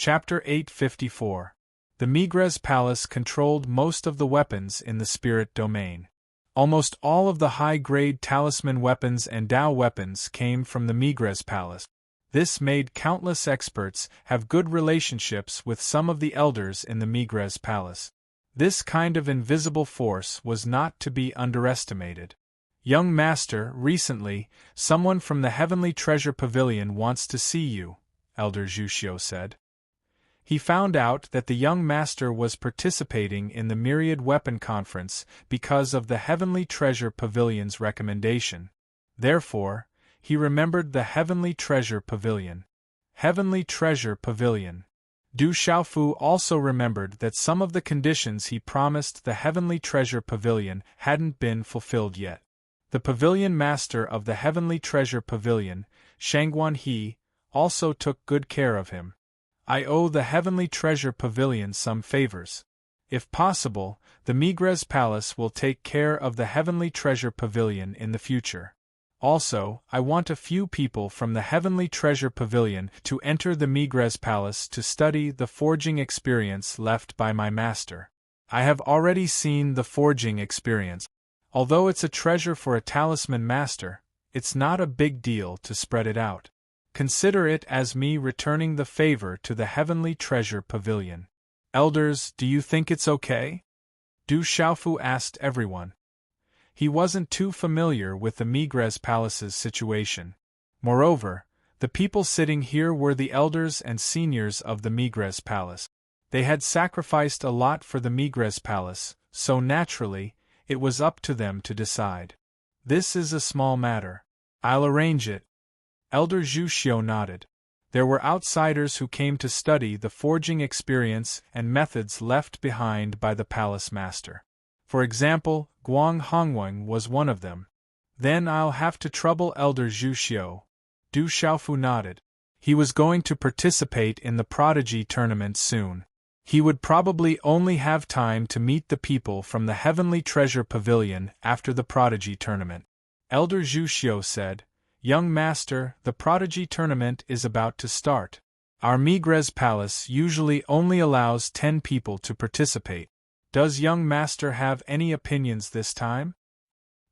Chapter 854. The Migres Palace controlled most of the weapons in the spirit domain. Almost all of the high-grade talisman weapons and Dao weapons came from the Migres Palace. This made countless experts have good relationships with some of the elders in the Migres Palace. This kind of invisible force was not to be underestimated. Young Master, recently, someone from the Heavenly Treasure Pavilion wants to see you, Elder Zhuxiu said. He found out that the young master was participating in the Myriad Weapon Conference because of the Heavenly Treasure Pavilion's recommendation. Therefore, he remembered the Heavenly Treasure Pavilion. Heavenly Treasure Pavilion. Du Xiaofu also remembered that some of the conditions he promised the Heavenly Treasure Pavilion hadn't been fulfilled yet. The pavilion master of the Heavenly Treasure Pavilion, Shangguan He, also took good care of him. I owe the Heavenly Treasure Pavilion some favors. If possible, the Migres Palace will take care of the Heavenly Treasure Pavilion in the future. Also, I want a few people from the Heavenly Treasure Pavilion to enter the Migres Palace to study the forging experience left by my master. I have already seen the forging experience. Although it's a treasure for a talisman master, it's not a big deal to spread it out. Consider it as me returning the favor to the Heavenly Treasure Pavilion. Elders, do you think it's okay? Du Xiaofu asked everyone. He wasn't too familiar with the Migres Palace's situation. Moreover, the people sitting here were the elders and seniors of the Migres Palace. They had sacrificed a lot for the Migres Palace, so naturally, it was up to them to decide. This is a small matter. I'll arrange it. Elder Zhuxiu nodded. There were outsiders who came to study the forging experience and methods left behind by the palace master. For example, Guang Hongweng was one of them. Then I'll have to trouble Elder Zhuxiu. Du Xiaofu nodded. He was going to participate in the Prodigy tournament soon. He would probably only have time to meet the people from the Heavenly Treasure Pavilion after the Prodigy tournament. Elder Zhuxiu said, Young Master, the Prodigy tournament is about to start. Our Migres Palace usually only allows 10 people to participate. Does Young Master have any opinions this time?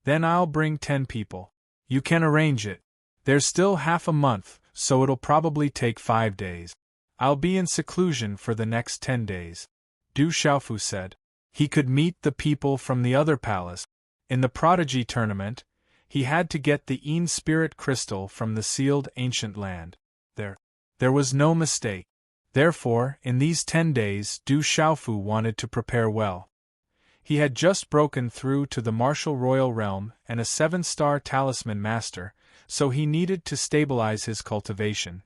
Then I'll bring 10 people. You can arrange it. There's still half a month, so it'll probably take 5 days. I'll be in seclusion for the next 10 days. Du Xiaofu said. He could meet the people from the other palace. In the Prodigy tournament, he had to get the Yin Spirit Crystal from the sealed ancient land. There was no mistake. Therefore, in these 10 days, Du Xiaofu wanted to prepare well. He had just broken through to the martial royal realm and a 7-star talisman master, so he needed to stabilize his cultivation.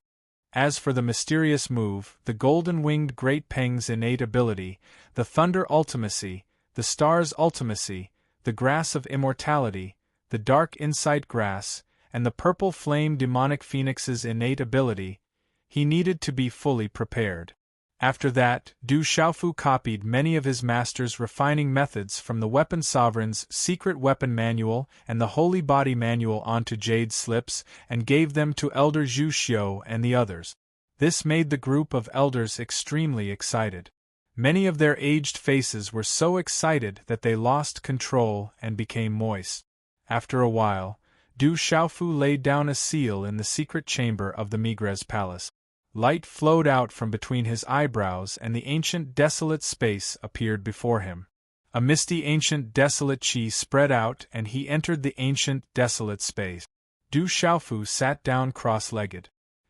As for the mysterious move, the golden-winged Great Peng's innate ability, the thunder ultimacy, the star's ultimacy, the grass of immortality, the dark insight grass, and the purple flame demonic phoenix's innate ability, he needed to be fully prepared. After that, Du Xiaofu copied many of his master's refining methods from the Weapon Sovereign's Secret Weapon Manual and the Holy Body Manual onto jade slips and gave them to Elder Zhuxiu and the others. This made the group of elders extremely excited. Many of their aged faces were so excited that they lost control and became moist. After a while, Du Xiaofu laid down a seal in the secret chamber of the Migres Palace. Light flowed out from between his eyebrows and the ancient desolate space appeared before him. A misty ancient desolate chi spread out and he entered the ancient desolate space. Du Xiaofu sat down cross-legged.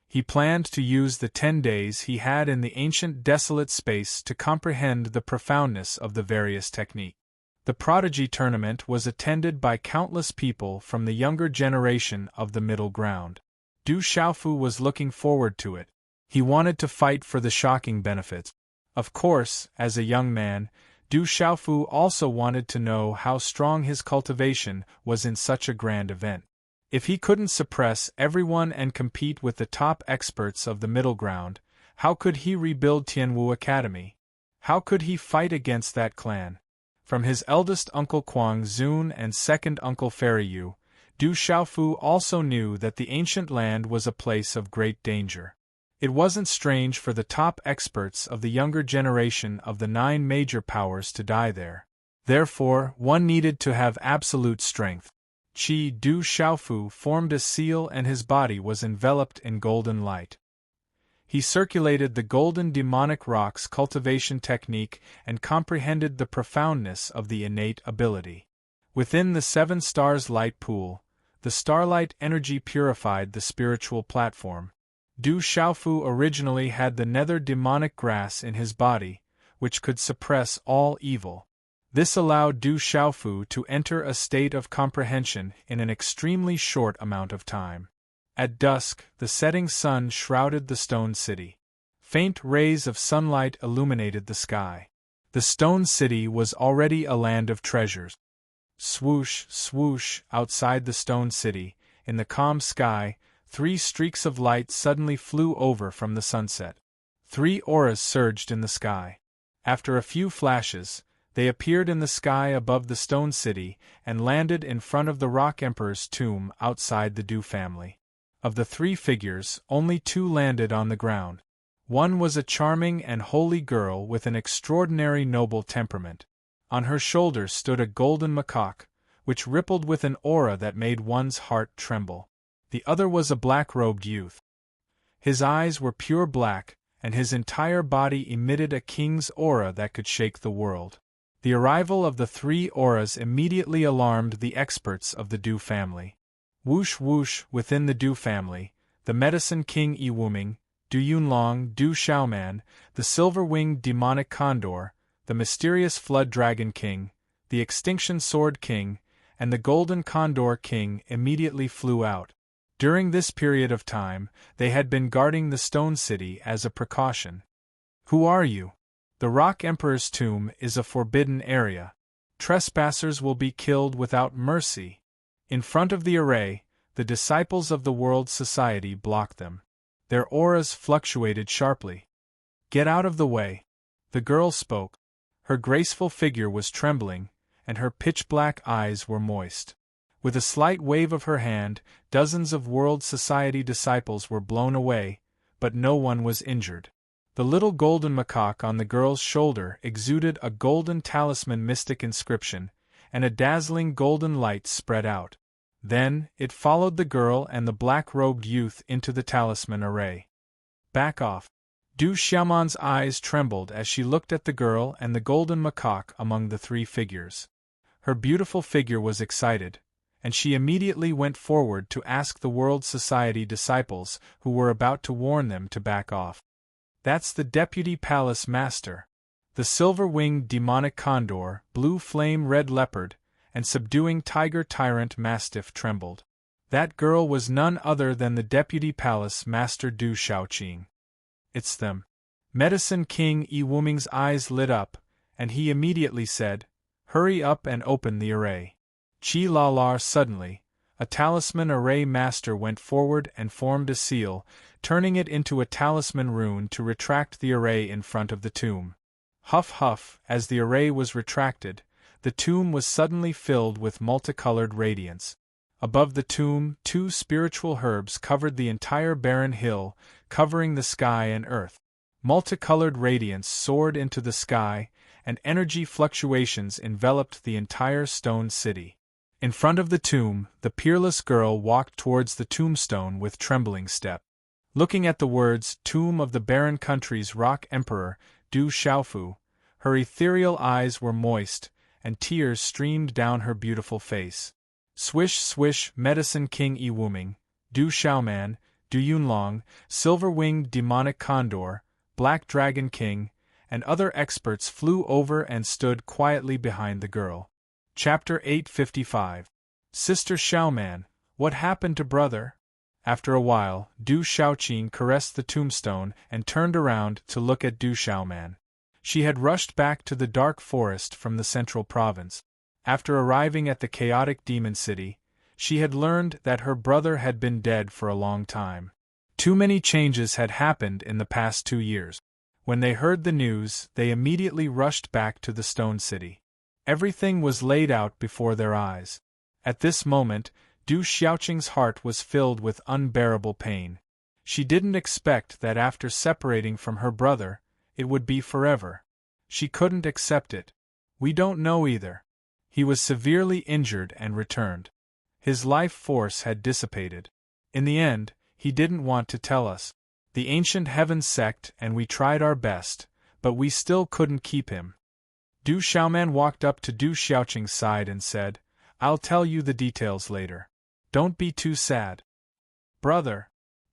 He planned to use the 10 days he had in the ancient desolate space to comprehend the profoundness of the various techniques. The Prodigy tournament was attended by countless people from the younger generation of the middle ground. Du Xiaofu was looking forward to it. He wanted to fight for the shocking benefits. Of course, as a young man, Du Xiaofu also wanted to know how strong his cultivation was in such a grand event. If he couldn't suppress everyone and compete with the top experts of the middle ground, how could he rebuild Tianwu Academy? How could he fight against that clan? From his eldest uncle Kuang Zun and second uncle Feiyu, Du Xiaofu also knew that the ancient land was a place of great danger. It wasn't strange for the top experts of the younger generation of the 9 major powers to die there. Therefore, one needed to have absolute strength. Qi Du Xiaofu formed a seal and his body was enveloped in golden light. He circulated the golden demonic rocks cultivation technique and comprehended the profoundness of the innate ability. Within the 7 stars light pool, the starlight energy purified the spiritual platform. Du Xiaofu originally had the nether demonic grass in his body, which could suppress all evil. This allowed Du Xiaofu to enter a state of comprehension in an extremely short amount of time. At dusk, the setting sun shrouded the stone city. Faint rays of sunlight illuminated the sky. The stone city was already a land of treasures. Swoosh, swoosh, outside the stone city, in the calm sky, 3 streaks of light suddenly flew over from the sunset. 3 auras surged in the sky. After a few flashes, they appeared in the sky above the stone city and landed in front of the Rock Emperor's tomb outside the Du family. Of the 3 figures, only 2 landed on the ground. One was a charming and holy girl with an extraordinary noble temperament. On her shoulders stood a golden macaque, which rippled with an aura that made one's heart tremble. The other was a black-robed youth. His eyes were pure black, and his entire body emitted a king's aura that could shake the world. The arrival of the 3 auras immediately alarmed the experts of the Du family. Whoosh whoosh, within the Du family, the Medicine King Yiwuming, Du Yunlong, Du Xiaoman, the silver-winged demonic condor, the mysterious Flood Dragon King, the Extinction Sword King, and the Golden Condor King immediately flew out. During this period of time, they had been guarding the Stone City as a precaution. Who are you? The Rock Emperor's tomb is a forbidden area. Trespassers will be killed without mercy. In front of the array, the disciples of the World Society blocked them. Their auras fluctuated sharply. Get out of the way. The girl spoke. Her graceful figure was trembling, and her pitch-black eyes were moist. With a slight wave of her hand, dozens of World Society disciples were blown away, but no one was injured. The little golden macaque on the girl's shoulder exuded a golden talisman mystic inscription, and a dazzling golden light spread out. Then, it followed the girl and the black-robed youth into the talisman array. Back off. Du Xiaoman's eyes trembled as she looked at the girl and the golden macaque among the 3 figures. Her beautiful figure was excited, and she immediately went forward to ask the World Society disciples who were about to warn them to back off. That's the Deputy Palace Master. The silver-winged demonic condor, blue flame red leopard, and subduing tiger tyrant mastiff trembled. That girl was none other than the Deputy Palace Master Du Xiaoqing. It's them. Medicine King Yiwuming's eyes lit up, and he immediately said, Hurry up and open the array. Qi La Lar suddenly, a talisman array master went forward and formed a seal, turning it into a talisman rune to retract the array in front of the tomb. Huff huff, as the array was retracted, the tomb was suddenly filled with multicolored radiance. Above the tomb, 2 spiritual herbs covered the entire barren hill, covering the sky and earth. Multicolored radiance soared into the sky, and energy fluctuations enveloped the entire stone city. In front of the tomb, the peerless girl walked towards the tombstone with trembling step. Looking at the words, Tomb of the Barren Country's Rock Emperor, Du Xiaofu, her ethereal eyes were moist, and tears streamed down her beautiful face. Swish swish, Medicine King Yiwuming, Du Xiaoman, Du Yunlong, silver-winged demonic condor, Black Dragon King, and other experts flew over and stood quietly behind the girl. Chapter 855. Sister Xiaoman, what happened to brother? After a while, Du Xiaoqing caressed the tombstone and turned around to look at Du Xiaoman. She had rushed back to the dark forest from the central province. After arriving at the chaotic demon city, she had learned that her brother had been dead for a long time. Too many changes had happened in the past 2 years. When they heard the news, they immediately rushed back to the stone city. Everything was laid out before their eyes. At this moment, Du Xiaoqing's heart was filled with unbearable pain. She didn't expect that after separating from her brother, it would be forever. She couldn't accept it. We don't know either. He was severely injured and returned. His life force had dissipated. In the end, he didn't want to tell us. The ancient heaven sect, and we tried our best, but we still couldn't keep him. Du Xiaoman walked up to Du Xiaoqing's side and said, "I'll tell you the details later. Don't be too sad." "Brother."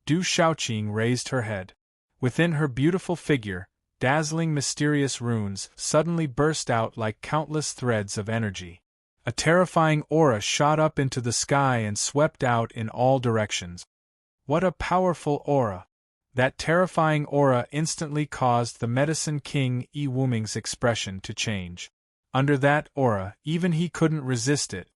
Du Xiaoqing raised her head. Within her beautiful figure, dazzling mysterious runes suddenly burst out like countless threads of energy. A terrifying aura shot up into the sky and swept out in all directions. What a powerful aura! That terrifying aura instantly caused the Medicine King Yi Wuming's expression to change. Under that aura, even he couldn't resist it.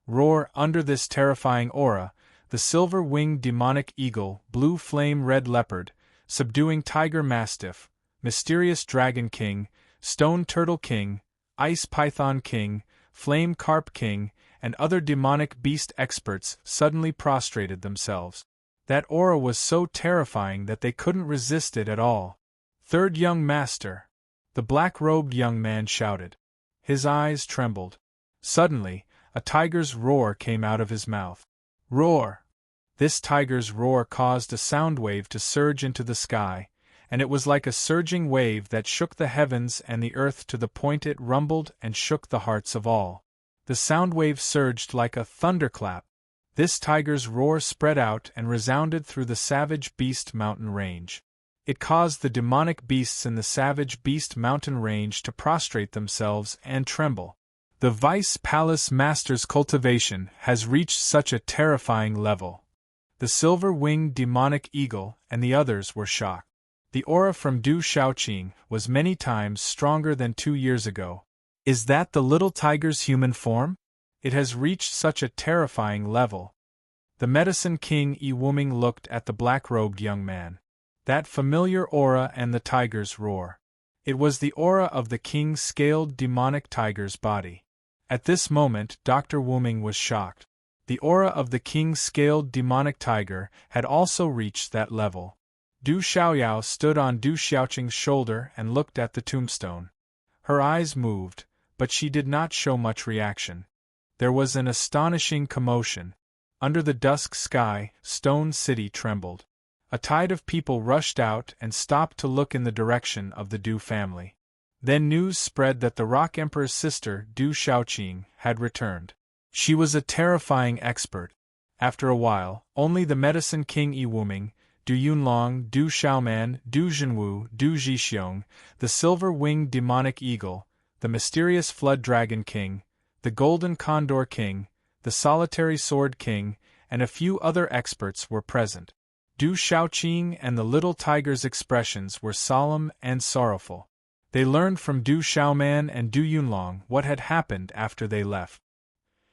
Roar! Under this terrifying aura, the silver-winged demonic eagle, blue flame red leopard, subduing tiger mastiff, mysterious dragon king, stone turtle king, ice python king, flame carp king, and other demonic beast experts suddenly prostrated themselves. That aura was so terrifying that they couldn't resist it at all. "Third young master!" the black-robed young man shouted. His eyes trembled. Suddenly, a tiger's roar came out of his mouth. Roar! This tiger's roar caused a sound wave to surge into the sky, and it was like a surging wave that shook the heavens and the earth to the point it rumbled and shook the hearts of all. The sound wave surged like a thunderclap. This tiger's roar spread out and resounded through the Savage Beast Mountain Range. It caused the demonic beasts in the Savage Beast Mountain Range to prostrate themselves and tremble. The Vice Palace Master's cultivation has reached such a terrifying level. The silver-winged demonic eagle and the others were shocked. The aura from Du Xiaoqing was many times stronger than 2 years ago. Is that the little tiger's human form? It has reached such a terrifying level. The Medicine King Yi Wuming looked at the black-robed young man. That familiar aura and the tiger's roar. It was the aura of the king's scaled demonic tiger's body. At this moment, Dr. Wuming was shocked. The aura of the king's scaled demonic tiger had also reached that level. Du Xiaoyao stood on Du Xiaoqing's shoulder and looked at the tombstone. Her eyes moved, but she did not show much reaction. There was an astonishing commotion. Under the dusk sky, Stone City trembled. A tide of people rushed out and stopped to look in the direction of the Du family. Then news spread that the Rock Emperor's sister, Du Xiaoqing, had returned. She was a terrifying expert. After a while, only the Medicine King Yi Wuming, Du Yunlong, Du Xiaoman, Du Zhenwu, Du Zhixiong, the silver-winged demonic eagle, the mysterious Flood Dragon King, the Golden Condor King, the Solitary Sword King, and a few other experts were present. Du Xiaoqing and the little tiger's expressions were solemn and sorrowful. They learned from Du Xiaoman and Du Yunlong what had happened after they left.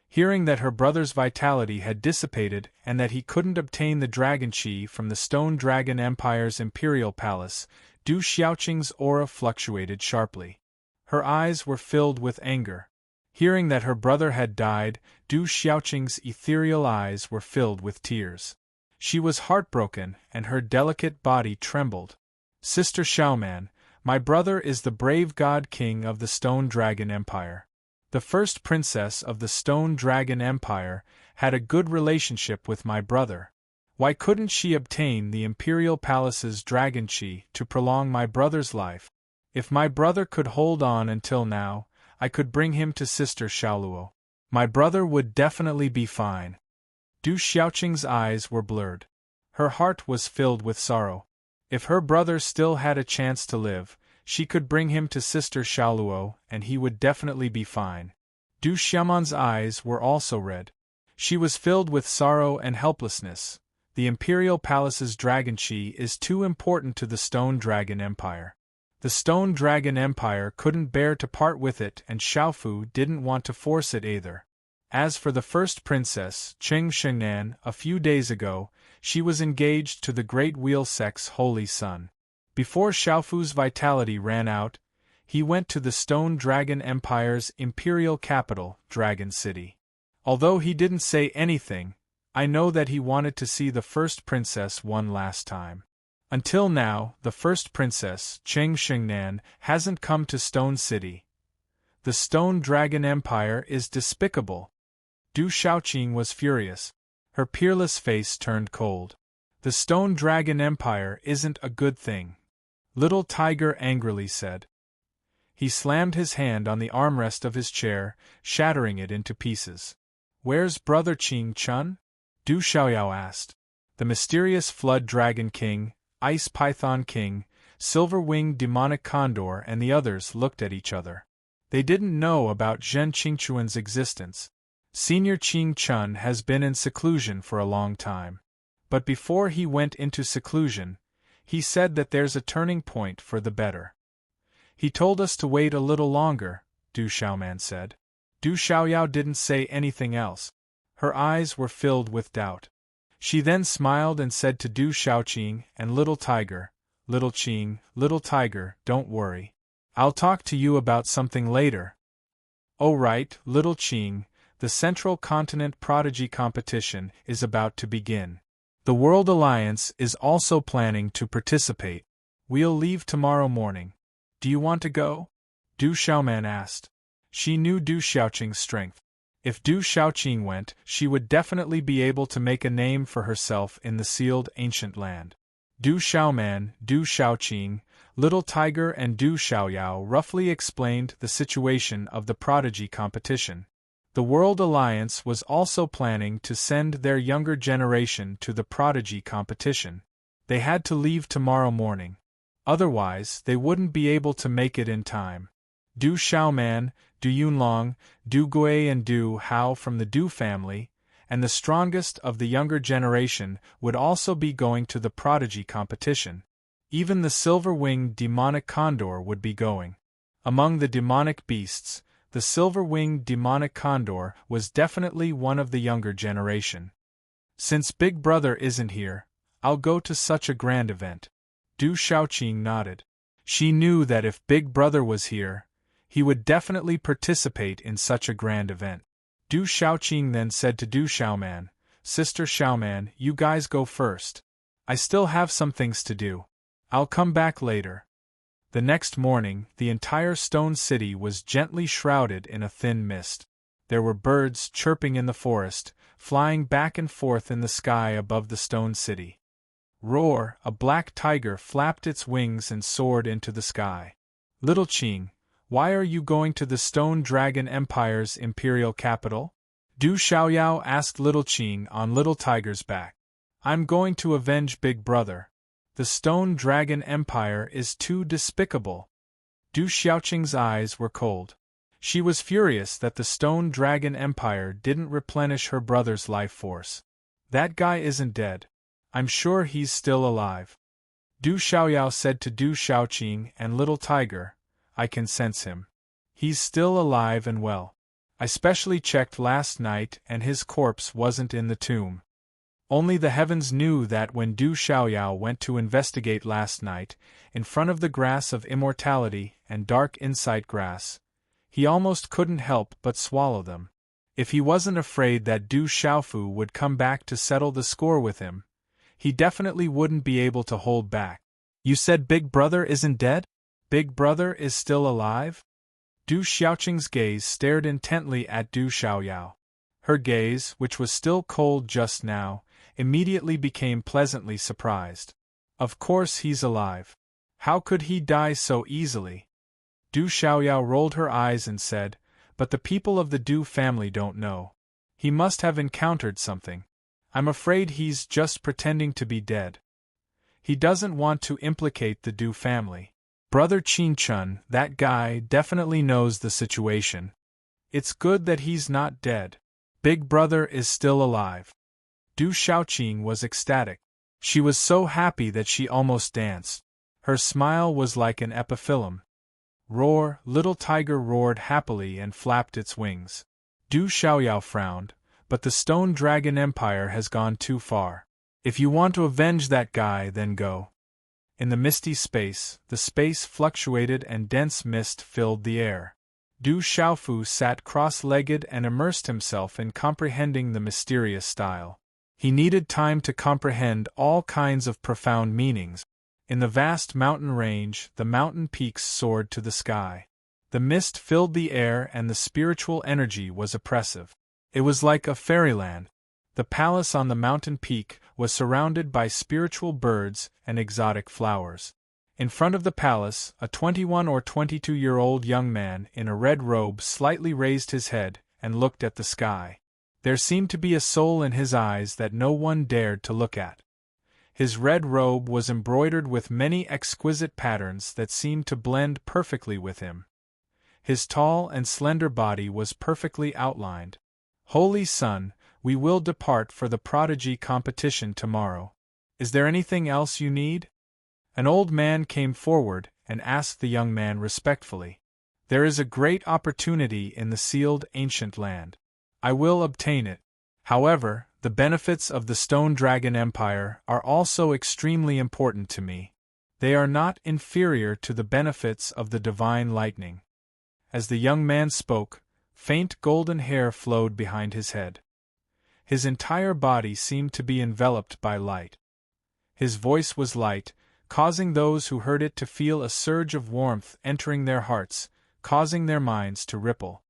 Hearing that her brother's vitality had dissipated and that he couldn't obtain the dragon chi from the Stone Dragon Empire's imperial palace, Du Xiaoqing's aura fluctuated sharply. Her eyes were filled with anger. Hearing that her brother had died, Du Xiaoqing's ethereal eyes were filled with tears. She was heartbroken and her delicate body trembled. "Sister Xiaoman, my brother is the brave god king of the Stone Dragon Empire. The first princess of the Stone Dragon Empire had a good relationship with my brother. Why couldn't she obtain the Imperial Palace's dragon chi to prolong my brother's life? If my brother could hold on until now, I could bring him to Sister Xiaoluo. My brother would definitely be fine." Du Xiaoqing's eyes were blurred. Her heart was filled with sorrow. If her brother still had a chance to live, she could bring him to Sister Xiaoluo and he would definitely be fine. Du Xiaoman's eyes were also red. She was filled with sorrow and helplessness. The Imperial Palace's dragon chi is too important to the Stone Dragon Empire. The Stone Dragon Empire couldn't bear to part with it and Xiaofu didn't want to force it either. As for the first princess, Cheng Shengnan, a few days ago, she was engaged to the Great Wheel Sect's holy son. Before Xiaofu's vitality ran out, he went to the Stone Dragon Empire's imperial capital, Dragon City. Although he didn't say anything, I know that he wanted to see the first princess one last time. Until now, the first princess, Cheng Xingnan, hasn't come to Stone City. The Stone Dragon Empire is despicable. Du Shaoqing was furious. Her peerless face turned cold. The Stone Dragon Empire isn't a good thing. Little Tiger angrily said. He slammed his hand on the armrest of his chair, shattering it into pieces. Where's Brother Qing Chun? Du Xiaoyao asked. The mysterious Flood Dragon King, Ice Python King, Silver-Winged Demonic Condor and the others looked at each other. They didn't know about Zhen Qingchuan's existence. Senior Qing Chun has been in seclusion for a long time. But before he went into seclusion, he said that there's a turning point for the better. He told us to wait a little longer, Du Xiaoman said. Du Xiaoyao didn't say anything else. Her eyes were filled with doubt. She then smiled and said to Du Shaoqing and Little Tiger, Little Qing, Little Tiger, don't worry. I'll talk to you about something later. Oh right, Little Qing, the Central Continent Prodigy Competition is about to begin. The World Alliance is also planning to participate. We'll leave tomorrow morning. Do you want to go? Du Xiaoman asked. She knew Du Xiaoqing's strength. If Du Xiaoqing went, she would definitely be able to make a name for herself in the sealed ancient land. Du Xiaoman, Du Xiaoqing, Little Tiger and Du Xiaoyao roughly explained the situation of the prodigy competition. The World Alliance was also planning to send their younger generation to the prodigy competition. They had to leave tomorrow morning. Otherwise, they wouldn't be able to make it in time. Du Xiaoman, Du Yunlong, Du Gui and Du Hao from the Du family, and the strongest of the younger generation would also be going to the prodigy competition. Even the silver-winged demonic condor would be going. Among the demonic beasts, the silver-winged demonic condor was definitely one of the younger generation. Since Big Brother isn't here, I'll go to such a grand event. Du Shaoqing nodded. She knew that if Big Brother was here, he would definitely participate in such a grand event. Du Shaoqing then said to Du Xiaoman, Sister Xiaoman, you guys go first. I still have some things to do. I'll come back later. The next morning, the entire Stone City was gently shrouded in a thin mist. There were birds chirping in the forest, flying back and forth in the sky above the Stone City. Roar, a black tiger flapped its wings and soared into the sky. Little Qing, why are you going to the Stone Dragon Empire's imperial capital? Du Xiaoyao asked Little Qing on Little Tiger's back. I'm going to avenge Big Brother. The Stone Dragon Empire is too despicable. Du Xiaoqing's eyes were cold. She was furious that the Stone Dragon Empire didn't replenish her brother's life force. That guy isn't dead. I'm sure he's still alive. Du Xiaoyao said to Du Xiaoqing and Little Tiger, I can sense him. He's still alive and well. I specially checked last night and his corpse wasn't in the tomb. Only the heavens knew that when Du Xiaoyao went to investigate last night, in front of the grass of immortality and dark insight grass, he almost couldn't help but swallow them. If he wasn't afraid that Du Xiaofu would come back to settle the score with him, he definitely wouldn't be able to hold back. You said Big Brother isn't dead? Big Brother is still alive? Du Xiaoqing's gaze stared intently at Du Xiaoyao. Her gaze, which was still cold just now, immediately became pleasantly surprised. Of course he's alive. How could he die so easily? Du Xiaoyao rolled her eyes and said, but the people of the Du family don't know. He must have encountered something. I'm afraid he's just pretending to be dead. He doesn't want to implicate the Du family. Brother Qin Chun, that guy, definitely knows the situation. It's good that he's not dead. Big Brother is still alive. Du Xiaoqing was ecstatic. She was so happy that she almost danced. Her smile was like an epiphyllum. Roar, Little Tiger roared happily and flapped its wings. Du Xiaoyao frowned, but the Stone Dragon Empire has gone too far. If you want to avenge that guy, then go. In the misty space, the space fluctuated and dense mist filled the air. Du Xiaofu sat cross-legged and immersed himself in comprehending the mysterious style. He needed time to comprehend all kinds of profound meanings. In the vast mountain range, the mountain peaks soared to the sky. The mist filled the air and the spiritual energy was oppressive. It was like a fairyland. The palace on the mountain peak was surrounded by spiritual birds and exotic flowers. In front of the palace, a 21 or 22-year-old young man in a red robe slightly raised his head and looked at the sky. There seemed to be a soul in his eyes that no one dared to look at. His red robe was embroidered with many exquisite patterns that seemed to blend perfectly with him. His tall and slender body was perfectly outlined. "Holy Son, we will depart for the prodigy competition tomorrow. Is there anything else you need?" An old man came forward and asked the young man respectfully. "There is a great opportunity in the sealed ancient land. I will obtain it. However, the benefits of the Stone Dragon Empire are also extremely important to me. They are not inferior to the benefits of the divine lightning." As the young man spoke, faint golden hair flowed behind his head. His entire body seemed to be enveloped by light. His voice was light, causing those who heard it to feel a surge of warmth entering their hearts, causing their minds to ripple.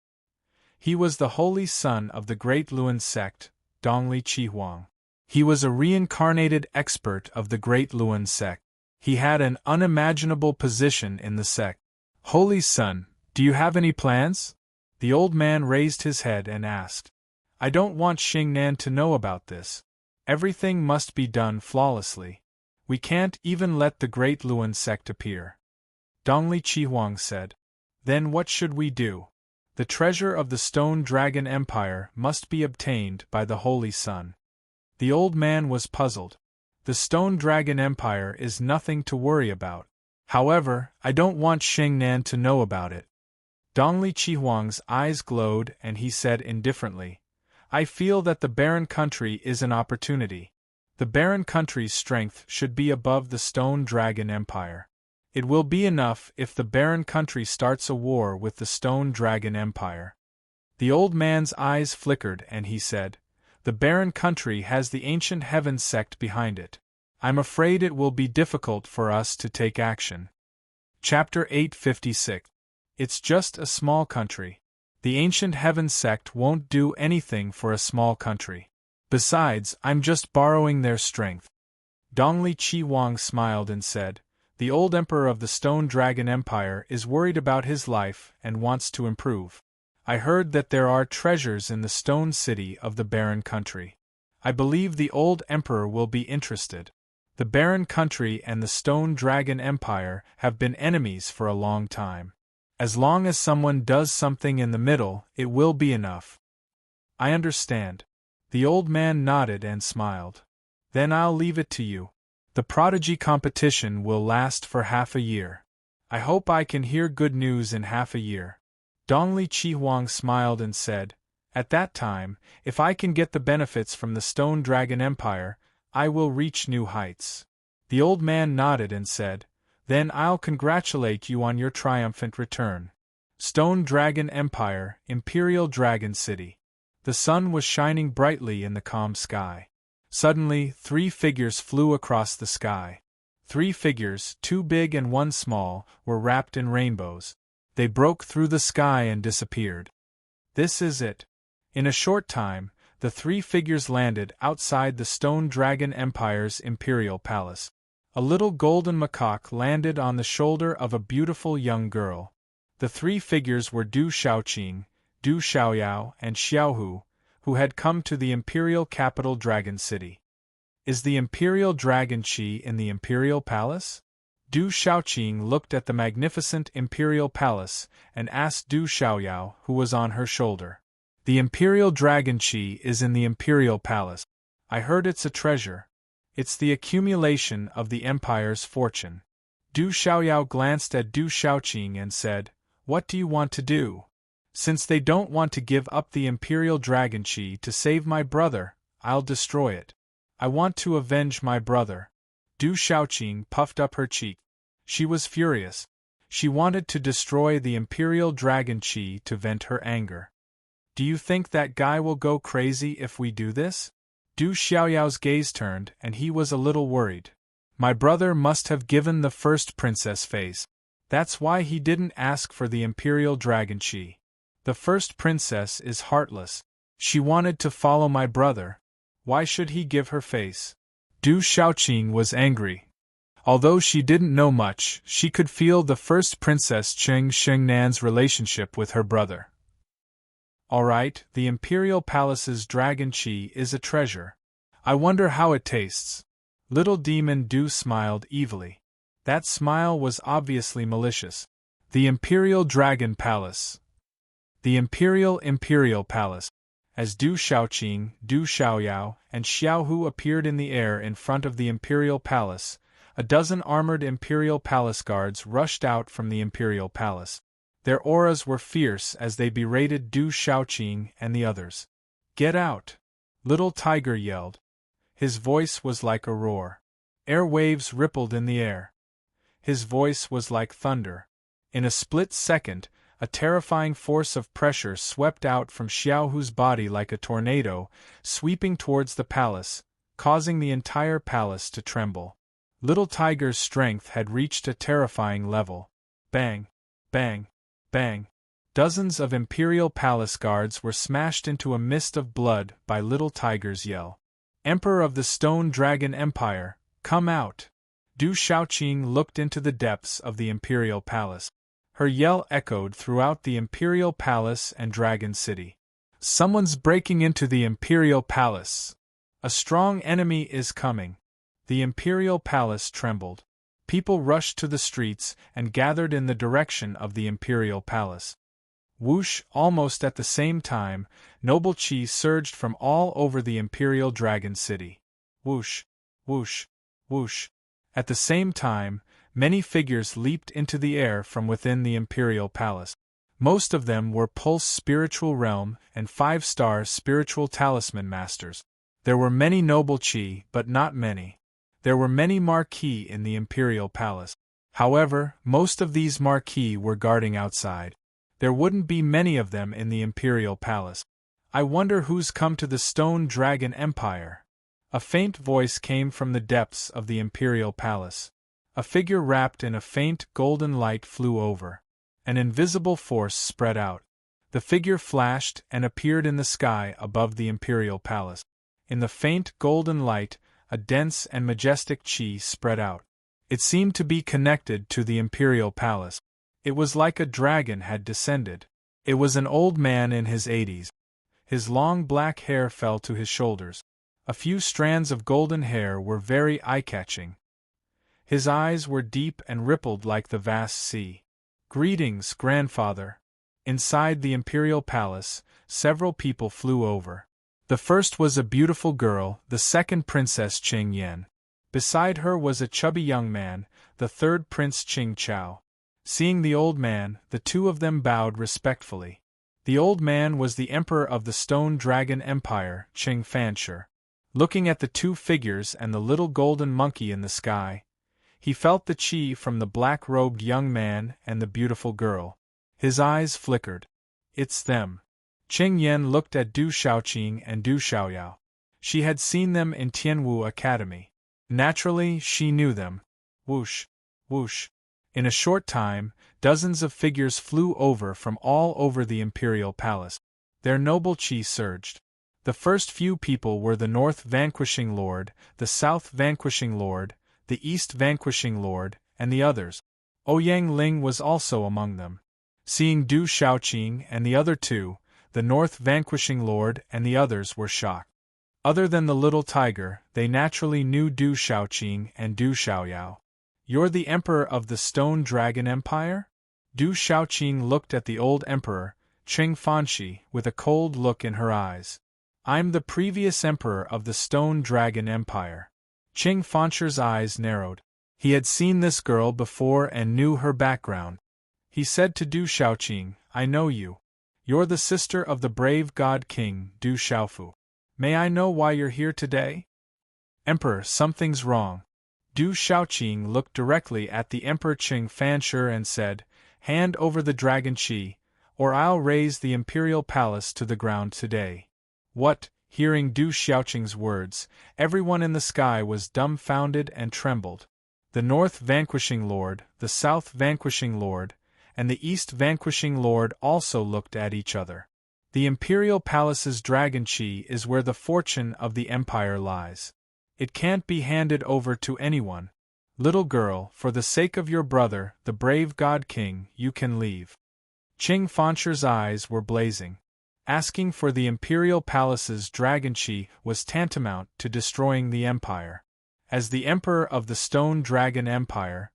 He was the holy son of the great Luan sect, Dongli Chihuang. He was a reincarnated expert of the great Luan sect. He had an unimaginable position in the sect. "Holy Son, do you have any plans?" The old man raised his head and asked. "I don't want Xingnan to know about this. Everything must be done flawlessly. We can't even let the great Luan sect appear." Dongli Chihuang said. "Then what should we do?" "The treasure of the Stone Dragon Empire must be obtained by the Holy Son." The old man was puzzled. "The Stone Dragon Empire is nothing to worry about. However, I don't want Xingnan to know about it." Dongli Chihuang's eyes glowed and he said indifferently, "I feel that the barren country is an opportunity. The barren country's strength should be above the Stone Dragon Empire. It will be enough if the barren country starts a war with the Stone Dragon Empire." The old man's eyes flickered and he said, "The barren country has the ancient heaven sect behind it. I'm afraid it will be difficult for us to take action." Chapter 856. It's just a small country. The ancient heaven sect won't do anything for a small country. Besides, I'm just borrowing their strength. Dongli Chihuang smiled and said, "The old emperor of the Stone Dragon Empire is worried about his life and wants to improve. I heard that there are treasures in the stone city of the barren country. I believe the old emperor will be interested. The barren country and the Stone Dragon Empire have been enemies for a long time. As long as someone does something in the middle, it will be enough." "I understand." The old man nodded and smiled. "Then I'll leave it to you. The prodigy competition will last for half a year. I hope I can hear good news in half a year." Dongli Chihuang smiled and said, "At that time, if I can get the benefits from the Stone Dragon Empire, I will reach new heights." The old man nodded and said, "Then I'll congratulate you on your triumphant return." Stone Dragon Empire, Imperial Dragon City. The sun was shining brightly in the calm sky. Suddenly, 3 figures flew across the sky. 3 figures, 2 big and 1 small, were wrapped in rainbows. They broke through the sky and disappeared. This is it. In a short time, the 3 figures landed outside the Stone Dragon Empire's imperial palace. A little golden macaque landed on the shoulder of a beautiful young girl. The 3 figures were Du Shaoqing, Du Xiaoyao, and Xiaohu, who had come to the imperial capital Dragon City. "Is the imperial dragon Qi in the imperial palace?" Du Shaoqing looked at the magnificent imperial palace and asked Du Xiaoyao, who was on her shoulder. "The imperial dragon Qi is in the imperial palace. I heard it's a treasure. It's the accumulation of the empire's fortune." Du Xiaoyao glanced at Du Shaoqing and said, "What do you want to do?" "Since they don't want to give up the imperial dragon Qi to save my brother, I'll destroy it. I want to avenge my brother." Du Shaoqing puffed up her cheek. She was furious. She wanted to destroy the imperial dragon Qi to vent her anger. "Do you think that guy will go crazy if we do this?" Du Xiaoyao's gaze turned and he was a little worried. My brother must have given the first princess face. That's why he didn't ask for the imperial dragon chi. The first princess is heartless. She wanted to follow my brother. Why should he give her face? Du Xiaoqing was angry. Although she didn't know much, she could feel the first princess Cheng Shengnan's relationship with her brother. Alright, the imperial palace's dragon chi is a treasure. I wonder how it tastes. Little demon Du smiled evilly. That smile was obviously malicious. The imperial dragon palace. The imperial palace. As Du Xiaoqing, Du Xiaoyao, and Xiaohu appeared in the air in front of the imperial palace, a dozen armored imperial palace guards rushed out from the imperial palace. Their auras were fierce as they berated Du Xiaoqing and the others. Get out! Little Tiger yelled. His voice was like a roar. Air waves rippled in the air. His voice was like thunder. In a split second, a terrifying force of pressure swept out from Xiaohu's body like a tornado, sweeping towards the palace, causing the entire palace to tremble. Little Tiger's strength had reached a terrifying level. Bang! Bang! Bang! Dozens of imperial palace guards were smashed into a mist of blood by Little Tiger's yell. Emperor of the Stone Dragon Empire, come out! Du Xiaoqing looked into the depths of the imperial palace. Her yell echoed throughout the imperial palace and Dragon City. Someone's breaking into the imperial palace. A strong enemy is coming. The imperial palace trembled. People rushed to the streets and gathered in the direction of the imperial palace. Whoosh! Almost at the same time, noble chi surged from all over the imperial dragon city. Whoosh! Whoosh! Whoosh! At the same time, many figures leaped into the air from within the imperial palace. Most of them were Pulse Spiritual Realm and 5-star Spiritual Talisman Masters. There were many noble chi, but not many. There were many marquis in the imperial palace. However, most of these marquis were guarding outside. There wouldn't be many of them in the imperial palace. I wonder who's come to the Stone Dragon Empire. A faint voice came from the depths of the imperial palace. A figure wrapped in a faint golden light flew over. An invisible force spread out. The figure flashed and appeared in the sky above the imperial palace. In the faint golden light, a dense and majestic chi spread out. It seemed to be connected to the imperial palace. It was like a dragon had descended. It was an old man in his 80s. His long black hair fell to his shoulders. A few strands of golden hair were very eye-catching. His eyes were deep and rippled like the vast sea. Greetings, grandfather. Inside the imperial palace, several people flew over. The first was a beautiful girl, the second Princess Qing Yan. Beside her was a chubby young man, the third Prince Qing Chao. Seeing the old man, the two of them bowed respectfully. The old man was the Emperor of the Stone Dragon Empire, Qing Fanshi. Looking at the two figures and the little golden monkey in the sky, he felt the chi from the black-robed young man and the beautiful girl. His eyes flickered. It's them. Qing Yan looked at Du Xiaoqing and Du Xiaoyao. She had seen them in Tianwu Academy. Naturally, she knew them. Whoosh! Whoosh! In a short time, dozens of figures flew over from all over the imperial palace. Their noble chi surged. The first few people were the North Vanquishing Lord, the South Vanquishing Lord, the East Vanquishing Lord, and the others. Ouyang Ling was also among them. Seeing Du Xiaoqing and the other two, the North Vanquishing Lord and the others were shocked. Other than the little tiger, they naturally knew Du Xiaoqing and Du Xiaoyao. You're the Emperor of the Stone Dragon Empire? Du Xiaoqing looked at the old Emperor, Qing Fanshi, with a cold look in her eyes. I'm the previous Emperor of the Stone Dragon Empire. Qing Fanshi's eyes narrowed. He had seen this girl before and knew her background. He said to Du Xiaoqing, I know you. You're the sister of the brave god king, Du Xiaofu. May I know why you're here today? Emperor, something's wrong. Du Xiaoqing looked directly at the Emperor Qing Fanshi and said, Hand over the dragon chi, or I'll raze the imperial palace to the ground today. What? Hearing Du Xiaoqing's words, everyone in the sky was dumbfounded and trembled. The North Vanquishing Lord, the South Vanquishing Lord, and the East Vanquishing Lord also looked at each other. The Imperial Palace's dragon chi is where the fortune of the Empire lies. It can't be handed over to anyone. Little girl, for the sake of your brother, the brave God King, you can leave. Qing Fansher's eyes were blazing. Asking for the Imperial Palace's dragon chi was tantamount to destroying the Empire. As the Emperor of the Stone Dragon Empire,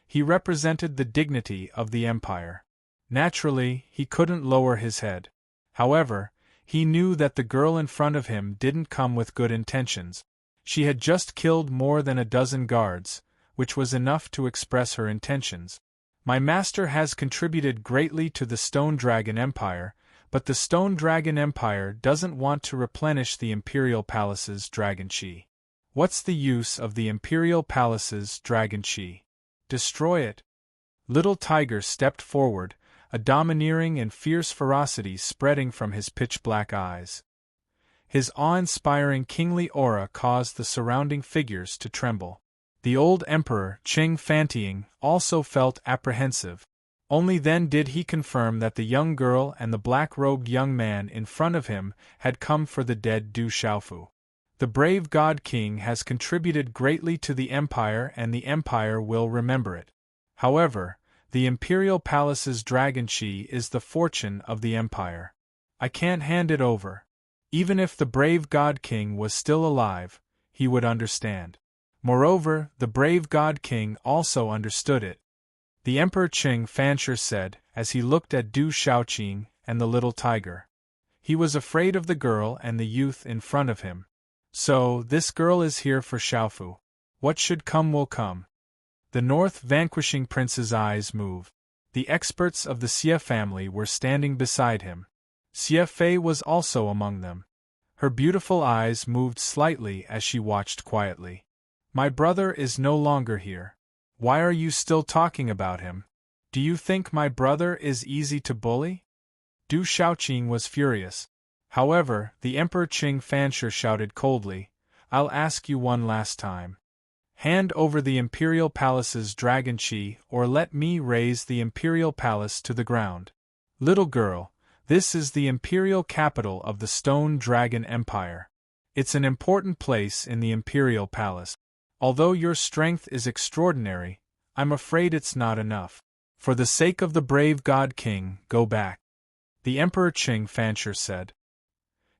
he represented the dignity of the Empire. Naturally, he couldn't lower his head. However, he knew that the girl in front of him didn't come with good intentions. She had just killed more than a dozen guards, which was enough to express her intentions. My master has contributed greatly to the Stone Dragon Empire, but the Stone Dragon Empire doesn't want to replenish the Imperial Palace's dragon chi. What's the use of the Imperial Palace's dragon chi? Destroy it. Little Tiger stepped forward, a domineering and fierce ferocity spreading from his pitch-black eyes. His awe-inspiring kingly aura caused the surrounding figures to tremble. The old Emperor, Qing Fantying, also felt apprehensive. Only then did he confirm that the young girl and the black-robed young man in front of him had come for the dead Du Xiaofu. The brave God King has contributed greatly to the Empire and the Empire will remember it. However, the Imperial Palace's dragon chi is the fortune of the Empire. I can't hand it over. Even if the brave God King was still alive, he would understand. Moreover, the brave God King also understood it. The Emperor Qing Fansher said, as he looked at Du Xiaoqing and the little tiger. He was afraid of the girl and the youth in front of him. So, this girl is here for Xiaofu. What should come will come. The North Vanquishing Prince's eyes moved. The experts of the Xie family were standing beside him. Xie Fei was also among them. Her beautiful eyes moved slightly as she watched quietly. My brother is no longer here. Why are you still talking about him? Do you think my brother is easy to bully? Du Xiaoqing was furious. However, the Emperor Qing Fansher shouted coldly, I'll ask you one last time. Hand over the Imperial Palace's dragon chi or let me raze the Imperial Palace to the ground. Little girl, this is the Imperial capital of the Stone Dragon Empire. It's an important place in the Imperial Palace. Although your strength is extraordinary, I'm afraid it's not enough. For the sake of the brave God King, go back. The Emperor Qing Fansher said.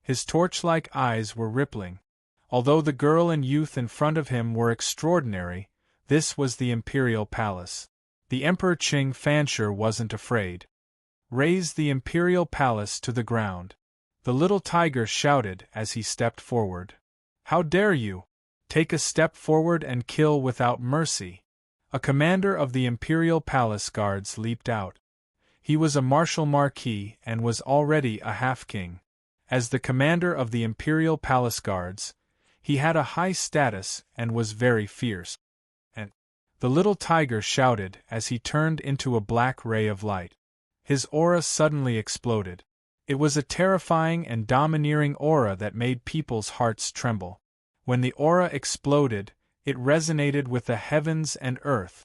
His torch-like eyes were rippling. Although the girl and youth in front of him were extraordinary, this was the Imperial Palace. The Emperor Qing Fansher wasn't afraid. Raze the Imperial Palace to the ground. The little tiger shouted as he stepped forward. How dare you! Take a step forward and kill without mercy. A commander of the Imperial Palace Guards leaped out. He was a Marshal Marquis and was already a half-king. As the commander of the Imperial Palace Guards, he had a high status and was very fierce. And the little tiger shouted as he turned into a black ray of light. His aura suddenly exploded. It was a terrifying and domineering aura that made people's hearts tremble. When the aura exploded, it resonated with the heavens and earth.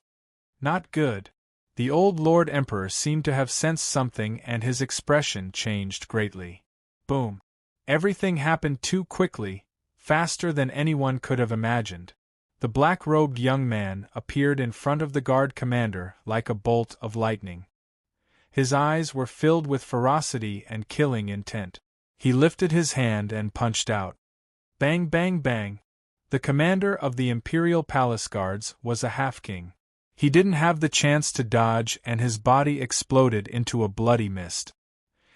Not good. The old Lord Emperor seemed to have sensed something and his expression changed greatly. Boom. Everything happened too quickly, faster than anyone could have imagined. The black-robed young man appeared in front of the guard commander like a bolt of lightning. His eyes were filled with ferocity and killing intent. He lifted his hand and punched out. Bang bang bang. The commander of the Imperial Palace Guards was a half-king. He didn't have the chance to dodge and his body exploded into a bloody mist.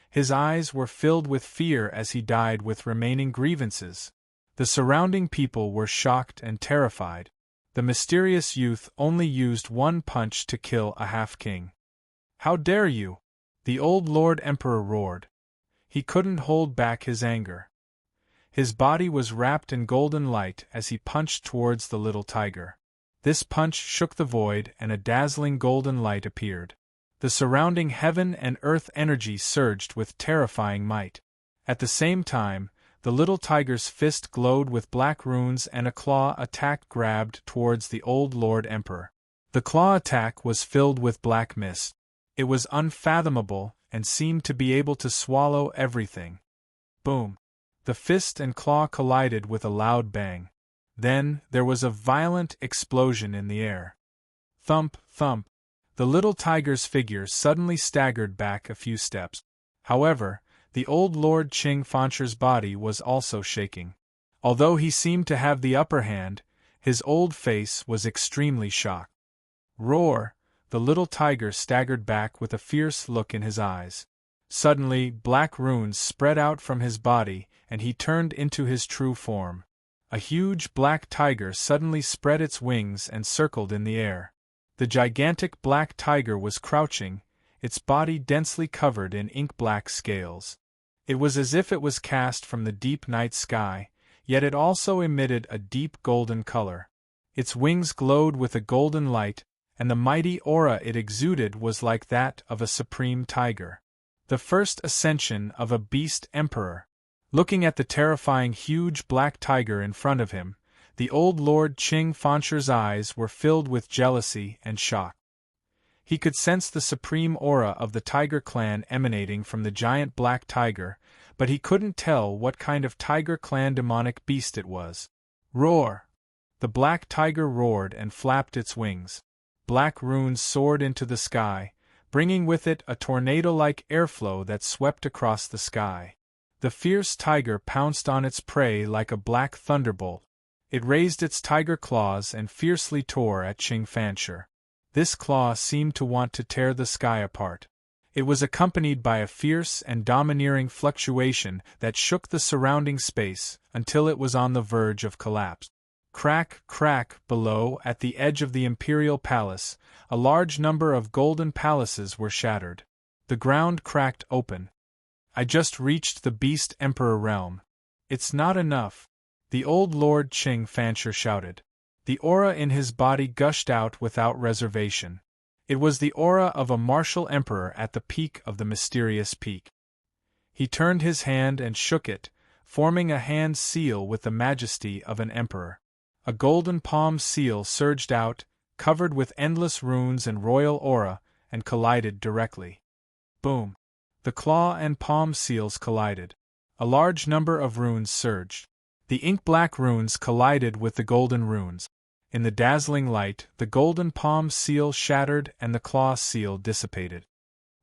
His eyes were filled with fear as he died with remaining grievances. The surrounding people were shocked and terrified. The mysterious youth only used one punch to kill a half-king. How dare you! The old Lord Emperor roared. He couldn't hold back his anger. His body was wrapped in golden light as he punched towards the little tiger. This punch shook the void and a dazzling golden light appeared. The surrounding heaven and earth energy surged with terrifying might. At the same time, The little tiger's fist glowed with black runes and a claw attack grabbed towards the old Lord Emperor. The claw attack was filled with black mist. It was unfathomable and seemed to be able to swallow everything. Boom! The fist and claw collided with a loud bang. Then, there was a violent explosion in the air. Thump, thump. The little tiger's figure suddenly staggered back a few steps. However, the old Lord Qing Fancher's body was also shaking. Although he seemed to have the upper hand, his old face was extremely shocked. Roar! The little tiger staggered back with a fierce look in his eyes. Suddenly, black runes spread out from his body, and he turned into his true form. A huge black tiger suddenly spread its wings and circled in the air. The gigantic black tiger was crouching, its body densely covered in ink-black scales. It was as if it was cast from the deep night sky, yet it also emitted a deep golden color. Its wings glowed with a golden light, and the mighty aura it exuded was like that of a supreme tiger. The first ascension of a beast emperor. Looking at the terrifying huge black tiger in front of him, the old Lord Qing Fancher's eyes were filled with jealousy and shock. He could sense the supreme aura of the tiger clan emanating from the giant black tiger, but he couldn't tell what kind of tiger clan demonic beast it was. Roar! The black tiger roared and flapped its wings. Black runes soared into the sky, bringing with it a tornado-like airflow that swept across the sky. The fierce tiger pounced on its prey like a black thunderbolt. It raised its tiger claws and fiercely tore at Qing Fancher. This claw seemed to want to tear the sky apart. It was accompanied by a fierce and domineering fluctuation that shook the surrounding space until it was on the verge of collapse. Crack, crack, below, at the edge of the imperial palace, a large number of golden palaces were shattered. The ground cracked open. I just reached the beast emperor realm. It's not enough. The old Lord Qing Fancher shouted. The aura in his body gushed out without reservation. It was the aura of a martial emperor at the peak of the mysterious peak. He turned his hand and shook it, forming a hand seal with the majesty of an emperor. A golden palm seal surged out, covered with endless runes and royal aura, and collided directly. Boom! The claw and palm seals collided. A large number of runes surged. The ink-black runes collided with the golden runes. In the dazzling light, the golden palm seal shattered and the claw seal dissipated.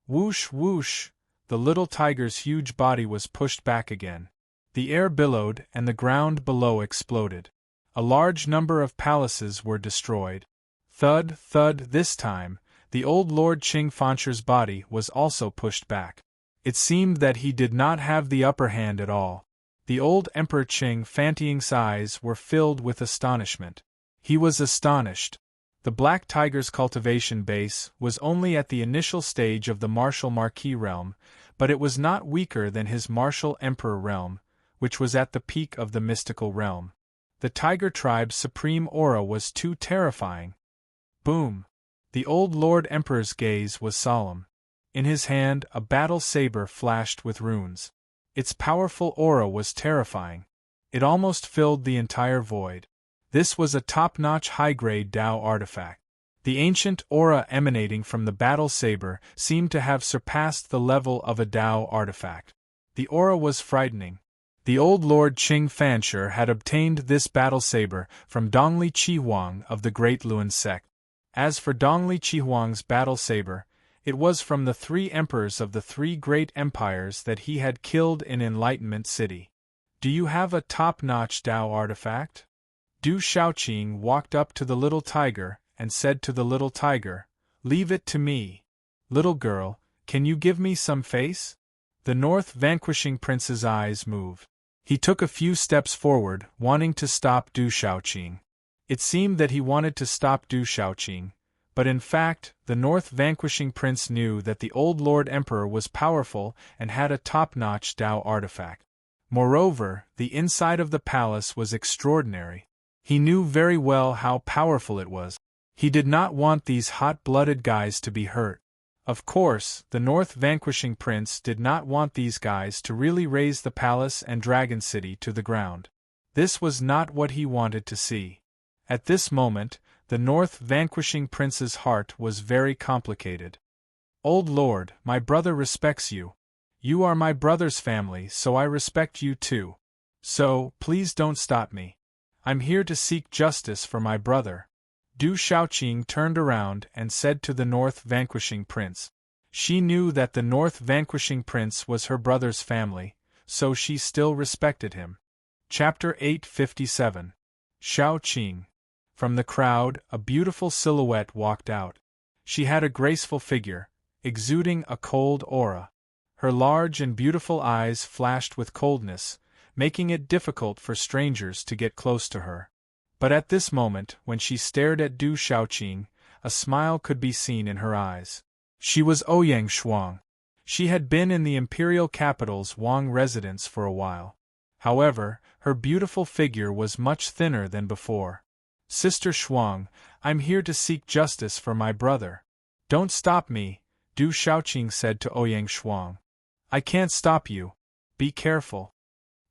Whoosh, whoosh! The little tiger's huge body was pushed back again. The air billowed and the ground below exploded. A large number of palaces were destroyed. Thud, thud, this time, the old Lord Qing Fancher's body was also pushed back. It seemed that he did not have the upper hand at all. The old Emperor Qing Fanting's eyes were filled with astonishment. He was astonished. The Black Tiger's cultivation base was only at the initial stage of the martial Marquis realm, but it was not weaker than his martial Emperor realm, which was at the peak of the mystical realm. The Tiger tribe's supreme aura was too terrifying. Boom! The old Lord Emperor's gaze was solemn. In his hand, a battle saber flashed with runes. Its powerful aura was terrifying. It almost filled the entire void. This was a top-notch high-grade Tao artifact. The ancient aura emanating from the battle saber seemed to have surpassed the level of a Tao artifact. The aura was frightening. The old Lord Qing Fancher had obtained this battle saber from Dongli Qihuang of the Great Luan sect. As for Dongli Qihuang's battle saber, it was from the 3 emperors of the 3 great empires that he had killed in Enlightenment City. Do you have a top-notch Tao artifact? Du Shaoqing walked up to the little tiger and said to the little tiger, "Leave it to me. Little girl, can you give me some face?" The North Vanquishing Prince's eyes moved. He took a few steps forward, wanting to stop Du Shaoqing. It seemed that he wanted to stop Du Shaoqing, but in fact, the North Vanquishing Prince knew that the old Lord Emperor was powerful and had a top-notch Tao artifact. Moreover, the inside of the palace was extraordinary. He knew very well how powerful it was. He did not want these hot-blooded guys to be hurt. Of course, the North vanquishing prince did not want these guys to really raise the palace and Dragon City to the ground. This was not what he wanted to see. At this moment, the North vanquishing prince's heart was very complicated. Old Lord, my brother respects you. You are my brother's family, so I respect you too. So, please don't stop me. I'm here to seek justice for my brother. Du Shaoqing turned around and said to the North vanquishing prince. She knew that the North vanquishing prince was her brother's family, so she still respected him. Chapter 857. Shaoqing. From the crowd, a beautiful silhouette walked out. She had a graceful figure, exuding a cold aura. Her large and beautiful eyes flashed with coldness, making it difficult for strangers to get close to her. But at this moment, when she stared at Du Shaoqing, a smile could be seen in her eyes. She was Ouyang Shuang. She had been in the imperial capital's Wang residence for a while. However, her beautiful figure was much thinner than before. Sister Shuang, I'm here to seek justice for my brother. Don't stop me, Du Shaoqing said to Ouyang Shuang. I can't stop you. Be careful.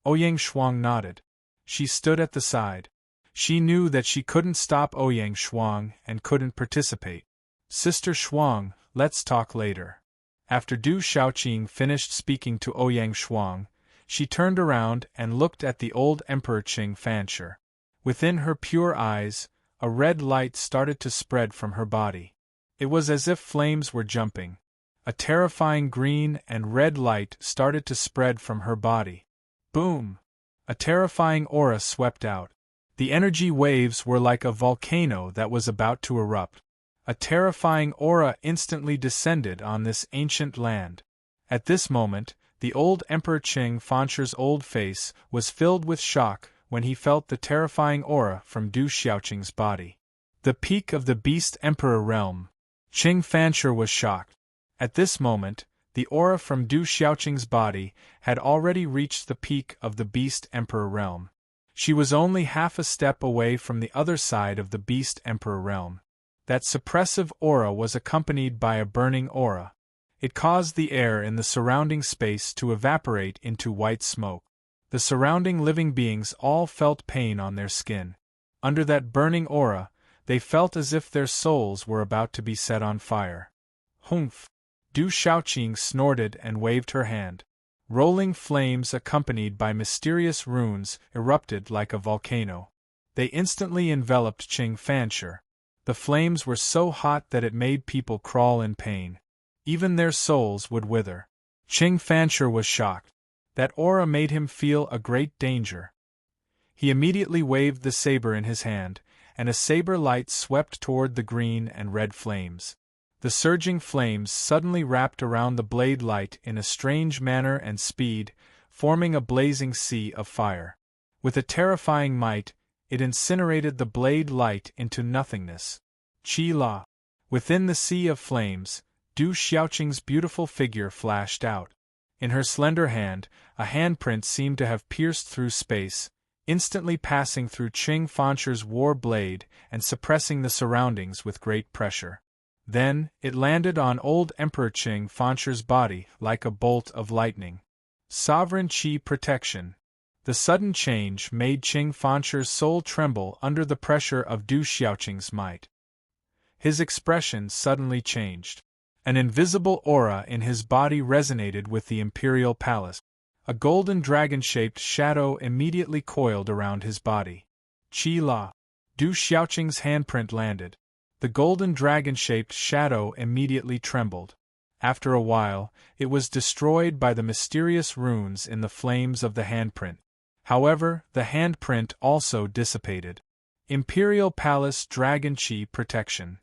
Ouyang Shuang nodded. She stood at the side. She knew that she couldn't stop Ouyang Shuang and couldn't participate. Sister Shuang, let's talk later. After Du Shaoqing finished speaking to Ouyang Shuang, she turned around and looked at the old Emperor Qing Fanshi. Within her pure eyes, a red light started to spread from her body. It was as if flames were jumping. A terrifying green and red light started to spread from her body. Boom! A terrifying aura swept out. The energy waves were like a volcano that was about to erupt. A terrifying aura instantly descended on this ancient land. At this moment, the old Emperor Qing Fanshi's old face was filled with shock when he felt the terrifying aura from Du Shaoqing's body. The peak of the Beast Emperor realm. Qing Fanshi was shocked. At this moment, the aura from Du Shaoqing's body had already reached the peak of the Beast Emperor realm. She was only half a step away from the other side of the Beast Emperor realm. That suppressive aura was accompanied by a burning aura. It caused the air in the surrounding space to evaporate into white smoke. The surrounding living beings all felt pain on their skin. Under that burning aura, they felt as if their souls were about to be set on fire. Humph! Du Shaoqing snorted and waved her hand. Rolling flames accompanied by mysterious runes erupted like a volcano. They instantly enveloped Qing Fanshi. The flames were so hot that it made people crawl in pain. Even their souls would wither. Qing Fanshi was shocked. That aura made him feel a great danger. He immediately waved the saber in his hand, and a saber light swept toward the green and red flames. The surging flames suddenly wrapped around the blade light in a strange manner and speed, forming a blazing sea of fire. With a terrifying might, it incinerated the blade light into nothingness. Qi La. Within the sea of flames, Du Shaoqing's beautiful figure flashed out. In her slender hand, a handprint seemed to have pierced through space, instantly passing through Qing Fanshi's war blade and suppressing the surroundings with great pressure. Then, it landed on old Emperor Qing Fanshi's body like a bolt of lightning. Sovereign Qi protection. The sudden change made Qing Fanshi's soul tremble under the pressure of Du Shaoqing's might. His expression suddenly changed. An invisible aura in his body resonated with the imperial palace. A golden dragon-shaped shadow immediately coiled around his body. Qi La. Du Shaoqing's handprint landed. The golden dragon-shaped shadow immediately trembled. After a while, it was destroyed by the mysterious runes in the flames of the handprint. However, the handprint also dissipated. Imperial Palace Dragon Qi Protection.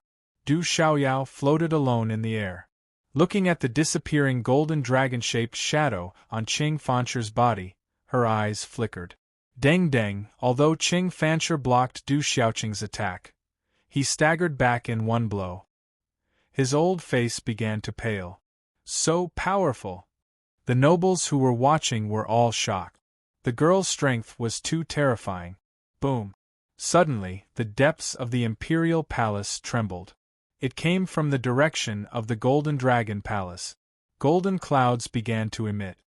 Du Xiaoyao floated alone in the air. Looking at the disappearing golden dragon-shaped shadow on Qing Fanshi's body, her eyes flickered. Deng Deng, although Qing Fanshi blocked Du Shaoqing's attack, he staggered back in one blow. His old face began to pale. So powerful! The nobles who were watching were all shocked. The girl's strength was too terrifying. Boom! Suddenly, the depths of the imperial palace trembled. It came from the direction of the Golden Dragon Palace. Golden clouds began to emit.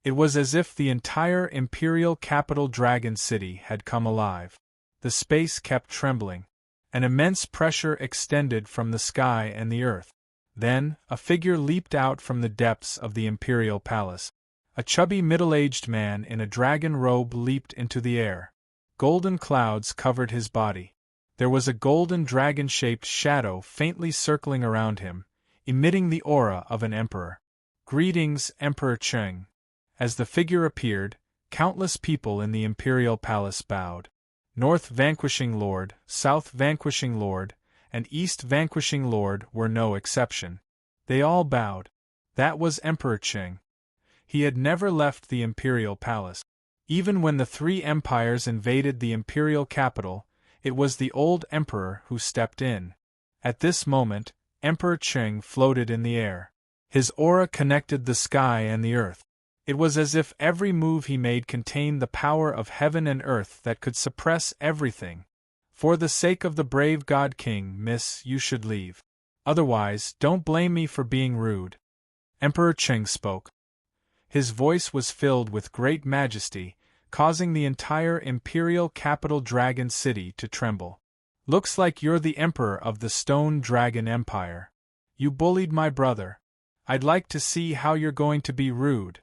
It was as if the entire imperial capital Dragon City had come alive. The space kept trembling. An immense pressure extended from the sky and the earth. Then, a figure leaped out from the depths of the imperial palace. A chubby middle-aged man in a dragon robe leaped into the air. Golden clouds covered his body. There was a golden dragon-shaped shadow faintly circling around him, emitting the aura of an emperor. "Greetings, Emperor Cheng." As the figure appeared, countless people in the imperial palace bowed. North Vanquishing Lord, South Vanquishing Lord, and East Vanquishing Lord were no exception. They all bowed. That was Emperor Cheng. He had never left the imperial palace. Even when the three empires invaded the imperial capital, it was the old emperor who stepped in. At this moment, Emperor Cheng floated in the air. His aura connected the sky and the earth. It was as if every move he made contained the power of heaven and earth that could suppress everything. "For the sake of the brave God King, miss, you should leave. Otherwise, don't blame me for being rude." Emperor Cheng spoke. His voice was filled with great majesty, causing the entire imperial capital Dragon City to tremble. "Looks like you're the emperor of the Stone Dragon Empire. You bullied my brother. I'd like to see how you're going to be rude."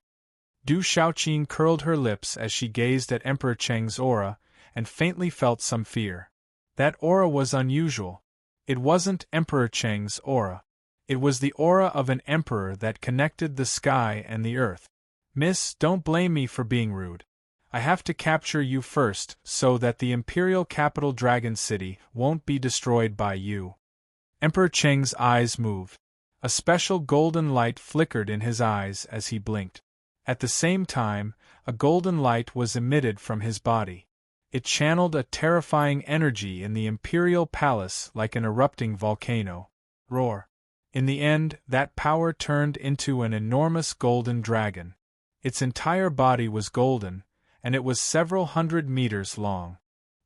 Du Shaoqing curled her lips as she gazed at Emperor Cheng's aura, and faintly felt some fear. That aura was unusual. It wasn't Emperor Cheng's aura. It was the aura of an emperor that connected the sky and the earth. "Miss, don't blame me for being rude. I have to capture you first so that the imperial capital Dragon City won't be destroyed by you." Emperor Cheng's eyes moved. A special golden light flickered in his eyes as he blinked. At the same time, a golden light was emitted from his body. It channeled a terrifying energy in the imperial palace like an erupting volcano. Roar! In the end, that power turned into an enormous golden dragon. Its entire body was golden, and it was several hundred meters long.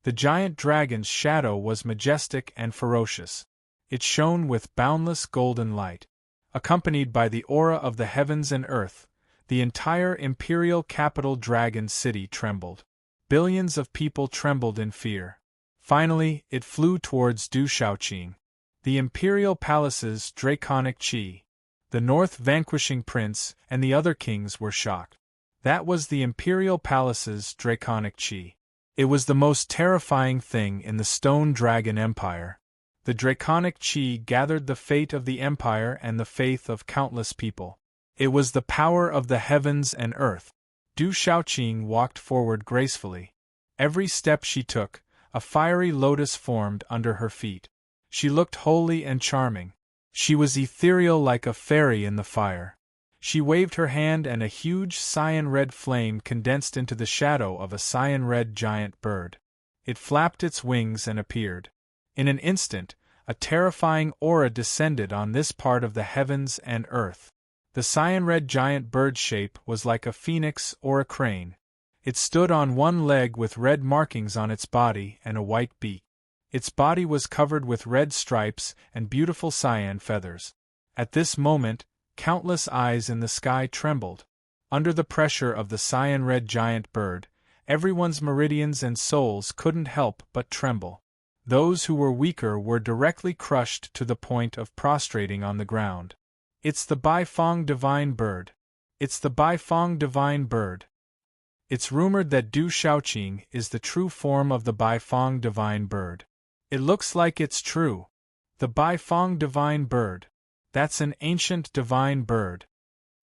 The giant dragon's shadow was majestic and ferocious. It shone with boundless golden light. Accompanied by the aura of the heavens and earth, the entire imperial capital Dragon City trembled. Billions of people trembled in fear. Finally, it flew towards Du Shaoqing. The imperial palace's draconic chi. The North Vanquishing Prince and the other kings were shocked. That was the imperial palace's draconic chi. It was the most terrifying thing in the Stone Dragon Empire. The draconic chi gathered the fate of the empire and the faith of countless people. It was the power of the heavens and earth. Du Shaoqing walked forward gracefully. Every step she took, a fiery lotus formed under her feet. She looked holy and charming. She was ethereal like a fairy in the fire. She waved her hand and a huge cyan-red flame condensed into the shadow of a cyan-red giant bird. It flapped its wings and appeared. In an instant, a terrifying aura descended on this part of the heavens and earth. The cyan-red giant bird's shape was like a phoenix or a crane. It stood on one leg with red markings on its body and a white beak. Its body was covered with red stripes and beautiful cyan feathers. At this moment, countless eyes in the sky trembled. Under the pressure of the cyan-red giant bird, everyone's meridians and souls couldn't help but tremble. Those who were weaker were directly crushed to the point of prostrating on the ground. "It's the Baifeng Divine Bird. It's the Baifeng Divine Bird." It's rumored that Du Shaoqing is the true form of the Baifeng Divine Bird. It looks like it's true. The Baifeng Divine Bird. That's an ancient divine bird.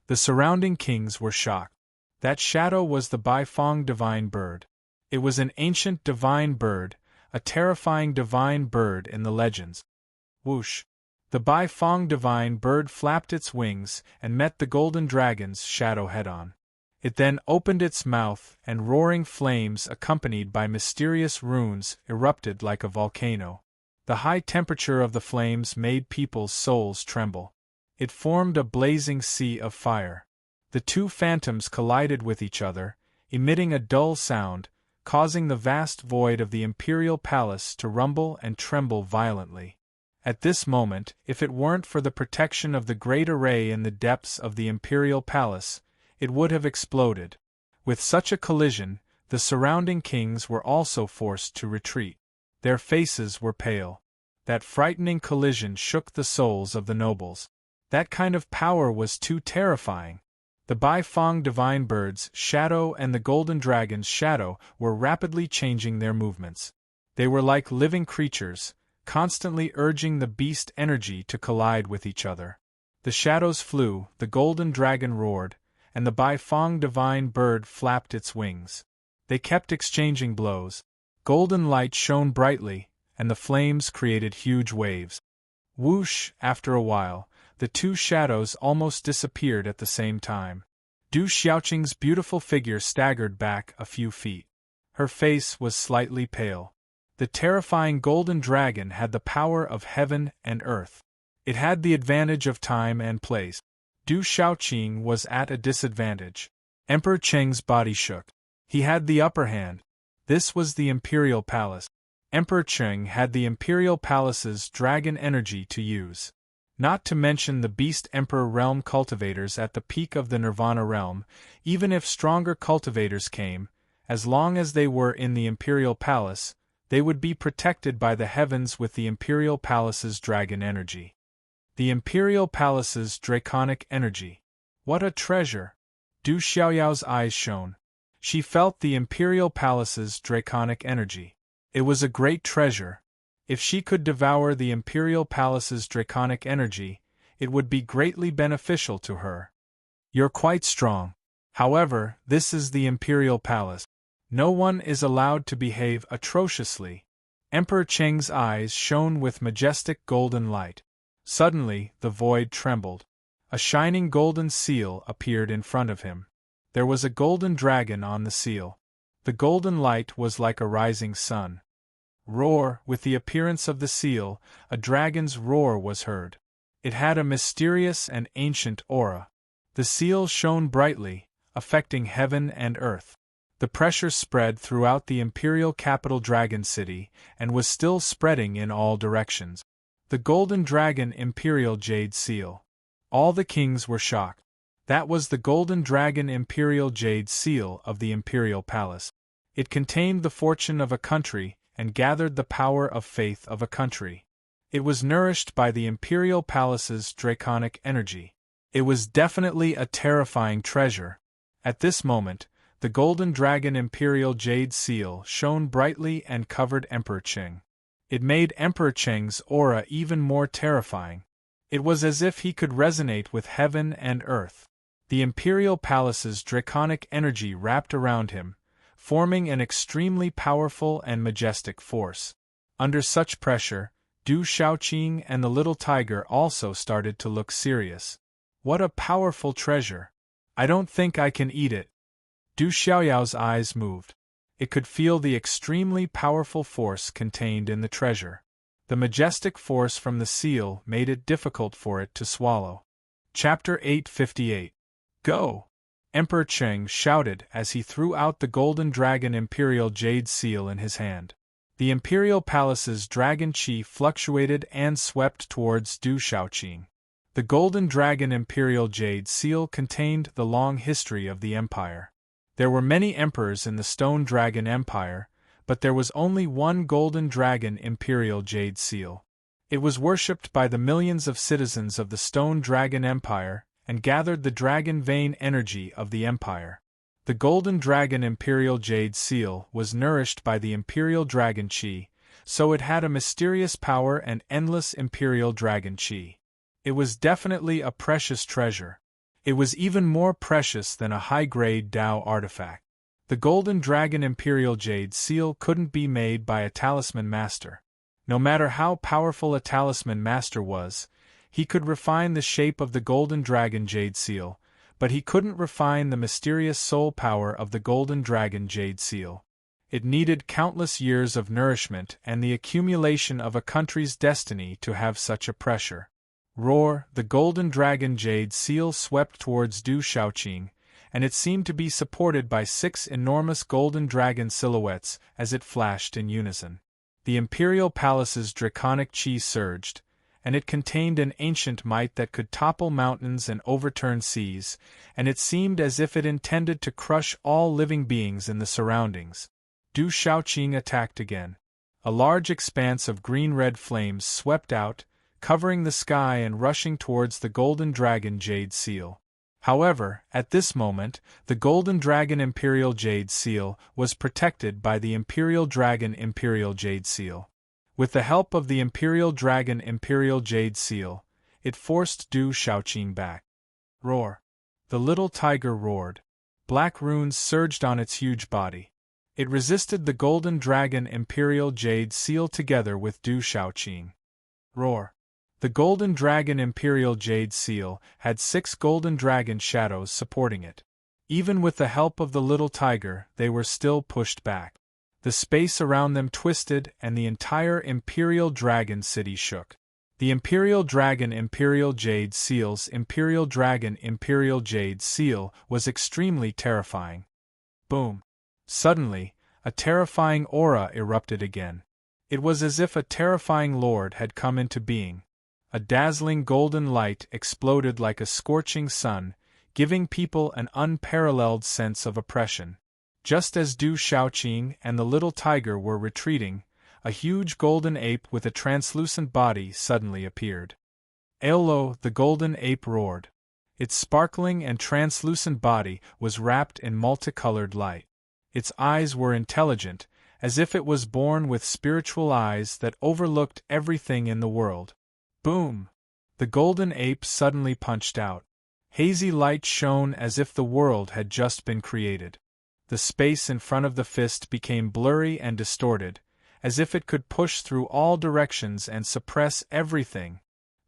The surrounding kings were shocked. That shadow was the Baifeng Divine Bird. It was an ancient divine bird, a terrifying divine bird in the legends. Whoosh! The Baifeng Divine Bird flapped its wings and met the golden dragon's shadow head-on. It then opened its mouth, and roaring flames accompanied by mysterious runes erupted like a volcano. The high temperature of the flames made people's souls tremble. It formed a blazing sea of fire. The two phantoms collided with each other, emitting a dull sound, causing the vast void of the imperial palace to rumble and tremble violently. At this moment, if it weren't for the protection of the great array in the depths of the imperial palace, it would have exploded. With such a collision, the surrounding kings were also forced to retreat. Their faces were pale. That frightening collision shook the souls of the nobles. That kind of power was too terrifying. The Baifeng divine bird's shadow and the golden dragon's shadow were rapidly changing their movements. They were like living creatures, constantly urging the beast energy to collide with each other. The shadows flew, the golden dragon roared, and the Baifeng divine bird flapped its wings. They kept exchanging blows. Golden light shone brightly, and the flames created huge waves. Whoosh, after a while, the two shadows almost disappeared at the same time. Du Xiaoqing's beautiful figure staggered back a few feet. Her face was slightly pale. The terrifying golden dragon had the power of heaven and earth. It had the advantage of time and place. Du Xiaoqing was at a disadvantage. Emperor Cheng's body shook. He had the upper hand. This was the imperial palace. Emperor Cheng had the imperial palace's dragon energy to use. Not to mention the beast emperor realm cultivators at the peak of the Nirvana realm. Even if stronger cultivators came, as long as they were in the imperial palace, they would be protected by the heavens with the imperial palace's dragon energy. The imperial palace's draconic energy. What a treasure! Du Xiaoyao's eyes shone. She felt the imperial palace's draconic energy. It was a great treasure. If she could devour the imperial palace's draconic energy, it would be greatly beneficial to her. You're quite strong. However, this is the imperial palace. No one is allowed to behave atrociously. Emperor Cheng's eyes shone with majestic golden light. Suddenly, the void trembled. A shining golden seal appeared in front of him. There was a golden dragon on the seal. The golden light was like a rising sun. Roar! With the appearance of the seal, a dragon's roar was heard. It had a mysterious and ancient aura. The seal shone brightly, affecting heaven and earth. The pressure spread throughout the imperial capital Dragon City, and was still spreading in all directions. The Golden Dragon Imperial Jade Seal. All the kings were shocked. That was the Golden Dragon Imperial Jade Seal of the Imperial Palace. It contained the fortune of a country, and gathered the power of faith of a country. It was nourished by the Imperial Palace's draconic energy. It was definitely a terrifying treasure. At this moment, the Golden Dragon Imperial Jade Seal shone brightly and covered Emperor Cheng. It made Emperor Cheng's aura even more terrifying. It was as if he could resonate with heaven and earth. The Imperial Palace's draconic energy wrapped around him, forming an extremely powerful and majestic force. Under such pressure, Du Xiaoqing and the little tiger also started to look serious. What a powerful treasure! I don't think I can eat it. Du Xiaoyao's eyes moved. It could feel the extremely powerful force contained in the treasure. The majestic force from the seal made it difficult for it to swallow. Chapter 858. Go! Emperor Cheng shouted as he threw out the Golden Dragon Imperial Jade Seal in his hand. The Imperial Palace's dragon chi fluctuated and swept towards Du Xiaoqing. The Golden Dragon Imperial Jade Seal contained the long history of the empire. There were many emperors in the Stone Dragon Empire, but there was only one Golden Dragon Imperial Jade Seal. It was worshipped by the millions of citizens of the Stone Dragon Empire, and gathered the dragon vein energy of the empire. The Golden Dragon Imperial Jade Seal was nourished by the Imperial Dragon Chi, so it had a mysterious power and endless Imperial Dragon Chi. It was definitely a precious treasure. It was even more precious than a high-grade Dao artifact. The Golden Dragon Imperial Jade Seal couldn't be made by a talisman master. No matter how powerful a talisman master was, he could refine the shape of the Golden Dragon Jade Seal, but he couldn't refine the mysterious soul power of the Golden Dragon Jade Seal. It needed countless years of nourishment and the accumulation of a country's destiny to have such a pressure. Roar! The Golden Dragon Jade Seal swept towards Du Xiaoqing, and it seemed to be supported by 6 enormous golden dragon silhouettes as it flashed in unison. The Imperial Palace's draconic chi surged, and it contained an ancient might that could topple mountains and overturn seas, and it seemed as if it intended to crush all living beings in the surroundings. Du Shaoqing attacked again. A large expanse of green-red flames swept out, covering the sky and rushing towards the Golden Dragon Jade Seal. However, at this moment, the Golden Dragon Imperial Jade Seal was protected by the Imperial Dragon Imperial Jade Seal. With the help of the Imperial Dragon Imperial Jade Seal, it forced Du Shaoqing back. Roar! The little tiger roared. Black runes surged on its huge body. It resisted the Golden Dragon Imperial Jade Seal together with Du Shaoqing. Roar! The Golden Dragon Imperial Jade Seal had 6 golden dragon shadows supporting it. Even with the help of the little tiger, they were still pushed back. The space around them twisted and the entire Imperial Dragon City shook. The Imperial Dragon Imperial Jade Seal's Imperial Dragon Imperial Jade Seal was extremely terrifying. Boom! Suddenly, a terrifying aura erupted again. It was as if a terrifying lord had come into being. A dazzling golden light exploded like a scorching sun, giving people an unparalleled sense of oppression. Just as Du Shaoqing and the little tiger were retreating, a huge golden ape with a translucent body suddenly appeared. Aolo, the golden ape roared. Its sparkling and translucent body was wrapped in multicolored light. Its eyes were intelligent, as if it was born with spiritual eyes that overlooked everything in the world. Boom! The golden ape suddenly punched out. Hazy light shone as if the world had just been created. The space in front of the fist became blurry and distorted, as if it could push through all directions and suppress everything.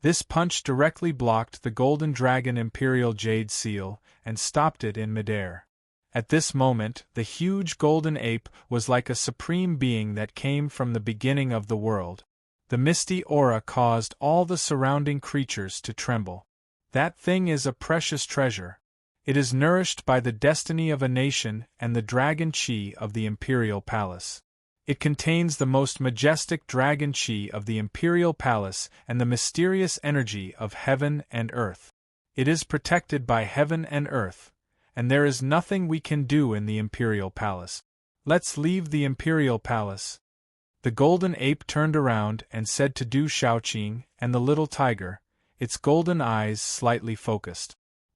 This punch directly blocked the Golden Dragon Imperial Jade Seal and stopped it in midair. At this moment, the huge golden ape was like a supreme being that came from the beginning of the world. The misty aura caused all the surrounding creatures to tremble. That thing is a precious treasure. It is nourished by the destiny of a nation and the dragon chi of the Imperial Palace. It contains the most majestic dragon chi of the Imperial Palace and the mysterious energy of heaven and earth. It is protected by heaven and earth, and there is nothing we can do in the Imperial Palace. Let's leave the Imperial Palace. The golden ape turned around and said to Du Shaoqing and the little tiger, its golden eyes slightly focused.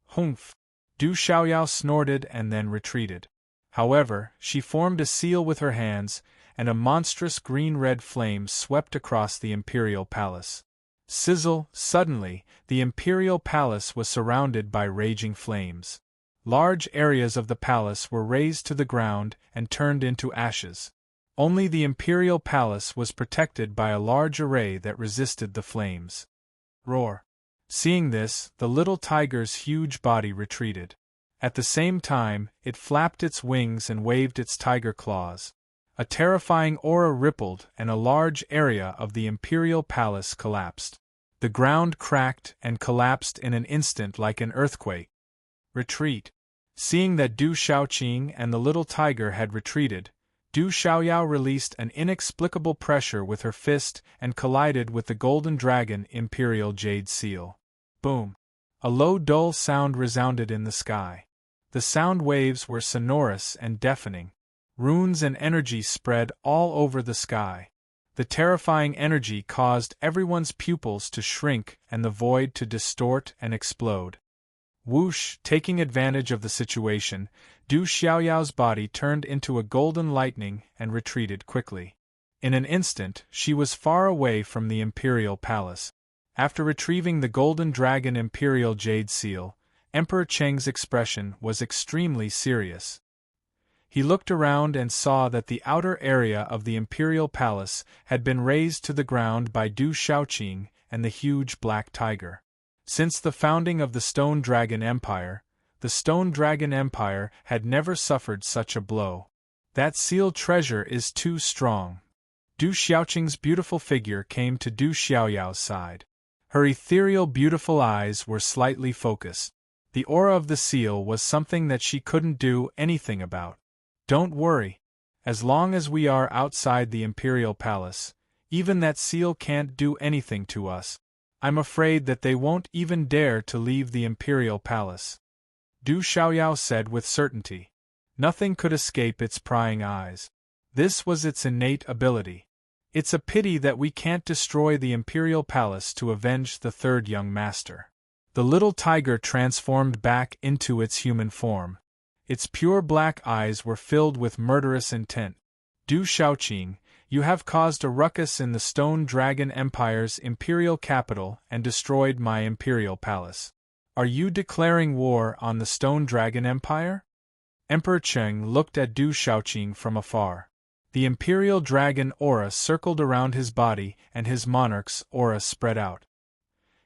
Humph! Du Xiaoyao snorted and then retreated. However, she formed a seal with her hands, and a monstrous green-red flame swept across the Imperial Palace. Sizzle! Suddenly, the Imperial Palace was surrounded by raging flames. Large areas of the palace were razed to the ground and turned into ashes. Only the Imperial Palace was protected by a large array that resisted the flames. Roar! Seeing this, the little tiger's huge body retreated. At the same time, it flapped its wings and waved its tiger claws. A terrifying aura rippled and a large area of the Imperial Palace collapsed. The ground cracked and collapsed in an instant like an earthquake. Retreat! Seeing that Du Shaoqing and the little tiger had retreated, Du Xiaoyao released an inexplicable pressure with her fist and collided with the Golden Dragon Imperial Jade Seal. Boom! A low dull sound resounded in the sky. The sound waves were sonorous and deafening. Runes and energy spread all over the sky. The terrifying energy caused everyone's pupils to shrink and the void to distort and explode. Whoosh! Taking advantage of the situation, Du Xiaoyao's body turned into a golden lightning and retreated quickly. In an instant, she was far away from the Imperial Palace. After retrieving the Golden Dragon Imperial Jade Seal, Emperor Cheng's expression was extremely serious. He looked around and saw that the outer area of the Imperial Palace had been razed to the ground by Du Shaoqing and the huge black tiger. Since the founding of the Stone Dragon Empire, the Stone Dragon Empire had never suffered such a blow. That sealed treasure is too strong. Du Xiaoqing's beautiful figure came to Du Xiaoyao's side. Her ethereal beautiful eyes were slightly focused. The aura of the seal was something that she couldn't do anything about. Don't worry. As long as we are outside the Imperial Palace, even that seal can't do anything to us. I'm afraid that they won't even dare to leave the imperial palace," Du Xiaoyao said with certainty. Nothing could escape its prying eyes. This was its innate ability. "It's a pity that we can't destroy the imperial palace to avenge the third young master." The little tiger transformed back into its human form. Its pure black eyes were filled with murderous intent. "Du Xiaoqing, you have caused a ruckus in the Stone Dragon Empire's imperial capital and destroyed my imperial palace. Are you declaring war on the Stone Dragon Empire?" Emperor Cheng looked at Du Xiaoqing from afar. The imperial dragon aura circled around his body and his monarch's aura spread out.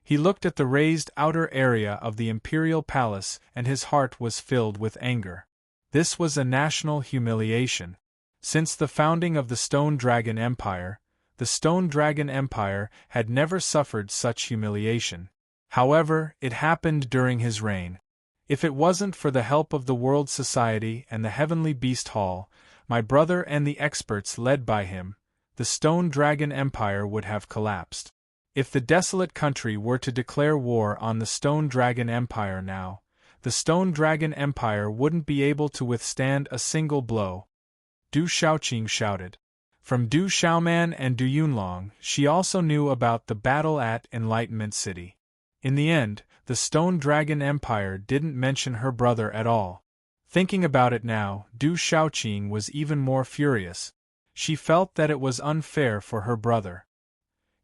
He looked at the raised outer area of the imperial palace and his heart was filled with anger. This was a national humiliation. Since the founding of the Stone Dragon Empire, the Stone Dragon Empire had never suffered such humiliation. However, it happened during his reign. If it wasn't for the help of the World Society and the Heavenly Beast Hall, my brother and the experts led by him, the Stone Dragon Empire would have collapsed. If the desolate country were to declare war on the Stone Dragon Empire now, the Stone Dragon Empire wouldn't be able to withstand a single blow. Du Xiaoqing shouted. From Du Xiaoman and Du Yunlong, she also knew about the battle at Enlightenment City. In the end, the Stone Dragon Empire didn't mention her brother at all. Thinking about it now, Du Xiaoqing was even more furious. She felt that it was unfair for her brother.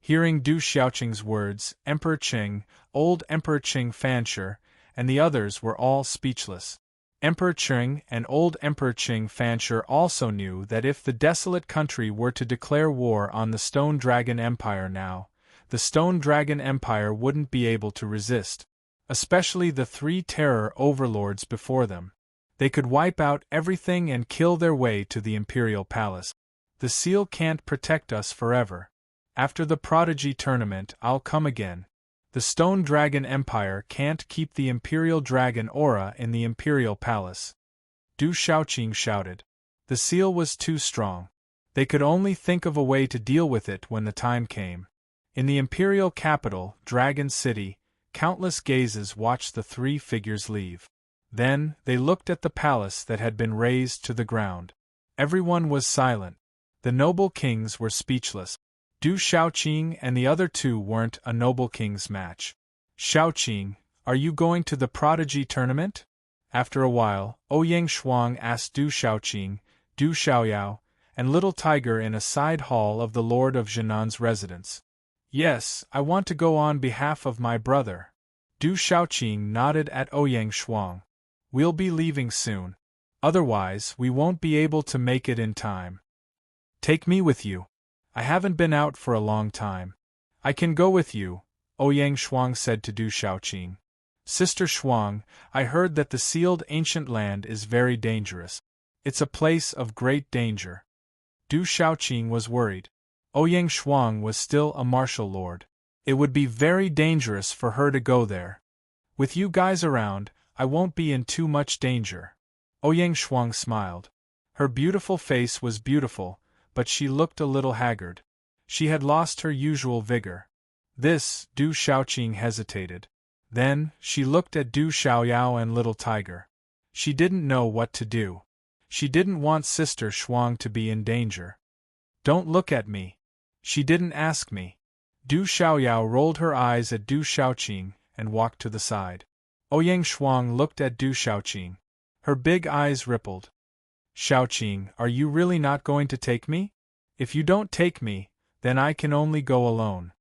Hearing Du Xiaoqing's words, Emperor Qing, old Emperor Qing Fanshi, and the others were all speechless. Emperor Qing and old Emperor Qing Fanshi also knew that if the desolate country were to declare war on the Stone Dragon Empire now, the Stone Dragon Empire wouldn't be able to resist. Especially the three terror overlords before them. They could wipe out everything and kill their way to the imperial palace. The seal can't protect us forever. After the Prodigy tournament, I'll come again. The Stone Dragon Empire can't keep the Imperial Dragon aura in the Imperial Palace. Du Xiaoqing shouted. The seal was too strong. They could only think of a way to deal with it when the time came. In the Imperial capital, Dragon City, countless gazes watched the three figures leave. Then, they looked at the palace that had been razed to the ground. Everyone was silent. The noble kings were speechless. Du Xiaoqing and the other two weren't a noble king's match. Xiaoqing, are you going to the Prodigy tournament? After a while, Ouyang Shuang asked Du Xiaoqing, Du Xiaoyao, and Little Tiger in a side hall of the Lord of Jianan's residence. Yes, I want to go on behalf of my brother. Du Xiaoqing nodded at Ouyang Shuang. We'll be leaving soon. Otherwise, we won't be able to make it in time. Take me with you. I haven't been out for a long time. I can go with you, Ouyang Shuang said to Du Xiaoqing. Sister Shuang, I heard that the sealed ancient land is very dangerous. It's a place of great danger. Du Xiaoqing was worried. Ouyang Shuang was still a martial lord. It would be very dangerous for her to go there. With you guys around, I won't be in too much danger. Ouyang Shuang smiled. Her beautiful face was beautiful, but she looked a little haggard. She had lost her usual vigor. This, Du Xiaoqing hesitated. Then, she looked at Du Xiaoyao and Little Tiger. She didn't know what to do. She didn't want Sister Shuang to be in danger. Don't look at me. She didn't ask me. Du Xiaoyao rolled her eyes at Du Xiaoqing and walked to the side. Ouyang Shuang looked at Du Xiaoqing. Her big eyes rippled. Xiaoqing, are you really not going to take me? If you don't take me, then I can only go alone.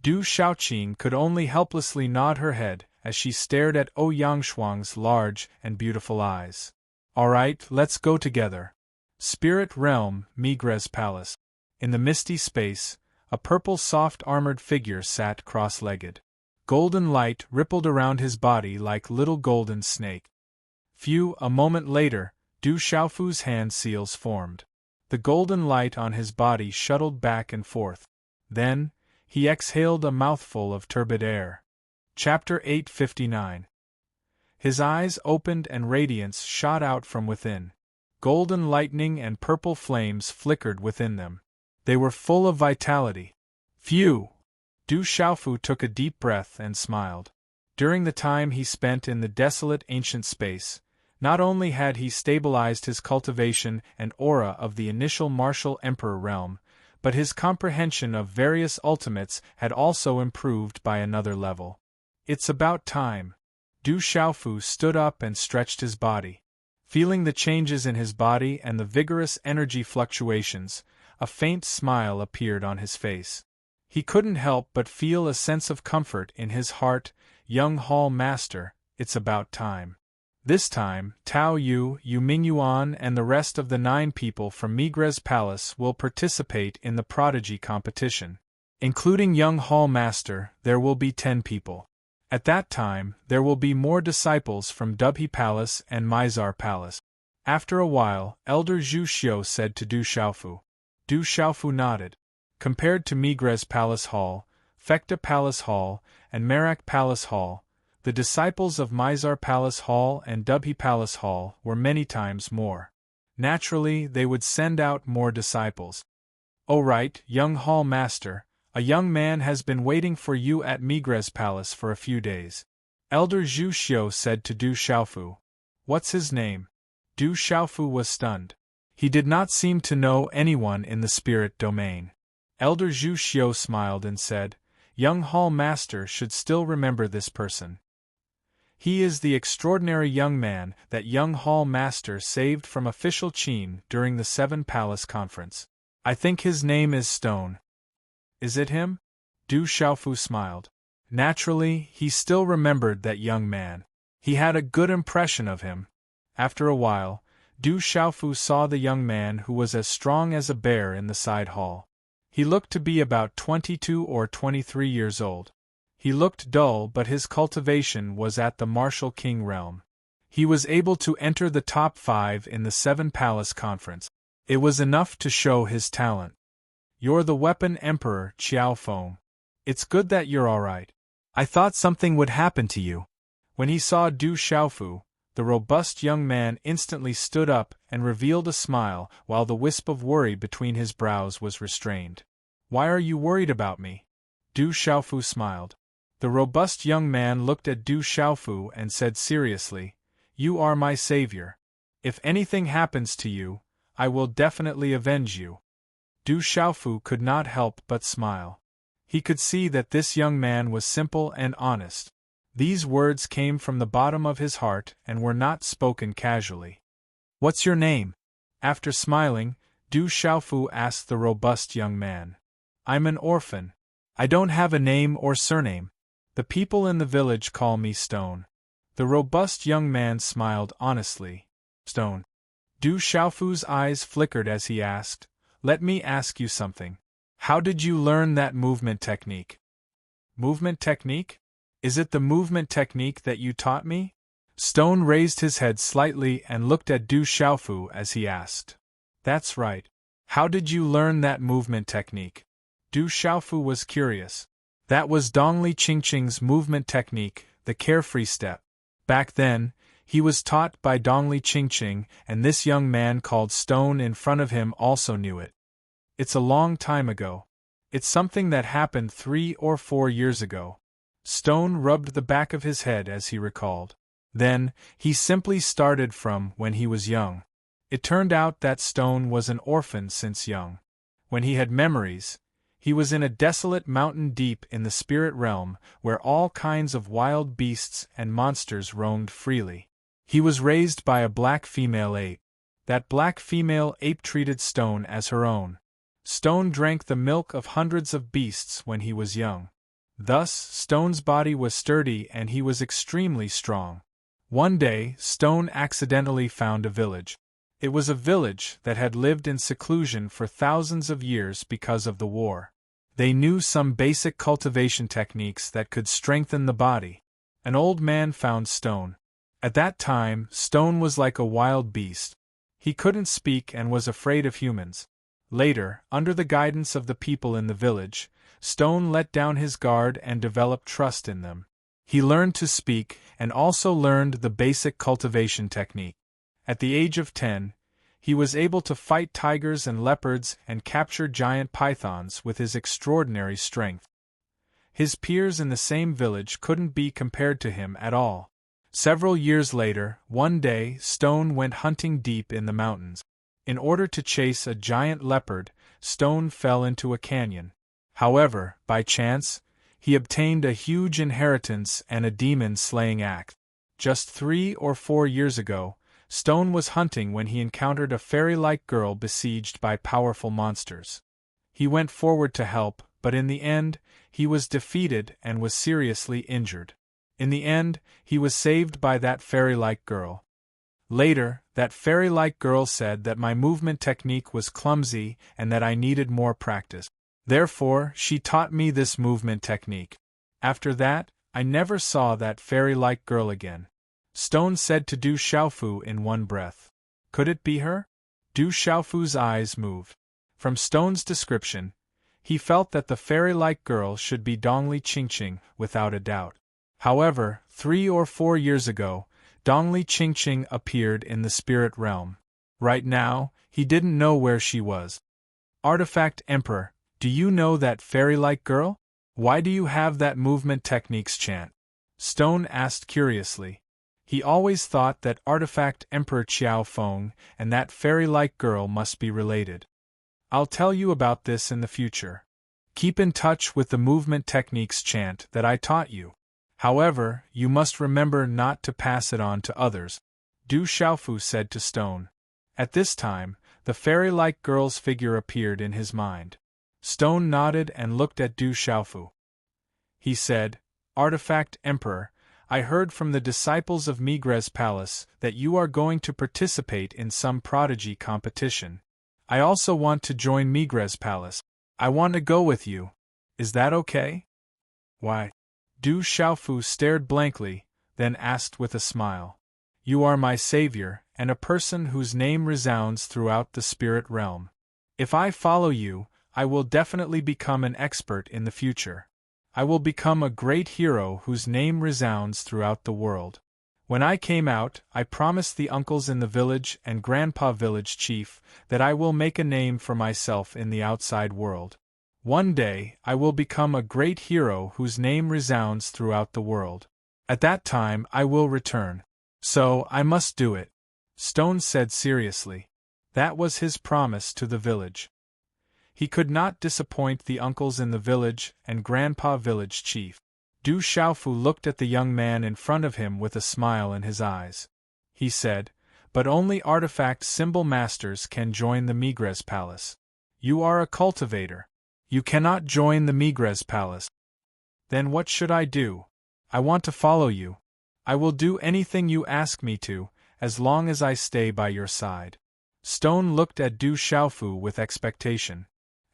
Du Xiaoqing could only helplessly nod her head as she stared at Ouyang Shuang's large and beautiful eyes. All right, let's go together. Spirit Realm, Migres Palace. In the misty space, a purple soft-armored figure sat cross-legged. Golden light rippled around his body like little golden snake. A moment later, Du Xiaofu's hand seals formed. The golden light on his body shuttled back and forth. Then, he exhaled a mouthful of turbid air. Chapter 859. His eyes opened and radiance shot out from within. Golden lightning and purple flames flickered within them. They were full of vitality. Phew! Du Xiaofu took a deep breath and smiled. During the time he spent in the desolate ancient space, not only had he stabilized his cultivation and aura of the initial martial emperor realm, but his comprehension of various ultimates had also improved by another level. It's about time. Du Xiaofu stood up and stretched his body. Feeling the changes in his body and the vigorous energy fluctuations, a faint smile appeared on his face. He couldn't help but feel a sense of comfort in his heart. Young Hall Master, it's about time. This time, Tao Yu, Yu Mingyuan and the rest of the 9 people from Migres Palace will participate in the prodigy competition. Including young Hall Master, there will be 10 people. At that time, there will be more disciples from Dubhe Palace and Mizar Palace. After a while, Elder Zhu Xiu said to Du Xiaofu. Du Xiaofu nodded. Compared to Migres Palace Hall, Fekta Palace Hall, and Merak Palace Hall, the disciples of Mizar Palace Hall and Dubhe Palace Hall were many times more. Naturally, they would send out more disciples. "Oh right, young Hall Master, a young man has been waiting for you at Migres Palace for a few days," Elder Zhu Xiu said to Du Xiaofu. "What's his name?" Du Xiaofu was stunned. He did not seem to know anyone in the spirit domain. Elder Zhu Xiu smiled and said, "Young Hall Master should still remember this person. He is the extraordinary young man that young Hall Master saved from official Qin during the 7 Palace Conference. I think his name is Stone." "Is it him?" Du Xiaofu smiled. Naturally, he still remembered that young man. He had a good impression of him. After a while, Du Xiaofu saw the young man who was as strong as a bear in the side hall. He looked to be about 22 or 23 years old. He looked dull, but his cultivation was at the martial king realm. He was able to enter the top 5 in the 7 Palace Conference. It was enough to show his talent. "You're the Weapon Emperor, Qiao Feng. It's good that you're alright. I thought something would happen to you." When he saw Du Xiaofu, the robust young man instantly stood up and revealed a smile while the wisp of worry between his brows was restrained. "Why are you worried about me?" Du Xiaofu smiled. The robust young man looked at Du Xiaofu and said seriously, "You are my savior. If anything happens to you, I will definitely avenge you." Du Xiaofu could not help but smile. He could see that this young man was simple and honest. These words came from the bottom of his heart and were not spoken casually. "What's your name?" After smiling, Du Xiaofu asked the robust young man. "I'm an orphan. I don't have a name or surname. The people in the village call me Stone." The robust young man smiled honestly. "Stone." Du Xiaofu's eyes flickered as he asked, "Let me ask you something. How did you learn that movement technique?" "Movement technique? Is it the movement technique that you taught me?" Stone raised his head slightly and looked at Du Xiaofu as he asked. "That's right. How did you learn that movement technique?" Du Xiaofu was curious. That was Dongli Qingqing's movement technique, the carefree step. Back then, he was taught by Dongli Qingqing, and this young man called Stone in front of him also knew it. It's a long time ago. It's something that happened 3 or 4 years ago. Stone rubbed the back of his head as he recalled. Then, he simply started from when he was young. It turned out that Stone was an orphan since young. When he had memories, he was in a desolate mountain deep in the spirit realm where all kinds of wild beasts and monsters roamed freely. He was raised by a black female ape. That black female ape treated Stone as her own. Stone drank the milk of hundreds of beasts when he was young. Thus, Stone's body was sturdy and he was extremely strong. One day, Stone accidentally found a village. It was a village that had lived in seclusion for thousands of years because of the war. They knew some basic cultivation techniques that could strengthen the body. An old man found Stone. At that time, Stone was like a wild beast. He couldn't speak and was afraid of humans. Later, under the guidance of the people in the village, Stone let down his guard and developed trust in them. He learned to speak and also learned the basic cultivation technique. At the age of 10, he was able to fight tigers and leopards and capture giant pythons with his extraordinary strength. His peers in the same village couldn't be compared to him at all. Several years later, one day, Stone went hunting deep in the mountains. In order to chase a giant leopard, Stone fell into a canyon. However, by chance, he obtained a huge inheritance and a demon-slaying axe. Just 3 or 4 years ago, Stone was hunting when he encountered a fairy-like girl besieged by powerful monsters. He went forward to help, but in the end, he was defeated and was seriously injured. In the end, he was saved by that fairy-like girl. Later, that fairy-like girl said that my movement technique was clumsy and that I needed more practice. Therefore, she taught me this movement technique. After that, I never saw that fairy-like girl again. Stone said to Du Xiaofu in one breath. Could it be her? Du Xiaofu's eyes moved. From Stone's description, he felt that the fairy-like girl should be Dongli Qingqing, without a doubt. However, 3 or 4 years ago, Dongli Qingqing appeared in the spirit realm. Right now, he didn't know where she was. Artifact Emperor, do you know that fairy-like girl? Why do you have that movement techniques chant? Stone asked curiously. He always thought that Artifact Emperor Qiao Feng and that fairy-like girl must be related. I'll tell you about this in the future. Keep in touch with the movement techniques chant that I taught you. However, you must remember not to pass it on to others, Du Xiaofu said to Stone. At this time, the fairy-like girl's figure appeared in his mind. Stone nodded and looked at Du Xiaofu. He said, Artifact Emperor, I heard from the disciples of Migres Palace that you are going to participate in some prodigy competition. I also want to join Migres Palace. I want to go with you. Is that okay? Why? Du Xiaofu stared blankly, then asked with a smile. You are my savior, and a person whose name resounds throughout the spirit realm. If I follow you, I will definitely become an expert in the future. I will become a great hero whose name resounds throughout the world. When I came out, I promised the uncles in the village and Grandpa village chief that I will make a name for myself in the outside world. One day, I will become a great hero whose name resounds throughout the world. At that time, I will return. So, I must do it, Stone said seriously. That was his promise to the village. He could not disappoint the uncles in the village and Grandpa village chief. Du Xiaofu looked at the young man in front of him with a smile in his eyes. He said, but only artifact symbol masters can join the Migres Palace. You are a cultivator. You cannot join the Migres Palace. Then what should I do? I want to follow you. I will do anything you ask me to, as long as I stay by your side. Stone looked at Du Xiaofu with expectation.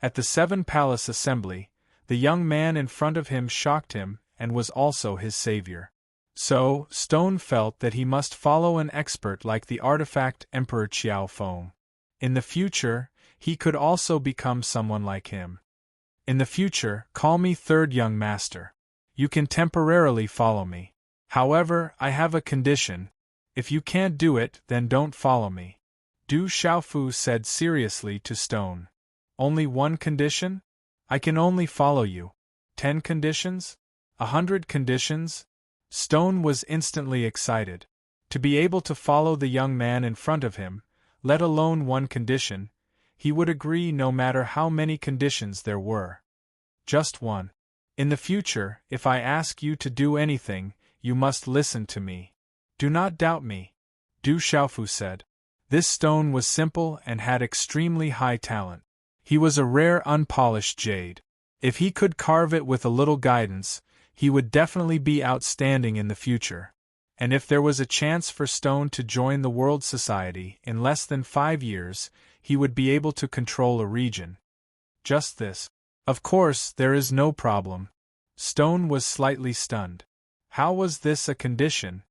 At the 7 Palace Assembly, the young man in front of him shocked him and was also his savior. So, Stone felt that he must follow an expert like the artifact Emperor Qiao Feng. In the future, he could also become someone like him. In the future, call me third young master. You can temporarily follow me. However, I have a condition. If you can't do it, then don't follow me. Du Xiaofu said seriously to Stone. Only one condition? I can only follow you. 10 conditions? 100 conditions? Stone was instantly excited. To be able to follow the young man in front of him, let alone one condition, he would agree no matter how many conditions there were. Just one. In the future, if I ask you to do anything, you must listen to me. Do not doubt me, Du Xiaofu said. This Stone was simple and had extremely high talent. He was a rare unpolished jade. If he could carve it with a little guidance, he would definitely be outstanding in the future. And if there was a chance for Stone to join the World Society in less than 5 years, he would be able to control a region. Just this. Of course, there is no problem. Stone was slightly stunned. How was this a condition?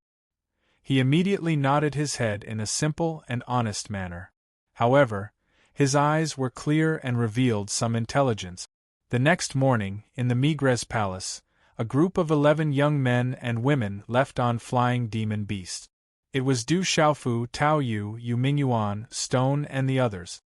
He immediately nodded his head in a simple and honest manner. However, his eyes were clear and revealed some intelligence. The next morning, in the Migres Palace, a group of 11 young men and women left on flying demon beasts. It was Du Xiaofu, Tao Yu, Yu Mingyuan, Stone and the others.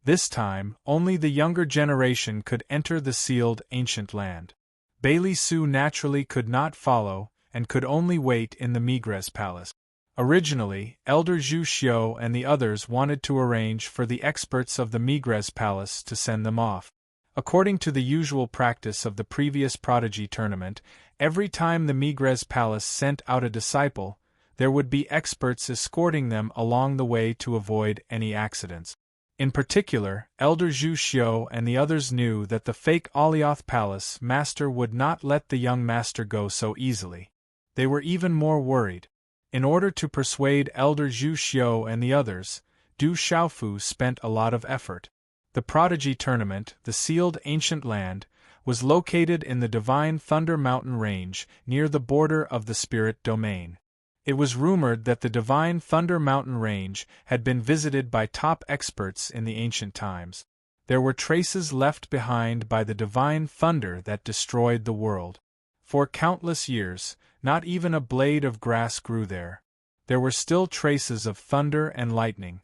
This time, only the younger generation could enter the sealed ancient land. Bailey Sue naturally could not follow, and could only wait in the Migres Palace. Originally, Elder Zhu Xiu and the others wanted to arrange for the experts of the Migres Palace to send them off. According to the usual practice of the previous prodigy tournament, every time the Migres Palace sent out a disciple, there would be experts escorting them along the way to avoid any accidents. In particular, Elder Zhu Xiu and the others knew that the fake Alioth Palace master would not let the young master go so easily. They were even more worried. In order to persuade Elder Zhu Xiu and the others, Du Xiaofu spent a lot of effort. The prodigy tournament, the sealed ancient land, was located in the Divine Thunder Mountain Range, near the border of the Spirit Domain. It was rumored that the Divine Thunder Mountain Range had been visited by top experts in the ancient times. There were traces left behind by the Divine Thunder that destroyed the world. For countless years, not even a blade of grass grew there. There were still traces of thunder and lightning.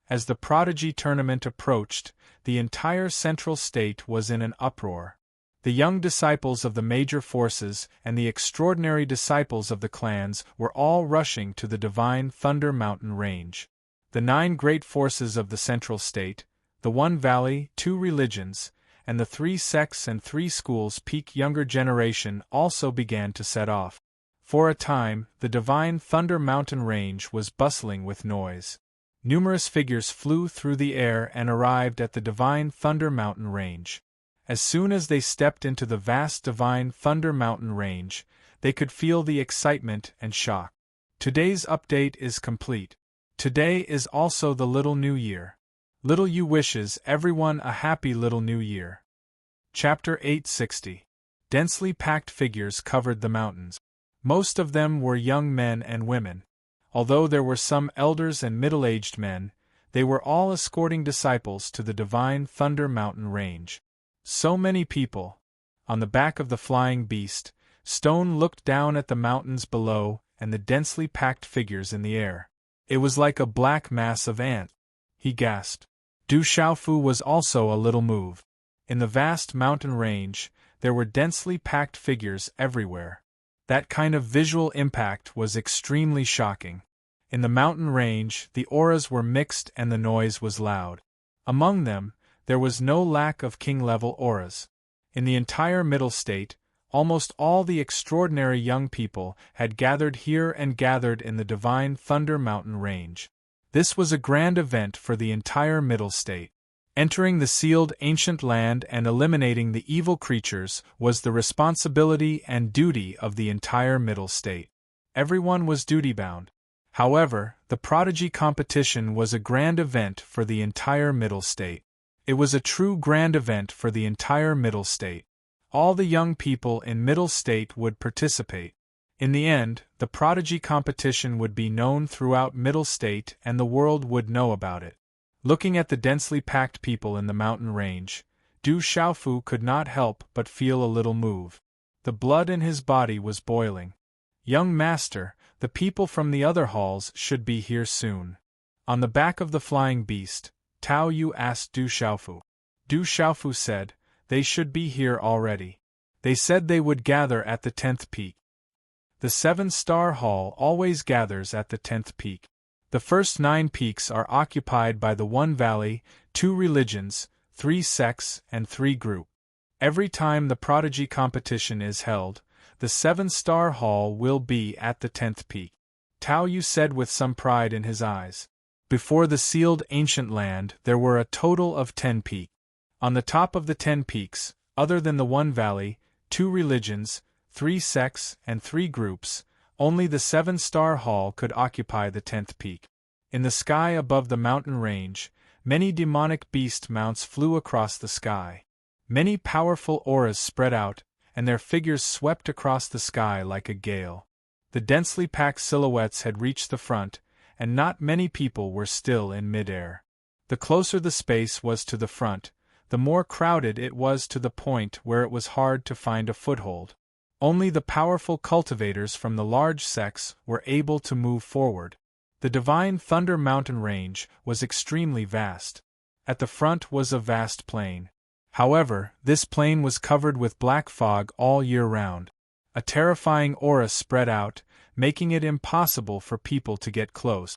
As the prodigy tournament approached, the entire central state was in an uproar. The young disciples of the major forces and the extraordinary disciples of the clans were all rushing to the Divine Thunder Mountain Range. The 9 great forces of the central state, the 1 valley, 2 religions, and the 3 sects and 3 schools peak younger generation also began to set off. For a time, the Divine Thunder Mountain Range was bustling with noise. Numerous figures flew through the air and arrived at the Divine Thunder Mountain Range. As soon as they stepped into the vast Divine Thunder Mountain Range, they could feel the excitement and shock. Today's update is complete. Today is also the Little New Year. Little Yu wishes everyone a happy Little New Year. Chapter 860. Densely packed figures covered the mountains. Most of them were young men and women. Although there were some elders and middle-aged men, they were all escorting disciples to the Divine Thunder Mountain Range. So many people. On the back of the flying beast, Stone looked down at the mountains below and the densely packed figures in the air. It was like a black mass of ants. He gasped. Du Xiaofu was also a little moved. In the vast mountain range, there were densely packed figures everywhere. That kind of visual impact was extremely shocking. In the mountain range, the auras were mixed and the noise was loud. Among them, there was no lack of king-level auras. In the entire middle state, almost all the extraordinary young people had gathered here and gathered in the Divine Thunder Mountain Range. This was a grand event for the entire middle state. Entering the sealed ancient land and eliminating the evil creatures was the responsibility and duty of the entire middle state. Everyone was duty-bound. However, the prodigy competition was a grand event for the entire middle state. It was a true grand event for the entire middle state. All the young people in middle state would participate. In the end, the prodigy competition would be known throughout middle state and the world would know about it. Looking at the densely packed people in the mountain range, Du Xiaofu could not help but feel a little move. The blood in his body was boiling. Young master, the people from the other halls should be here soon. On the back of the flying beast, Tao Yu asked Du Xiaofu. Du Xiaofu said, they should be here already. They said they would gather at the 10th peak. The 7-star hall always gathers at the 10th peak. The first 9 peaks are occupied by the 1 valley, 2 religions, 3 sects, and 3 group. Every time the prodigy competition is held, the 7-star hall will be at the 10th peak. Tao Yu said with some pride in his eyes. Before the sealed ancient land, there were a total of 10 peaks. On the top of the 10 peaks, other than the 1 valley, 2 religions, 3 sects, and 3 groups, only the 7-star hall could occupy the 10th peak. In the sky above the mountain range, many demonic beast mounts flew across the sky. Many powerful auras spread out, and their figures swept across the sky like a gale. The densely packed silhouettes had reached the front, and not many people were still in midair. The closer the space was to the front, the more crowded it was to the point where it was hard to find a foothold. Only the powerful cultivators from the large sects were able to move forward. The Divine Thunder Mountain Range was extremely vast. At the front was a vast plain. However, this plain was covered with black fog all year round. A terrifying aura spread out, making it impossible for people to get close.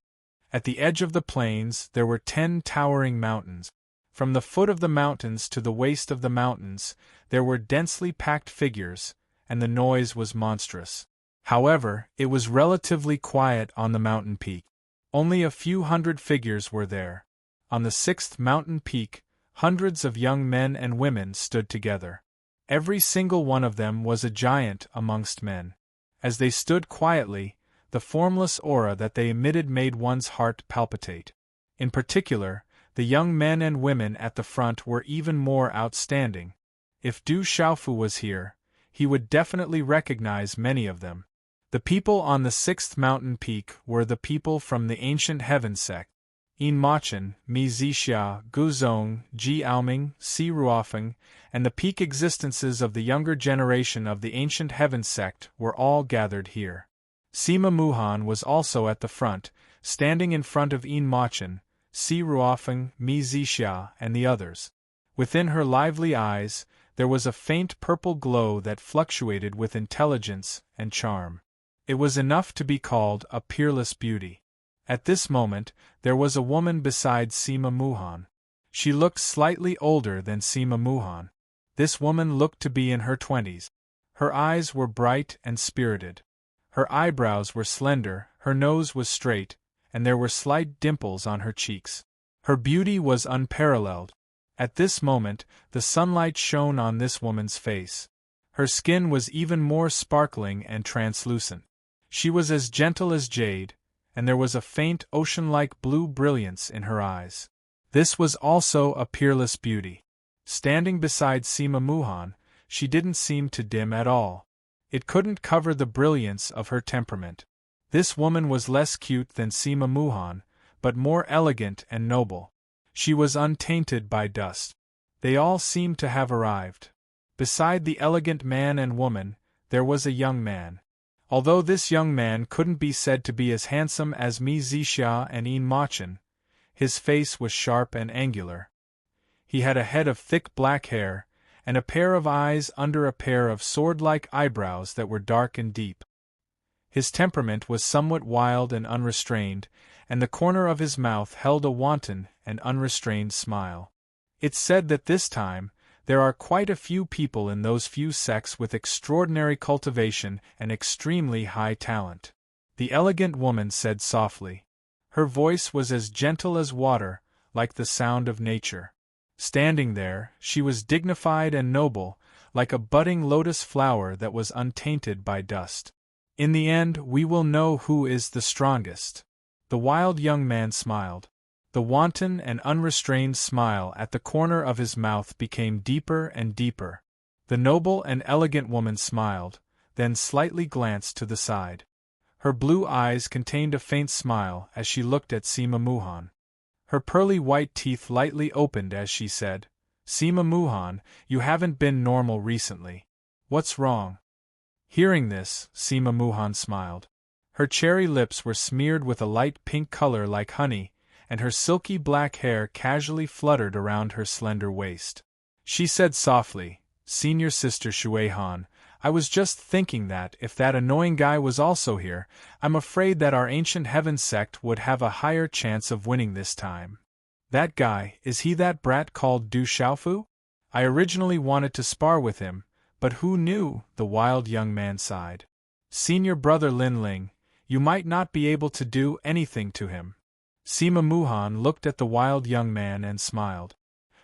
At the edge of the plains there were 10 towering mountains. From the foot of the mountains to the waist of the mountains, there were densely packed figures, and the noise was monstrous. However, it was relatively quiet on the mountain peak. Only a few hundred figures were there. On the 6th mountain peak, hundreds of young men and women stood together. Every single one of them was a giant amongst men. As they stood quietly, the formless aura that they emitted made one's heart palpitate. In particular, the young men and women at the front were even more outstanding. If Du Xiaofu was here, he would definitely recognize many of them. The people on the 6th mountain peak were the people from the ancient heaven sect. Yin Machen, Mi Zixia, Gu Zong, Ji Aoming, Si Ruofeng, and the peak existences of the younger generation of the ancient heaven sect were all gathered here. Sima Muhan was also at the front, standing in front of Yin Machen, Si Ruofeng, Mi Zixia, and the others. Within her lively eyes, there was a faint purple glow that fluctuated with intelligence and charm. It was enough to be called a peerless beauty. At this moment, there was a woman beside Sima Muhan. She looked slightly older than Sima Muhan. This woman looked to be in her 20s. Her eyes were bright and spirited. Her eyebrows were slender, her nose was straight, and there were slight dimples on her cheeks. Her beauty was unparalleled. At this moment, the sunlight shone on this woman's face. Her skin was even more sparkling and translucent. She was as gentle as jade, and there was a faint ocean-like blue brilliance in her eyes. This was also a peerless beauty. Standing beside Sima Muhan, she didn't seem to dim at all. It couldn't cover the brilliance of her temperament. This woman was less cute than Sima Muhan, but more elegant and noble. She was untainted by dust. They all seemed to have arrived. Beside the elegant man and woman, there was a young man. Although this young man couldn't be said to be as handsome as Mi Zixia and Yin Machen, his face was sharp and angular. He had a head of thick black hair, and a pair of eyes under a pair of sword-like eyebrows that were dark and deep. His temperament was somewhat wild and unrestrained, and the corner of his mouth held a wanton and unrestrained smile. It's said that this time, there are quite a few people in those few sects with extraordinary cultivation and extremely high talent. The elegant woman said softly. Her voice was as gentle as water, like the sound of nature. Standing there, she was dignified and noble, like a budding lotus flower that was untainted by dust. In the end, we will know who is the strongest. The wild young man smiled. The wanton and unrestrained smile at the corner of his mouth became deeper and deeper. The noble and elegant woman smiled, then slightly glanced to the side. Her blue eyes contained a faint smile as she looked at Sima Muhan. Her pearly white teeth lightly opened as she said, "Sima Muhan, you haven't been normal recently. What's wrong?" Hearing this, Sima Muhan smiled. Her cherry lips were smeared with a light pink color like honey, and her silky black hair casually fluttered around her slender waist. She said softly, "Senior Sister Shui Han, I was just thinking that if that annoying guy was also here, I'm afraid that our ancient heaven sect would have a higher chance of winning this time." "That guy, is he that brat called Du Xiaofu? I originally wanted to spar with him, but who knew?" the wild young man sighed. "Senior brother Lin Ling, you might not be able to do anything to him." Sima Muhan looked at the wild young man and smiled.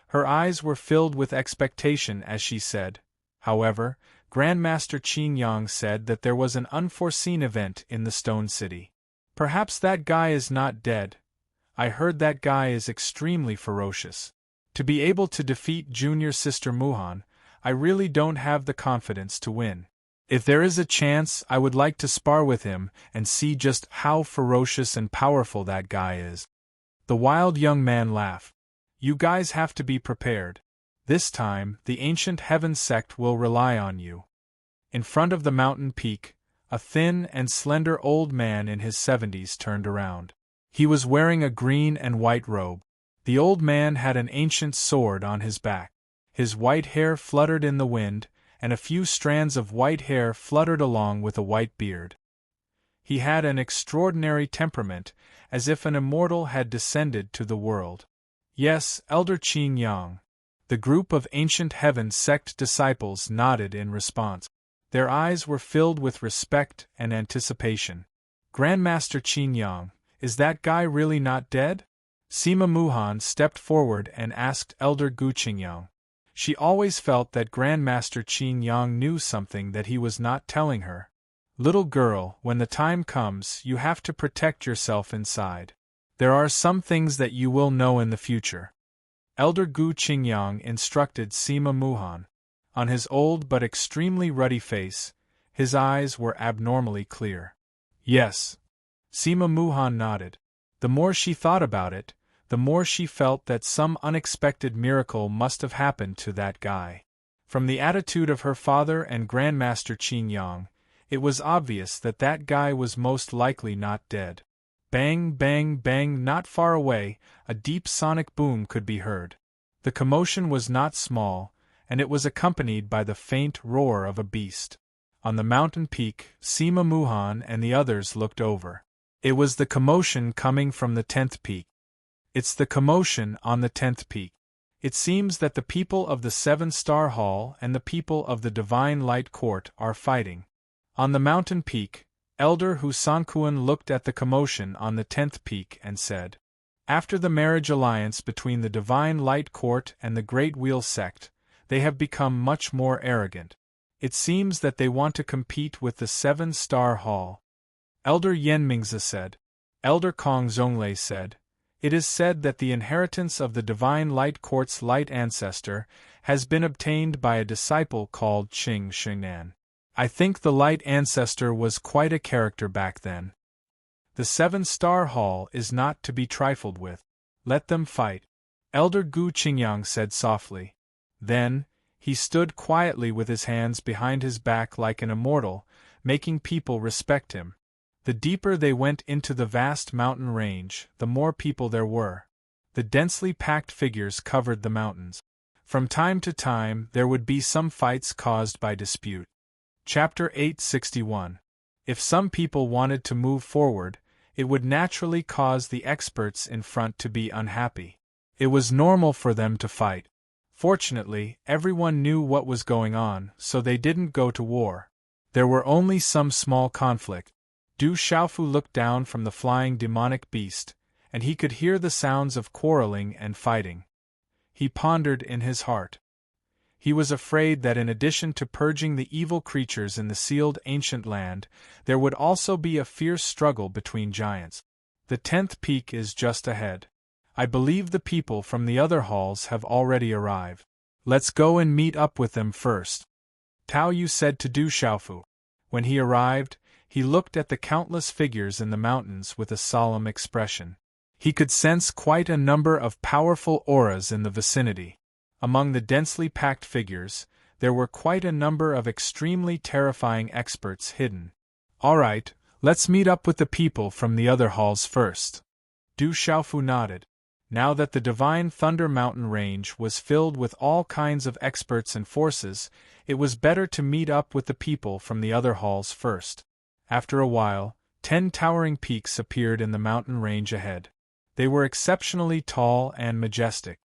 Her eyes were filled with expectation as she said, "However, Grandmaster Qin Yang said that there was an unforeseen event in the Stone City. Perhaps that guy is not dead. I heard that guy is extremely ferocious. To be able to defeat Junior Sister Muhan, I really don't have the confidence to win. If there is a chance, I would like to spar with him and see just how ferocious and powerful that guy is." The wild young man laughed. "You guys have to be prepared. This time, the ancient heaven sect will rely on you." In front of the mountain peak, a thin and slender old man in his 70s turned around. He was wearing a green and white robe. The old man had an ancient sword on his back. His white hair fluttered in the wind, and a few strands of white hair fluttered along with a white beard. He had an extraordinary temperament, as if an immortal had descended to the world. Yes, Elder Qin Yang. The group of Ancient Heaven sect disciples nodded in response. Their eyes were filled with respect and anticipation. Grandmaster Qin Yang, is that guy really not dead? Sima Muhan stepped forward and asked Elder Gu Qingyang. She always felt that Grandmaster Qin Yang knew something that he was not telling her. Little girl, when the time comes, you have to protect yourself inside. There are some things that you will know in the future. Elder Gu Qingyang instructed Sima Muhan. On his old but extremely ruddy face, his eyes were abnormally clear. Yes. Sima Muhan nodded. The more she thought about it, the more she felt that some unexpected miracle must have happened to that guy. From the attitude of her father and Grandmaster Qin Yang, it was obvious that that guy was most likely not dead. Bang, bang, bang, not far away, a deep sonic boom could be heard. The commotion was not small, and it was accompanied by the faint roar of a beast. On the mountain peak, Sima Muhan and the others looked over. It was the commotion coming from the 10th peak. It's the commotion on the 10th peak. It seems that the people of the 7-star Hall and the people of the Divine Light Court are fighting. On the mountain peak, Elder Hu Sankuan looked at the commotion on the 10th peak and said, after the marriage alliance between the Divine Light Court and the Great Wheel sect, they have become much more arrogant. It seems that they want to compete with the 7-star Hall. Elder Yen Mingzi said. Elder Kong Zonglei said, it is said that the inheritance of the Divine Light Court's light ancestor has been obtained by a disciple called Qing Shengnan. I think the light ancestor was quite a character back then. The 7-star Hall is not to be trifled with. Let them fight. Elder Gu Qingyang said softly. Then, he stood quietly with his hands behind his back like an immortal, making people respect him. The deeper they went into the vast mountain range, the more people there were. The densely packed figures covered the mountains. From time to time there would be some fights caused by dispute. Chapter 861. If some people wanted to move forward, it would naturally cause the experts in front to be unhappy. It was normal for them to fight. Fortunately, everyone knew what was going on, so they didn't go to war. There were only some small conflict. Du Xiaofu looked down from the flying demonic beast, and he could hear the sounds of quarreling and fighting. He pondered in his heart. He was afraid that in addition to purging the evil creatures in the sealed ancient land, there would also be a fierce struggle between giants. The 10th peak is just ahead. I believe the people from the other halls have already arrived. Let's go and meet up with them first. Tao Yu said to Du Xiaofu. When he arrived, he looked at the countless figures in the mountains with a solemn expression. He could sense quite a number of powerful auras in the vicinity. Among the densely packed figures, there were quite a number of extremely terrifying experts hidden. All right, let's meet up with the people from the other halls first. Du Xiaofu nodded. Now that the Divine Thunder Mountain range was filled with all kinds of experts and forces, it was better to meet up with the people from the other halls first. After a while, 10 towering peaks appeared in the mountain range ahead. They were exceptionally tall and majestic.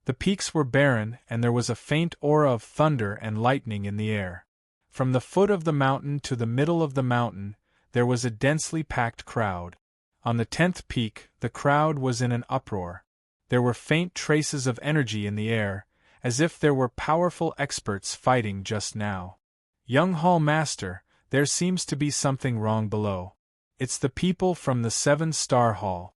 The peaks were barren, and there was a faint aura of thunder and lightning in the air. From the foot of the mountain to the middle of the mountain, there was a densely packed crowd. On the 10th peak, the crowd was in an uproar. There were faint traces of energy in the air, as if there were powerful experts fighting just now. Young Hall Master, there seems to be something wrong below. It's the people from the 7-star Hall.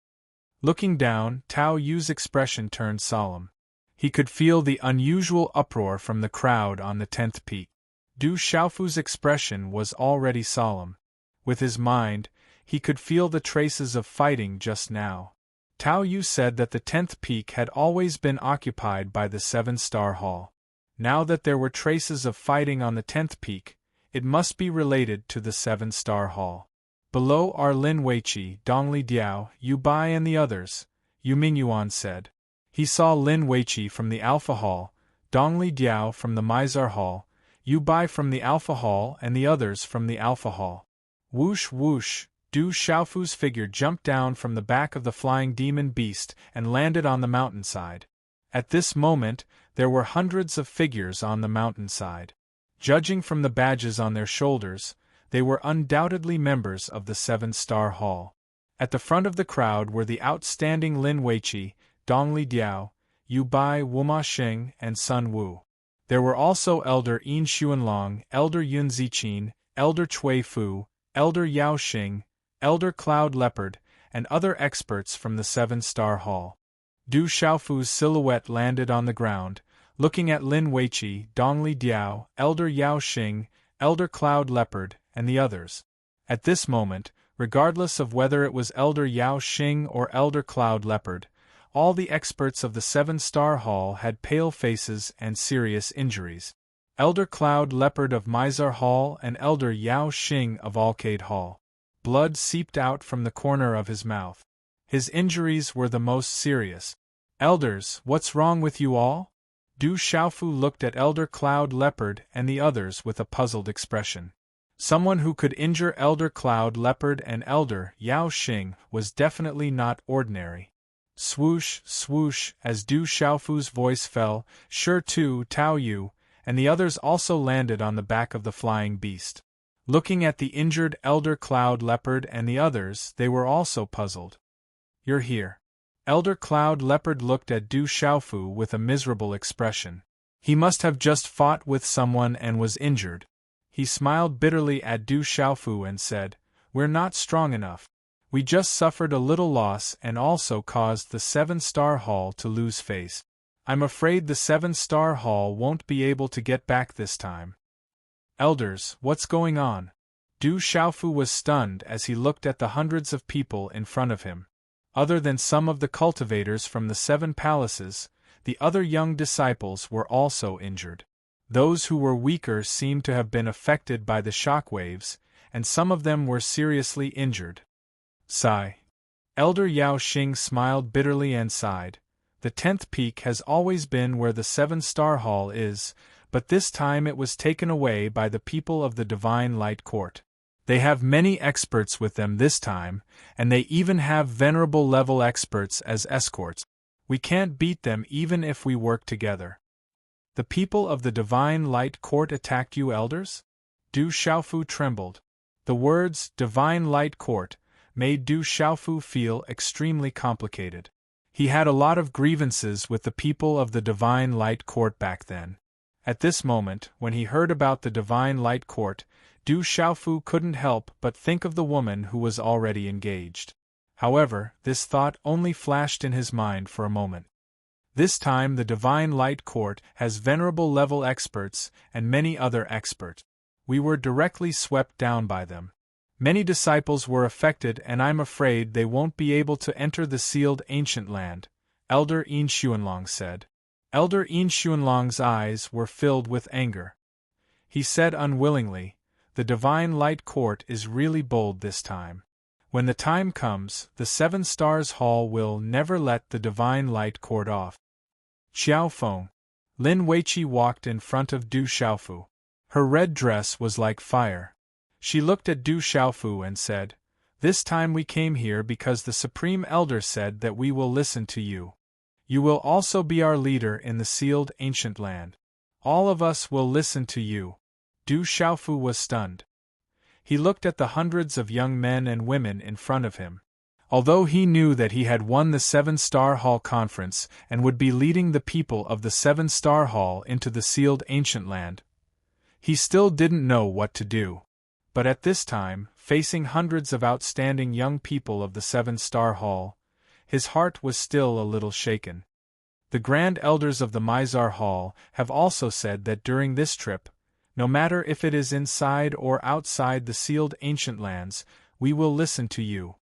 Looking down, Tao Yu's expression turned solemn. He could feel the unusual uproar from the crowd on the 10th peak. Du Xiaofu's expression was already solemn. With his mind, he could feel the traces of fighting just now. Tao Yu said that the 10th peak had always been occupied by the 7-star Hall. Now that there were traces of fighting on the 10th peak, it must be related to the 7-star Hall. Below are Lin Weiqi, Dongli Diao, Yu Bai and the others, Yu Mingyuan said. He saw Lin Weiqi from the Alpha Hall, Dongli Diao from the Mizar Hall, Yu Bai from the Alpha Hall and the others from the Alpha Hall. Whoosh whoosh, Du Xiaofu's figure jumped down from the back of the flying demon beast and landed on the mountainside. At this moment, there were hundreds of figures on the mountainside. Judging from the badges on their shoulders, they were undoubtedly members of the Seven-Star Hall. At the front of the crowd were the outstanding Lin Weiqi, Dongli Diao, Yu Bai, Wuma Xing, and Sun Wu. There were also Elder Yin Xuanlong, Elder Yun Ziqin, Elder Cui Fu, Elder Yao Xing, Elder Cloud Leopard, and other experts from the Seven-Star Hall. Du Xiaofu's silhouette landed on the ground, looking at Lin Weiqi, Dongli Diao, Elder Yao Xing, Elder Cloud Leopard, and the others. At this moment, regardless of whether it was Elder Yao Xing or Elder Cloud Leopard, all the experts of the Seven-Star Hall had pale faces and serious injuries. Elder Cloud Leopard of Mizar Hall and Elder Yao Xing of Alcade Hall. Blood seeped out from the corner of his mouth. His injuries were the most serious. Elders, what's wrong with you all? Du Xiaofu looked at Elder Cloud Leopard and the others with a puzzled expression. Someone who could injure Elder Cloud Leopard and Elder Yao Xing was definitely not ordinary. Swoosh, swoosh, as Du Xiaofu's voice fell, Shi Tu, Tao Yu, and the others also landed on the back of the flying beast. Looking at the injured Elder Cloud Leopard and the others, they were also puzzled. You're here. Elder Cloud Leopard looked at Du Xiaofu with a miserable expression. He must have just fought with someone and was injured. He smiled bitterly at Du Xiaofu and said, "We're not strong enough. We just suffered a little loss and also caused the Seven-Star Hall to lose face. I'm afraid the Seven-Star Hall won't be able to get back this time." Elders, what's going on? Du Xiaofu was stunned as he looked at the hundreds of people in front of him. Other than some of the cultivators from the 7 palaces, the other young disciples were also injured. Those who were weaker seemed to have been affected by the shockwaves, and some of them were seriously injured. Sigh. Elder Yao Xing smiled bitterly and sighed. The 10th peak has always been where the Seven-Star Hall is, but this time it was taken away by the people of the Divine Light Court. They have many experts with them this time, and they even have venerable level experts as escorts. We can't beat them even if we work together. The people of the Divine Light Court attacked you, elders? Du Xiaofu trembled. The words, Divine Light Court, made Du Xiaofu feel extremely complicated. He had a lot of grievances with the people of the Divine Light Court back then. At this moment, when he heard about the Divine Light Court, Du Xiaofu couldn't help but think of the woman who was already engaged. However, this thought only flashed in his mind for a moment. This time the Divine Light Court has venerable level experts and many other experts. We were directly swept down by them. Many disciples were affected and I'm afraid they won't be able to enter the sealed ancient land, Elder Yin Xuanlong said. Elder Yin Xuanlong's eyes were filled with anger. He said unwillingly, "The Divine Light Court is really bold this time. When the time comes, the Seven Stars Hall will never let the Divine Light Court off." Xiao Feng. Lin Weiqi walked in front of Du Xiaofu. Her red dress was like fire. She looked at Du Xiaofu and said, "This time we came here because the Supreme Elder said that we will listen to you. You will also be our leader in the sealed ancient land. All of us will listen to you." Du Xiaofu was stunned. He looked at the hundreds of young men and women in front of him. Although he knew that he had won the Seven-Star Hall Conference and would be leading the people of the Seven-Star Hall into the sealed ancient land, he still didn't know what to do. But at this time, facing hundreds of outstanding young people of the Seven-Star Hall, his heart was still a little shaken. The Grand Elders of the Mizar Hall have also said that during this trip, no matter if it is inside or outside the sealed ancient lands, we will listen to you.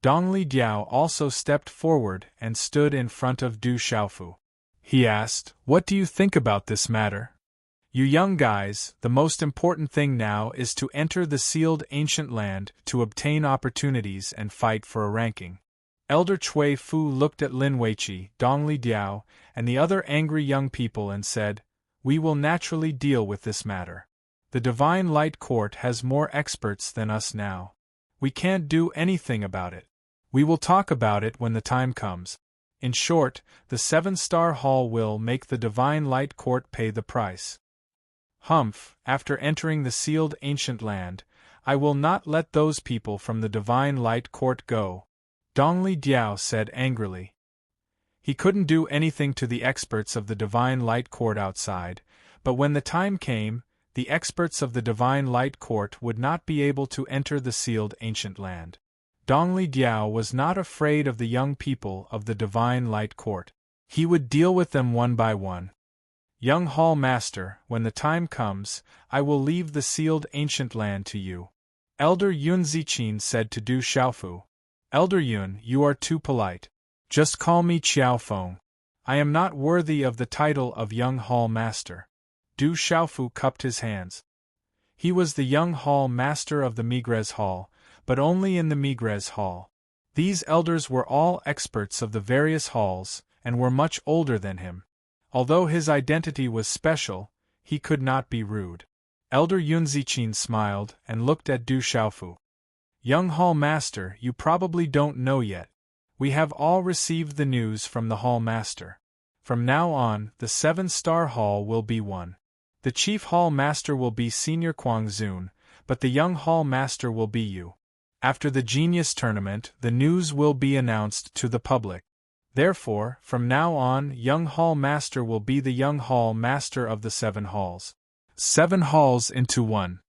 Dongli Diao also stepped forward and stood in front of Du Xiaofu. He asked, "What do you think about this matter? You young guys, the most important thing now is to enter the sealed ancient land to obtain opportunities and fight for a ranking." Elder Cui Fu looked at Lin Weiqi, Dongli Diao, and the other angry young people and said, We will naturally deal with this matter. The Divine Light Court has more experts than us now. We can't do anything about it. We will talk about it when the time comes. In short, the 7-star Hall will make the Divine Light Court pay the price. Humph, after entering the sealed ancient land, I will not let those people from the Divine Light Court go, Dongli Diao said angrily. He couldn't do anything to the experts of the Divine Light Court outside, but when the time came, the experts of the Divine Light Court would not be able to enter the sealed ancient land. Dongli Diao was not afraid of the young people of the Divine Light Court. He would deal with them one by one. Young Hall Master, when the time comes, I will leave the sealed ancient land to you. Elder Yun Ziqin said to Du Xiaofu. Elder Yun, you are too polite. Just call me Xiaofeng. I am not worthy of the title of Young Hall Master. Du Xiaofu cupped his hands. He was the young Hall Master of the Migres Hall, but only in the Migres Hall. These elders were all experts of the various halls, and were much older than him. Although his identity was special, he could not be rude. Elder Yun Ziqin smiled and looked at Du Xiaofu. Young Hall Master, you probably don't know yet. We have all received the news from the Hall Master. From now on, the 7-star Hall will be one. The Chief Hall Master will be Senior Kuang Zun, but the Young Hall Master will be you. After the Genius Tournament, the news will be announced to the public. Therefore, from now on, Young Hall Master will be the Young Hall Master of the 7 halls. 7 halls into one.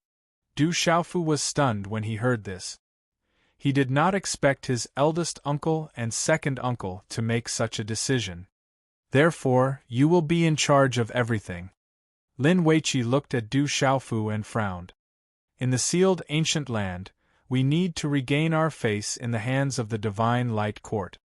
Du Xiaofu was stunned when he heard this. He did not expect his eldest uncle and second uncle to make such a decision. Therefore, you will be in charge of everything. Lin Weiqi looked at Du Xiaofu and frowned. In the sealed ancient land, we need to regain our face in the hands of the Divine Light Court.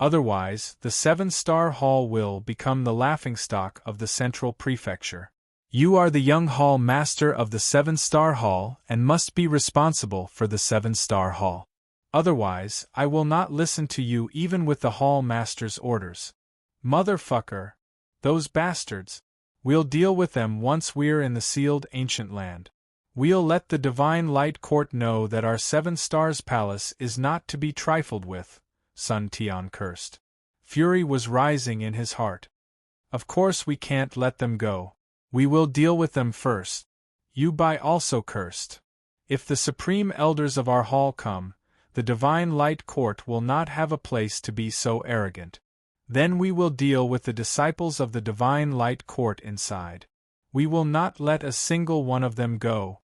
Otherwise, the 7-star Hall will become the laughingstock of the Central Prefecture. You are the Young Hall Master of the 7-star Hall and must be responsible for the 7-star Hall. Otherwise, I will not listen to you even with the Hall Master's orders. Motherfucker! Those bastards! We'll deal with them once we're in the sealed ancient land. We'll let the Divine Light Court know that our 7 Stars Palace is not to be trifled with, Sun Tian cursed. Fury was rising in his heart. Of course we can't let them go. We will deal with them first. Yu Bai also cursed. If the supreme elders of our hall come, the Divine Light Court will not have a place to be so arrogant. Then we will deal with the disciples of the Divine Light Court inside. We will not let a single one of them go.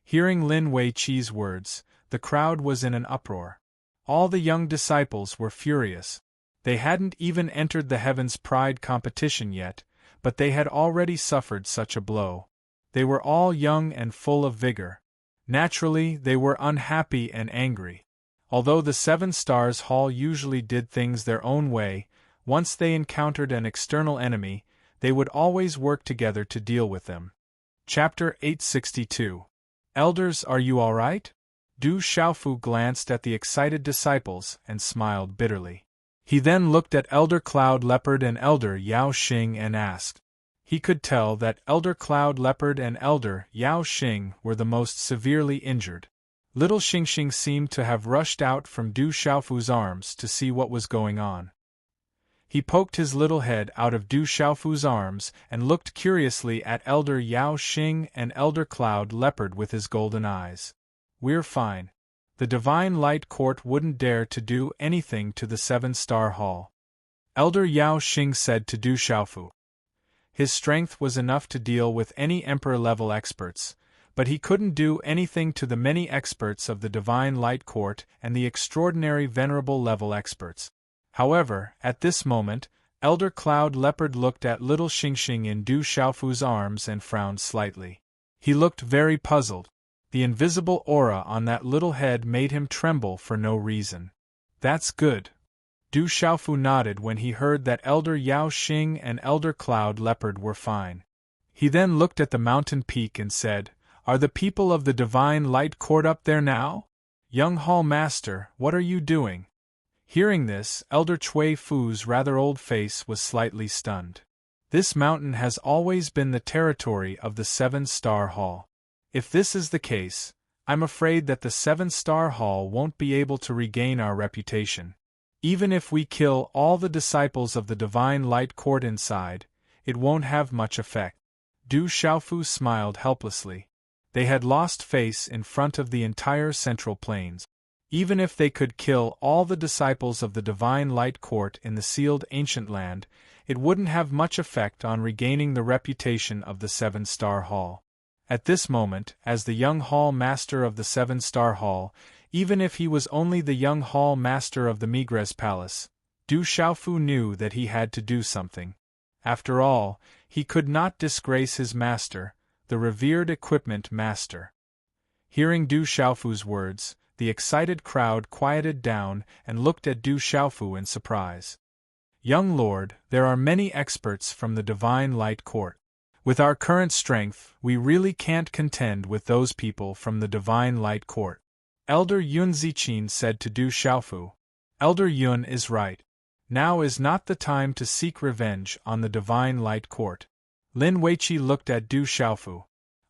Hearing Lin Weiqi's words, the crowd was in an uproar. All the young disciples were furious. They hadn't even entered the Heaven's Pride competition yet, but they had already suffered such a blow. They were all young and full of vigor. Naturally, they were unhappy and angry. Although the 7 Stars Hall usually did things their own way, once they encountered an external enemy, they would always work together to deal with them. Chapter 862. Elders, are you all right? Du Xiaofu glanced at the excited disciples and smiled bitterly. He then looked at Elder Cloud Leopard and Elder Yao Xing and asked. He could tell that Elder Cloud Leopard and Elder Yao Xing were the most severely injured. Little Xingxing seemed to have rushed out from Du Xiaofu's arms to see what was going on. He poked his little head out of Du Xiaofu's arms and looked curiously at Elder Yao Xing and Elder Cloud Leopard with his golden eyes. We're fine. The Divine Light Court wouldn't dare to do anything to the 7-Star Hall. Elder Yao Xing said to Du Xiaofu. His strength was enough to deal with any Emperor-level experts, but he couldn't do anything to the many experts of the Divine Light Court and the extraordinary Venerable-level experts. However, at this moment, Elder Cloud Leopard looked at little Xingxing in Du Xiaofu's arms and frowned slightly. He looked very puzzled. The invisible aura on that little head made him tremble for no reason. That's good. Du Xiaofu nodded when he heard that Elder Yao Xing and Elder Cloud Leopard were fine. He then looked at the mountain peak and said, Are the people of the Divine Light Court up there now? Young Hall Master, what are you doing? Hearing this, Elder Chui Fu's rather old face was slightly stunned. This mountain has always been the territory of the Seven-Star Hall. If this is the case, I'm afraid that the Seven-Star Hall won't be able to regain our reputation. Even if we kill all the disciples of the Divine Light Court inside, it won't have much effect. Du Xiaofu smiled helplessly. They had lost face in front of the entire Central Plains. Even if they could kill all the disciples of the Divine Light Court in the sealed ancient land, it wouldn't have much effect on regaining the reputation of the Seven-Star Hall. At this moment, as the young hall master of the Seven-Star Hall, even if he was only the young hall master of the Migres Palace, Du Xiaofu knew that he had to do something. After all, he could not disgrace his master, the revered equipment master. Hearing Du Xiaofu's words, the excited crowd quieted down and looked at Du Xiaofu in surprise. Young lord, there are many experts from the Divine Light Court. With our current strength, we really can't contend with those people from the Divine Light Court. Elder Yun Ziqin said to Du Xiaofu. Elder Yun is right. Now is not the time to seek revenge on the Divine Light Court. Lin Weiqi looked at Du Xiaofu.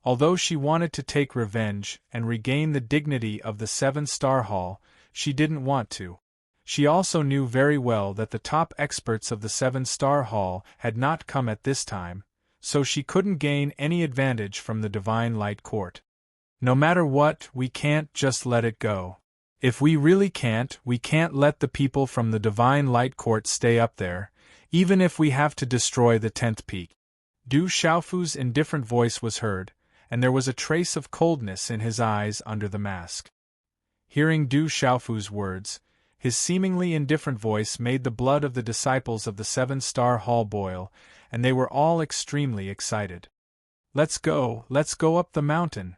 Although she wanted to take revenge and regain the dignity of the Seven-Star Hall, she didn't want to. She also knew very well that the top experts of the Seven-Star Hall had not come at this time, so she couldn't gain any advantage from the Divine Light Court. No matter what, we can't just let it go. If we really can't, we can't let the people from the Divine Light Court stay up there, even if we have to destroy the 10th peak. Du Xiaofu's indifferent voice was heard, and there was a trace of coldness in his eyes under the mask. Hearing Du Xiaofu's words, his seemingly indifferent voice made the blood of the disciples of the Seven-Star Hall boil, and they were all extremely excited. Let's go up the mountain,"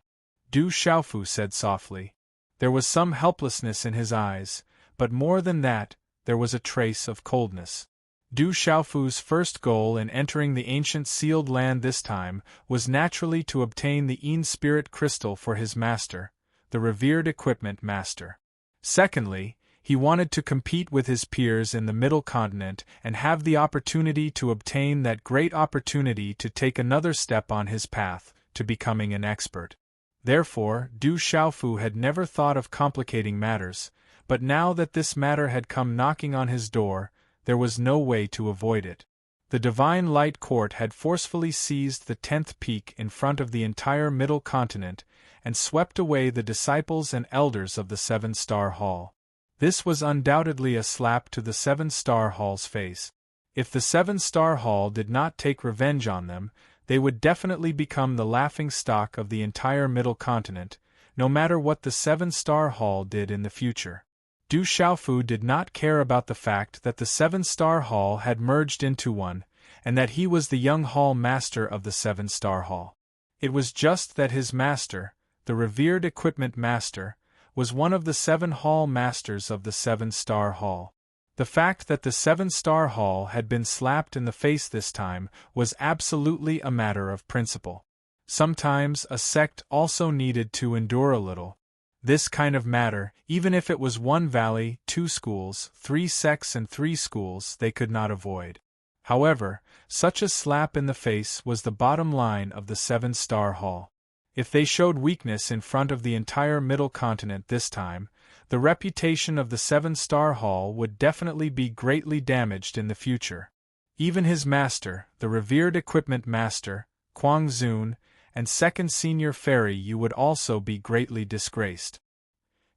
Du Xiaofu said softly. There was some helplessness in his eyes, but more than that, there was a trace of coldness. Du Xiaofu's first goal in entering the ancient sealed land this time was naturally to obtain the Yin Spirit Crystal for his master, the revered equipment master. Secondly, he wanted to compete with his peers in the Middle Continent and have the opportunity to obtain that great opportunity to take another step on his path to becoming an expert. Therefore, Du Xiaofu had never thought of complicating matters, but now that this matter had come knocking on his door, there was no way to avoid it. The Divine Light Court had forcefully seized the 10th peak in front of the entire Middle Continent and swept away the disciples and elders of the Seven-Star Hall. This was undoubtedly a slap to the Seven-Star Hall's face. If the Seven-Star Hall did not take revenge on them, they would definitely become the laughingstock of the entire Middle Continent, no matter what the Seven-Star Hall did in the future. Du Xiaofu did not care about the fact that the Seven-Star Hall had merged into one, and that he was the young hall master of the Seven-Star Hall. It was just that his master, the revered equipment master, was one of the 7 hall masters of the Seven-Star Hall. The fact that the Seven-Star Hall had been slapped in the face this time was absolutely a matter of principle. Sometimes a sect also needed to endure a little. This kind of matter, even if it was 1 valley, 2 schools, 3 sects and 3 schools, they could not avoid. However, such a slap in the face was the bottom line of the Seven-Star Hall. If they showed weakness in front of the entire Middle Continent this time, the reputation of the Seven-Star Hall would definitely be greatly damaged in the future. Even his master, the revered equipment master, Kuang Zun, and second senior fairy Yu would also be greatly disgraced.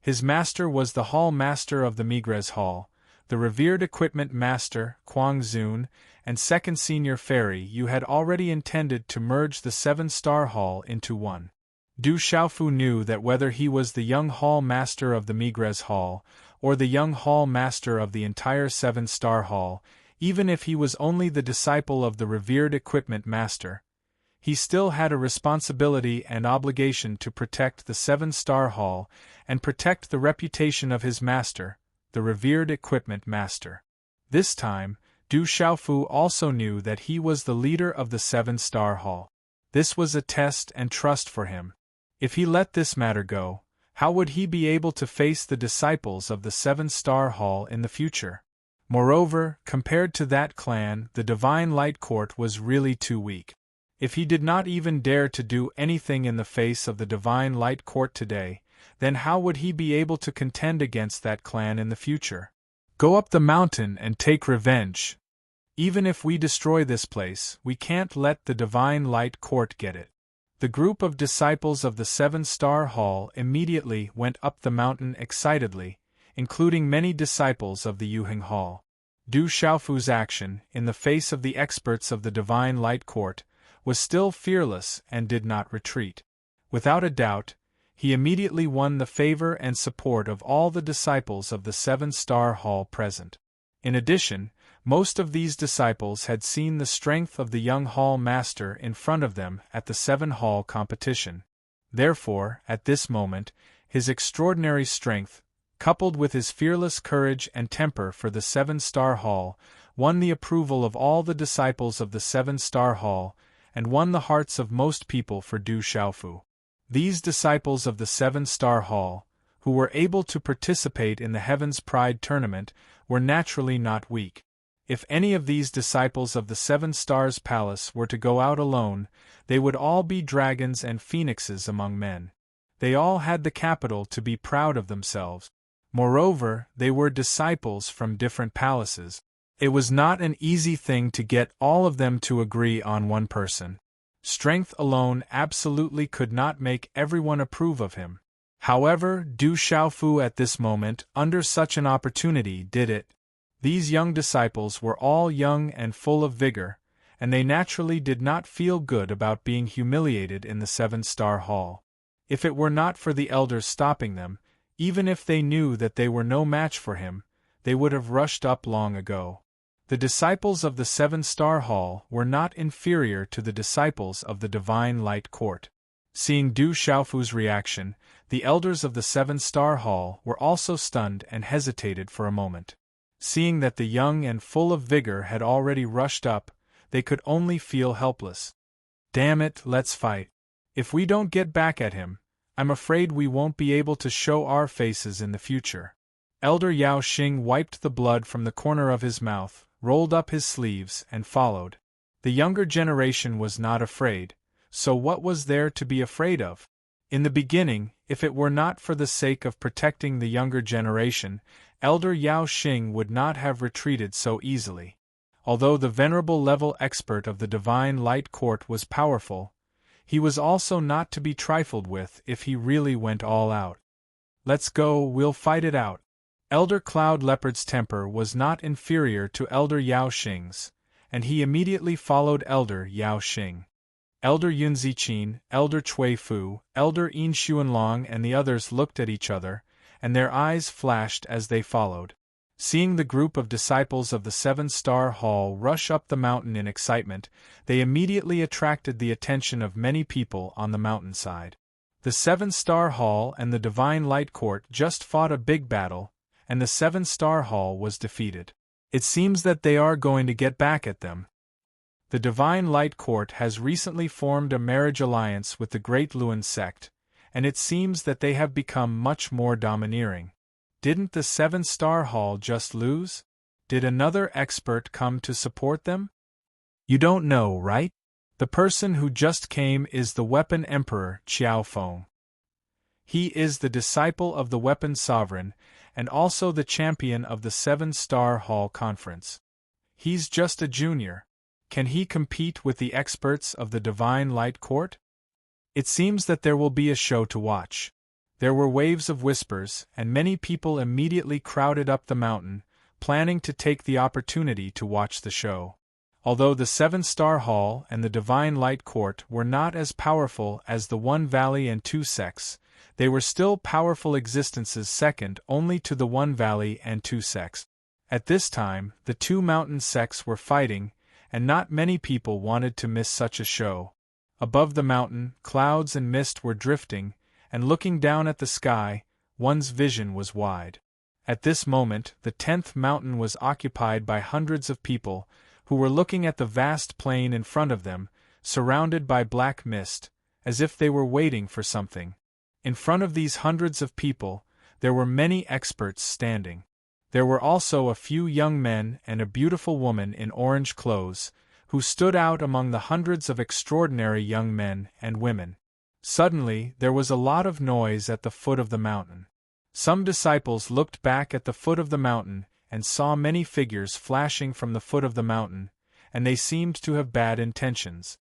His master was the hall master of the Migres Hall, the revered equipment master, Kuang Zun, and second senior fairy Yu had already intended to merge the Seven-Star Hall into one. Du Xiaofu knew that whether he was the young hall master of the Migres Hall, or the young hall master of the entire Seven-Star Hall, even if he was only the disciple of the revered equipment master, he still had a responsibility and obligation to protect the Seven-Star Hall and protect the reputation of his master, the revered equipment master. This time, Du Xiaofu also knew that he was the leader of the Seven-Star Hall. This was a test and trust for him. If he let this matter go, how would he be able to face the disciples of the Seven-Star Hall in the future? Moreover, compared to that clan, the Divine Light Court was really too weak. If he did not even dare to do anything in the face of the Divine Light Court today, then how would he be able to contend against that clan in the future? Go up the mountain and take revenge. Even if we destroy this place, we can't let the Divine Light Court get it. The group of disciples of the Seven-Star Hall immediately went up the mountain excitedly, including many disciples of the Yuheng Hall. Du Xiaofu's action, in the face of the experts of the Divine Light Court, was still fearless and did not retreat. Without a doubt, he immediately won the favor and support of all the disciples of the Seven-Star Hall present. In addition, most of these disciples had seen the strength of the young hall master in front of them at the Seven-Hall competition. Therefore, at this moment, his extraordinary strength, coupled with his fearless courage and temper for the Seven-Star Hall, won the approval of all the disciples of the Seven-Star Hall, and won the hearts of most people for Du Xiaofu. These disciples of the Seven-Star Hall, who were able to participate in the Heaven's Pride tournament, were naturally not weak. If any of these disciples of the Seven Stars Palace were to go out alone, they would all be dragons and phoenixes among men. They all had the capital to be proud of themselves. Moreover, they were disciples from different palaces. It was not an easy thing to get all of them to agree on one person. Strength alone absolutely could not make everyone approve of him. However, Du Xiaofu at this moment, under such an opportunity, did it. These young disciples were all young and full of vigor, and they naturally did not feel good about being humiliated in the Seven-Star Hall. If it were not for the elders stopping them, even if they knew that they were no match for him, they would have rushed up long ago. The disciples of the Seven-Star Hall were not inferior to the disciples of the Divine Light Court. Seeing Du Xiaofu's reaction, the elders of the Seven-Star Hall were also stunned and hesitated for a moment. Seeing that the young and full of vigor had already rushed up, they could only feel helpless. Damn it, let's fight. If we don't get back at him, I'm afraid we won't be able to show our faces in the future. Elder Yao Xing wiped the blood from the corner of his mouth, rolled up his sleeves, and followed. The younger generation was not afraid, so what was there to be afraid of? In the beginning, if it were not for the sake of protecting the younger generation, Elder Yao Xing would not have retreated so easily. Although the venerable level expert of the Divine Light Court was powerful, he was also not to be trifled with if he really went all out. Let's go, we'll fight it out. Elder Cloud Leopard's temper was not inferior to Elder Yao Xing's, and he immediately followed Elder Yao Xing. Elder Yun Ziqin, Elder Cui Fu, Elder Yin Xuanlong and the others looked at each other, and their eyes flashed as they followed. Seeing the group of disciples of the Seven-Star Hall rush up the mountain in excitement, they immediately attracted the attention of many people on the mountainside. The Seven-Star Hall and the Divine Light Court just fought a big battle, and the Seven-Star Hall was defeated. It seems that they are going to get back at them. The Divine Light Court has recently formed a marriage alliance with the Great Luan sect, and it seems that they have become much more domineering. Didn't the Seven-Star Hall just lose? Did another expert come to support them? You don't know, right? The person who just came is the Weapon Emperor Qiao Feng. He is the disciple of the Weapon Sovereign, and also the champion of the Seven-Star Hall Conference. He's just a junior. Can he compete with the experts of the Divine Light Court? It seems that there will be a show to watch. There were waves of whispers, and many people immediately crowded up the mountain, planning to take the opportunity to watch the show. Although the Seven-Star Hall and the Divine Light Court were not as powerful as the One Valley and Two Sects, they were still powerful existences second only to the One Valley and Two Sects. At this time, the two mountain sects were fighting, and not many people wanted to miss such a show. Above the mountain, clouds and mist were drifting, and looking down at the sky, one's vision was wide. At this moment, the 10th mountain was occupied by hundreds of people, who were looking at the vast plain in front of them, surrounded by black mist, as if they were waiting for something. In front of these hundreds of people, there were many experts standing. There were also a few young men and a beautiful woman in orange clothes, who stood out among the hundreds of extraordinary young men and women. Suddenly, there was a lot of noise at the foot of the mountain. Some disciples looked back at the foot of the mountain and saw many figures flashing from the foot of the mountain, and they seemed to have bad intentions.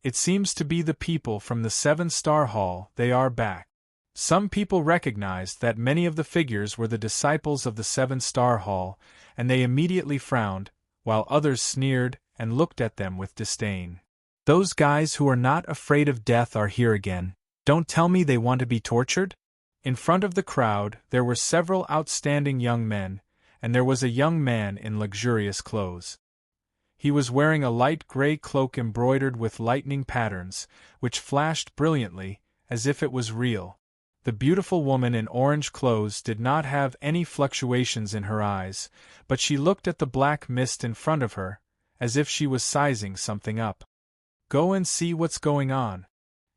It seems to be the people from the 7-star hall, they are back. Some people recognized that many of the figures were the disciples of the 7-star hall, and they immediately frowned, while others sneered and looked at them with disdain. Those guys who are not afraid of death are here again. Don't tell me they want to be tortured? In front of the crowd, there were several outstanding young men, and there was a young man in luxurious clothes. He was wearing a light gray cloak embroidered with lightning patterns, which flashed brilliantly, as if it was real. The beautiful woman in orange clothes did not have any fluctuations in her eyes, but she looked at the black mist in front of her, as if she was sizing something up. Go and see what's going on.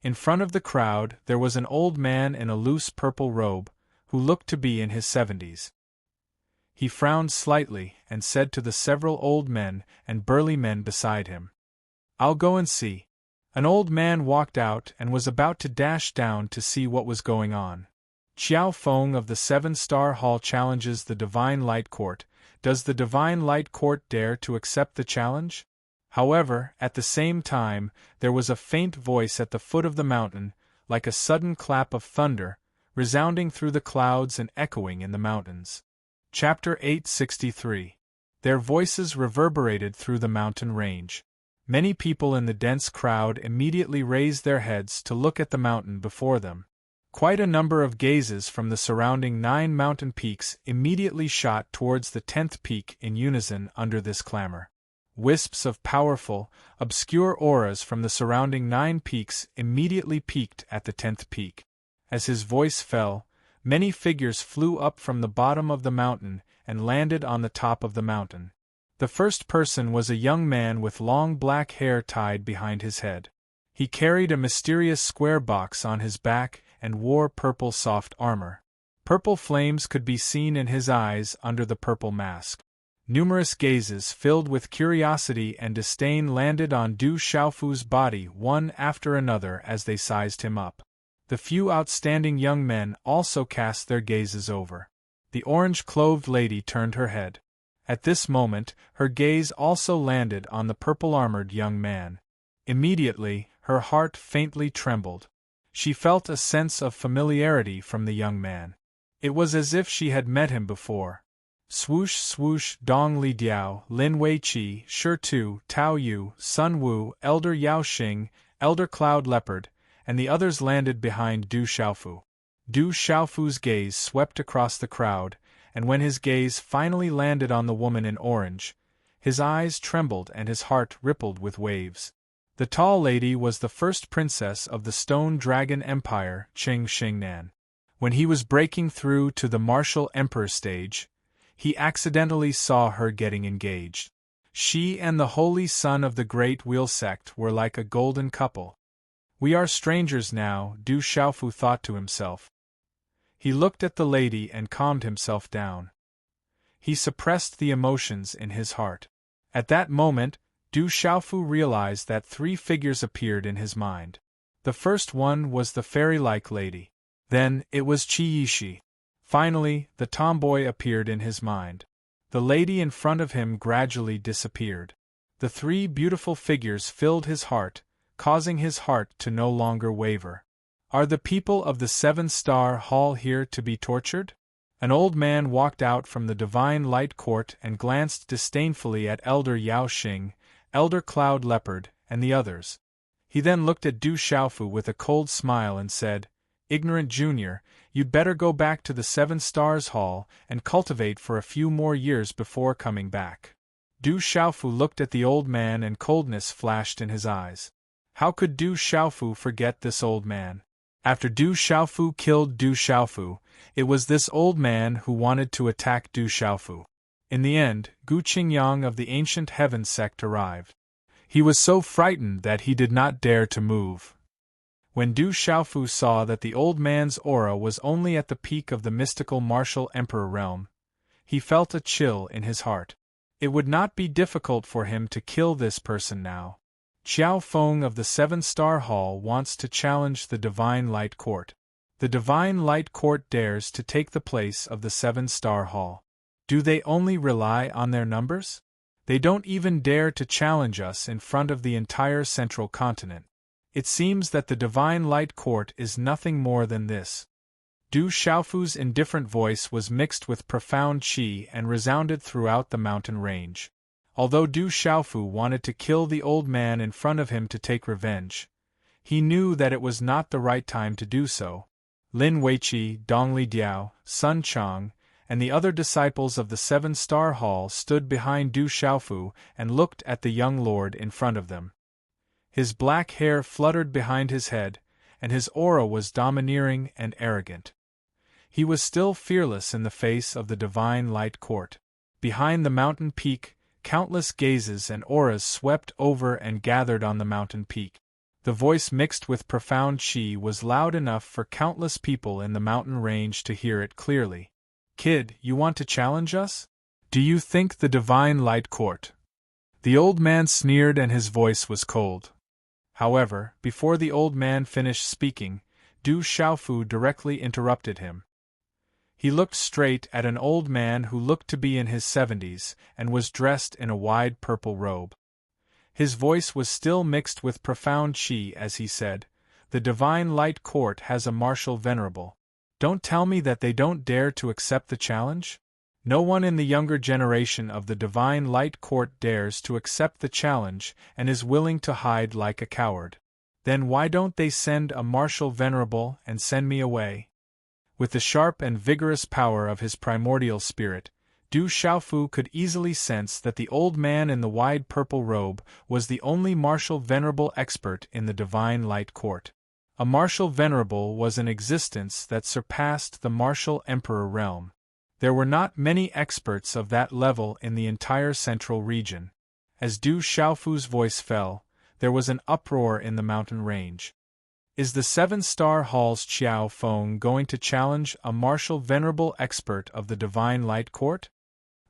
In front of the crowd there was an old man in a loose purple robe, who looked to be in his 70s. He frowned slightly and said to the several old men and burly men beside him, "I'll go and see." An old man walked out and was about to dash down to see what was going on. Xiao Feng of the 7-star hall challenges the Divine Light Court. Does the Divine Light Court dare to accept the challenge? However, at the same time, there was a faint voice at the foot of the mountain, like a sudden clap of thunder, resounding through the clouds and echoing in the mountains. Chapter 863. Their voices reverberated through the mountain range. Many people in the dense crowd immediately raised their heads to look at the mountain before them. Quite a number of gazes from the surrounding 9 mountain peaks immediately shot towards the 10th peak in unison under this clamor. Wisps of powerful, obscure auras from the surrounding 9 peaks immediately peaked at the 10th peak. As his voice fell, many figures flew up from the bottom of the mountain and landed on the top of the mountain. The first person was a young man with long black hair tied behind his head. He carried a mysterious square box on his back and wore purple soft armor. Purple flames could be seen in his eyes under the purple mask. Numerous gazes filled with curiosity and disdain landed on Du Xiaofu's body one after another as they sized him up. The few outstanding young men also cast their gazes over. The orange-clothed lady turned her head. At this moment, her gaze also landed on the purple-armored young man. Immediately, her heart faintly trembled. She felt a sense of familiarity from the young man. It was as if she had met him before. Swoosh swoosh Dong Li Diao, Lin Wei Qi, Shi Tu, Tao Yu, Sun Wu, Elder Yao Xing, Elder Cloud Leopard, and the others landed behind Du Xiaofu. Du Xiaofu's gaze swept across the crowd, and when his gaze finally landed on the woman in orange, his eyes trembled and his heart rippled with waves. The tall lady was the first princess of the Stone Dragon Empire, Qing Xingnan. When he was breaking through to the martial emperor stage, he accidentally saw her getting engaged. She and the holy son of the Great Wheel sect were like a golden couple. We are strangers now, Du Xiaofu thought to himself. He looked at the lady and calmed himself down. He suppressed the emotions in his heart. At that moment, Du Xiaofu realized that 3 figures appeared in his mind. The first one was the fairy-like lady. Then, it was Qi Yishi. Finally, the tomboy appeared in his mind. The lady in front of him gradually disappeared. The 3 beautiful figures filled his heart, causing his heart to no longer waver. Are the people of the 7-star hall here to be tortured? An old man walked out from the Divine Light Court and glanced disdainfully at Elder Yao Xing, Elder Cloud Leopard, and the others. He then looked at Du Xiaofu with a cold smile and said, "Ignorant junior, you'd better go back to the 7-stars hall and cultivate for a few more years before coming back." Du Xiaofu looked at the old man and coldness flashed in his eyes. How could Du Xiaofu forget this old man? After Du Xiaofu killed Du Xiaofu, it was this old man who wanted to attack Du Xiaofu. In the end, Gu Qingyang of the Ancient Heaven sect arrived. He was so frightened that he did not dare to move. When Du Xiaofu saw that the old man's aura was only at the peak of the mystical martial emperor realm, He felt a chill in his heart. It would not be difficult for him to kill this person now. Qiao Feng of the 7-Star Hall wants to challenge the Divine Light Court. The Divine Light Court dares to take the place of the 7-Star Hall. Do they only rely on their numbers? They don't even dare to challenge us in front of the entire central continent. It seems that the Divine Light Court is nothing more than this. Du Xiaofu's indifferent voice was mixed with profound qi and resounded throughout the mountain range. Although Du Xiaofu wanted to kill the old man in front of him to take revenge, he knew that it was not the right time to do so. Lin Weiqi, Dongli Diao, Sun Chang, and the other disciples of the 7-Star Hall stood behind Du Xiaofu and looked at the young lord in front of them. His black hair fluttered behind his head, and his aura was domineering and arrogant. He was still fearless in the face of the Divine Light Court. Behind the mountain peak, countless gazes and auras swept over and gathered on the mountain peak. The voice mixed with profound qi was loud enough for countless people in the mountain range to hear it clearly. "Kid, you want to challenge us? Do you think the Divine Light Court?" The old man sneered and his voice was cold. However, before the old man finished speaking, Du Xiaofu directly interrupted him. He looked straight at an old man who looked to be in his 70s and was dressed in a wide purple robe. His voice was still mixed with profound qi as he said, "The Divine Light Court has a martial venerable. Don't tell me that they don't dare to accept the challenge? No one in the younger generation of the Divine Light Court dares to accept the challenge and is willing to hide like a coward. Then why don't they send a martial venerable and send me away?" With the sharp and vigorous power of his primordial spirit, Du Xiaofu could easily sense that the old man in the wide purple robe was the only martial venerable expert in the Divine Light Court. A martial venerable was an existence that surpassed the martial emperor realm. There were not many experts of that level in the entire central region. As Du Xiaofu's voice fell, there was an uproar in the mountain range. Is the 7-Star Hall's Qiao Feng going to challenge a martial venerable expert of the Divine Light Court?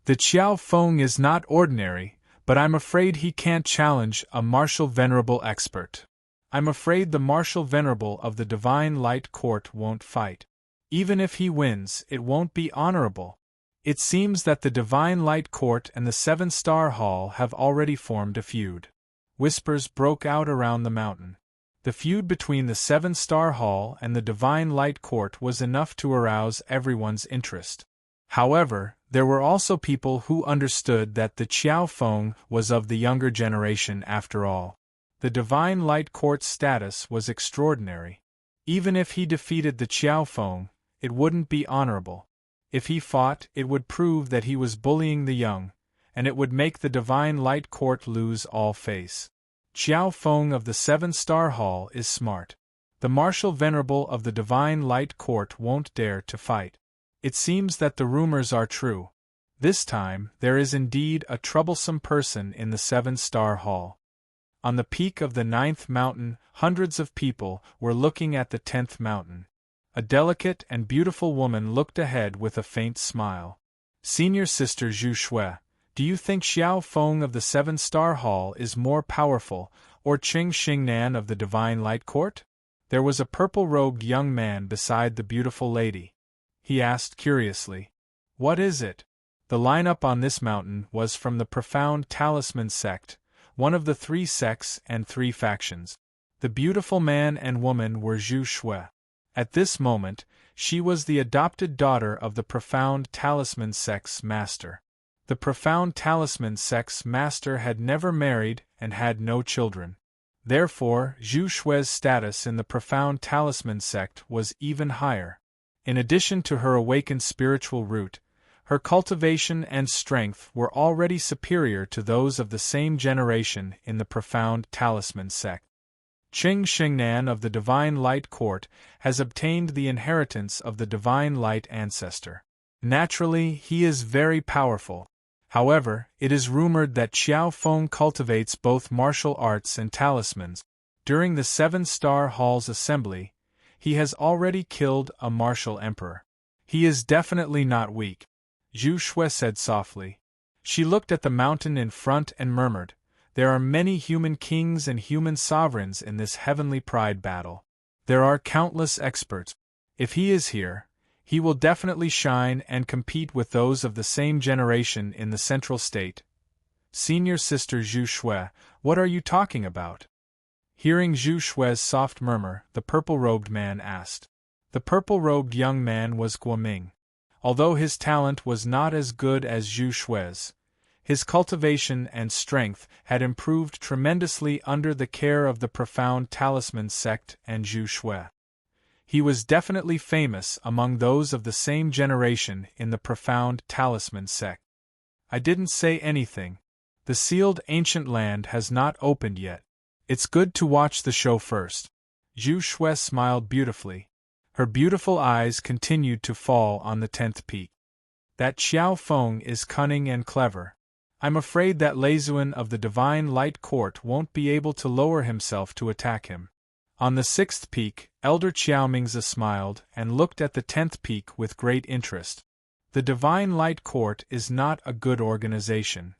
The Qiao Feng is not ordinary, but I'm afraid he can't challenge a martial venerable expert. I'm afraid the martial venerable of the Divine Light Court won't fight. Even if he wins, it won't be honorable. It seems that the Divine Light Court and the 7-Star Hall have already formed a feud. Whispers broke out around the mountain. The feud between the 7-Star Hall and the Divine Light Court was enough to arouse everyone's interest. However, there were also people who understood that the Qiao Feng was of the younger generation after all. The Divine Light Court's status was extraordinary. Even if he defeated the Qiao Feng, it wouldn't be honorable. If he fought, it would prove that he was bullying the young, and it would make the Divine Light Court lose all face. Qiao Feng of the 7-Star Hall is smart. The martial venerable of the Divine Light Court won't dare to fight. It seems that the rumors are true. This time, there is indeed a troublesome person in the 7-Star Hall. On the peak of the 9th mountain, hundreds of people were looking at the 10th mountain. A delicate and beautiful woman looked ahead with a faint smile. "Senior Sister Zhu Shui, do you think Qiao Feng of the 7-Star Hall is more powerful, or Qing Xingnan of the Divine Light Court?" There was a purple-robed young man beside the beautiful lady. He asked curiously, "What is it?" The lineup on this mountain was from the Profound Talisman sect, one of the 3 sects and 3 factions. The beautiful man and woman were Zhu Shui. At this moment, she was the adopted daughter of the Profound Talisman sect's master. The Profound Talisman sect's master had never married and had no children. Therefore, Zhu Shui's status in the Profound Talisman sect was even higher. In addition to her awakened spiritual root, her cultivation and strength were already superior to those of the same generation in the Profound Talisman sect. Qing Xingnan of the Divine Light Court has obtained the inheritance of the Divine Light ancestor. Naturally, he is very powerful. However, it is rumored that Qiao Feng cultivates both martial arts and talismans. During the 7-Star Hall's assembly, he has already killed a martial emperor. He is definitely not weak. Zhu Shui said softly. She looked at the mountain in front and murmured, "There are many human kings and human sovereigns in this heavenly pride battle. There are countless experts. If he is here, he will definitely shine and compete with those of the same generation in the central state." "Senior Sister Zhu Shui, what are you talking about?" Hearing Zhu Shui's soft murmur, the purple-robed man asked. The purple-robed young man was Guoming. Although his talent was not as good as Zhu Shui's, his cultivation and strength had improved tremendously under the care of the profound talisman sect and Zhu Shui. He was definitely famous among those of the same generation in the profound talisman sect. "I didn't say anything. The sealed ancient land has not opened yet. It's good to watch the show first." Zhu Shui smiled beautifully. Her beautiful eyes continued to fall on the 10th peak. "That Xiao Feng is cunning and clever. I'm afraid that Leizuan of the Divine Light Court won't be able to lower himself to attack him." On the 6th peak, Elder Qiaomingzi smiled and looked at the 10th peak with great interest. "The Divine Light Court is not a good organization,"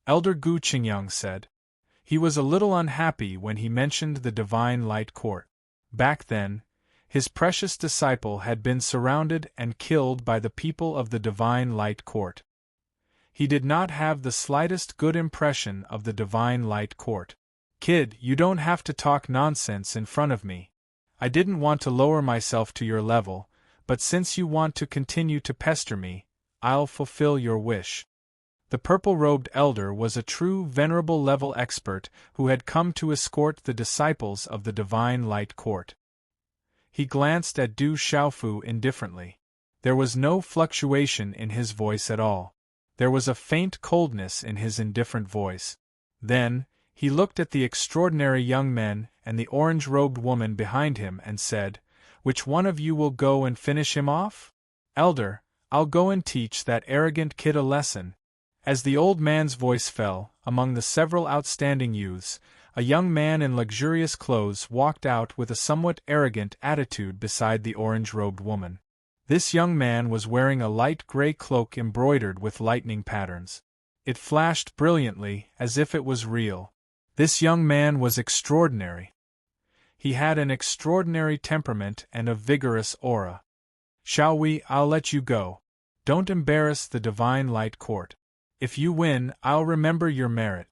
Elder Gu Qingyang said. He was a little unhappy when he mentioned the Divine Light Court. Back then, his precious disciple had been surrounded and killed by the people of the Divine Light Court. He did not have the slightest good impression of the Divine Light Court. "Kid, you don't have to talk nonsense in front of me. I didn't want to lower myself to your level, but since you want to continue to pester me, I'll fulfill your wish." The purple-robed elder was a true venerable level expert who had come to escort the disciples of the Divine Light Court. He glanced at Du Xiaofu indifferently. There was no fluctuation in his voice at all. There was a faint coldness in his indifferent voice. Then, he looked at the extraordinary young men and the orange-robed woman behind him and said, "Which one of you will go and finish him off?" "Elder, I'll go and teach that arrogant kid a lesson." As the old man's voice fell, among the several outstanding youths, a young man in luxurious clothes walked out with a somewhat arrogant attitude beside the orange-robed woman. This young man was wearing a light gray cloak embroidered with lightning patterns. It flashed brilliantly, as if it was real. This young man was extraordinary. He had an extraordinary temperament and a vigorous aura. "Shall we? I'll let you go. Don't embarrass the Divine Light Court. If you win, I'll remember your merit,"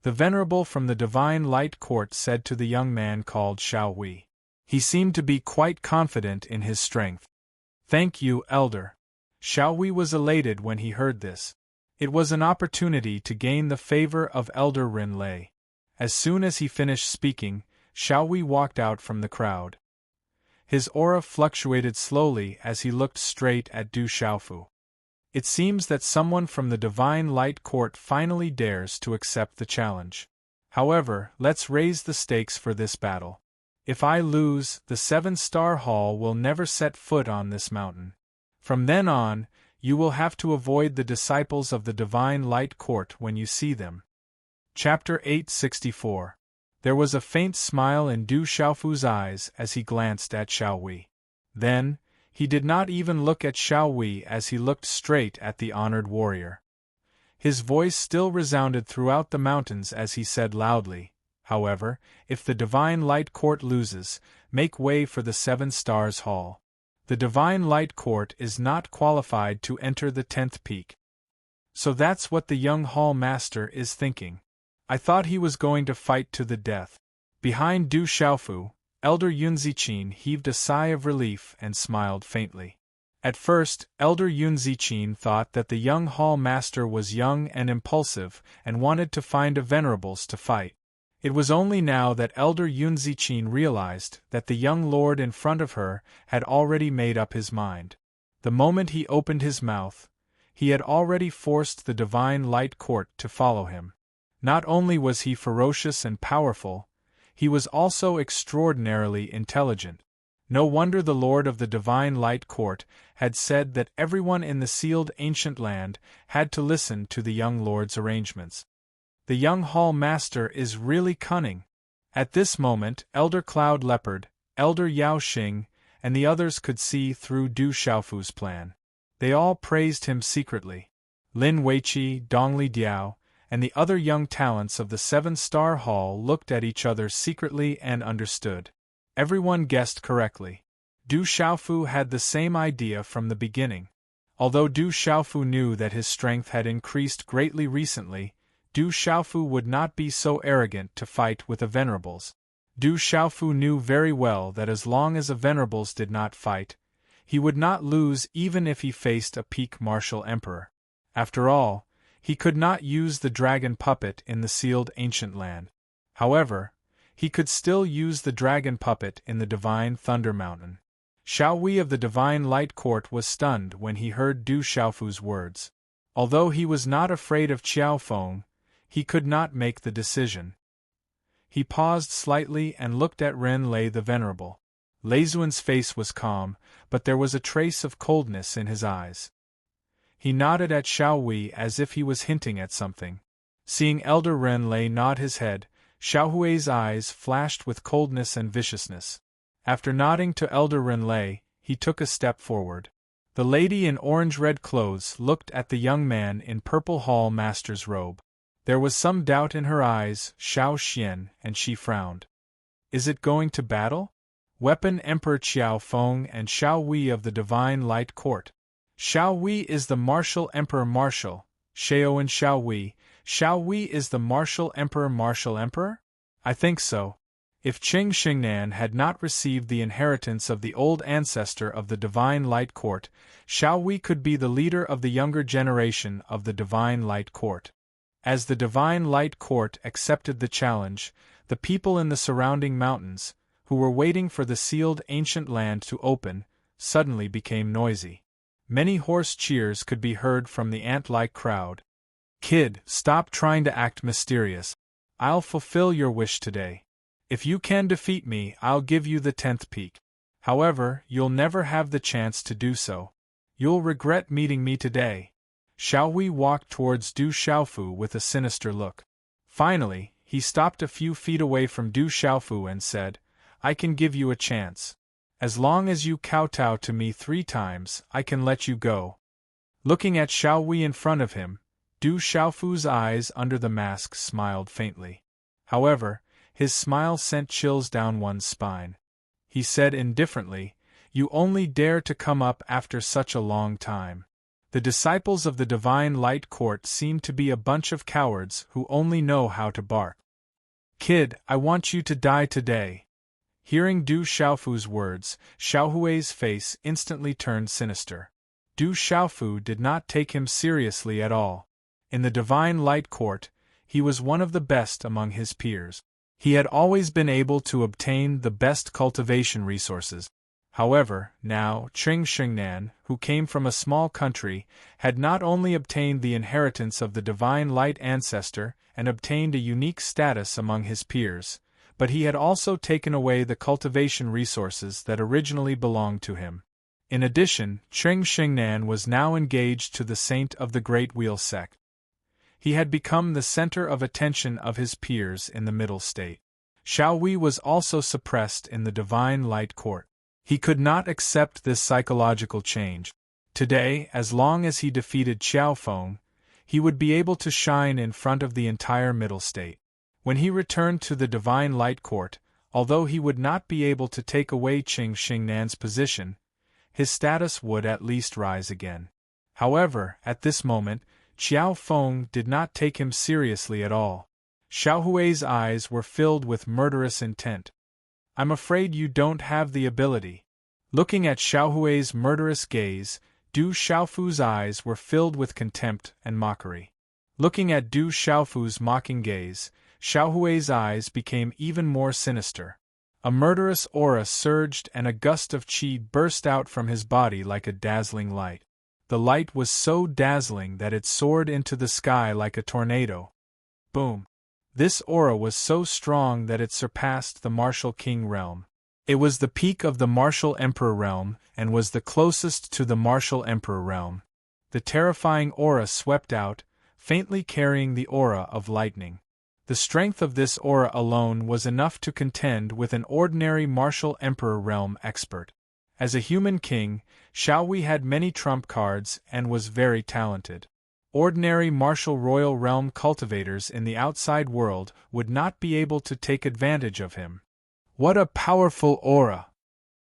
the Venerable from the Divine Light Court said to the young man called Xiao Wei. He seemed to be quite confident in his strength. "Thank you, Elder." Xiao Wei was elated when he heard this. It was an opportunity to gain the favor of Elder Rin Lei. As soon as he finished speaking, Xiao Wei walked out from the crowd. His aura fluctuated slowly as he looked straight at Du Xiaofu. It seems that someone from the Divine Light Court finally dares to accept the challenge. However, let's raise the stakes for this battle. If I lose, the 7-star Hall will never set foot on this mountain. From then on, you will have to avoid the disciples of the Divine Light Court when you see them. Chapter 864. There was a faint smile in Du Xiaofu's eyes as he glanced at Xiao Wei. Then, he did not even look at Xiao Wei as he looked straight at the honored warrior. His voice still resounded throughout the mountains as he said loudly, "However, if the Divine Light Court loses, make way for the 7 Stars Hall. The Divine Light Court is not qualified to enter the 10th peak." So that's what the young Hall Master is thinking. I thought he was going to fight to the death. Behind Du Xiaofu, Elder Yun Ziqin heaved a sigh of relief and smiled faintly. At first, Elder Yun Ziqin thought that the young Hall Master was young and impulsive and wanted to find a venerables to fight. It was only now that Elder Yun Ziqin realized that the young lord in front of her had already made up his mind. The moment he opened his mouth, he had already forced the Divine Light Court to follow him. Not only was he ferocious and powerful, he was also extraordinarily intelligent. No wonder the Lord of the Divine Light Court had said that everyone in the sealed ancient land had to listen to the young lord's arrangements. The young Hall Master is really cunning. At this moment, Elder Cloud Leopard, Elder Yao Xing, and the others could see through Du Xiaofu's plan. They all praised him secretly. Lin Weiqi, Dongli Diao, and the other young talents of the Seven-Star Hall looked at each other secretly and understood. Everyone guessed correctly. Du Xiaofu had the same idea from the beginning. Although Du Xiaofu knew that his strength had increased greatly recently, Du Xiaofu would not be so arrogant to fight with the Venerables. Du Xiaofu knew very well that as long as the Venerables did not fight, he would not lose even if he faced a peak martial emperor. After all, he could not use the dragon puppet in the sealed ancient land. However, he could still use the dragon puppet in the divine Thunder Mountain. Xiao Wei of the Divine Light Court was stunned when he heard Du Xiaofu's words. Although he was not afraid of Qiao Feng, he could not make the decision. He paused slightly and looked at Ren Lei the Venerable. Lei Zuan's face was calm, but there was a trace of coldness in his eyes. He nodded at Xiao Wei as if he was hinting at something. Seeing Elder Ren Lei nod his head, Xiao Hui's eyes flashed with coldness and viciousness. After nodding to Elder Ren Lei, he took a step forward. The lady in orange-red clothes looked at the young man in purple hall master's robe. There was some doubt in her eyes, Xiao Xian, and she frowned. Is it going to battle? Weapon Emperor Qiao Feng and Xiao Wei of the Divine Light Court. Xiao Wei is the martial emperor martial, Xiao and Xiao Wei is the martial emperor? I think so. If Qing Xingnan had not received the inheritance of the old ancestor of the Divine Light Court, Xiao Wei could be the leader of the younger generation of the Divine Light Court. As the Divine Light Court accepted the challenge, the people in the surrounding mountains, who were waiting for the sealed ancient land to open, suddenly became noisy. Many hoarse cheers could be heard from the ant-like crowd. Kid, stop trying to act mysterious. I'll fulfill your wish today. If you can defeat me, I'll give you the 10th peak. However, you'll never have the chance to do so. You'll regret meeting me today. Xiao Wei walked towards Du Xiaofu with a sinister look. Finally, he stopped a few feet away from Du Xiaofu and said, I can give you a chance. As long as you kowtow to me 3 times, I can let you go. Looking at Xiao Wei in front of him, Du Xiaofu's eyes under the mask smiled faintly. However, his smile sent chills down one's spine. He said indifferently, You only dare to come up after such a long time. The disciples of the Divine Light Court seem to be a bunch of cowards who only know how to bark. Kid, I want you to die today. Hearing Du Xiaofu's words, Xiao Hui's face instantly turned sinister. Du Xiaofu did not take him seriously at all. In the Divine Light Court, he was one of the best among his peers. He had always been able to obtain the best cultivation resources. However, now, Qing Xingnan, who came from a small country, had not only obtained the inheritance of the Divine Light Ancestor and obtained a unique status among his peers, but he had also taken away the cultivation resources that originally belonged to him. In addition, Qing Xingnan was now engaged to the Saint of the Great Wheel sect. He had become the center of attention of his peers in the Middle State. Xiao Wei was also suppressed in the Divine Light Court. He could not accept this psychological change. Today, as long as he defeated Qiao Feng, he would be able to shine in front of the entire Middle State. When he returned to the Divine Light Court, although he would not be able to take away Qing Xingnan's position, his status would at least rise again. However, at this moment, Qiao Feng did not take him seriously at all. Xiao Hui's eyes were filled with murderous intent. I'm afraid you don't have the ability. Looking at Xiao Hui's murderous gaze, Du Xiaofu's eyes were filled with contempt and mockery. Looking at Du Xiaofu's mocking gaze, Xiao Hui's eyes became even more sinister. A murderous aura surged and a gust of qi burst out from his body like a dazzling light. The light was so dazzling that it soared into the sky like a tornado. Boom! This aura was so strong that it surpassed the Martial King realm. It was the peak of the Martial Emperor realm and was the closest to the Martial Emperor realm. The terrifying aura swept out, faintly carrying the aura of lightning. The strength of this aura alone was enough to contend with an ordinary Martial Emperor realm expert. As a human king, Xiao Wei had many trump cards and was very talented. Ordinary martial royal realm cultivators in the outside world would not be able to take advantage of him. What a powerful aura!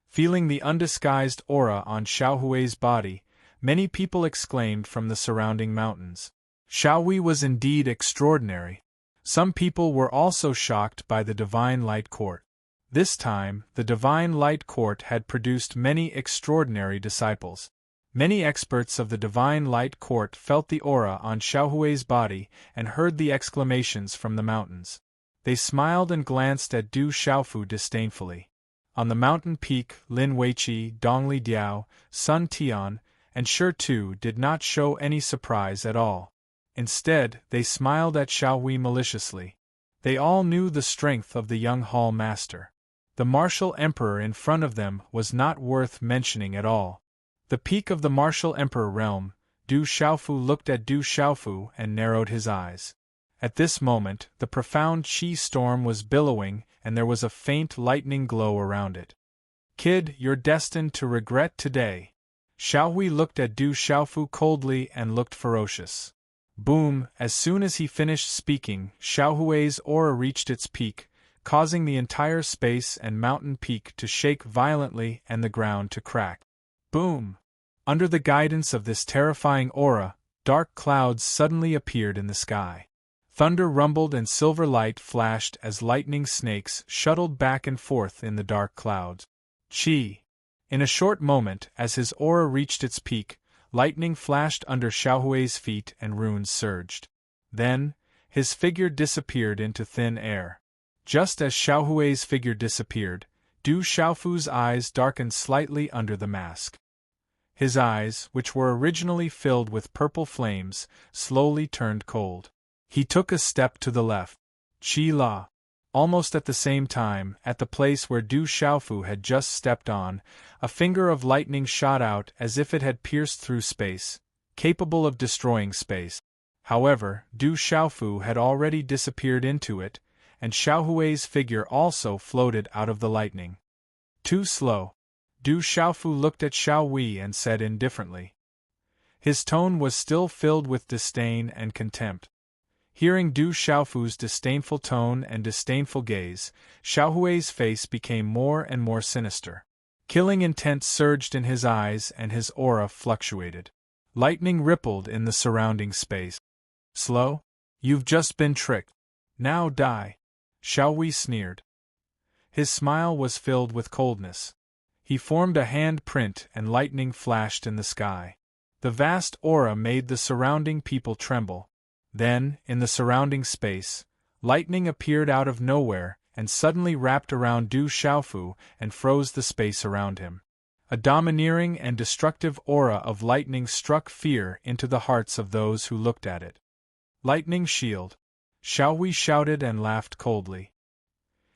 Feeling the undisguised aura on Xiao Hui's body, many people exclaimed from the surrounding mountains. Xiao Hui was indeed extraordinary. Some people were also shocked by the Divine Light Court. This time, the Divine Light Court had produced many extraordinary disciples. Many experts of the Divine Light Court felt the aura on Xiao Hui's body and heard the exclamations from the mountains. They smiled and glanced at Du Xiaofu disdainfully. On the mountain peak, Lin Weiqi, Dongli Diao, Sun Tian, and Shi Tu did not show any surprise at all. Instead, they smiled at Xiao Hui maliciously. They all knew the strength of the young hall master. The martial emperor in front of them was not worth mentioning at all. The peak of the martial emperor realm, Du Xiaofu looked at Du Xiaofu and narrowed his eyes. At this moment, the profound qi storm was billowing and there was a faint lightning glow around it. Kid, you're destined to regret today. Xiao Hui looked at Du Xiaofu coldly and looked ferocious. Boom! As soon as he finished speaking, Xiao Hui's aura reached its peak, causing the entire space and mountain peak to shake violently and the ground to crack. Boom! Under the guidance of this terrifying aura, dark clouds suddenly appeared in the sky. Thunder rumbled and silver light flashed as lightning snakes shuttled back and forth in the dark clouds. Qi! In a short moment, as his aura reached its peak, lightning flashed under Xiao Hui's feet and runes surged. Then, his figure disappeared into thin air. Just as Xiao Hui's figure disappeared, Du Xiaofu's eyes darkened slightly under the mask. His eyes, which were originally filled with purple flames, slowly turned cold. He took a step to the left. Qi La. Almost at the same time, at the place where Du Xiaofu had just stepped on, a finger of lightning shot out as if it had pierced through space, capable of destroying space. However, Du Xiaofu had already disappeared into it, and Xiao Hui's figure also floated out of the lightning. Too slow. Du Xiaofu looked at Xiao Hui and said indifferently. His tone was still filled with disdain and contempt. Hearing Du Xiaofu's disdainful tone and disdainful gaze, Xiao Hui's face became more and more sinister. Killing intent surged in his eyes and his aura fluctuated. Lightning rippled in the surrounding space. Slow? You've just been tricked. Now die. Xiao Hui sneered. His smile was filled with coldness. He formed a hand print and lightning flashed in the sky. The vast aura made the surrounding people tremble. Then, in the surrounding space, lightning appeared out of nowhere and suddenly wrapped around Du Xiaofu and froze the space around him. A domineering and destructive aura of lightning struck fear into the hearts of those who looked at it. Lightning shield. Xiao Hui shouted and laughed coldly.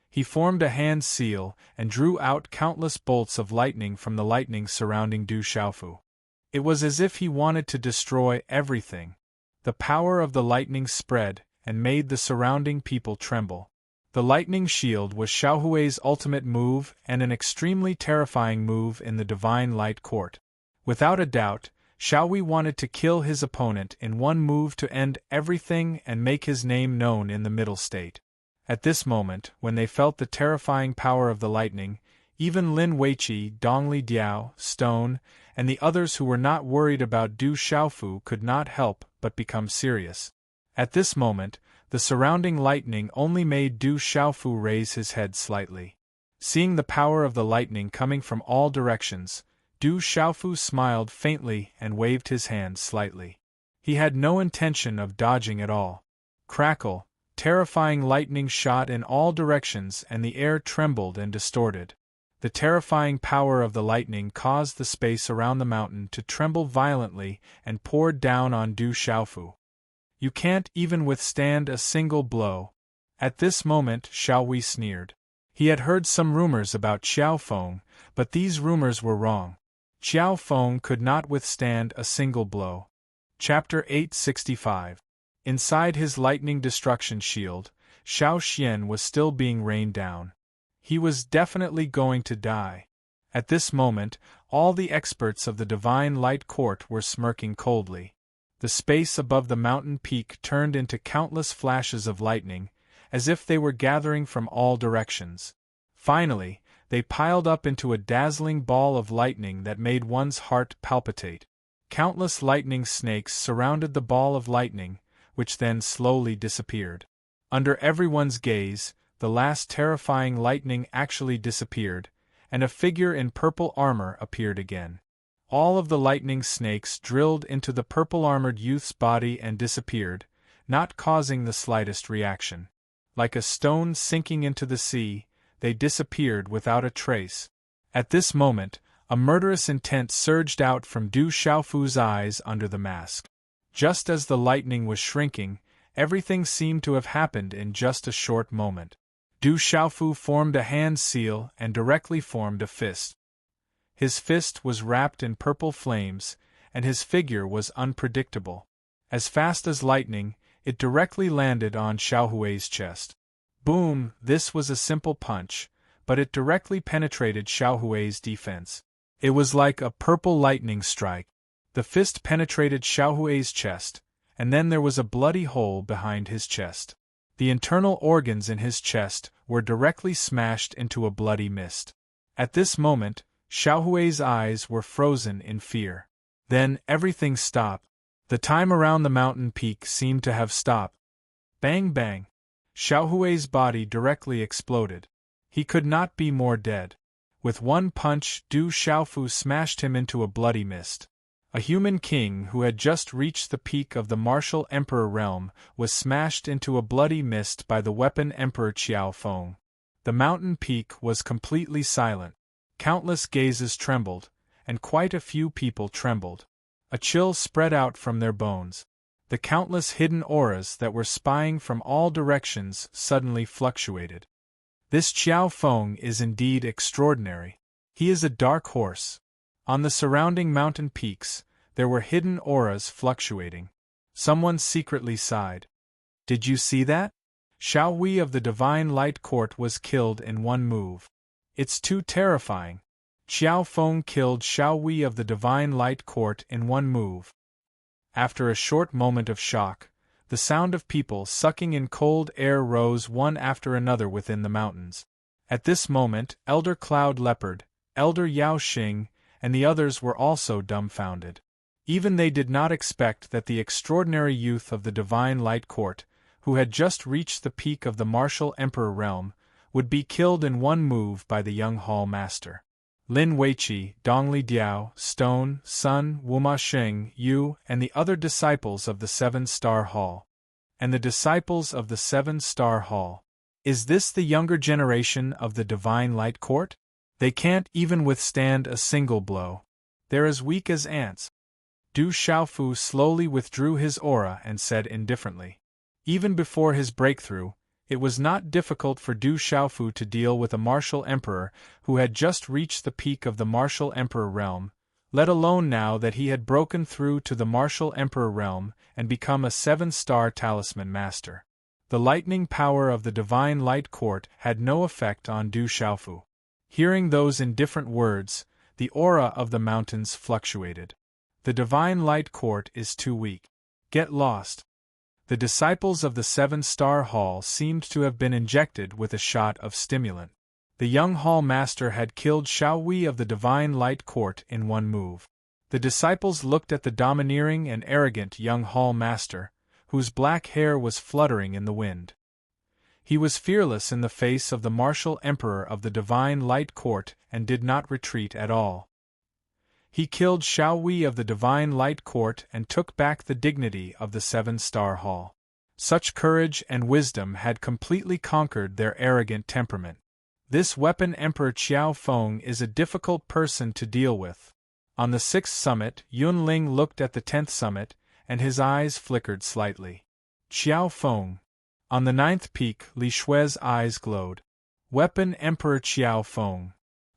He formed a hand seal and drew out countless bolts of lightning from the lightning surrounding Du Xiaofu. It was as if he wanted to destroy everything. The power of the lightning spread and made the surrounding people tremble. The lightning shield was Xiao Hui's ultimate move and an extremely terrifying move in the Divine Light Court. Without a doubt, Xiao Hui wanted to kill his opponent in one move to end everything and make his name known in the Middle State. At this moment, when they felt the terrifying power of the lightning, even Lin Weiqi, Dongli Diao, Stone, and the others who were not worried about Du Xiaofu could not help but become serious. At this moment, the surrounding lightning only made Du Xiaofu raise his head slightly. Seeing the power of the lightning coming from all directions, Du Xiaofu smiled faintly and waved his hand slightly. He had no intention of dodging at all. Crackle, terrifying lightning shot in all directions and the air trembled and distorted. The terrifying power of the lightning caused the space around the mountain to tremble violently and poured down on Du Xiaofu. You can't even withstand a single blow. At this moment, Xiao Hui sneered. He had heard some rumors about Qiao Feng, but these rumors were wrong. Qiao Feng could not withstand a single blow. Chapter 865. Inside his lightning destruction shield, Xiao Xian was still being rained down. He was definitely going to die. At this moment, all the experts of the Divine Light Court were smirking coldly. The space above the mountain peak turned into countless flashes of lightning, as if they were gathering from all directions. Finally, they piled up into a dazzling ball of lightning that made one's heart palpitate. Countless lightning snakes surrounded the ball of lightning, which then slowly disappeared. Under everyone's gaze, the last terrifying lightning actually disappeared, and a figure in purple armor appeared again. All of the lightning snakes drilled into the purple-armored youth's body and disappeared, not causing the slightest reaction. Like a stone sinking into the sea, they disappeared without a trace. At this moment, a murderous intent surged out from Du Xiaofu's eyes under the mask. Just as the lightning was shrinking, everything seemed to have happened in just a short moment. Du Xiaofu formed a hand seal and directly formed a fist. His fist was wrapped in purple flames, and his figure was unpredictable. As fast as lightning, it directly landed on Xiaohui's chest. Boom! This was a simple punch, but it directly penetrated Xiaohui's defense. It was like a purple lightning strike. The fist penetrated Xiaohui's chest, and then there was a bloody hole behind his chest. The internal organs in his chest were directly smashed into a bloody mist. At this moment, Xiaohui's eyes were frozen in fear. Then everything stopped. The time around the mountain peak seemed to have stopped. Bang bang! Xiaohui's body directly exploded. He could not be more dead. With one punch, Du Xiaofu smashed him into a bloody mist. A human king who had just reached the peak of the martial emperor realm was smashed into a bloody mist by the weapon Emperor Qiao Feng. The mountain peak was completely silent. Countless gazes trembled, and quite a few people trembled. A chill spread out from their bones. The countless hidden auras that were spying from all directions suddenly fluctuated. This Qiao Feng is indeed extraordinary. He is a dark horse. On the surrounding mountain peaks, there were hidden auras fluctuating. Someone secretly sighed. Did you see that? Xiao Hui of the Divine Light Court was killed in one move. It's too terrifying. Qiao Feng killed Xiao Hui of the Divine Light Court in one move. After a short moment of shock, the sound of people sucking in cold air rose one after another within the mountains. At this moment, Elder Cloud Leopard, Elder Yao Xing, and the others were also dumbfounded. Even they did not expect that the extraordinary youth of the Divine Light Court, who had just reached the peak of the martial emperor realm, would be killed in one move by the young hall master. Lin Weiqi, Dongli Diao, Stone, Sun, Wuma Sheng, Yu, and the other disciples of the Seven-Star Hall. And the disciples of the Seven-Star Hall. Is this the younger generation of the Divine Light Court? They can't even withstand a single blow. They're as weak as ants. Du Xiaofu slowly withdrew his aura and said indifferently. Even before his breakthrough, it was not difficult for Du Xiaofu to deal with a martial emperor who had just reached the peak of the martial emperor realm, let alone now that he had broken through to the martial emperor realm and become a seven-star talisman master. The lightning power of the Divine Light Court had no effect on Du Xiaofu. Hearing those indifferent words, the aura of the mountains fluctuated. The Divine Light Court is too weak. Get lost. The disciples of the Seven-Star Hall seemed to have been injected with a shot of stimulant. The young hall master had killed Xiao Hui of the Divine Light Court in one move. The disciples looked at the domineering and arrogant young hall master, whose black hair was fluttering in the wind. He was fearless in the face of the martial emperor of the Divine Light Court and did not retreat at all. He killed Xiao Hui of the Divine Light Court and took back the dignity of the Seven-Star Hall. Such courage and wisdom had completely conquered their arrogant temperament. This weapon Emperor Qiao Feng is a difficult person to deal with. On the 6th summit, Yun Ling looked at the 10th summit, and his eyes flickered slightly. Qiao Feng. On the 9th peak, Li Shui's eyes glowed. Weapon Emperor Qiao Feng.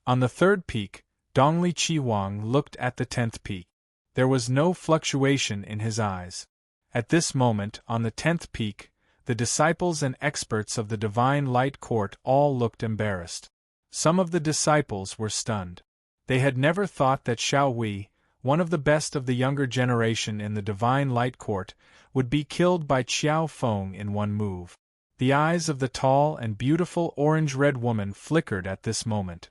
On the 3rd peak, Dongli Qiwang looked at the 10th peak. There was no fluctuation in his eyes. At this moment, on the 10th peak, the disciples and experts of the Divine Light Court all looked embarrassed. Some of the disciples were stunned. They had never thought that Xiao Hui, one of the best of the younger generation in the Divine Light Court, would be killed by Qiao Feng in one move. The eyes of the tall and beautiful orange-red woman flickered at this moment.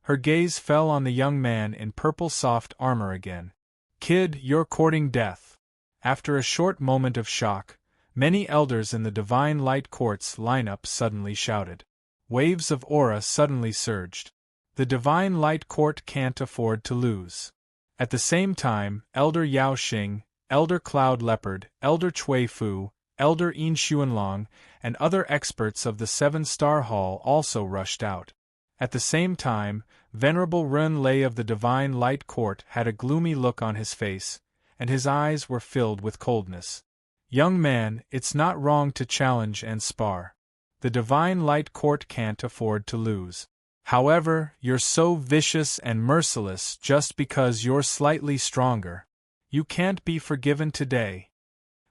Her gaze fell on the young man in purple soft armor again. "Kid, you're courting death." After a short moment of shock, many elders in the Divine Light Court's lineup suddenly shouted. Waves of aura suddenly surged. The Divine Light Court can't afford to lose. At the same time, Elder Yao Xing, Elder Cloud Leopard, Elder Cui Fu, Elder Yin Xuanlong, and other experts of the Seven-Star Hall also rushed out. At the same time, Venerable Ren Lei of the Divine Light Court had a gloomy look on his face, and his eyes were filled with coldness. "Young man, it's not wrong to challenge and spar. The Divine Light Court can't afford to lose. However, you're so vicious and merciless just because you're slightly stronger. You can't be forgiven today."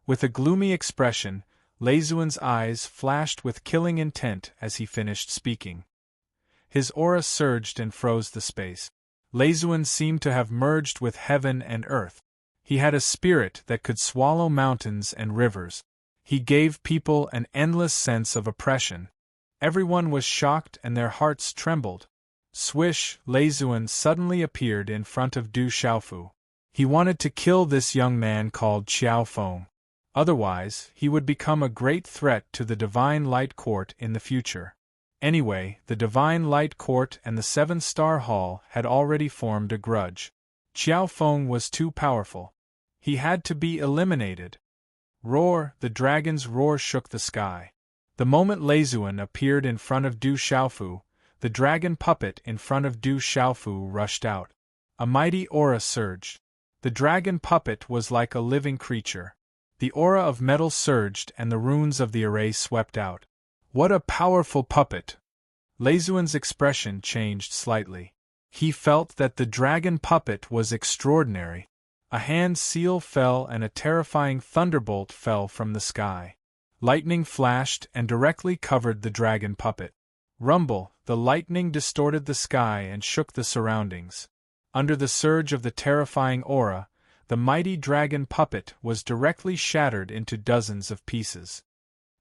With a gloomy expression, Leizuan's eyes flashed with killing intent as he finished speaking. His aura surged and froze the space. Leizuan seemed to have merged with heaven and earth. He had a spirit that could swallow mountains and rivers. He gave people an endless sense of oppression. Everyone was shocked and their hearts trembled. Swish, Leizuan suddenly appeared in front of Du Xiaofu. He wanted to kill this young man called Qiao Feng. Otherwise, he would become a great threat to the Divine Light Court in the future. Anyway, the Divine Light Court and the Seven-Star Hall had already formed a grudge. Qiao Feng was too powerful. He had to be eliminated. Roar! The dragon's roar shook the sky. The moment Leizuan appeared in front of Du Xiaofu, the dragon puppet in front of Du Xiaofu rushed out. A mighty aura surged. The dragon puppet was like a living creature. The aura of metal surged and the runes of the array swept out. What a powerful puppet! Leizuan's expression changed slightly. He felt that the dragon puppet was extraordinary. A hand seal fell and a terrifying thunderbolt fell from the sky. Lightning flashed and directly covered the dragon puppet. Rumble! The lightning distorted the sky and shook the surroundings. Under the surge of the terrifying aura, the mighty dragon puppet was directly shattered into dozens of pieces.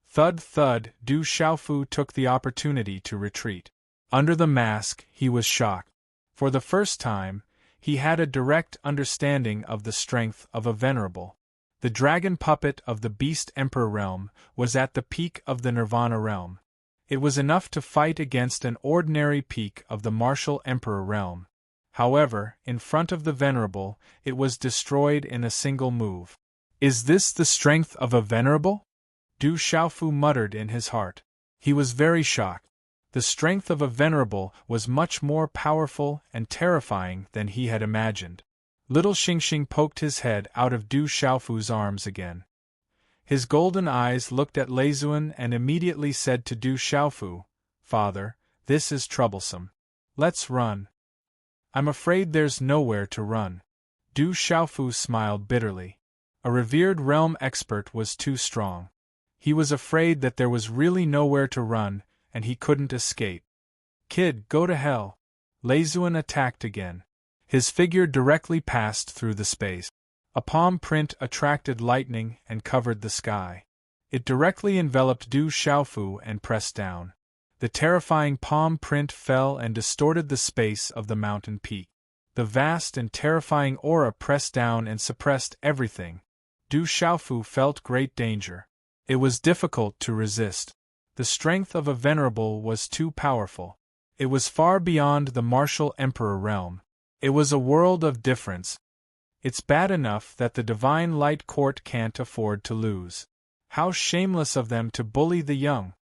Thud thud, Du Xiaofu took the opportunity to retreat. Under the mask, he was shocked. For the first time, he had a direct understanding of the strength of a venerable. The dragon puppet of the Beast Emperor realm was at the peak of the Nirvana realm. It was enough to fight against an ordinary peak of the Martial Emperor realm. However, in front of the venerable, it was destroyed in a single move. Is this the strength of a venerable? Du Xiaofu muttered in his heart. He was very shocked. The strength of a venerable was much more powerful and terrifying than he had imagined. Little Xingxing poked his head out of Du Xiaofu's arms again. His golden eyes looked at Leizuan and immediately said to Du Xiaofu, "Father, this is troublesome. Let's run." "I'm afraid there's nowhere to run." Du Xiaofu smiled bitterly. A revered realm expert was too strong. He was afraid that there was really nowhere to run, and he couldn't escape. "Kid, go to hell." Leizuan attacked again. His figure directly passed through the space. A palm print attracted lightning and covered the sky. It directly enveloped Du Xiaofu and pressed down. The terrifying palm print fell and distorted the space of the mountain peak. The vast and terrifying aura pressed down and suppressed everything. Du Xiaofu felt great danger. It was difficult to resist. The strength of a venerable was too powerful. It was far beyond the Martial Emperor realm. It was a world of difference. It's bad enough that the Divine Light Court can't afford to lose. How shameless of them to bully the young!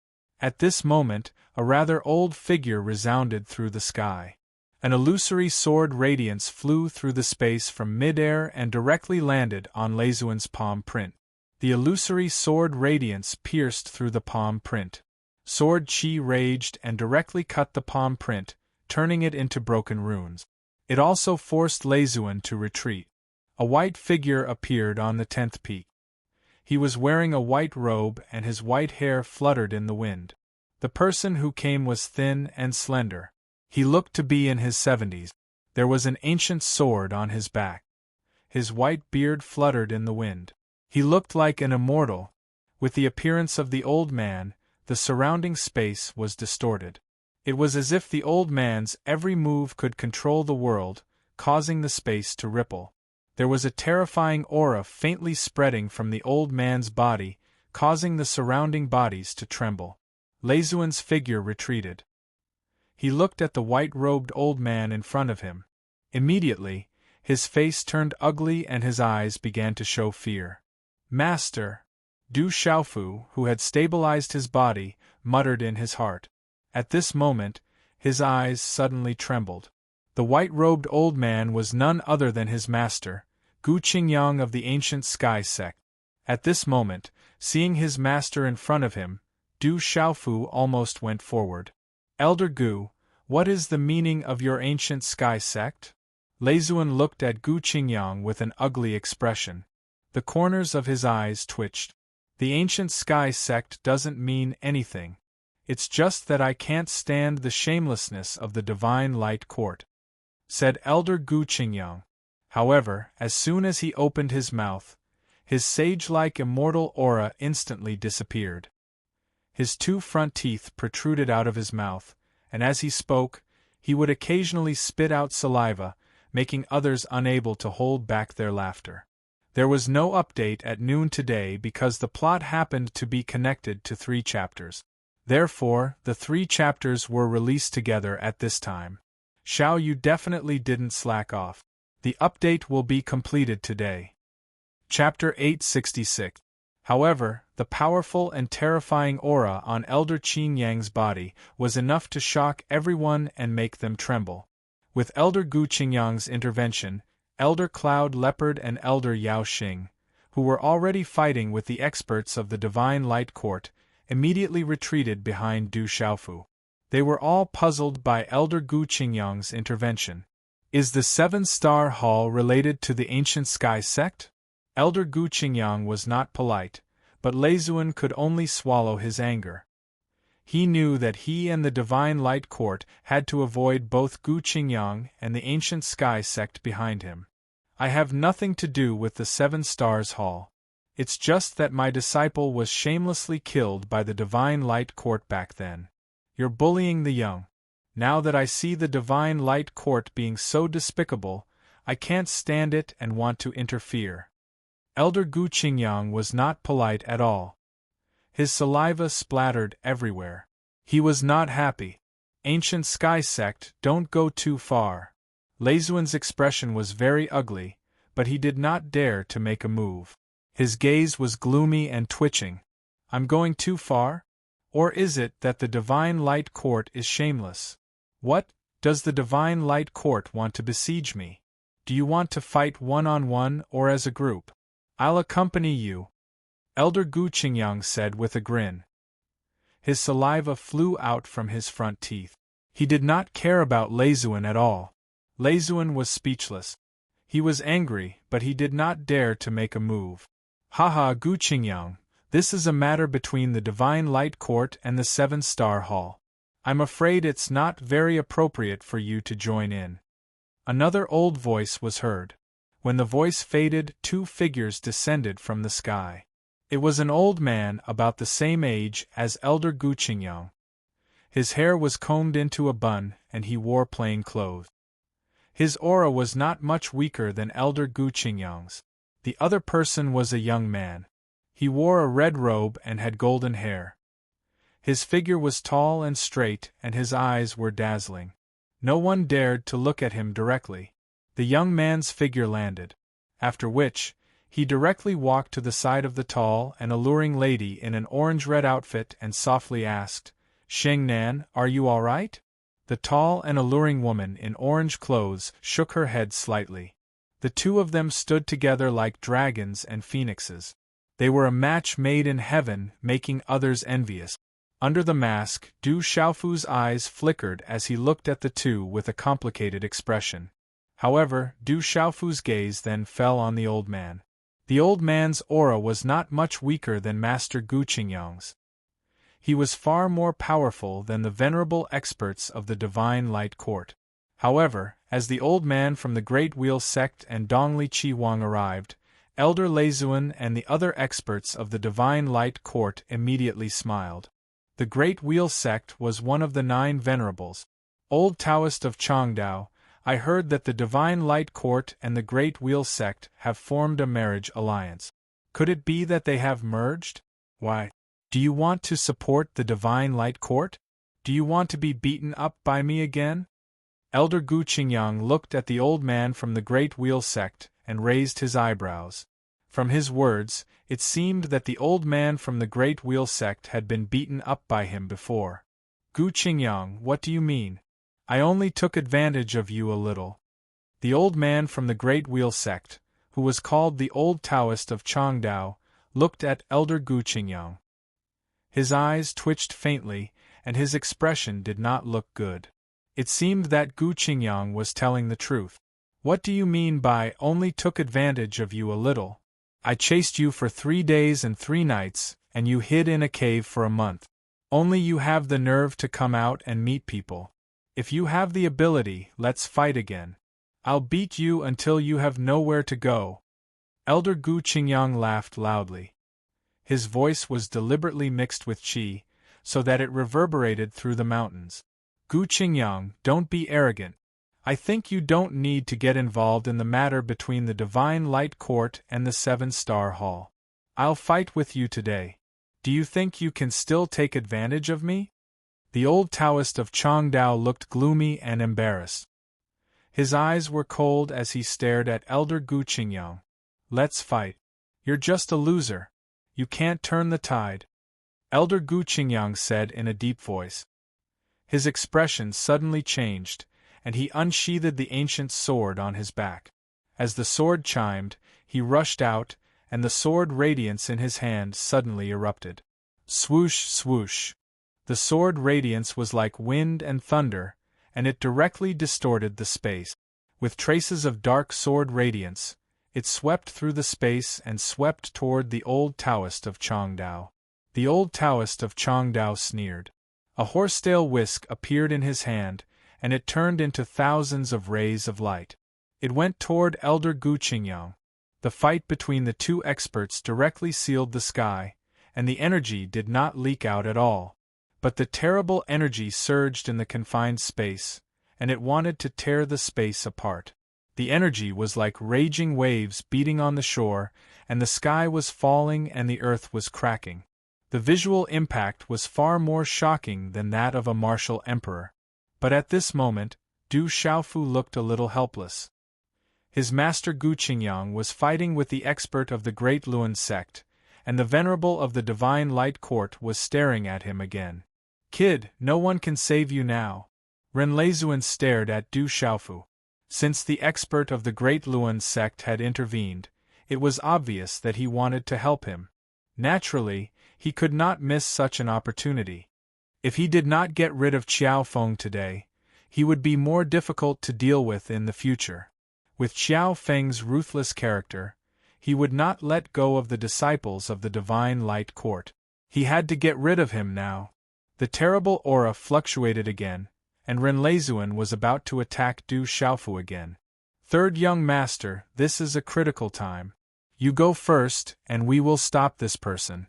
At this moment, a rather old figure resounded through the sky. An illusory sword radiance flew through the space from mid-air and directly landed on Leizuan's palm print. The illusory sword radiance pierced through the palm print. Sword chi raged and directly cut the palm print, turning it into broken runes. It also forced Leizuan to retreat. A white figure appeared on the 10th peak. He was wearing a white robe and his white hair fluttered in the wind. The person who came was thin and slender. He looked to be in his 70s. There was an ancient sword on his back. his white beard fluttered in the wind. He looked like an immortal. With the appearance of the old man, the surrounding space was distorted. It was as if the old man's every move could control the world, causing the space to ripple. There was a terrifying aura faintly spreading from the old man's body, causing the surrounding bodies to tremble. Leisuan's figure retreated. He looked at the white-robed old man in front of him. Immediately, his face turned ugly and his eyes began to show fear. "Master!" Du Xiaofu, who had stabilized his body, muttered in his heart. At this moment, his eyes suddenly trembled. The white-robed old man was none other than his master, Gu Qingyang of the ancient Sky sect. At this moment, seeing his master in front of him, Du Xiaofu almost went forward. "Elder Gu, what is the meaning of your ancient Sky sect?" Leisuan looked at Gu Qingyang with an ugly expression. The corners of his eyes twitched. "The ancient Sky sect doesn't mean anything. It's just that I can't stand the shamelessness of the Divine Light Court," said Elder Gu Qingyang. However, as soon as he opened his mouth, his sage-like immortal aura instantly disappeared. His two front teeth protruded out of his mouth, and as he spoke, he would occasionally spit out saliva, making others unable to hold back their laughter. There was no update at noon today because the plot happened to be connected to 3 chapters. Therefore, the 3 chapters were released together at this time. Xiao Yu definitely didn't slack off. The update will be completed today. Chapter 866. However, the powerful and terrifying aura on Elder Qin Yang's body was enough to shock everyone and make them tremble. With Elder Gu Qingyang's intervention, Elder Cloud Leopard and Elder Yao Xing, who were already fighting with the experts of the Divine Light Court, immediately retreated behind Du Xiaofu. They were all puzzled by Elder Gu Qingyang's intervention. Is the 7-star hall related to the ancient Sky sect? Elder Gu Qingyang was not polite, but Leisuan could only swallow his anger. He knew that he and the Divine Light Court had to avoid both Gu Qingyang and the ancient Sky sect behind him. "I have nothing to do with the 7 Stars Hall. It's just that my disciple was shamelessly killed by the Divine Light Court back then. You're bullying the young. Now that I see the Divine Light Court being so despicable, I can't stand it and want to interfere." Elder Gu Qingyang was not polite at all. His saliva splattered everywhere. He was not happy. "Ancient Sky sect, don't go too far." Leisuan's expression was very ugly, but he did not dare to make a move. His gaze was gloomy and twitching. "I'm going too far? Or is it that the Divine Light Court is shameless? What, does the Divine Light Court want to besiege me? Do you want to fight one-on-one or as a group? I'll accompany you," Elder Gu Qingyang said with a grin. His saliva flew out from his front teeth. He did not care about Leisuan at all. Leisuan was speechless. He was angry, but he did not dare to make a move. "Haha, Gu Qingyang, this is a matter between the Divine Light Court and the 7-Star Hall. I'm afraid it's not very appropriate for you to join in." Another old voice was heard. When the voice faded, 2 figures descended from the sky. It was an old man about the same age as Elder Gu Qingyang. His hair was combed into a bun, and he wore plain clothes. His aura was not much weaker than Elder Gu Qingyang's. The other person was a young man. He wore a red robe and had golden hair. His figure was tall and straight, and his eyes were dazzling. No one dared to look at him directly. The young man's figure landed. After which, he directly walked to the side of the tall and alluring lady in an orange-red outfit and softly asked, "Sheng Nan, are you all right?" The tall and alluring woman in orange clothes shook her head slightly. The 2 of them stood together like dragons and phoenixes. They were a match made in heaven, making others envious. Under the mask, Du Xiaofu's eyes flickered as he looked at the 2 with a complicated expression. However, Du Xiaofu's gaze then fell on the old man. The old man's aura was not much weaker than Master Gu Qingyang's. He was far more powerful than the venerable experts of the Divine Light Court. However, As the old man from the Great Wheel sect and Dongli Chi Wang arrived, Elder Leizuan and the other experts of the Divine Light Court immediately smiled. The Great Wheel sect was one of the 9 venerables. Old Taoist of Changdao, I heard that the Divine Light Court and the Great Wheel sect have formed a marriage alliance. Could it be that they have merged? Why? Do you want to support the Divine Light Court? Do you want to be beaten up by me again? Elder Gu Qingyang looked at the old man from the Great Wheel sect and raised his eyebrows. From his words, it seemed that the old man from the Great Wheel sect had been beaten up by him before. Gu Qingyang, what do you mean? I only took advantage of you a little. The old man from the Great Wheel sect, who was called the Old Taoist of Changdao, looked at Elder Gu Qingyang. His eyes twitched faintly, and his expression did not look good. It seemed that Gu Qingyang was telling the truth. What do you mean by only took advantage of you a little? I chased you for 3 days and 3 nights, and you hid in a cave for a month. Only you have the nerve to come out and meet people. If you have the ability, let's fight again. I'll beat you until you have nowhere to go. Elder Gu Qingyang laughed loudly. His voice was deliberately mixed with qi, so that it reverberated through the mountains. Gu Qingyang, don't be arrogant. I think you don't need to get involved in the matter between the Divine Light Court and the 7-Star Hall. I'll fight with you today. Do you think you can still take advantage of me? The old Taoist of Changdao looked gloomy and embarrassed. His eyes were cold as he stared at Elder Gu Qingyang. Let's fight. You're just a loser. You can't turn the tide. Elder Gu Qingyang said in a deep voice. His expression suddenly changed, and he unsheathed the ancient sword on his back. As the sword chimed, he rushed out, and the sword radiance in his hand suddenly erupted. Swoosh, swoosh. The sword radiance was like wind and thunder, and it directly distorted the space. With traces of dark sword radiance, it swept through the space and swept toward the old Taoist of Changdao. The old Taoist of Changdao sneered. A horsetail whisk appeared in his hand, and it turned into thousands of rays of light. It went toward Elder Gu Qingyang. The fight between the 2 experts directly sealed the sky, and the energy did not leak out at all. But the terrible energy surged in the confined space, and it wanted to tear the space apart. The energy was like raging waves beating on the shore, and the sky was falling and the earth was cracking. The visual impact was far more shocking than that of a martial emperor. But at this moment, Du Xiaofu looked a little helpless. His master Gu Qingyang was fighting with the expert of the Great Luan sect, and the venerable of the Divine Light Court was staring at him again. Kid, no one can save you now. Ren Leizuan stared at Du Xiaofu. Since the expert of the Great Luan sect had intervened, it was obvious that he wanted to help him. Naturally, he could not miss such an opportunity. If he did not get rid of Qiao Feng today, he would be more difficult to deal with in the future. With Qiao Feng's ruthless character, he would not let go of the disciples of the Divine Light Court. He had to get rid of him now. The terrible aura fluctuated again, and Ren Leizuan was about to attack Du Xiaofu again. Third young master, this is a critical time. You go first, and we will stop this person.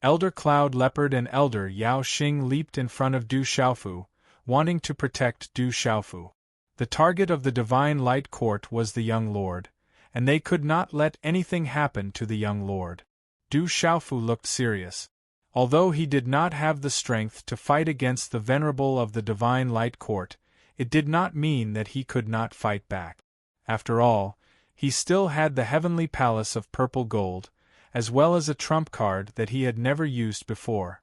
Elder Cloud Leopard and Elder Yao Xing leaped in front of Du Xiaofu, wanting to protect Du Xiaofu. The target of the Divine Light Court was the young lord, and they could not let anything happen to the young lord. Du Xiaofu looked serious. Although he did not have the strength to fight against the venerable of the Divine Light Court, it did not mean that he could not fight back. After all, he still had the Heavenly Palace of Purple Gold, as well as a trump card that he had never used before.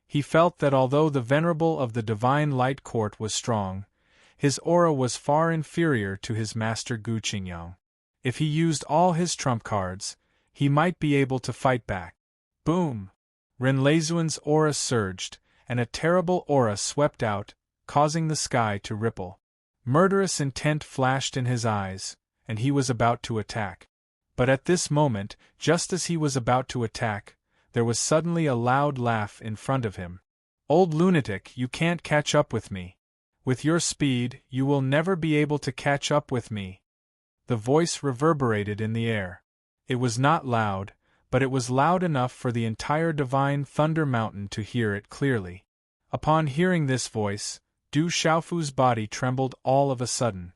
He felt that although the venerable of the Divine Light Court was strong, his aura was far inferior to his master Gu Qingyang. If he used all his trump cards, he might be able to fight back. Boom! Ren Leizuan's aura surged, and a terrible aura swept out, causing the sky to ripple. Murderous intent flashed in his eyes, and he was about to attack. But at this moment, just as he was about to attack, there was suddenly a loud laugh in front of him. Old lunatic, you can't catch up with me. With your speed, you will never be able to catch up with me. The voice reverberated in the air. It was not loud, but it was loud enough for the entire divine Thunder Mountain to hear it clearly. Upon hearing this voice, Du Xiaofu's body trembled all of a sudden.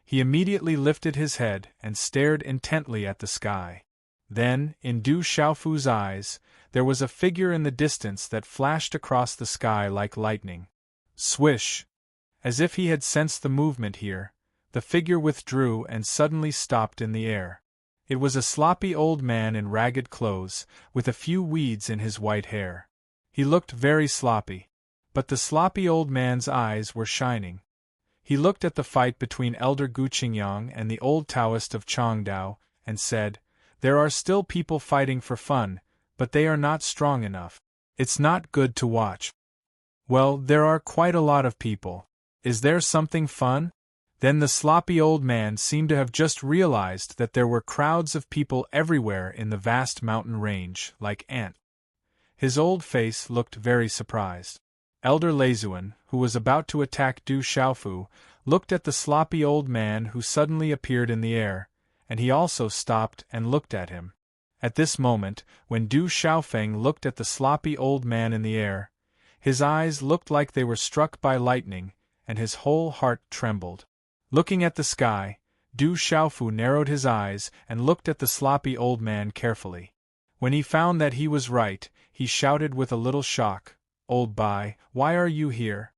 He immediately lifted his head and stared intently at the sky. Then, in Du Xiaofu's eyes, there was a figure in the distance that flashed across the sky like lightning. Swish! As if he had sensed the movement here, the figure withdrew and suddenly stopped in the air. It was a sloppy old man in ragged clothes, with a few weeds in his white hair. He looked very sloppy, but the sloppy old man's eyes were shining. He looked at the fight between Elder Gu Qingyang and the old Taoist of Changdao, and said, "There are still people fighting for fun, but they are not strong enough. It's not good to watch." "Well, there are quite a lot of people. Is there something fun?" Then the sloppy old man seemed to have just realized that there were crowds of people everywhere in the vast mountain range, like ants. His old face looked very surprised. Elder Leizuan, who was about to attack Du Xiaofu, looked at the sloppy old man who suddenly appeared in the air, and he also stopped and looked at him. At this moment, when Du Xiaofeng looked at the sloppy old man in the air, his eyes looked like they were struck by lightning, and his whole heart trembled. Looking at the sky, Du Xiaofu narrowed his eyes and looked at the sloppy old man carefully. When he found that he was right, he shouted with a little shock, "Old Bai, why are you here?"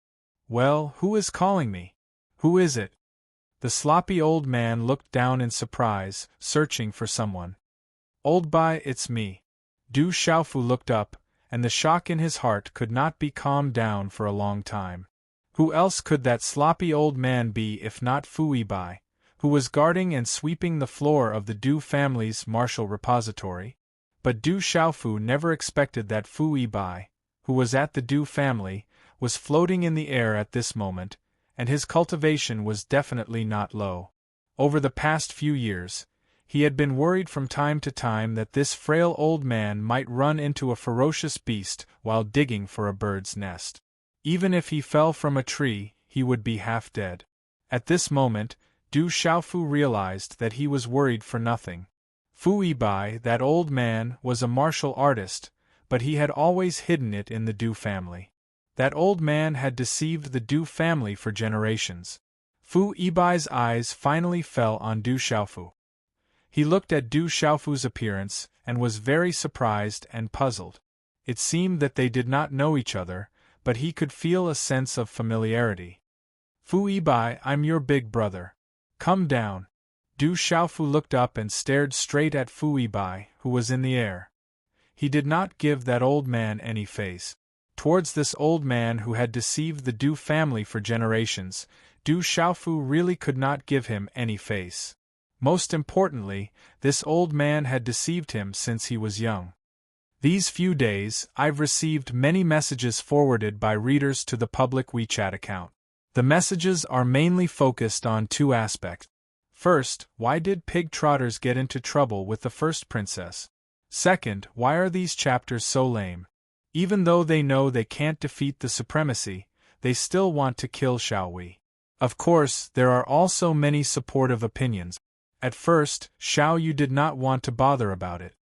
"Well, who is calling me? Who is it?" The sloppy old man looked down in surprise, searching for someone. "Old Bai, it's me." Du Xiaofu looked up, and the shock in his heart could not be calmed down for a long time. Who else could that sloppy old man be if not Fui Bai, who was guarding and sweeping the floor of the Du family's martial repository? But Du Xiaofu never expected that Fui Bai, who was at the Du family, was floating in the air at this moment, and his cultivation was definitely not low. Over the past few years, he had been worried from time to time that this frail old man might run into a ferocious beast while digging for a bird's nest. Even if he fell from a tree, he would be half dead. At this moment, Du Xiaofu realized that he was worried for nothing. Fui Bai, that old man, was a martial artist, but he had always hidden it in the Du family. That old man had deceived the Du family for generations. Fui Bai's eyes finally fell on Du Xiaofu. He looked at Du Xiaofu's appearance and was very surprised and puzzled. It seemed that they did not know each other, but he could feel a sense of familiarity. "Fui Bai, I'm your big brother. Come down." Du Xiaofu looked up and stared straight at Fui Bai, who was in the air. He did not give that old man any face. Towards this old man who had deceived the Du family for generations, Du Xiaofu really could not give him any face. Most importantly, this old man had deceived him since he was young. These few days, I've received many messages forwarded by readers to the public WeChat account. The messages are mainly focused on two aspects. First, why did pig trotters get into trouble with the first princess? Second, why are these chapters so lame? Even though they know they can't defeat the supremacy, they still want to kill Xiao Wei. Of course, there are also many supportive opinions. At first, Xiao Yu did not want to bother about it.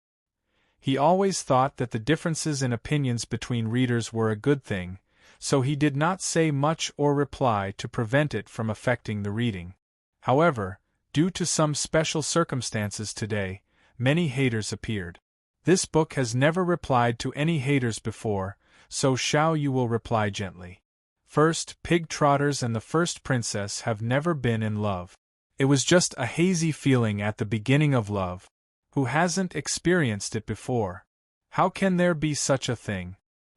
He always thought that the differences in opinions between readers were a good thing, so he did not say much or reply to prevent it from affecting the reading. However, due to some special circumstances today, many haters appeared. This book has never replied to any haters before, so Xiao Yu will reply gently. First, pig trotters and the first princess have never been in love. It was just a hazy feeling at the beginning of love. Who hasn't experienced it before? How can there be such a thing?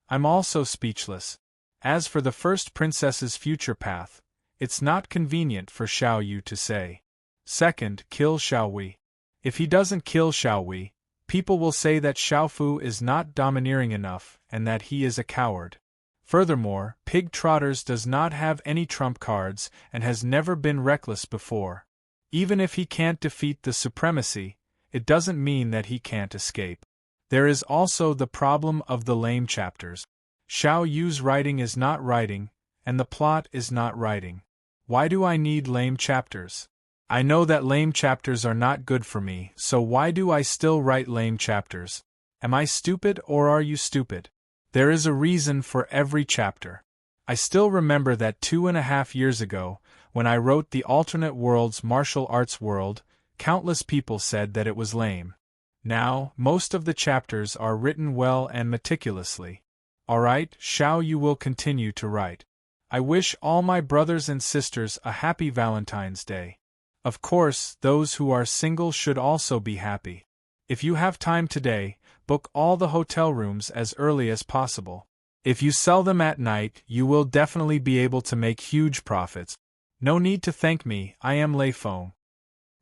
I'm also speechless. As for the first princess's future path, it's not convenient for Xiao Yu to say. Second, kill Xiao Wei. If he doesn't kill Xiao Wei, people will say that Xiaofu is not domineering enough and that he is a coward. Furthermore, Pig Trotters does not have any trump cards and has never been reckless before. Even if he can't defeat the supremacy, it doesn't mean that he can't escape. There is also the problem of the lame chapters. Xiao Yu's writing is not writing, and the plot is not writing. Why do I need lame chapters? I know that lame chapters are not good for me, so why do I still write lame chapters? Am I stupid or are you stupid? There is a reason for every chapter. I still remember that 2.5 years ago, when I wrote the alternate worlds martial arts world, countless people said that it was lame. Now, most of the chapters are written well and meticulously. Alright, Shao, you will continue to write. I wish all my brothers and sisters a happy Valentine's Day. Of course, those who are single should also be happy. If you have time today, book all the hotel rooms as early as possible. If you sell them at night, you will definitely be able to make huge profits. No need to thank me, I am Lei Feng.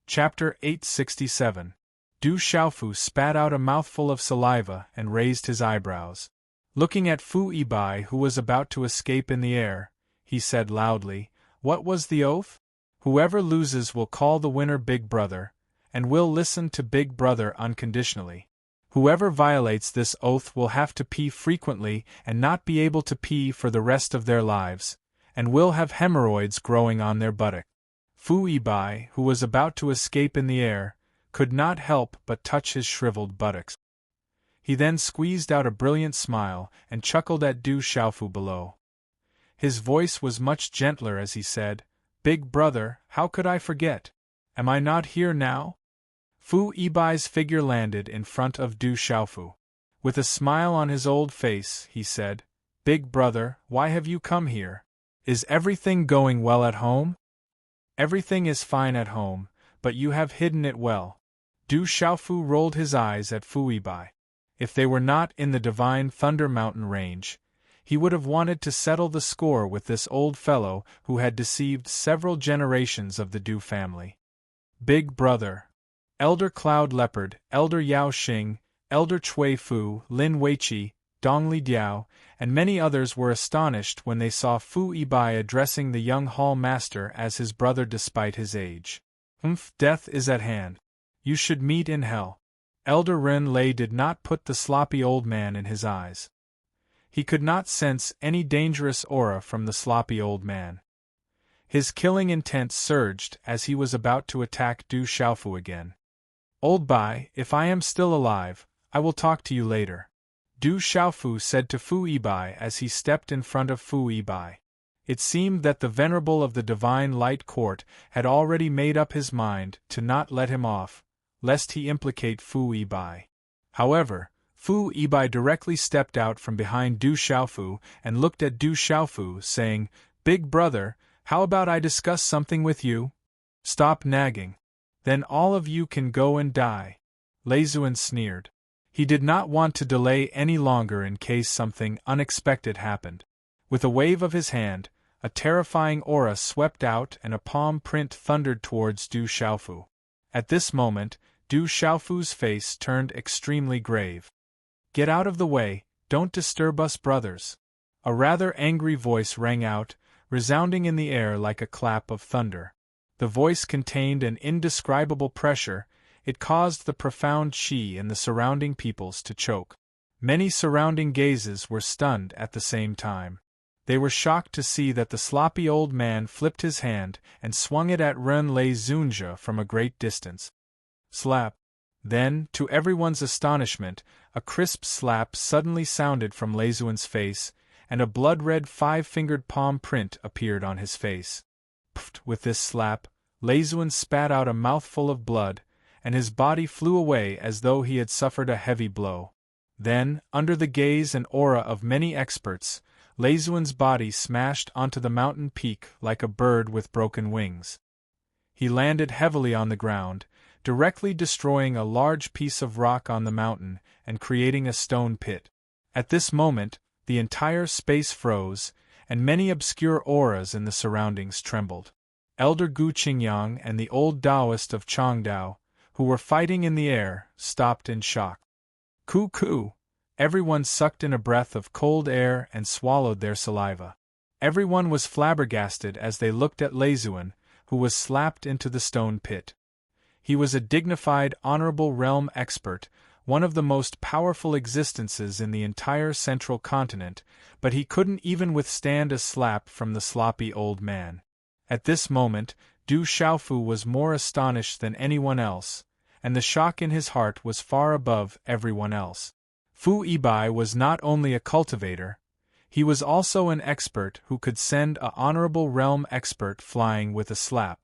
Chapter 867. Du Xiaofu spat out a mouthful of saliva and raised his eyebrows. Looking at Fu Yibai, who was about to escape in the air, he said loudly, "What was the oath? Whoever loses will call the winner Big Brother, and will listen to Big Brother unconditionally. Whoever violates this oath will have to pee frequently and not be able to pee for the rest of their lives, and will have hemorrhoids growing on their buttock." Fu Yibai, who was about to escape in the air, could not help but touch his shriveled buttocks. He then squeezed out a brilliant smile and chuckled at Du Xiaofu below. His voice was much gentler as he said, "Big Brother, how could I forget? Am I not here now?" Fu Yibai's figure landed in front of Du Xiaofu. With a smile on his old face, he said, "Big Brother, why have you come here? Is everything going well at home?" "Everything is fine at home, but you have hidden it well." Du Xiaofu rolled his eyes at Fu Yibai. If they were not in the divine Thunder Mountain range, he would have wanted to settle the score with this old fellow who had deceived several generations of the Du family. "Big Brother." Elder Cloud Leopard, Elder Yao Xing, Elder Chui Fu, Lin Weiqi, Dong Li Diao, and many others were astonished when they saw Fu Yibai addressing the young hall master as his brother despite his age. Death is at hand. You should meet in hell." Elder Ren Lei did not put the sloppy old man in his eyes. He could not sense any dangerous aura from the sloppy old man. His killing intent surged as he was about to attack Du Xiaofu again. "Old Bai, if I am still alive, I will talk to you later," Du Xiaofu said to Fu Yibai as he stepped in front of Fu Yibai. It seemed that the Venerable of the Divine Light Court had already made up his mind to not let him off, lest he implicate Fu Yibai. However, Fu Yibai directly stepped out from behind Du Xiaofu and looked at Du Xiaofu, saying, "Big Brother, how about I discuss something with you? Stop nagging. Then all of you can go and die." Lei Zuan sneered. He did not want to delay any longer in case something unexpected happened. With a wave of his hand, a terrifying aura swept out and a palm print thundered towards Du Xiaofu. At this moment, Du Xiaofu's face turned extremely grave. "Get out of the way, don't disturb us brothers." A rather angry voice rang out, resounding in the air like a clap of thunder. The voice contained an indescribable pressure. It caused the profound qi in the surrounding peoples to choke. Many surrounding gazes were stunned at the same time. They were shocked to see that the sloppy old man flipped his hand and swung it at Ren Lei Zunjia from a great distance. Slap. Then, to everyone's astonishment, a crisp slap suddenly sounded from Lei Zuan's face, and a blood-red five-fingered palm print appeared on his face. With this slap, Lei Zuan spat out a mouthful of blood, and his body flew away as though he had suffered a heavy blow. Then, under the gaze and aura of many experts, Lei Zuan's body smashed onto the mountain peak like a bird with broken wings. He landed heavily on the ground, directly destroying a large piece of rock on the mountain and creating a stone pit. At this moment, the entire space froze, and many obscure auras in the surroundings trembled. Elder Gu Qingyang and the old Taoist of Changdao, who were fighting in the air, stopped in shock. "Coo-coo!" Everyone sucked in a breath of cold air and swallowed their saliva. Everyone was flabbergasted as they looked at Lei Zuan, who was slapped into the stone pit. He was a dignified, honorable realm expert, one of the most powerful existences in the entire central continent, but he couldn't even withstand a slap from the sloppy old man. At this moment, Du Xiaofu was more astonished than anyone else, and the shock in his heart was far above everyone else. Fu Yibai was not only a cultivator, he was also an expert who could send a honorable realm expert flying with a slap.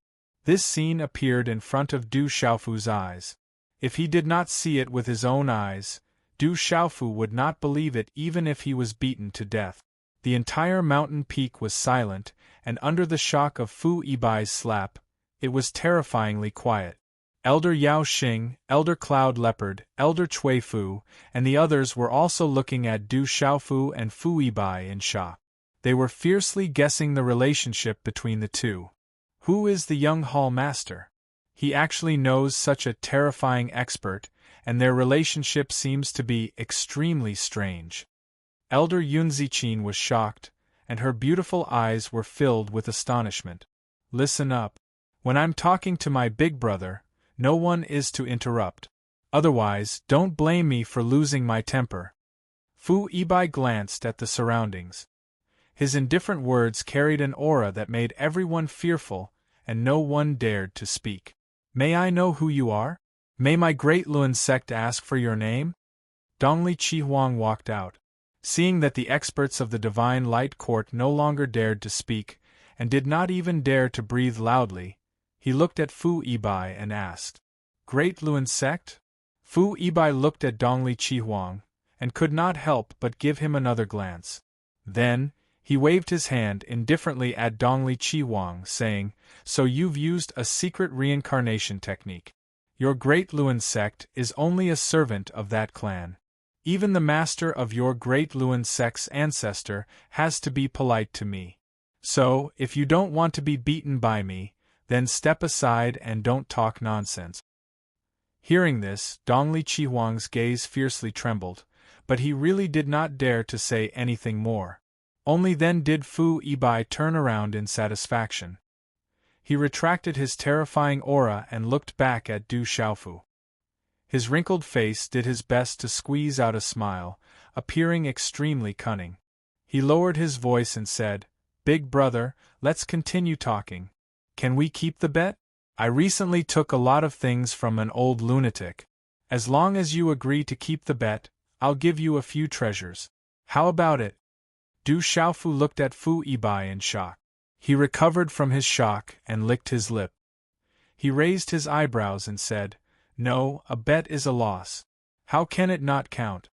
This scene appeared in front of Du Xiaofu's eyes. If he did not see it with his own eyes, Du Xiaofu would not believe it even if he was beaten to death. The entire mountain peak was silent, and under the shock of Fu Yibai's slap, it was terrifyingly quiet. Elder Yao Xing, Elder Cloud Leopard, Elder Cui Fu, and the others were also looking at Du Xiaofu and Fu Yibai in shock. They were fiercely guessing the relationship between the two. Who is the young hall master? He actually knows such a terrifying expert, and their relationship seems to be extremely strange. Elder Yun Ziqin was shocked, and her beautiful eyes were filled with astonishment. Listen up. When I'm talking to my big brother, no one is to interrupt. Otherwise, don't blame me for losing my temper. Fu Yibai glanced at the surroundings. His indifferent words carried an aura that made everyone fearful, and no one dared to speak. May I know who you are? May my great Luan sect ask for your name? Dongli Chihuang walked out. Seeing that the experts of the Divine Light Court no longer dared to speak, and did not even dare to breathe loudly, he looked at Fu Yibai and asked, Great Luan sect? Fu Yibai looked at Dongli Chihuang, and could not help but give him another glance. Then, he waved his hand indifferently at Dongli Chihuang, saying, So you've used a secret reincarnation technique. Your great Luan sect is only a servant of that clan. Even the master of your great Luan sect's ancestor has to be polite to me. So, if you don't want to be beaten by me, then step aside and don't talk nonsense. Hearing this, Dongli Chihuang's gaze fiercely trembled, but he really did not dare to say anything more. Only then did Fu Yibai turn around in satisfaction. He retracted his terrifying aura and looked back at Du Xiaofu. His wrinkled face did his best to squeeze out a smile, appearing extremely cunning. He lowered his voice and said, Big brother, let's continue talking. Can we keep the bet? I recently took a lot of things from an old lunatic. As long as you agree to keep the bet, I'll give you a few treasures. How about it? Du Xiaofu looked at Fu Yibai in shock. He recovered from his shock and licked his lip. He raised his eyebrows and said, No, a bet is a loss. How can it not count?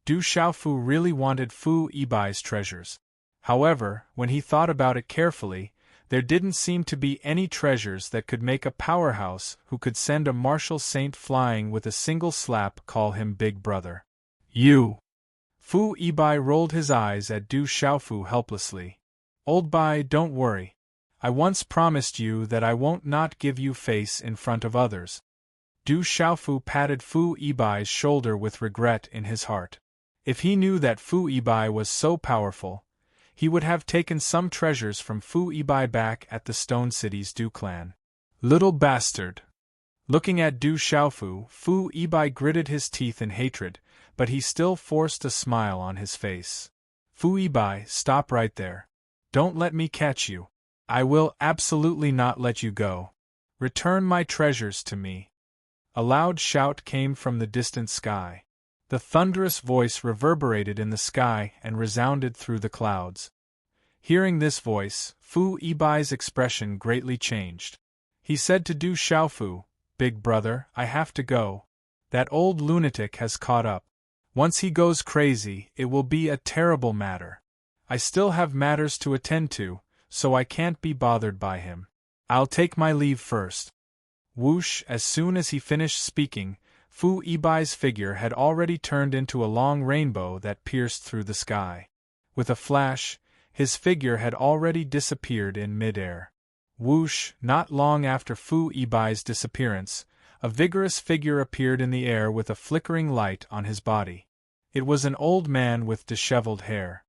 Du Xiaofu really wanted Fu Yibai's treasures. However, when he thought about it carefully, there didn't seem to be any treasures that could make a powerhouse who could send a martial saint flying with a single slap call him big brother. You! Fu Yibai rolled his eyes at Du Xiaofu helplessly. Old Bai, don't worry. I once promised you that I won't not give you face in front of others. Du Xiaofu patted Fu Yibai's shoulder with regret in his heart. If he knew that Fu Yibai was so powerful, he would have taken some treasures from Fu Yibai back at the Stone City's Du clan. Little bastard! Looking at Du Xiaofu, Fu Yibai gritted his teeth in hatred, but he still forced a smile on his face. Fu Yibai, stop right there. Don't let me catch you. I will absolutely not let you go. Return my treasures to me. A loud shout came from the distant sky. The thunderous voice reverberated in the sky and resounded through the clouds. Hearing this voice, Fu Yibai's expression greatly changed. He said to Du Xiaofu, Big brother, I have to go. That old lunatic has caught up. Once he goes crazy, it will be a terrible matter. I still have matters to attend to, so I can't be bothered by him. I'll take my leave first. Whoosh! As soon as he finished speaking, Fu Yibai's figure had already turned into a long rainbow that pierced through the sky. With a flash, his figure had already disappeared in mid-air. Whoosh! Not long after Fu Yibai's disappearance, a vigorous figure appeared in the air with a flickering light on his body. It was an old man with disheveled hair.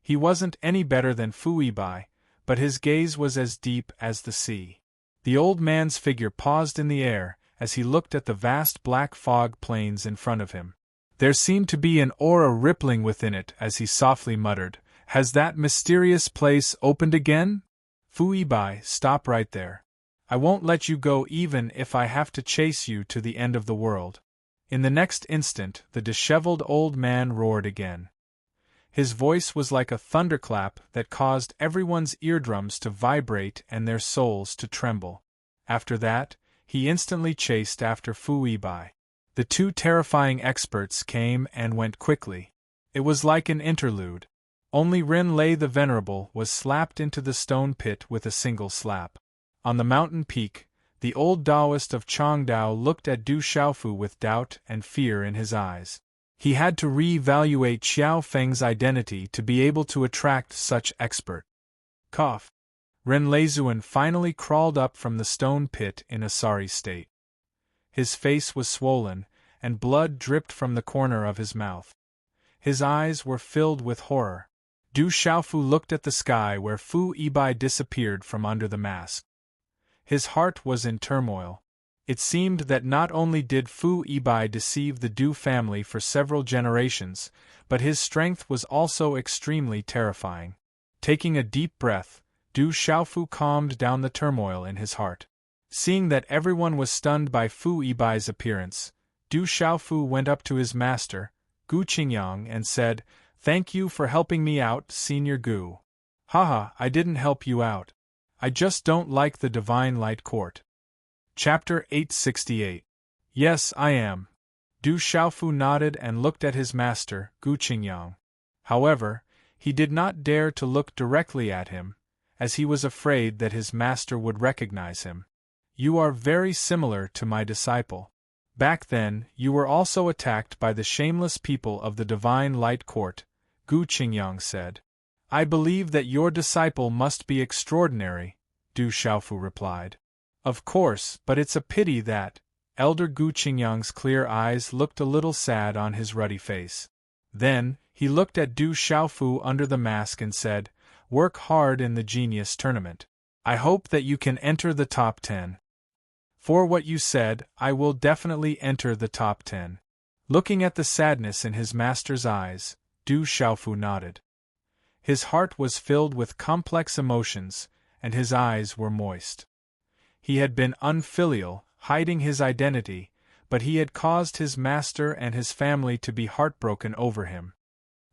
He wasn't any better than Fu Yibai, but his gaze was as deep as the sea. The old man's figure paused in the air, as he looked at the vast black fog plains in front of him. There seemed to be an aura rippling within it as he softly muttered, "Has that mysterious place opened again? Fuibai, stop right there. I won't let you go even if I have to chase you to the end of the world." In the next instant, the disheveled old man roared again. His voice was like a thunderclap that caused everyone's eardrums to vibrate and their souls to tremble. After that, he instantly chased after Fuibai. The two terrifying experts came and went quickly. It was like an interlude. Only Rinlei the Venerable was slapped into the stone pit with a single slap. On the mountain peak, the old Taoist of Changdao looked at Du Xiaofu with doubt and fear in his eyes. He had to re-evaluate Xiao Feng's identity to be able to attract such expert. Cough. Renleizuan finally crawled up from the stone pit in a sorry state. His face was swollen, and blood dripped from the corner of his mouth. His eyes were filled with horror. Du Xiaofu looked at the sky where Fu Ibai disappeared from under the mask. His heart was in turmoil. It seemed that not only did Fu Ibai deceive the Du family for several generations, but his strength was also extremely terrifying. Taking a deep breath, Du Xiaofu calmed down the turmoil in his heart. Seeing that everyone was stunned by Fu Ibai's appearance, Du Xiaofu went up to his master, Gu Qingyang, and said, "Thank you for helping me out, Senior Gu." "Haha, I didn't help you out. I just don't like the Divine Light Court." Chapter 868. Yes, I am. Du Xiaofu nodded and looked at his master, Gu Qingyang. However, he did not dare to look directly at him, as he was afraid that his master would recognize him. "You are very similar to my disciple. Back then, you were also attacked by the shameless people of the Divine Light Court," Gu Qingyang said. "I believe that your disciple must be extraordinary," Du Xiaofu replied. "Of course, but it's a pity that..." Elder Gu Qingyang's clear eyes looked a little sad on his ruddy face. Then, he looked at Du Xiaofu under the mask and said, "Work hard in the Genius Tournament. I hope that you can enter the top 10. For what you said, I will definitely enter the top 10. Looking at the sadness in his master's eyes, Du Xiaofu nodded. His heart was filled with complex emotions, and his eyes were moist. He had been unfilial, hiding his identity, but he had caused his master and his family to be heartbroken over him.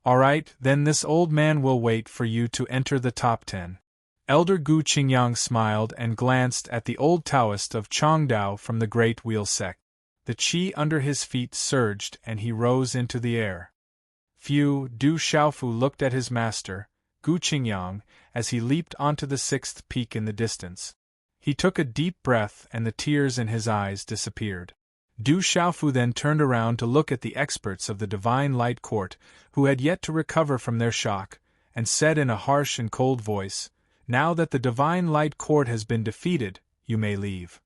"All right, then this old man will wait for you to enter the top 10. Elder Gu Qingyang smiled and glanced at the old Taoist of Changdao from the Great Wheel sect. The qi under his feet surged and he rose into the air. Phew! Du Xiaofu looked at his master, Gu Qingyang, as he leaped onto the sixth peak in the distance. He took a deep breath and the tears in his eyes disappeared. Du Xiaofu then turned around to look at the experts of the Divine Light Court, who had yet to recover from their shock, and said in a harsh and cold voice, "Now that the Divine Light Court has been defeated, you may leave."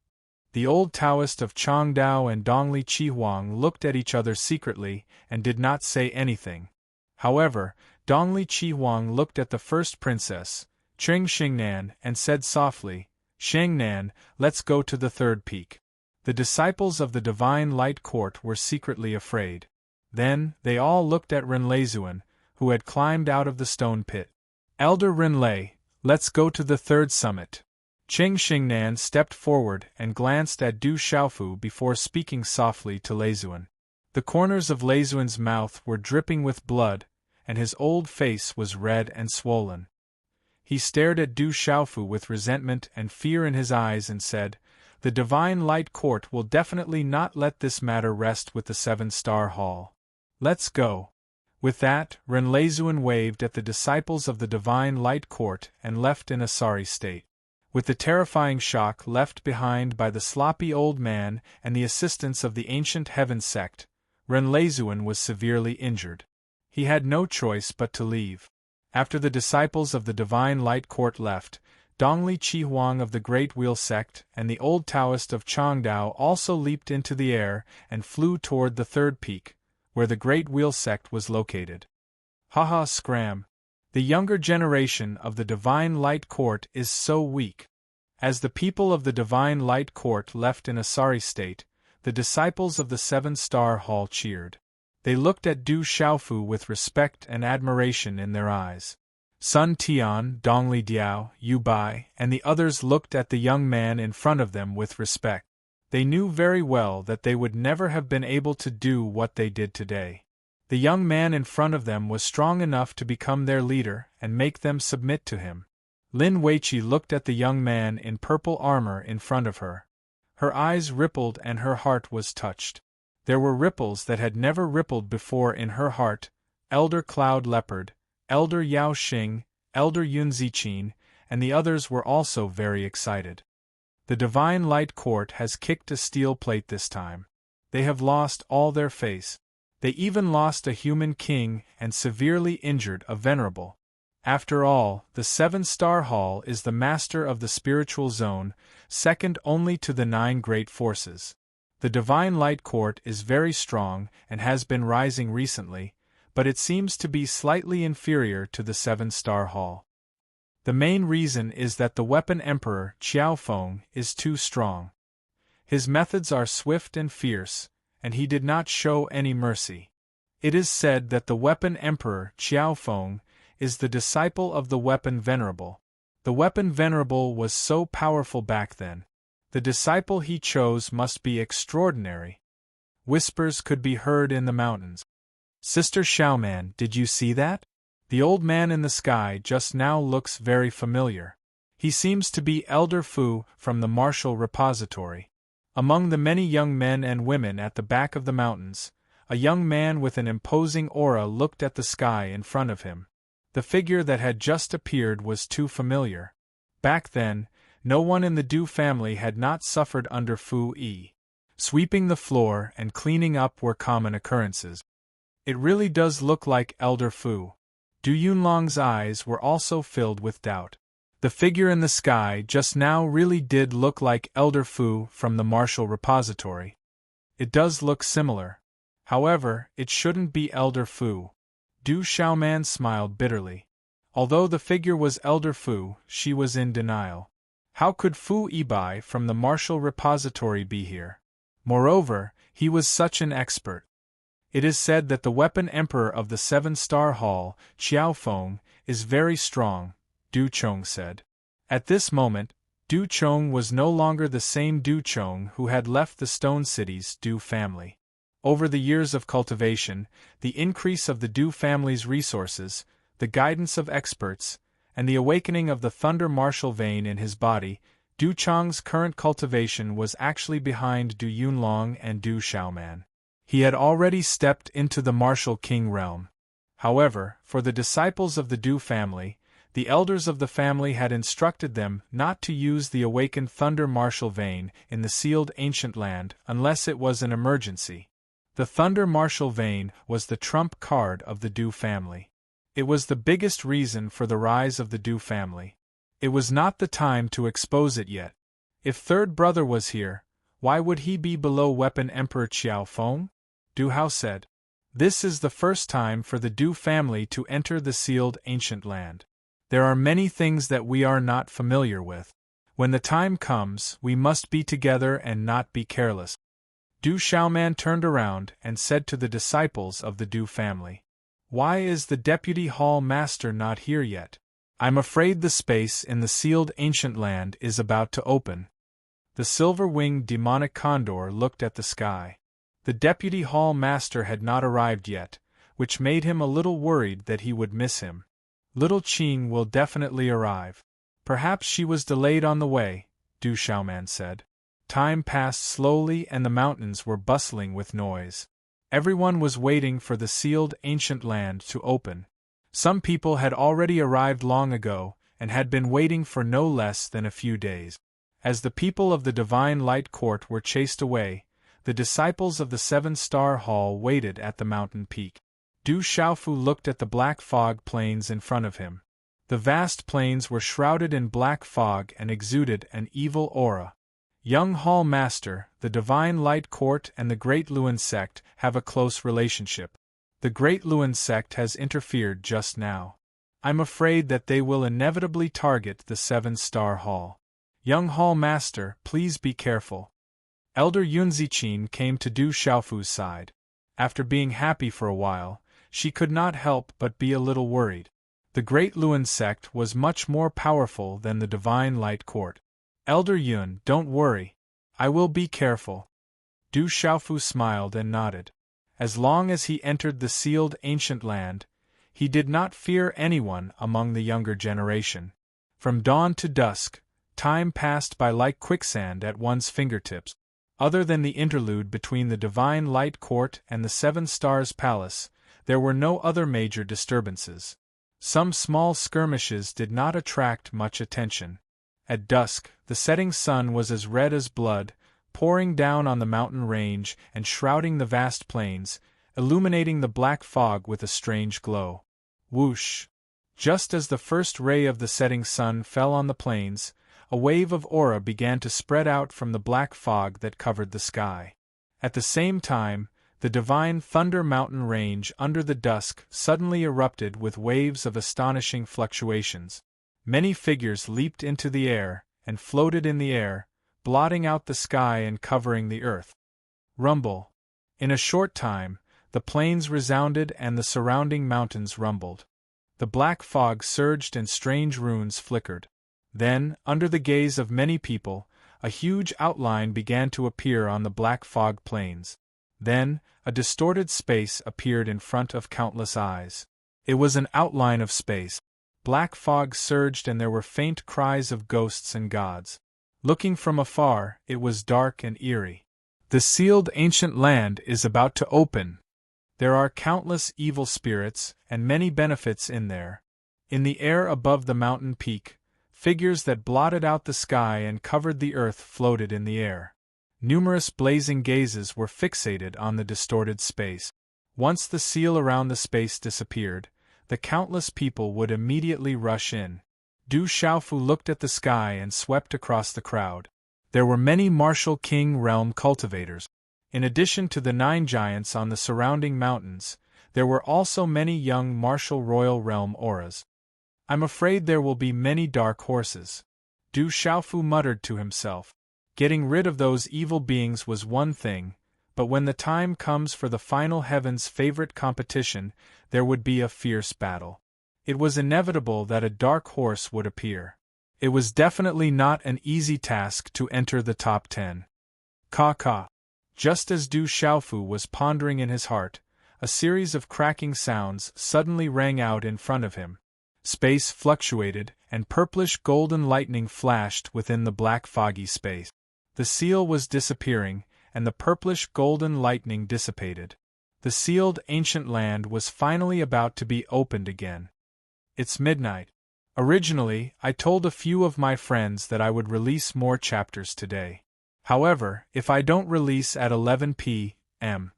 The old Taoist of Changdao and Dongli Qihuang looked at each other secretly and did not say anything. However, Dongli Qihuang looked at the first princess, Cheng Xingnan, and said softly, "Xingnan, let's go to the third peak." The disciples of the Divine Light Court were secretly afraid. Then, they all looked at Renleizuan, who had climbed out of the stone pit. "Elder Rinlei, let's go to the third summit." Cheng Xingnan stepped forward and glanced at Du Xiaofu before speaking softly to Leizuan. The corners of Leizuan's mouth were dripping with blood, and his old face was red and swollen. He stared at Du Xiaofu with resentment and fear in his eyes and said, "The Divine Light Court will definitely not let this matter rest with the 7-star hall. Let's go." With that, Renleizuan waved at the disciples of the Divine Light Court and left in a sorry state. With the terrifying shock left behind by the sloppy old man and the assistance of the ancient Heaven sect, Renleizuan was severely injured. He had no choice but to leave. After the disciples of the Divine Light Court left, Dongli Qihuang of the Great Wheel sect and the old Taoist of Changdao also leaped into the air and flew toward the third peak, where the Great Wheel sect was located. Haha, scram! The younger generation of the Divine Light Court is so weak. As the people of the Divine Light Court left in a sorry state, the disciples of the Seven-Star Hall cheered. They looked at Du Xiaofu with respect and admiration in their eyes. Sun Tian, Dongli Diao, Yu Bai, and the others looked at the young man in front of them with respect. They knew very well that they would never have been able to do what they did today. The young man in front of them was strong enough to become their leader and make them submit to him. Lin Weiqi looked at the young man in purple armor in front of her. Her eyes rippled and her heart was touched. There were ripples that had never rippled before in her heart. Elder Cloud Leopard, Elder Yao Xing, Elder Yun Ziqin, and the others were also very excited. The Divine Light Court has kicked a steel plate this time. They have lost all their face. They even lost a human king and severely injured a venerable. After all, the Seven-Star Hall is the master of the spiritual zone, second only to the 9 great forces. The Divine Light Court is very strong and has been rising recently, but it seems to be slightly inferior to the Seven-Star Hall. The main reason is that the Weapon Emperor, Qiao Feng, is too strong. His methods are swift and fierce, and he did not show any mercy. It is said that the Weapon Emperor, Qiao Feng, is the disciple of the Weapon Venerable. The Weapon Venerable was so powerful back then. The disciple he chose must be extraordinary. Whispers could be heard in the mountains. Sister Xiaoman, did you see that? The old man in the sky just now looks very familiar. He seems to be Elder Fu from the Martial Repository. Among the many young men and women at the back of the mountains, a young man with an imposing aura looked at the sky in front of him. The figure that had just appeared was too familiar. Back then, no one in the Du family had not suffered under Fu Yi. Sweeping the floor and cleaning up were common occurrences. It really does look like Elder Fu. Du Yunlong's eyes were also filled with doubt. The figure in the sky just now really did look like Elder Fu from the Martial Repository. It does look similar. However, it shouldn't be Elder Fu. Du Xiaoman smiled bitterly. Although the figure was Elder Fu, she was in denial. How could Fu Yibai from the Martial Repository be here? Moreover, he was such an expert. It is said that the Weapon Emperor of the Seven-Star Hall, Qiao Feng, is very strong, Du Chong said. At this moment, Du Chong was no longer the same Du Chong who had left the Stone City's Du family. Over the years of cultivation, the increase of the Du family's resources, the guidance of experts, and the awakening of the thunder martial vein in his body, Du Chong's current cultivation was actually behind Du Yunlong and Du Xiaoman. He had already stepped into the martial king realm. However, for the disciples of the Du family, the elders of the family had instructed them not to use the awakened thunder martial vein in the sealed ancient land unless it was an emergency. The thunder martial vein was the trump card of the Du family. It was the biggest reason for the rise of the Du family. It was not the time to expose it yet. If third brother was here, why would he be below Weapon Emperor Qiao Feng? Du Hao said. This is the first time for the Du family to enter the sealed ancient land. There are many things that we are not familiar with. When the time comes, we must be together and not be careless. Du Xiaoman turned around and said to the disciples of the Du family, "Why is the Deputy Hall Master not here yet? I'm afraid the space in the sealed ancient land is about to open." The silver-winged demonic condor looked at the sky. The Deputy Hall Master had not arrived yet, which made him a little worried that he would miss him. Little Qing will definitely arrive. Perhaps she was delayed on the way, Du Xiaoman said. Time passed slowly and the mountains were bustling with noise. Everyone was waiting for the sealed ancient land to open. Some people had already arrived long ago, and had been waiting for no less than a few days. As the people of the Divine Light Court were chased away, the disciples of the Seven-Star Hall waited at the mountain peak. Du Xiaofu looked at the black fog plains in front of him. The vast plains were shrouded in black fog and exuded an evil aura. Young Hall Master, the Divine Light Court and the Great Luan Sect have a close relationship. The Great Luan Sect has interfered just now. I'm afraid that they will inevitably target the Seven-Star Hall. Young Hall Master, please be careful. Elder Yunzichin came to Du Xiaofu's side. After being happy for a while, she could not help but be a little worried. The Great Luan sect was much more powerful than the Divine Light Court. Elder Yun, don't worry. I will be careful. Du Xiaofu smiled and nodded. As long as he entered the sealed ancient land, he did not fear anyone among the younger generation. From dawn to dusk, time passed by like quicksand at one's fingertips. Other than the interlude between the Divine Light Court and the Seven Stars Palace, there were no other major disturbances. Some small skirmishes did not attract much attention. At dusk, the setting sun was as red as blood, pouring down on the mountain range and shrouding the vast plains, illuminating the black fog with a strange glow. Whoosh! Just as the first ray of the setting sun fell on the plains, a wave of aura began to spread out from the black fog that covered the sky. At the same time, the divine Thunder Mountain range under the dusk suddenly erupted with waves of astonishing fluctuations. Many figures leaped into the air and floated in the air, blotting out the sky and covering the earth. Rumble. In a short time, the plains resounded and the surrounding mountains rumbled. The black fog surged and strange runes flickered. Then, under the gaze of many people, a huge outline began to appear on the black fog plains. Then, a distorted space appeared in front of countless eyes. It was an outline of space. Black fog surged and there were faint cries of ghosts and gods. Looking from afar, it was dark and eerie. The sealed ancient land is about to open. There are countless evil spirits and many benefits in there. In the air above the mountain peak, figures that blotted out the sky and covered the earth floated in the air. Numerous blazing gazes were fixated on the distorted space. Once the seal around the space disappeared, the countless people would immediately rush in. Du Xiaofu looked at the sky and swept across the crowd. There were many martial king realm cultivators. In addition to the 9 giants on the surrounding mountains, there were also many young martial royal realm auras. I'm afraid there will be many dark horses. Du Xiaofu muttered to himself. Getting rid of those evil beings was one thing, but when the time comes for the final heaven's favorite competition, there would be a fierce battle. It was inevitable that a dark horse would appear. It was definitely not an easy task to enter the top 10. Ka. Just as Du Xiaofu was pondering in his heart, a series of cracking sounds suddenly rang out in front of him. Space fluctuated, and purplish-golden lightning flashed within the black foggy space. The seal was disappearing, and the purplish-golden lightning dissipated. The sealed ancient land was finally about to be opened again. It's midnight. Originally, I told a few of my friends that I would release more chapters today. However, if I don't release at 11 p.m.,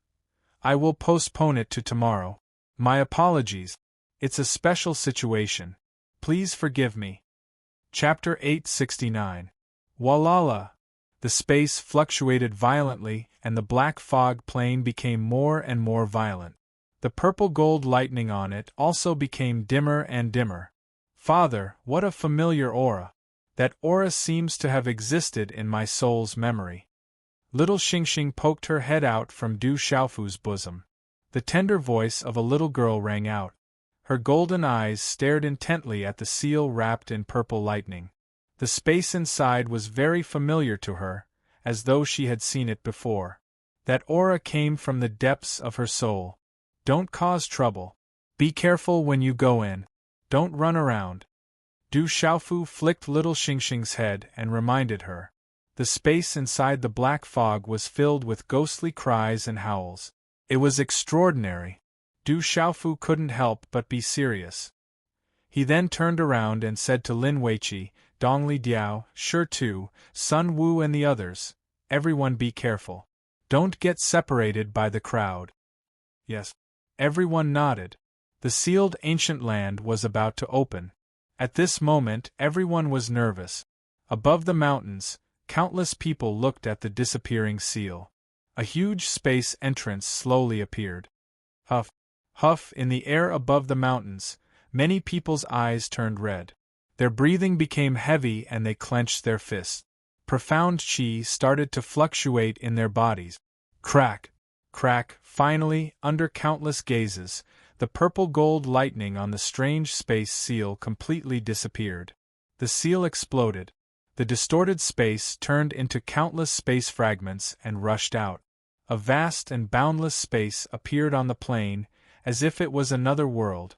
I will postpone it to tomorrow. My apologies. It's a special situation. Please forgive me. Chapter 869. Walala! The space fluctuated violently, and the black fog plane became more and more violent. The purple-gold lightning on it also became dimmer and dimmer. Father, what a familiar aura! That aura seems to have existed in my soul's memory. Little Xingxing poked her head out from Du Xiaofu's bosom. The tender voice of a little girl rang out. Her golden eyes stared intently at the seal wrapped in purple lightning. The space inside was very familiar to her, as though she had seen it before. That aura came from the depths of her soul. Don't cause trouble. Be careful when you go in. Don't run around. Du Xiaofu flicked little Xingxing's head and reminded her. The space inside the black fog was filled with ghostly cries and howls. It was extraordinary. Du Xiaofu couldn't help but be serious. He then turned around and said to Lin Weiqi, Dongli Diao, Shi Tu, Sun Wu and the others, everyone be careful. Don't get separated by the crowd. Yes. Everyone nodded. The sealed ancient land was about to open. At this moment everyone was nervous. Above the mountains, countless people looked at the disappearing seal. A huge space entrance slowly appeared. Huff, huff in the air above the mountains, many people's eyes turned red. Their breathing became heavy and they clenched their fists. Profound chi started to fluctuate in their bodies. Crack! Crack! Finally, under countless gazes, the purple-gold lightning on the strange space seal completely disappeared. The seal exploded. The distorted space turned into countless space fragments and rushed out. A vast and boundless space appeared on the plain, as if it was another world.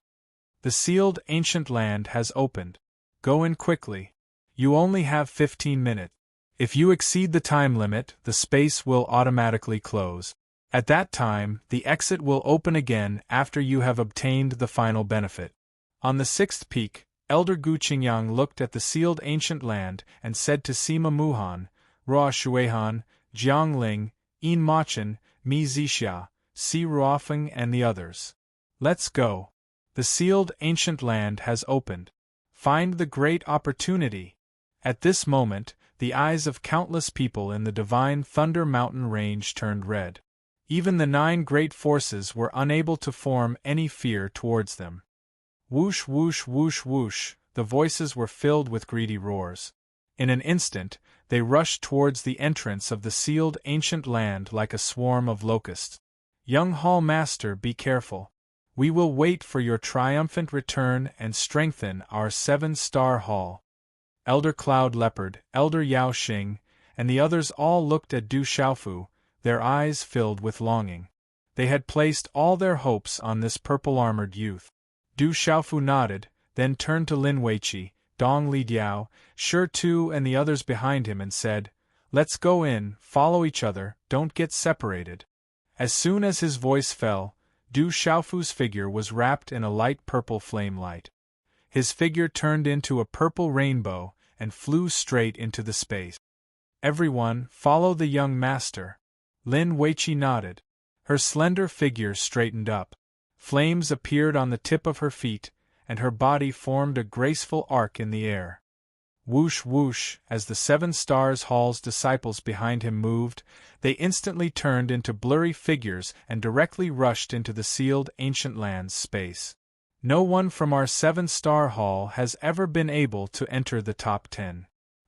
The sealed ancient land has opened. Go in quickly. You only have 15 minutes. If you exceed the time limit, the space will automatically close. At that time, the exit will open again after you have obtained the final benefit. On the sixth peak, Elder Gu Qingyang looked at the sealed ancient land and said to Sima Muhan, Ruo Shuihan, Jiang Ling, Yin Machen, Mi Zixia, Si Ruofeng and the others. Let's go. The sealed ancient land has opened. Find the great opportunity. At this moment, the eyes of countless people in the divine Thunder Mountain range turned red. Even the 9 great forces were unable to form any fear towards them. Whoosh whoosh whoosh whoosh, the voices were filled with greedy roars. In an instant, they rushed towards the entrance of the sealed ancient land like a swarm of locusts. Young Hall Master, be careful. We will wait for your triumphant return and strengthen our 7-star hall. Elder Cloud Leopard, Elder Yao Xing, and the others all looked at Du Xiaofu, their eyes filled with longing. They had placed all their hopes on this purple-armored youth. Du Xiaofu nodded, then turned to Lin Weiqi, Dong Lidiao, Shi Tu and the others behind him and said, Let's go in, follow each other, don't get separated. As soon as his voice fell, Du Xiaofu's figure was wrapped in a light purple flame light. His figure turned into a purple rainbow and flew straight into the space. Everyone, follow the young master. Lin Weiqi nodded. Her slender figure straightened up. Flames appeared on the tip of her feet, and her body formed a graceful arc in the air. Whoosh whoosh, as the 7 Stars Hall's disciples behind him moved, they instantly turned into blurry figures and directly rushed into the sealed ancient land's space. No one from our 7-star hall has ever been able to enter the top 10.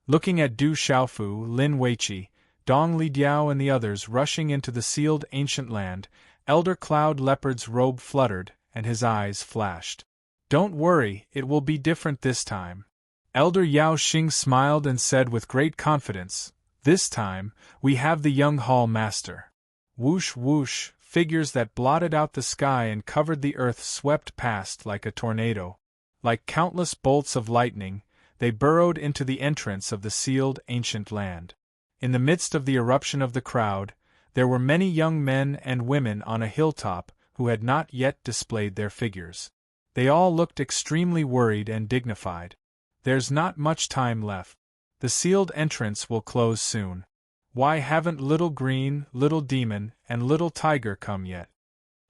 Looking at Du Xiaofu, Lin Weiqi, Dong Lidiao and the others rushing into the sealed ancient land, Elder Cloud Leopard's robe fluttered, and his eyes flashed. Don't worry, it will be different this time. Elder Yao Xing smiled and said with great confidence, This time, we have the young hall master. Whoosh whoosh, figures that blotted out the sky and covered the earth swept past like a tornado. Like countless bolts of lightning, they burrowed into the entrance of the sealed ancient land. In the midst of the eruption of the crowd, there were many young men and women on a hilltop who had not yet displayed their figures. They all looked extremely worried and dignified. There's not much time left. The sealed entrance will close soon. Why haven't Little Green, Little Demon, and Little Tiger come yet?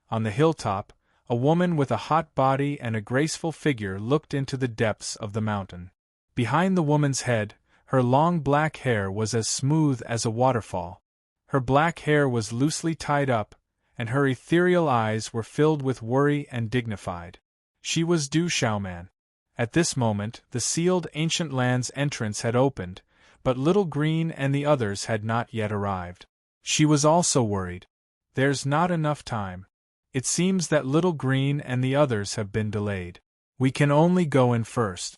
On the hilltop, a woman with a hot body and a graceful figure looked into the depths of the mountain. Behind the woman's head, her long black hair was as smooth as a waterfall. Her black hair was loosely tied up, and her ethereal eyes were filled with worry and dignified. She was Du Xiaoman. At this moment, the sealed ancient land's entrance had opened, but Little Green and the others had not yet arrived. She was also worried. There's not enough time. It seems that Little Green and the others have been delayed. We can only go in first.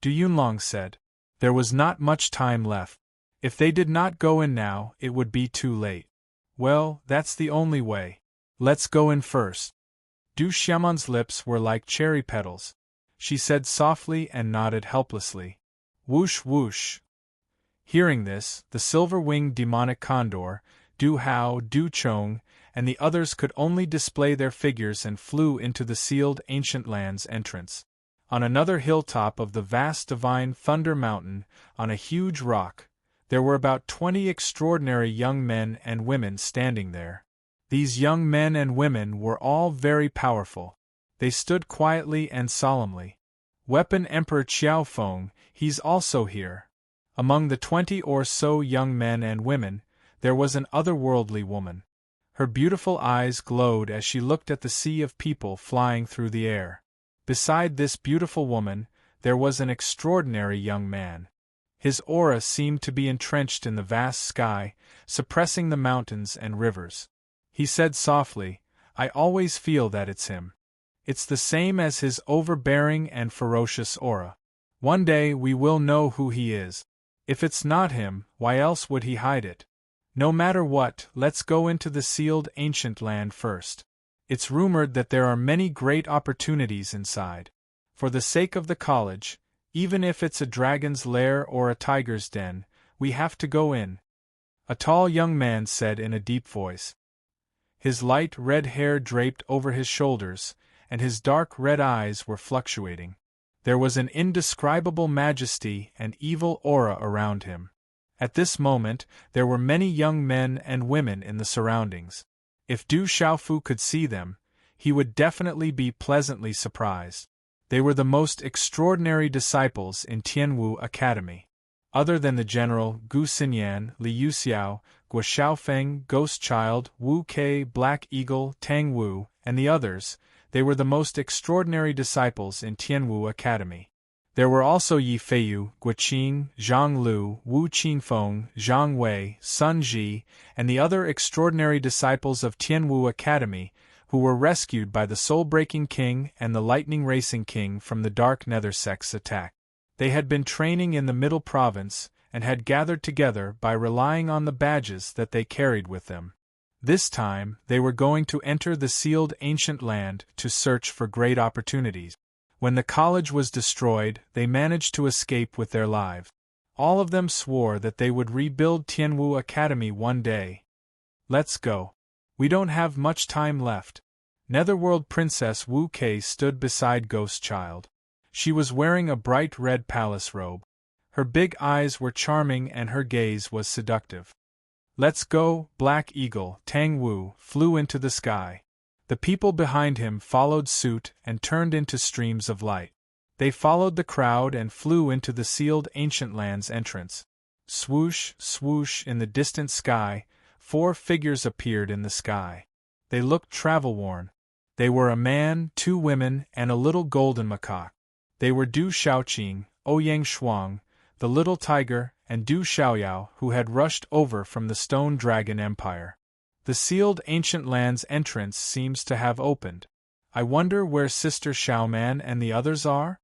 Du Yunlong said. There was not much time left. If they did not go in now, it would be too late. Well, that's the only way. Let's go in first. Du Xiaoman's lips were like cherry petals. She said softly and nodded helplessly. Whoosh whoosh. Hearing this, the silver-winged demonic condor, Du Hao, Du Chong, and the others could only display their figures and flew into the sealed ancient land's entrance. On another hilltop of the vast divine Thunder Mountain, on a huge rock, there were about 20 extraordinary young men and women standing there. These young men and women were all very powerful. They stood quietly and solemnly. Weapon Emperor Qiao Feng, he's also here. Among the 20 or so young men and women, there was an otherworldly woman. Her beautiful eyes glowed as she looked at the sea of people flying through the air. Beside this beautiful woman, there was an extraordinary young man. His aura seemed to be entrenched in the vast sky, suppressing the mountains and rivers. He said softly, "I always feel that it's him. It's the same as his overbearing and ferocious aura. One day we will know who he is. If it's not him, why else would he hide it? No matter what, let's go into the sealed ancient land first. It's rumored that there are many great opportunities inside. For the sake of the college, even if it's a dragon's lair or a tiger's den, we have to go in," a tall young man said in a deep voice. His light red hair draped over his shoulders, and his dark red eyes were fluctuating. There was an indescribable majesty and evil aura around him. At this moment, there were many young men and women in the surroundings. If Du Xiaofu could see them, he would definitely be pleasantly surprised. They were the most extraordinary disciples in Tianwu Academy. Other than the general, Gu Xinyan, Li Yuxiao, Guo Xiaofeng, Ghost Child, Wu Kei, Black Eagle, Tang Wu, and the others, they were the most extraordinary disciples in Tianwu Academy. There were also Yi Feiyu, Guo Qing, Zhang Lu, Wu Qinfeng, Zhang Wei, Sun Ji, and the other extraordinary disciples of Tianwu Academy, who were rescued by the Soul-Breaking King and the Lightning-Racing King from the Dark Nether sect's attack. They had been training in the Middle Province and had gathered together by relying on the badges that they carried with them. This time, they were going to enter the sealed ancient land to search for great opportunities. When the college was destroyed, they managed to escape with their lives. All of them swore that they would rebuild Tianwu Academy one day. Let's go. We don't have much time left. Netherworld Princess Wu Kei stood beside Ghost Child. She was wearing a bright red palace robe. Her big eyes were charming and her gaze was seductive. "Let's go!" Black Eagle, Tang Wu, flew into the sky. The people behind him followed suit and turned into streams of light. They followed the crowd and flew into the sealed ancient land's entrance. Swoosh, swoosh in the distant sky, 4 figures appeared in the sky. They looked travel-worn. They were a man, 2 women, and a little golden macaque. They were Du Xiaoqing, Ouyang Shuang, the little tiger, and Du Xiaoyao, who had rushed over from the Stone Dragon Empire. The sealed ancient land's entrance seems to have opened. I wonder where Sister Xiaoman and the others are?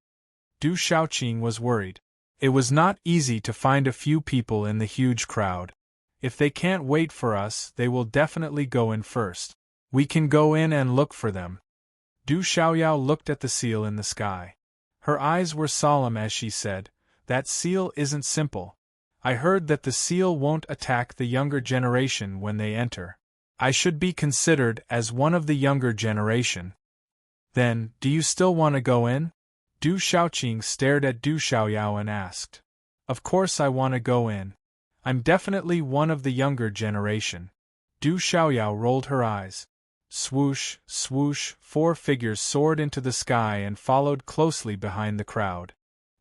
Du Xiaoqing was worried. It was not easy to find a few people in the huge crowd. If they can't wait for us, they will definitely go in first. We can go in and look for them. Du Xiaoyao looked at the seal in the sky. Her eyes were solemn as she said, "That seal isn't simple. I heard that the seal won't attack the younger generation when they enter. I should be considered as one of the younger generation. Then, do you still want to go in?" Du Xiaoqing stared at Du Xiaoyao and asked. "Of course I want to go in. I'm definitely one of the younger generation." Du Xiaoyao rolled her eyes. Swoosh, swoosh, 4 figures soared into the sky and followed closely behind the crowd.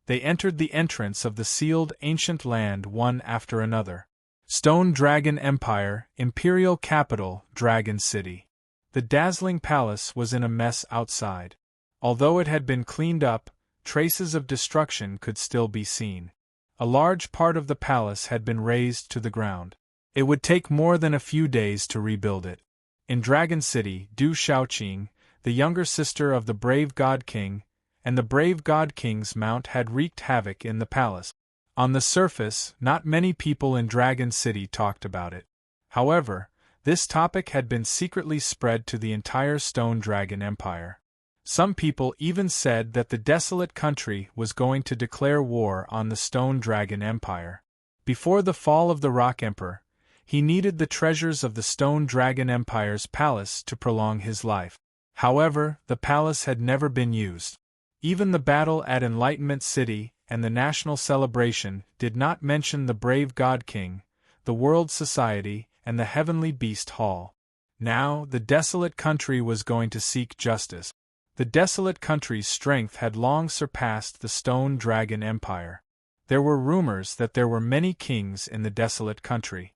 They entered the entrance of the sealed ancient land one after another. Stone Dragon Empire, Imperial Capital, Dragon City. The dazzling palace was in a mess outside. Although it had been cleaned up, traces of destruction could still be seen. A large part of the palace had been razed to the ground. It would take more than a few days to rebuild it. In Dragon City, Du Xiaoqing, the younger sister of the brave God King, and the brave God King's mount had wreaked havoc in the palace. On the surface, not many people in Dragon City talked about it. However, this topic had been secretly spread to the entire Stone Dragon Empire. Some people even said that the desolate country was going to declare war on the Stone Dragon Empire. Before the fall of the Rock Emperor, he needed the treasures of the Stone Dragon Empire's palace to prolong his life. However, the palace had never been used. Even the battle at Enlightenment City and the national celebration did not mention the brave God King, the World Society, and the Heavenly Beast Hall. Now, the desolate country was going to seek justice. The desolate country's strength had long surpassed the Stone Dragon Empire. There were rumors that there were many kings in the desolate country.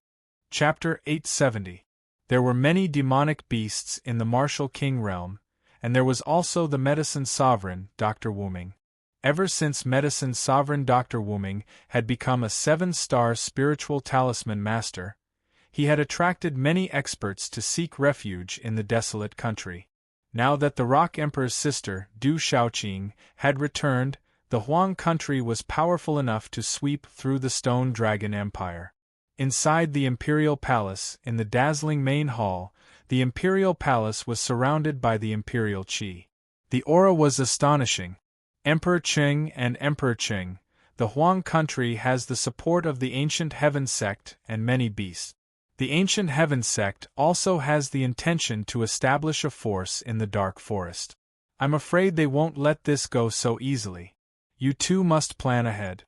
Chapter 870. There were many demonic beasts in the martial king realm, and there was also the medicine sovereign, Dr. Wuming. Ever since medicine's sovereign Dr. Wuming had become a 7-star spiritual talisman master, he had attracted many experts to seek refuge in the desolate country. Now that the Rock Emperor's sister, Du Shaoqing, had returned, the Huang country was powerful enough to sweep through the Stone Dragon Empire. Inside the Imperial Palace, in the dazzling main hall, the Imperial Palace was surrounded by the Imperial Qi. The aura was astonishing. Emperor Qing and Emperor Qing, the Huang country has the support of the Ancient Heaven sect and many beasts. The Ancient Heaven sect also has the intention to establish a force in the Dark Forest. I'm afraid they won't let this go so easily. You two must plan ahead.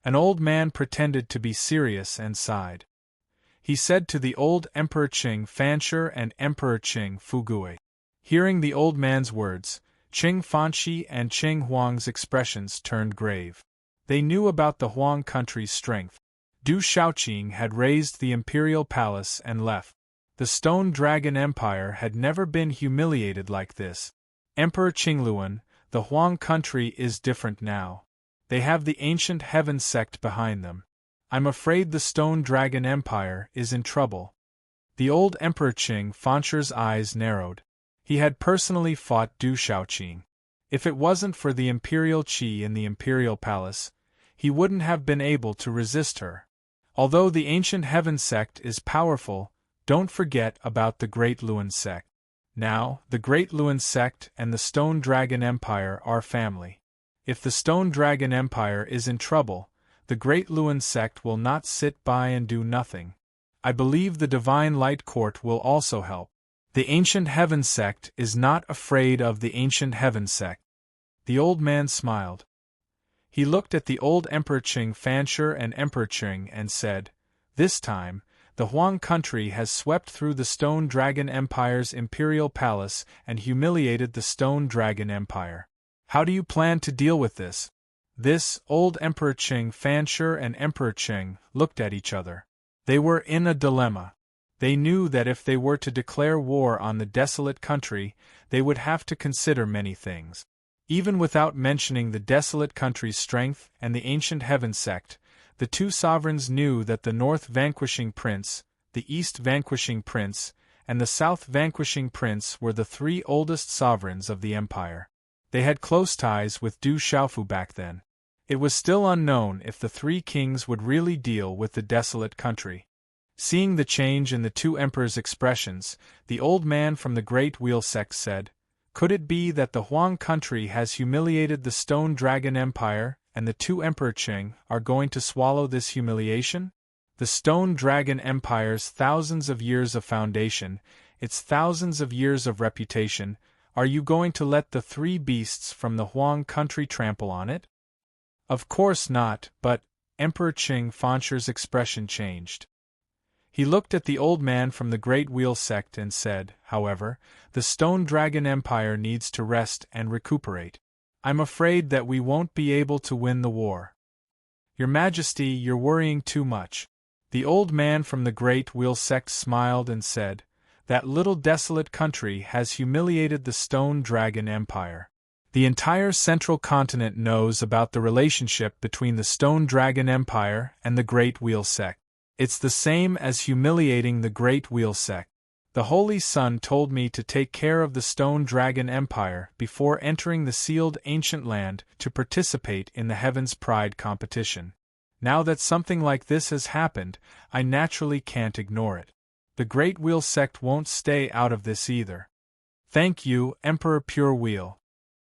An old man pretended to be serious and sighed. He said to the old Emperor Qing Fanshi and Emperor Qing Fugui. Hearing the old man's words, Qing Fanshi and Qing Huang's expressions turned grave. They knew about the Huang country's strength. Du Shaoqing had razed the Imperial Palace and left. The Stone Dragon Empire had never been humiliated like this. Emperor Qingluan, the Huang country is different now. They have the Ancient Heaven sect behind them. I'm afraid the Stone Dragon Empire is in trouble. The old Emperor Qing Fanshi's eyes narrowed. He had personally fought Du Shaoqing. If it wasn't for the Imperial Qi in the Imperial Palace, he wouldn't have been able to resist her. Although the Ancient Heaven sect is powerful, don't forget about the Great Luan sect. Now, the Great Luan sect and the Stone Dragon Empire are family. If the Stone Dragon Empire is in trouble, the Great Luan sect will not sit by and do nothing. I believe the Divine Light Court will also help. The Ancient Heaven sect is not afraid of the Ancient Heaven sect. The old man smiled. He looked at the old Emperor Qing Fanshi and Emperor Qing and said, "This time, the Huang country has swept through the Stone Dragon Empire's Imperial Palace and humiliated the Stone Dragon Empire. How do you plan to deal with this?" This old Emperor Qing Fanshi and Emperor Qing looked at each other. They were in a dilemma. They knew that if they were to declare war on the desolate country, they would have to consider many things. Even without mentioning the desolate country's strength and the Ancient Heaven sect, the two sovereigns knew that the North Vanquishing Prince, the East Vanquishing Prince, and the South Vanquishing Prince were the three oldest sovereigns of the empire. They had close ties with Du Shaofu back then. It was still unknown if the three kings would really deal with the desolate country. Seeing the change in the two emperors' expressions, the old man from the Great Wheel sect said, "Could it be that the Huang country has humiliated the Stone Dragon Empire, and the two Emperor Qing are going to swallow this humiliation? The Stone Dragon Empire's thousands of years of foundation, its thousands of years of reputation, are you going to let the three beasts from the Huang country trample on it?" "Of course not, but," Emperor Qing Fanshi's expression changed. He looked at the old man from the Great Wheel sect and said, "However, the Stone Dragon Empire needs to rest and recuperate. I'm afraid that we won't be able to win the war." "Your Majesty, you're worrying too much." The old man from the Great Wheel sect smiled and said, "That little desolate country has humiliated the Stone Dragon Empire. The entire central continent knows about the relationship between the Stone Dragon Empire and the Great Wheel sect. It's the same as humiliating the Great Wheel sect. The Holy Sun told me to take care of the Stone Dragon Empire before entering the sealed ancient land to participate in the Heaven's Pride competition. Now that something like this has happened, I naturally can't ignore it. The Great Wheel sect won't stay out of this either." "Thank you, Emperor Pure Wheel."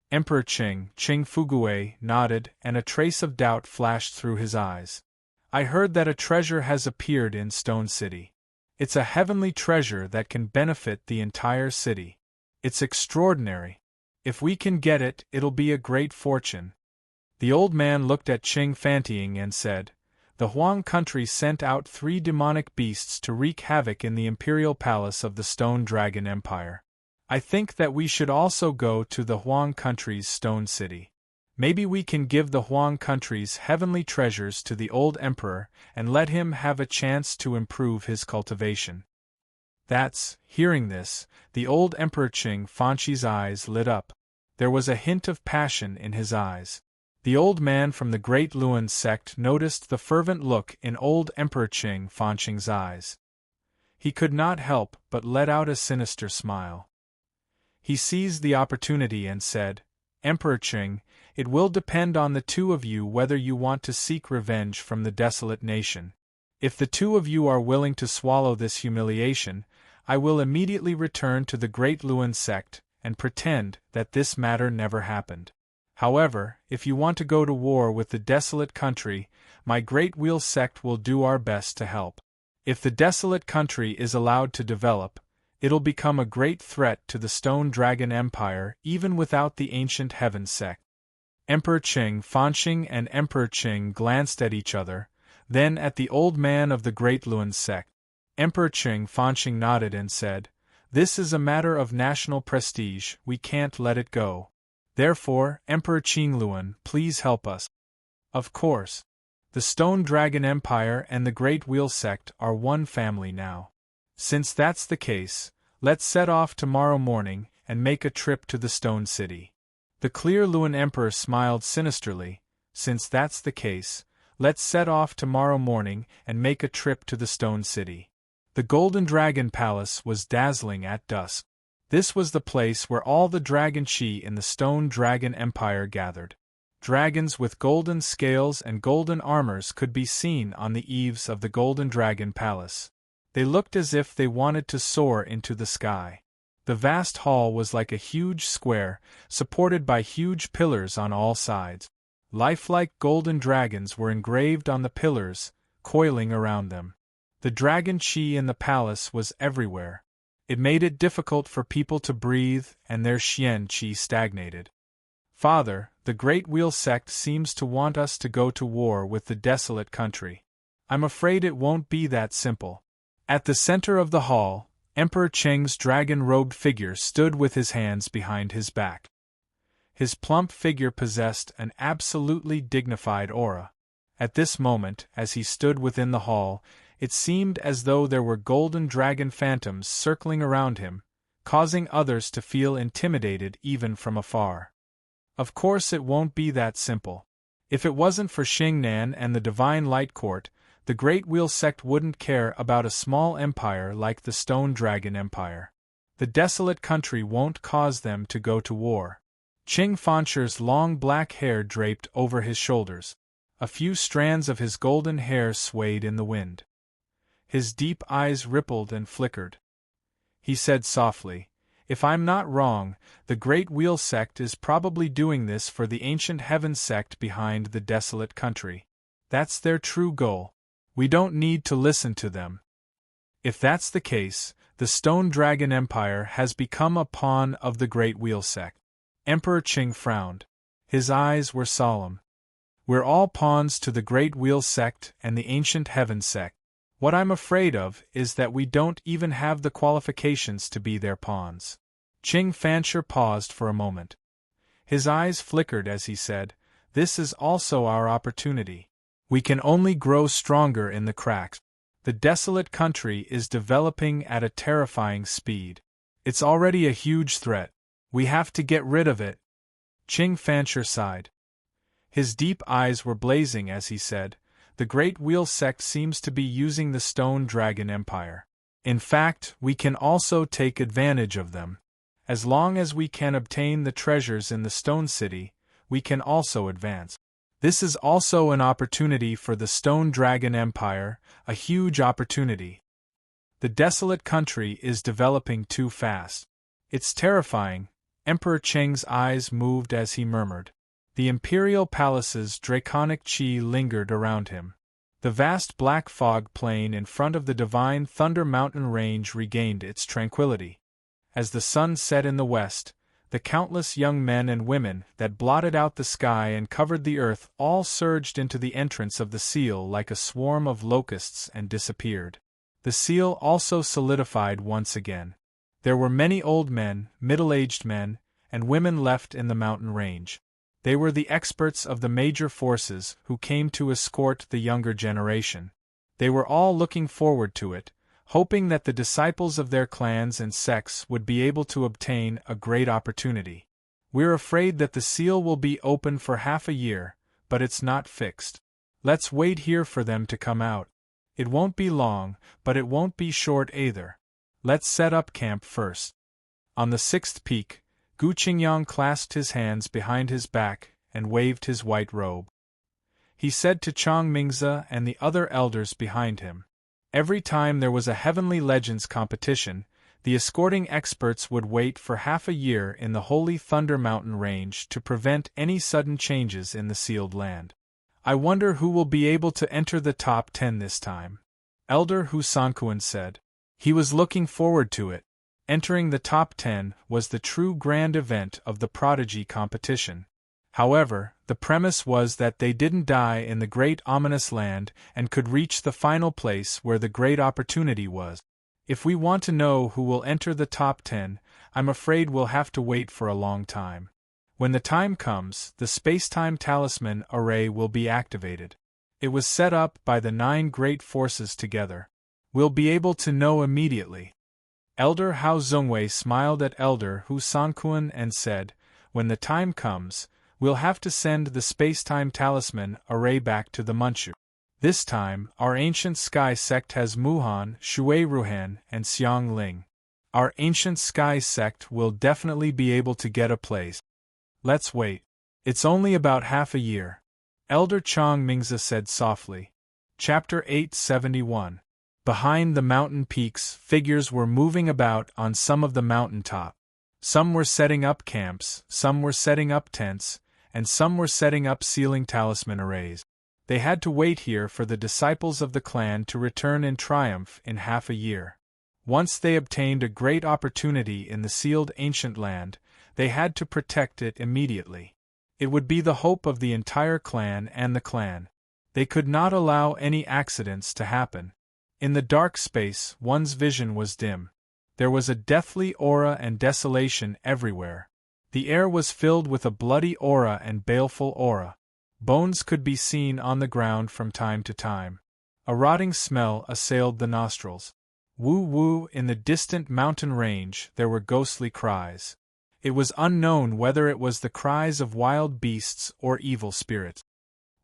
Emperor Qing Fugui nodded, and a trace of doubt flashed through his eyes. "I heard that a treasure has appeared in Stone City. It's a heavenly treasure that can benefit the entire city. It's extraordinary. If we can get it, it'll be a great fortune." The old man looked at Qing Fantiing and said, "The Huang country sent out 3 demonic beasts to wreak havoc in the Imperial Palace of the Stone Dragon Empire. I think that we should also go to the Huang country's Stone City. Maybe we can give the Huang country's heavenly treasures to the old emperor and let him have a chance to improve his cultivation." Hearing this, the old Emperor Qing Fanshi's eyes lit up. There was a hint of passion in his eyes. The old man from the Great Luan sect noticed the fervent look in old Emperor Qing Fanqing's eyes. He could not help but let out a sinister smile. He seized the opportunity and said, "Emperor Qing, it will depend on the two of you whether you want to seek revenge from the desolate nation. If the two of you are willing to swallow this humiliation, I will immediately return to the Great Luan sect and pretend that this matter never happened. However, if you want to go to war with the desolate country, my Great Wheel sect will do our best to help. If the desolate country is allowed to develop, it'll become a great threat to the Stone Dragon Empire even without the Ancient Heaven sect." Emperor Qing Fanqing and Emperor Qing glanced at each other, then at the old man of the Great Luan sect. Emperor Qing Fanqing nodded and said, "This is a matter of national prestige, we can't let it go. Therefore, Emperor Qing Luan, please help us." "Of course. The Stone Dragon Empire and the Great Wheel sect are one family now. Since that's the case, let's set off tomorrow morning and make a trip to the Stone City." The Clear Luan Emperor smiled sinisterly. "Since that's the case, let's set off tomorrow morning and make a trip to the Stone City." The Golden Dragon Palace was dazzling at dusk. This was the place where all the dragon chi in the Stone Dragon Empire gathered. Dragons with golden scales and golden armors could be seen on the eaves of the Golden Dragon Palace. They looked as if they wanted to soar into the sky. The vast hall was like a huge square, supported by huge pillars on all sides. Lifelike golden dragons were engraved on the pillars, coiling around them. The dragon chi in the palace was everywhere. It made it difficult for people to breathe, and their xian chi stagnated. "Father, the Great Wheel sect seems to want us to go to war with the desolate country. I'm afraid it won't be that simple." At the center of the hall, Emperor Qing's dragon-robed figure stood with his hands behind his back. His plump figure possessed an absolutely dignified aura. At this moment, as he stood within the hall, it seemed as though there were golden dragon phantoms circling around him, causing others to feel intimidated even from afar. Of course it won't be that simple. If it wasn't for Xingnan and the Divine Light Court, the Great Wheel sect wouldn't care about a small empire like the Stone Dragon Empire. The desolate country won't cause them to go to war. Qing Fancher's long black hair draped over his shoulders. A few strands of his golden hair swayed in the wind. His deep eyes rippled and flickered. He said softly, "If I'm not wrong, the Great Wheel sect is probably doing this for the Ancient Heaven sect behind the desolate country. That's their true goal. We don't need to listen to them." If that's the case, the Stone Dragon Empire has become a pawn of the Great Wheel sect. Emperor Qing frowned. His eyes were solemn. "We're all pawns to the Great Wheel sect and the Ancient Heaven sect. What I'm afraid of is that we don't even have the qualifications to be their pawns." Qing Fancher paused for a moment. His eyes flickered as he said, "This is also our opportunity. We can only grow stronger in the cracks. The desolate country is developing at a terrifying speed. It's already a huge threat. We have to get rid of it." Qing Fancher sighed. His deep eyes were blazing as he said, "The Great Wheel sect seems to be using the Stone Dragon Empire. In fact, we can also take advantage of them. As long as we can obtain the treasures in the Stone City, we can also advance. This is also an opportunity for the Stone Dragon Empire, a huge opportunity. The desolate country is developing too fast. It's terrifying." Emperor Qing's eyes moved as he murmured. The imperial palace's draconic chi lingered around him. The vast black fog plain in front of the Divine Thunder Mountain range regained its tranquility. As the sun set in the west, the countless young men and women that blotted out the sky and covered the earth all surged into the entrance of the seal like a swarm of locusts and disappeared. The seal also solidified once again. There were many old men, middle-aged men, and women left in the mountain range. They were the experts of the major forces who came to escort the younger generation. They were all looking forward to it, hoping that the disciples of their clans and sects would be able to obtain a great opportunity. We're afraid that the seal will be open for half a year, but it's not fixed. Let's wait here for them to come out. It won't be long, but it won't be short either. Let's set up camp first." On the sixth peak, Gu Qingyang clasped his hands behind his back and waved his white robe. He said to Chang Mingzi and the other elders behind him, "Every time there was a Heavenly Legends competition, the escorting experts would wait for half a year in the Holy Thunder Mountain range to prevent any sudden changes in the sealed land. I wonder who will be able to enter the top 10 this time." Elder Hu Sankuan said. He was looking forward to it. Entering the top 10 was the true grand event of the Prodigy competition. However, the premise was that they didn't die in the great ominous land and could reach the final place where the great opportunity was. If we want to know who will enter the top 10, I'm afraid we'll have to wait for a long time. When the time comes, the Spacetime Talisman Array will be activated. It was set up by the 9 great forces together. We'll be able to know immediately. Elder Hao Zhongwei smiled at Elder Hu Sankuan and said, "When the time comes, we'll have to send the Spacetime Talisman Array back to the Munchu. This time, our ancient sky sect has Muhan, Shui Ruhan, and Xiang Ling. Our ancient sky sect will definitely be able to get a place. Let's wait. It's only about half a year." Elder Chang Mingzi said softly. Chapter 871. Behind the mountain peaks, figures were moving about on some of the mountain top. Some were setting up camps, some were setting up tents, and some were setting up sealing talisman arrays. They had to wait here for the disciples of the clan to return in triumph in half a year. Once they obtained a great opportunity in the sealed ancient land, they had to protect it immediately. It would be the hope of the entire clan and the clan. They could not allow any accidents to happen. In the dark space, one's vision was dim. There was a deathly aura and desolation everywhere. The air was filled with a bloody aura and baleful aura. Bones could be seen on the ground from time to time. A rotting smell assailed the nostrils. Woo-woo, in the distant mountain range there were ghostly cries. It was unknown whether it was the cries of wild beasts or evil spirits.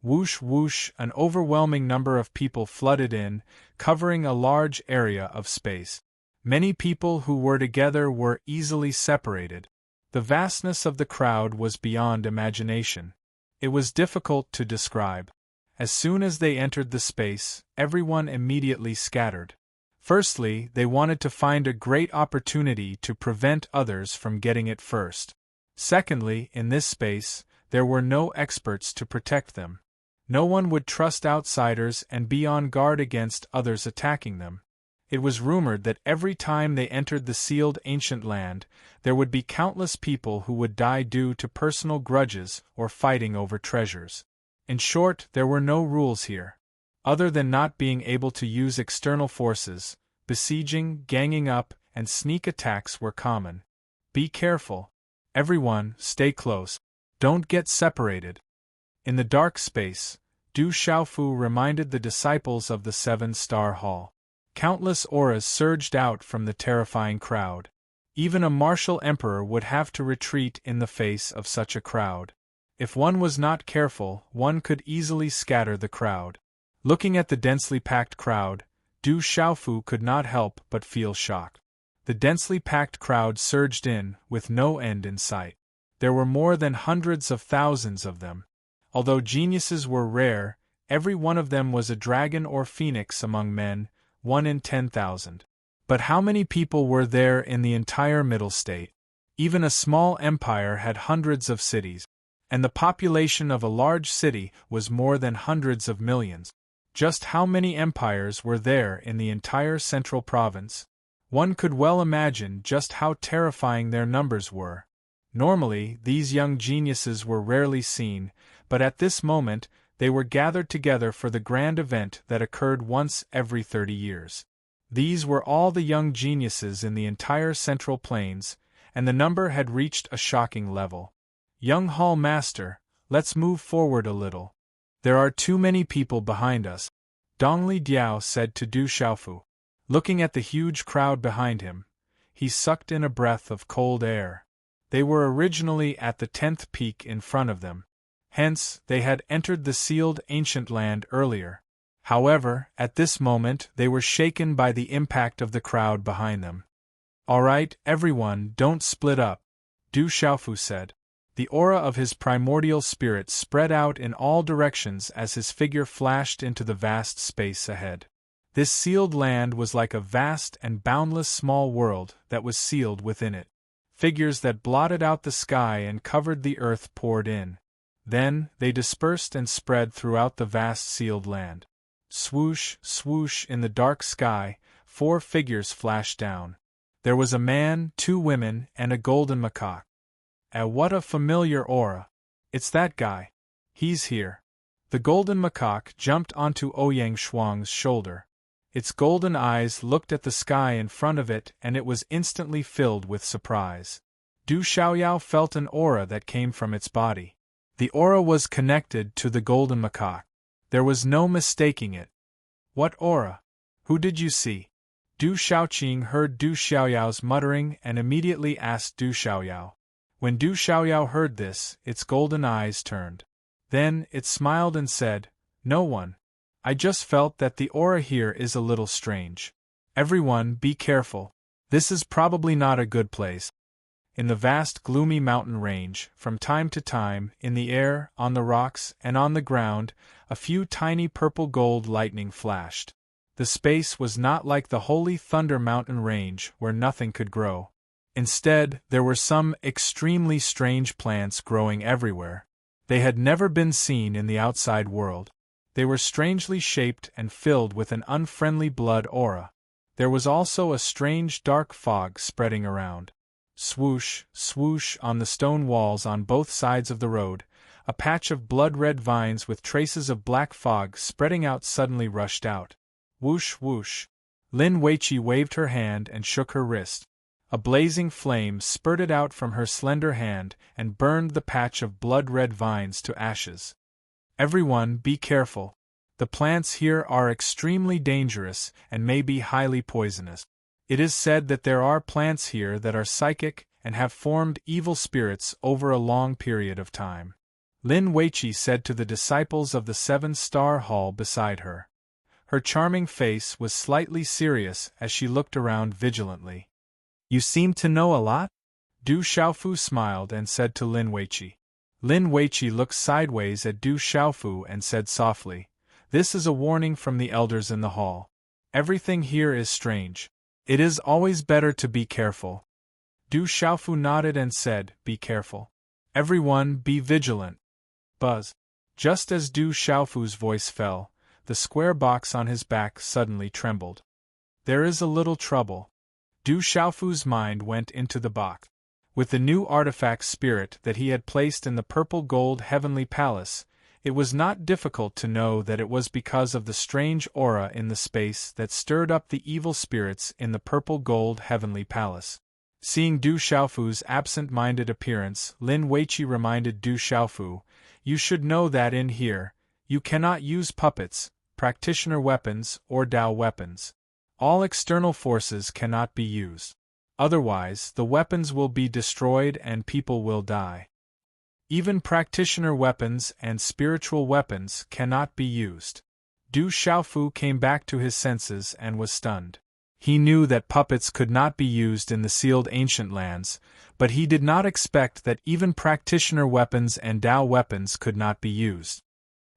Whoosh whoosh, an overwhelming number of people flooded in, covering a large area of space. Many people who were together were easily separated. The vastness of the crowd was beyond imagination. It was difficult to describe. As soon as they entered the space, everyone immediately scattered. Firstly, they wanted to find a great opportunity to prevent others from getting it first. Secondly, in this space, there were no experts to protect them. No one would trust outsiders and be on guard against others attacking them. It was rumored that every time they entered the sealed ancient land, there would be countless people who would die due to personal grudges or fighting over treasures. In short, there were no rules here. Other than not being able to use external forces, besieging, ganging up, and sneak attacks were common. Be careful. Everyone, stay close. Don't get separated. In the dark space, Du Xiaofu reminded the disciples of the 7-star hall. Countless auras surged out from the terrifying crowd. Even a martial emperor would have to retreat in the face of such a crowd. If one was not careful, one could easily scatter the crowd. Looking at the densely packed crowd, Du Xiaofu could not help but feel shocked. The densely packed crowd surged in, with no end in sight. There were more than hundreds of thousands of them. Although geniuses were rare, every one of them was a dragon or phoenix among men, 1 in 10,000. But how many people were there in the entire Middle State? Even a small empire had hundreds of cities, and the population of a large city was more than hundreds of millions. Just how many empires were there in the entire central province? One could well imagine just how terrifying their numbers were. Normally, these young geniuses were rarely seen, but at this moment, they were gathered together for the grand event that occurred once every 30 years. These were all the young geniuses in the entire Central Plains, and the number had reached a shocking level. "Young Hall Master, let's move forward a little. There are too many people behind us," Dongli Diao said to Du Xiaofu. Looking at the huge crowd behind him, he sucked in a breath of cold air. They were originally at the 10th peak in front of them. Hence, they had entered the sealed ancient land earlier. However, at this moment they were shaken by the impact of the crowd behind them. "All right, everyone, don't split up," Du Xiaofu said. The aura of his primordial spirit spread out in all directions as his figure flashed into the vast space ahead. This sealed land was like a vast and boundless small world that was sealed within it. Figures that blotted out the sky and covered the earth poured in. Then, they dispersed and spread throughout the vast sealed land. Swoosh, swoosh in the dark sky, 4 figures flashed down. There was a man, 2 women, and a golden macaque. What a familiar aura. It's that guy. He's here. The golden macaque jumped onto Ouyang Shuang's shoulder. Its golden eyes looked at the sky in front of it and it was instantly filled with surprise. Du Xiaoyao felt an aura that came from its body. The aura was connected to the golden macaque. There was no mistaking it. "What aura? Who did you see?" Du Xiaoqing heard Du Xiaoyao's muttering and immediately asked Du Xiaoyao. When Du Xiaoyao heard this, its golden eyes turned. Then, it smiled and said, "No one. I just felt that the aura here is a little strange. Everyone, be careful. This is probably not a good place." In the vast gloomy mountain range, from time to time, in the air, on the rocks, and on the ground, a few tiny purple-gold lightning flashed. The space was not like the Holy Thunder Mountain range where nothing could grow. Instead, there were some extremely strange plants growing everywhere. They had never been seen in the outside world. They were strangely shaped and filled with an unfriendly blood aura. There was also a strange dark fog spreading around. Swoosh, swoosh on the stone walls on both sides of the road, a patch of blood-red vines with traces of black fog spreading out suddenly rushed out. Whoosh, whoosh. Lin Weiqi waved her hand and shook her wrist. A blazing flame spurted out from her slender hand and burned the patch of blood-red vines to ashes. "Everyone, be careful. The plants here are extremely dangerous and may be highly poisonous. It is said that there are plants here that are psychic and have formed evil spirits over a long period of time," Lin Weiqi said to the disciples of the 7-star hall beside her. Her charming face was slightly serious as she looked around vigilantly. "You seem to know a lot?" Du Xiaofu smiled and said to Lin Weiqi. Lin Weiqi looked sideways at Du Xiaofu and said softly, "This is a warning from the elders in the hall. Everything here is strange. It is always better to be careful." Du Xiaofu nodded and said, "Be careful. Everyone, be vigilant." Buzz. Just as Du Xiaofu's voice fell, the square box on his back suddenly trembled. "There is a little trouble." Du Xiaofu's mind went into the box. With the new artifact spirit that he had placed in the purple-gold heavenly palace, it was not difficult to know that it was because of the strange aura in the space that stirred up the evil spirits in the purple-gold heavenly palace. Seeing Du Xiaofu's absent-minded appearance, Lin Weiqi reminded Du Xiaofu, "You should know that in here, you cannot use puppets, practitioner weapons, or Dao weapons. All external forces cannot be used. Otherwise, the weapons will be destroyed and people will die. Even practitioner weapons and spiritual weapons cannot be used." Du Xiaofu came back to his senses and was stunned. He knew that puppets could not be used in the sealed ancient lands, but he did not expect that even practitioner weapons and Dao weapons could not be used.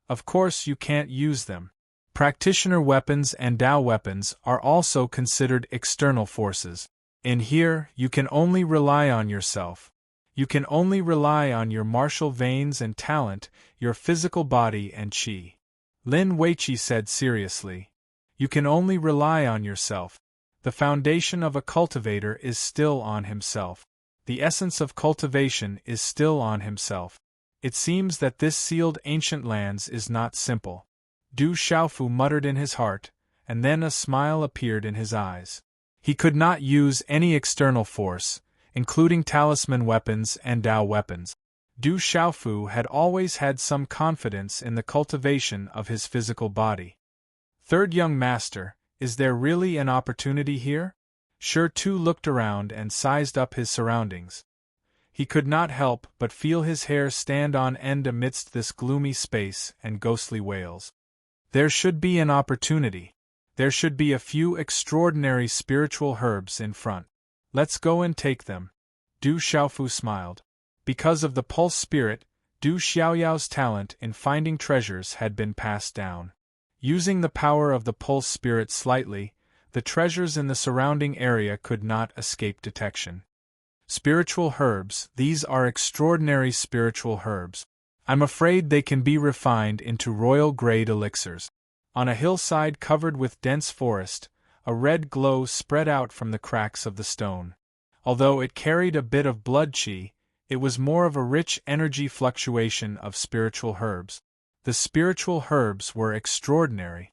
"Of course you can't use them. Practitioner weapons and Dao weapons are also considered external forces. In here, you can only rely on yourself. You can only rely on your martial veins and talent, your physical body and qi." Lin Weiqi said seriously. "You can only rely on yourself. The foundation of a cultivator is still on himself. The essence of cultivation is still on himself. It seems that this sealed ancient lands is not simple." Du Xiaofu muttered in his heart, and then a smile appeared in his eyes. He could not use any external force, including talisman weapons and Dao weapons. Du Xiaofu had always had some confidence in the cultivation of his physical body. "Third young master, is there really an opportunity here?" Shi Tu looked around and sized up his surroundings. He could not help but feel his hair stand on end amidst this gloomy space and ghostly wails. There should be an opportunity. There should be a few extraordinary spiritual herbs in front. Let's go and take them. Du Xiaofu smiled. Because of the pulse spirit, Du Xiaoyao's talent in finding treasures had been passed down. Using the power of the pulse spirit slightly, the treasures in the surrounding area could not escape detection. Spiritual herbs, these are extraordinary spiritual herbs. I'm afraid they can be refined into royal-grade elixirs. On a hillside covered with dense forest, a red glow spread out from the cracks of the stone. Although it carried a bit of blood qi, it was more of a rich energy fluctuation of spiritual herbs. The spiritual herbs were extraordinary.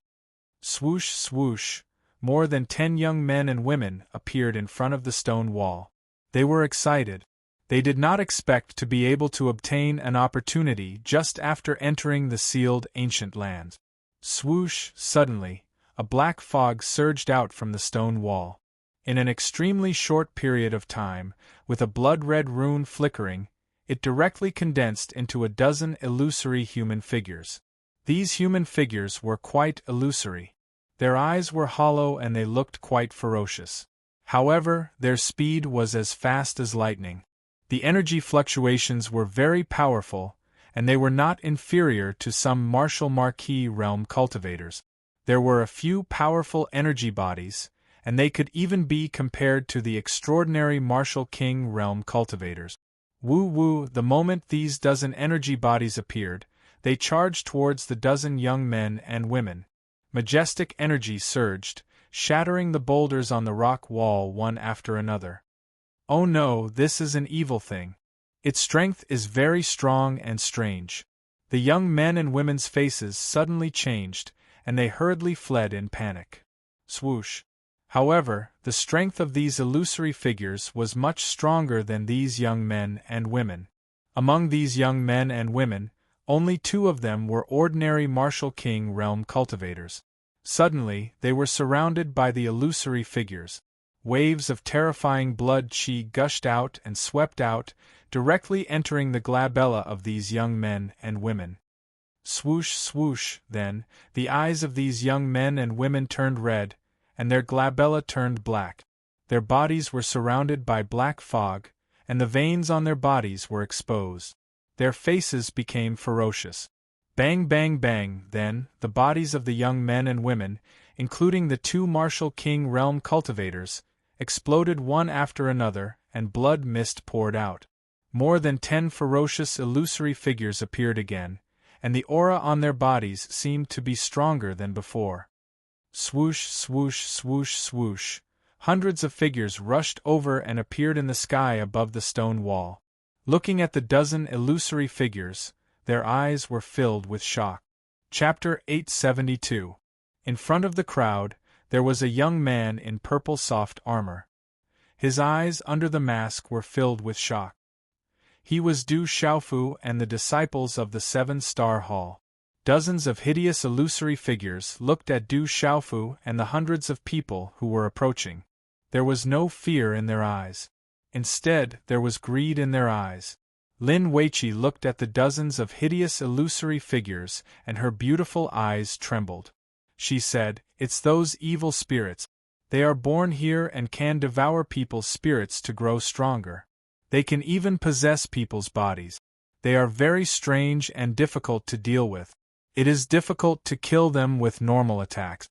Swoosh, swoosh, more than 10 young men and women appeared in front of the stone wall. They were excited. They did not expect to be able to obtain an opportunity just after entering the sealed ancient lands. Swoosh, suddenly, a black fog surged out from the stone wall. In an extremely short period of time, with a blood-red rune flickering, it directly condensed into a dozen illusory human figures. These human figures were quite illusory. Their eyes were hollow and they looked quite ferocious. However, their speed was as fast as lightning. The energy fluctuations were very powerful, and they were not inferior to some martial marquis realm cultivators. There were a few powerful energy bodies, and they could even be compared to the extraordinary martial king realm cultivators. Woo-woo, the moment these dozen energy bodies appeared, they charged towards the dozen young men and women. Majestic energy surged, shattering the boulders on the rock wall one after another. Oh no, this is an evil thing. Its strength is very strong and strange. The young men and women's faces suddenly changed, and they hurriedly fled in panic. Swoosh. However, the strength of these illusory figures was much stronger than these young men and women. Among these young men and women, only 2 of them were ordinary martial king realm cultivators. Suddenly, they were surrounded by the illusory figures. Waves of terrifying blood qi gushed out and swept out, directly entering the glabella of these young men and women. Swoosh, swoosh, then, the eyes of these young men and women turned red, and their glabella turned black. Their bodies were surrounded by black fog, and the veins on their bodies were exposed. Their faces became ferocious. Bang, bang, bang, then, the bodies of the young men and women, including the 2 martial king realm cultivators, exploded one after another, and blood mist poured out. More than 10 ferocious illusory figures appeared again, and the aura on their bodies seemed to be stronger than before. Swoosh, swoosh, swoosh, swoosh. Hundreds of figures rushed over and appeared in the sky above the stone wall. Looking at the dozen illusory figures, their eyes were filled with shock. Chapter 872. In front of the crowd, there was a young man in purple soft armor. His eyes under the mask were filled with shock. He was Du Xiaofu and the disciples of the 7-star hall. Dozens of hideous illusory figures looked at Du Xiaofu and the hundreds of people who were approaching. There was no fear in their eyes. Instead, there was greed in their eyes. Lin Weiqi looked at the dozens of hideous illusory figures and her beautiful eyes trembled. She said, "It's those evil spirits. They are born here and can devour people's spirits to grow stronger. They can even possess people's bodies. They are very strange and difficult to deal with. It is difficult to kill them with normal attacks."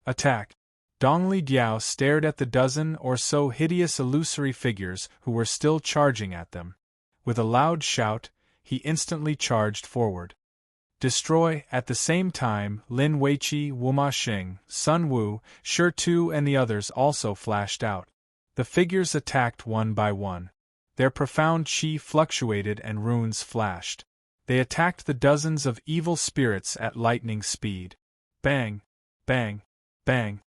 Attack. Dongli Diao stared at the dozen or so hideous illusory figures who were still charging at them. With a loud shout, he instantly charged forward. Destroy. At the same time, Lin Weiqi, Wuma Xing, Sun Wu, Shi Tu and the others also flashed out. The figures attacked one by one. Their profound qi fluctuated and runes flashed. They attacked the dozens of evil spirits at lightning speed. Bang! Bang! Bang!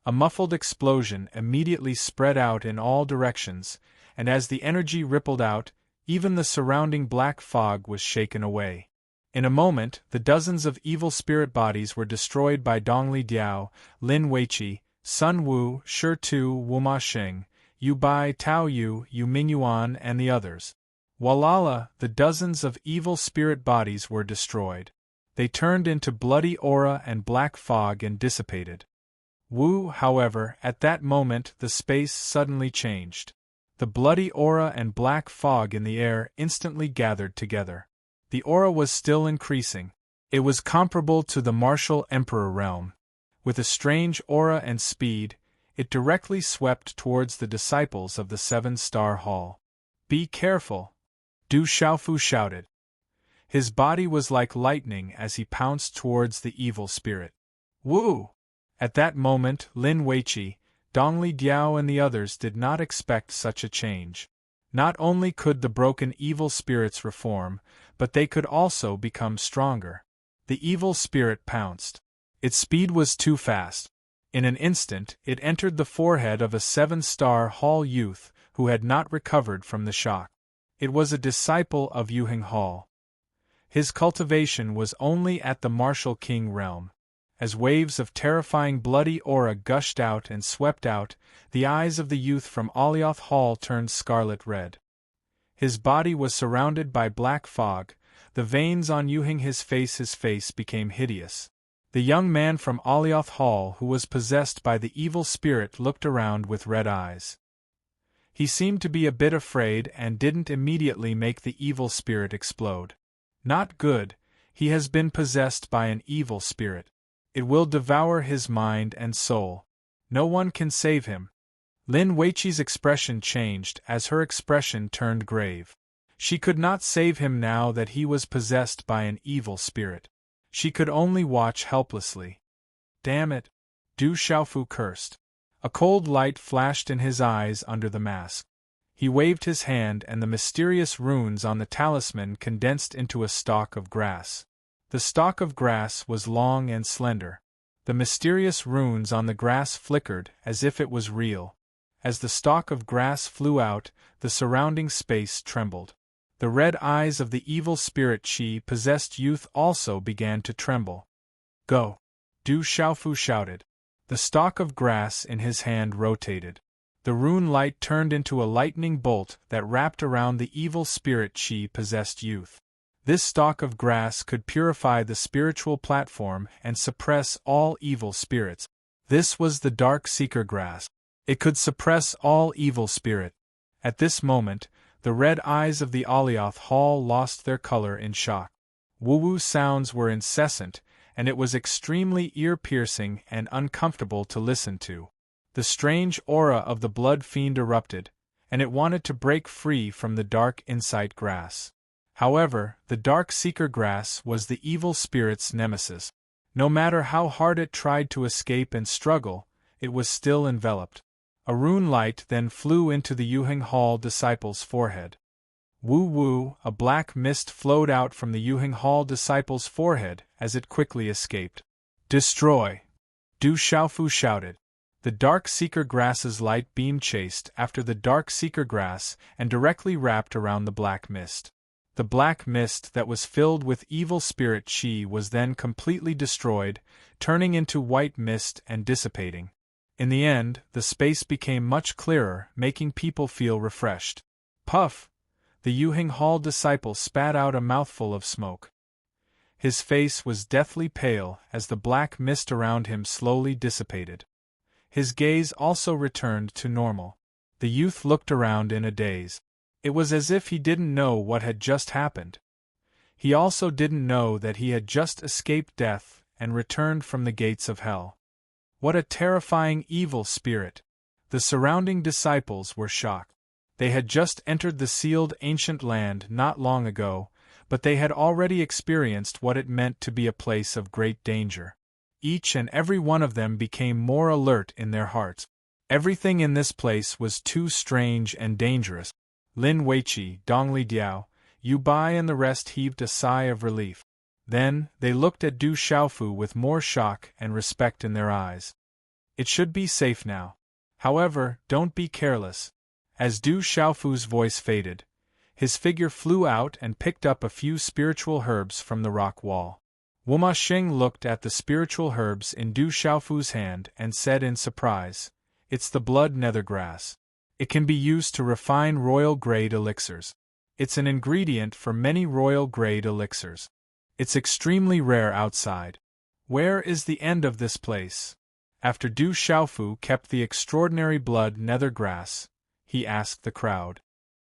A muffled explosion immediately spread out in all directions, and as the energy rippled out, even the surrounding black fog was shaken away. In a moment, the dozens of evil spirit bodies were destroyed by Dongli Diao, Lin Weiqi, Sun Wu, Shi Tu, Wuma Xing, Yu Bai, Tao Yu, Yu Mingyuan, and the others. Walala, the dozens of evil spirit bodies were destroyed. They turned into bloody aura and black fog and dissipated. Wu, however, at that moment the space suddenly changed. The bloody aura and black fog in the air instantly gathered together. The aura was still increasing. It was comparable to the martial emperor realm. With a strange aura and speed, it directly swept towards the disciples of the Seven-Star Hall. "Be careful!" Du Xiaofu shouted. His body was like lightning as he pounced towards the evil spirit. Wu! At that moment, Lin Weiqi, Dongli Diao and the others did not expect such a change. Not only could the broken evil spirits reform, but they could also become stronger. The evil spirit pounced. Its speed was too fast. In an instant, it entered the forehead of a Seven-Star Hall youth who had not recovered from the shock. It was a disciple of Yuheng Hall. His cultivation was only at the martial king realm. As waves of terrifying bloody aura gushed out and swept out, the eyes of the youth from Alioth Hall turned scarlet red. His body was surrounded by black fog, the veins on Yuheng his face became hideous. The young man from Alioth Hall who was possessed by the evil spirit looked around with red eyes. He seemed to be a bit afraid and didn't immediately make the evil spirit explode. Not good, he has been possessed by an evil spirit. It will devour his mind and soul. No one can save him. Lin Weiqi's expression changed as her expression turned grave. She could not save him now that he was possessed by an evil spirit. She could only watch helplessly. Damn it! Du Xiaofu cursed. A cold light flashed in his eyes under the mask. He waved his hand and the mysterious runes on the talisman condensed into a stalk of grass. The stalk of grass was long and slender. The mysterious runes on the grass flickered as if it was real. As the stalk of grass flew out, the surrounding space trembled. The red eyes of the evil spirit Qi-possessed youth also began to tremble. "Go!" Du Xiaofu shouted. The stalk of grass in his hand rotated. The rune light turned into a lightning bolt that wrapped around the evil spirit Qi-possessed youth. This stalk of grass could purify the spiritual platform and suppress all evil spirits. This was the Dark Seeker grass. It could suppress all evil spirit. At this moment, the red eyes of the Alioth Hall lost their color in shock. Woo-woo sounds were incessant, and it was extremely ear-piercing and uncomfortable to listen to. The strange aura of the blood fiend erupted, and it wanted to break free from the dark insight grass. However, the Dark Seeker grass was the evil spirit's nemesis. No matter how hard it tried to escape and struggle, it was still enveloped. A rune light then flew into the Yuheng Hall disciple's forehead. Woo-woo, a black mist flowed out from the Yuheng Hall disciple's forehead as it quickly escaped. "Destroy!" Du Xiaofu shouted. The Dark Seeker grass's light beam chased after the Dark Seeker grass and directly wrapped around the black mist. The black mist that was filled with evil spirit Qi was then completely destroyed, turning into white mist and dissipating. In the end, the space became much clearer, making people feel refreshed. Puff! The Yuheng Hall disciple spat out a mouthful of smoke. His face was deathly pale as the black mist around him slowly dissipated. His gaze also returned to normal. The youth looked around in a daze. It was as if he didn't know what had just happened. He also didn't know that he had just escaped death and returned from the gates of hell. What a terrifying evil spirit! The surrounding disciples were shocked. They had just entered the sealed ancient land not long ago, but they had already experienced what it meant to be a place of great danger. Each and every one of them became more alert in their hearts. Everything in this place was too strange and dangerous. Lin Weiqi, Dongli Diao, Yu Bai and the rest heaved a sigh of relief. Then, they looked at Du Xiaofu with more shock and respect in their eyes. It should be safe now. However, don't be careless. As Du Xiaofu's voice faded, his figure flew out and picked up a few spiritual herbs from the rock wall. Wuma Xing looked at the spiritual herbs in Du Xiaofu's hand and said in surprise, "It's the blood nether grass. It can be used to refine royal-grade elixirs. It's an ingredient for many royal-grade elixirs. It's extremely rare outside. Where is the end of this place? After Du Xiaofu kept the extraordinary blood nether grass, he asked the crowd.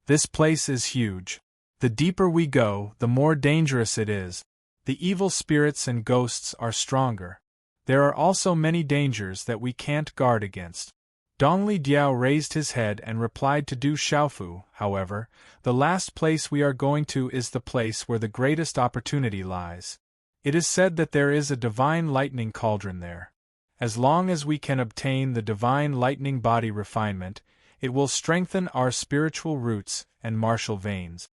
This place is huge. The deeper we go, the more dangerous it is. The evil spirits and ghosts are stronger. There are also many dangers that we can't guard against. Dongli Diao raised his head and replied to Du Xiaofu, however, the last place we are going to is the place where the greatest opportunity lies. It is said that there is a divine lightning cauldron there. As long as we can obtain the divine lightning body refinement, it will strengthen our spiritual roots and martial veins.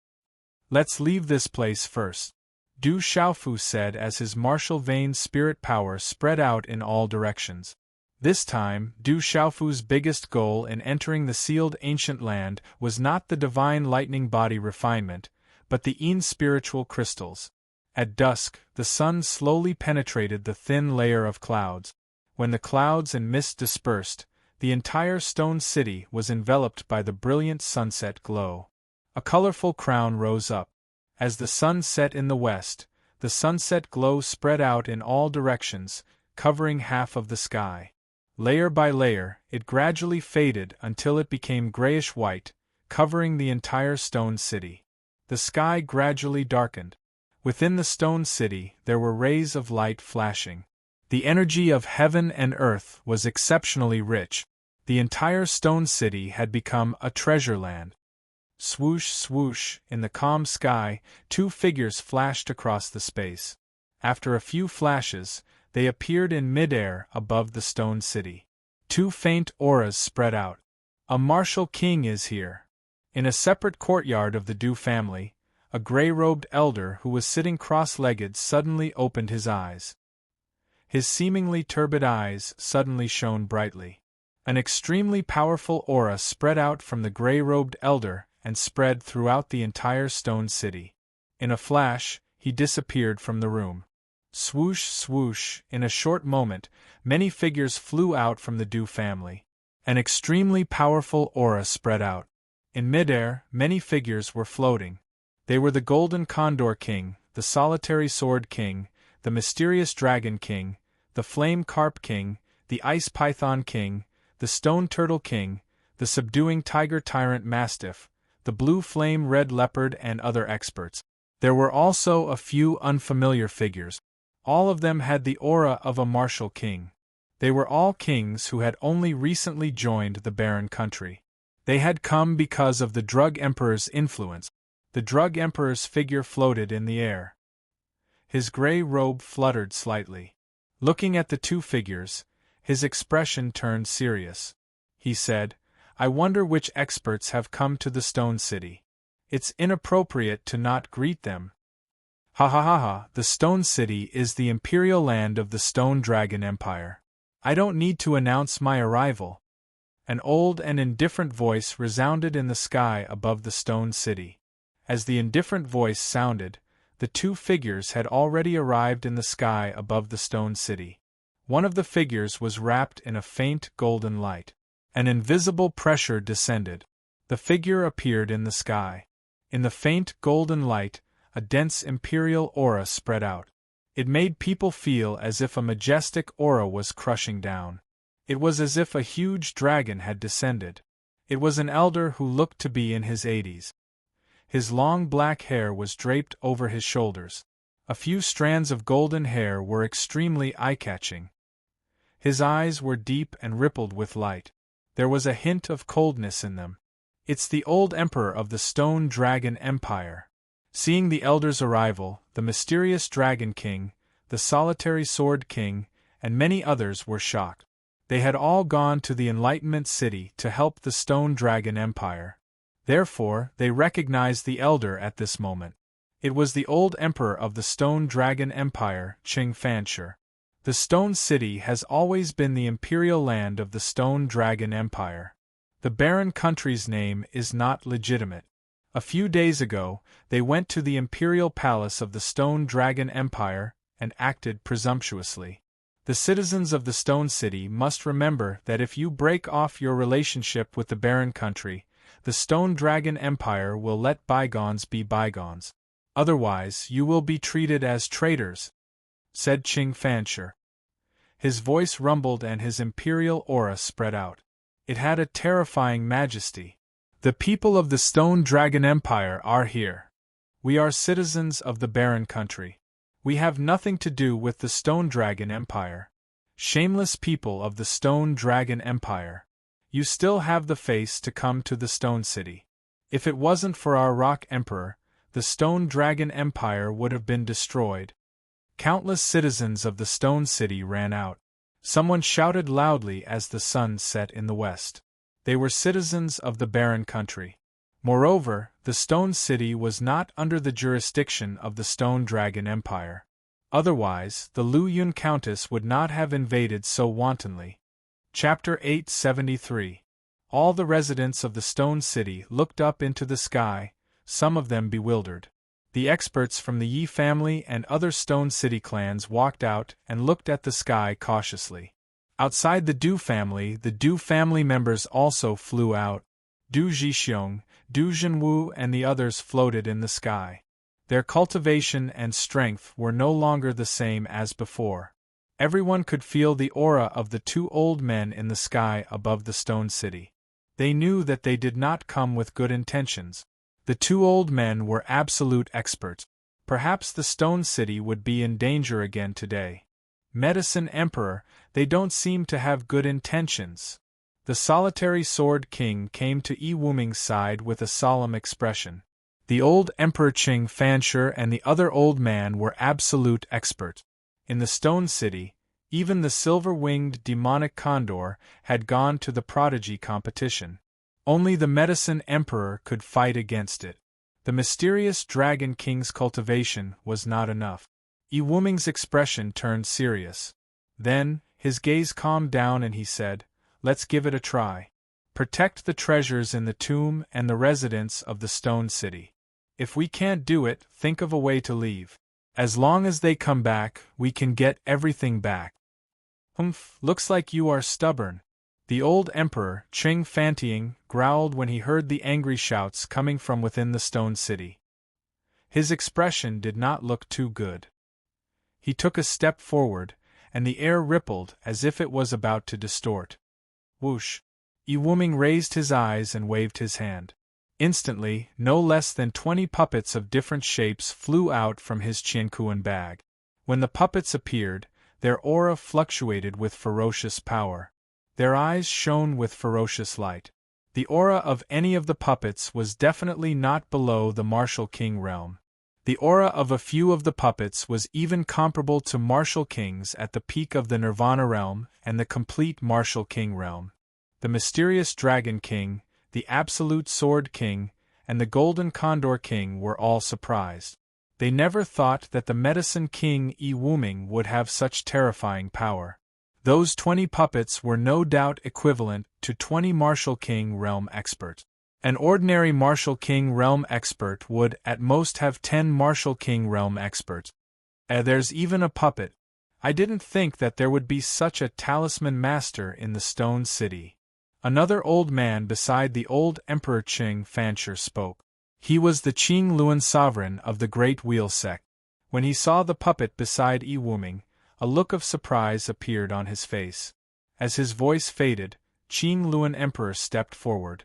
Let's leave this place first, Du Xiaofu said as his martial vein spirit power spread out in all directions. This time, Du Xiaofu's biggest goal in entering the sealed ancient land was not the divine lightning body refinement, but the Yin spiritual crystals. At dusk, the sun slowly penetrated the thin layer of clouds. When the clouds and mist dispersed, the entire stone city was enveloped by the brilliant sunset glow. A colorful crown rose up. As the sun set in the west, the sunset glow spread out in all directions, covering half of the sky. Layer by layer, it gradually faded until it became grayish-white, covering the entire stone city. The sky gradually darkened. Within the stone city, there were rays of light flashing. The energy of heaven and earth was exceptionally rich. The entire stone city had become a treasure land. Swoosh, swoosh, in the calm sky, two figures flashed across the space. After a few flashes, they appeared in mid-air above the stone city. Two faint auras spread out. A martial king is here. In a separate courtyard of the Du family, a gray-robed elder who was sitting cross-legged suddenly opened his eyes. His seemingly turbid eyes suddenly shone brightly. An extremely powerful aura spread out from the gray-robed elder and spread throughout the entire stone city. In a flash, he disappeared from the room. Swoosh, swoosh, in a short moment, many figures flew out from the Du family. An extremely powerful aura spread out. In midair, many figures were floating. They were the Golden Condor King, the Solitary Sword King, the Mysterious Dragon King, the Flame Carp King, the Ice Python King, the Stone Turtle King, the Subduing Tiger Tyrant Mastiff, the Blue Flame Red Leopard and other experts. There were also a few unfamiliar figures. All of them had the aura of a martial king. They were all kings who had only recently joined the barren country. They had come because of the Drug Emperor's influence. The Drug Emperor's figure floated in the air. His gray robe fluttered slightly. Looking at the two figures, his expression turned serious. He said, "I wonder which experts have come to the Stone City. It's inappropriate to not greet them." Ha ha ha ha, the Stone City is the imperial land of the Stone Dragon Empire. I don't need to announce my arrival. An old and indifferent voice resounded in the sky above the Stone City. As the indifferent voice sounded, the two figures had already arrived in the sky above the Stone City. One of the figures was wrapped in a faint golden light. An invisible pressure descended. The figure appeared in the sky. In the faint golden light, a dense imperial aura spread out. It made people feel as if a majestic aura was crushing down. It was as if a huge dragon had descended. It was an elder who looked to be in his 80s. His long black hair was draped over his shoulders. A few strands of golden hair were extremely eye-catching. His eyes were deep and rippled with light. There was a hint of coldness in them. "It's the old emperor of the Stone Dragon Empire." Seeing the elder's arrival, the Mysterious Dragon King, the Solitary Sword King, and many others were shocked. They had all gone to the Enlightenment City to help the Stone Dragon Empire. Therefore, they recognized the elder at this moment. It was the old emperor of the Stone Dragon Empire, Qing Fanshi. The Stone City has always been the imperial land of the Stone Dragon Empire. The barren country's name is not legitimate. A few days ago, they went to the imperial palace of the Stone Dragon Empire and acted presumptuously. The citizens of the Stone City must remember that if you break off your relationship with the barren country, the Stone Dragon Empire will let bygones be bygones. Otherwise, you will be treated as traitors," said Qing Fanshi. His voice rumbled and his imperial aura spread out. It had a terrifying majesty. "The people of the Stone Dragon Empire are here. We are citizens of the barren country. We have nothing to do with the Stone Dragon Empire. Shameless people of the Stone Dragon Empire. You still have the face to come to the Stone City. If it wasn't for our Rock Emperor, the Stone Dragon Empire would have been destroyed." Countless citizens of the Stone City ran out. Someone shouted loudly as the sun set in the west. They were citizens of the barren country. Moreover, the Stone City was not under the jurisdiction of the Stone Dragon Empire. Otherwise, the Lu Yun Countess would not have invaded so wantonly. Chapter 873. All the residents of the Stone City looked up into the sky, some of them bewildered. The experts from the Yi family and other Stone City clans walked out and looked at the sky cautiously. Outside the Du family members also flew out. Du Jixiong, Du Zhenwu and the others floated in the sky. Their cultivation and strength were no longer the same as before. Everyone could feel the aura of the two old men in the sky above the Stone City. They knew that they did not come with good intentions. The two old men were absolute experts. Perhaps the Stone City would be in danger again today. "Medicine Emperor, they don't seem to have good intentions." The solitary Sword King came to Yi Wuming's side with a solemn expression. The old Emperor Qing Fanshi and the other old man were absolute experts. In the Stone City, even the silver-winged demonic condor had gone to the prodigy competition. Only the Medicine Emperor could fight against it. The mysterious Dragon King's cultivation was not enough. Yi Wuming's expression turned serious. Then, his gaze calmed down and he said, "Let's give it a try. Protect the treasures in the tomb and the residents of the Stone City. If we can't do it, think of a way to leave. As long as they come back, we can get everything back." "Humph, looks like you are stubborn." The old Emperor, Qing Fantiang, growled when he heard the angry shouts coming from within the Stone City. His expression did not look too good. He took a step forward, and the air rippled as if it was about to distort. Whoosh! Yi Wuming raised his eyes and waved his hand. Instantly, no less than 20 puppets of different shapes flew out from his Qiankuan bag. When the puppets appeared, their aura fluctuated with ferocious power. Their eyes shone with ferocious light. The aura of any of the puppets was definitely not below the Martial King realm. The aura of a few of the puppets was even comparable to Martial Kings at the peak of the Nirvana realm and the complete Martial King realm. The mysterious Dragon King, the Absolute Sword King, and the Golden Condor King were all surprised. They never thought that the Medicine King Yi Wuming would have such terrifying power. Those 20 puppets were no doubt equivalent to 20 Martial King realm experts. An ordinary Martial King realm expert would at most have 10 Martial King realm experts. There's even a puppet. I didn't think that there would be such a talisman master in the Stone City. Another old man beside the old Emperor Qing Fanshi spoke. He was the Qing Luan sovereign of the Great Wheel sect. When he saw the puppet beside Yi Wuming, a look of surprise appeared on his face. As his voice faded, Qing Luan Emperor stepped forward.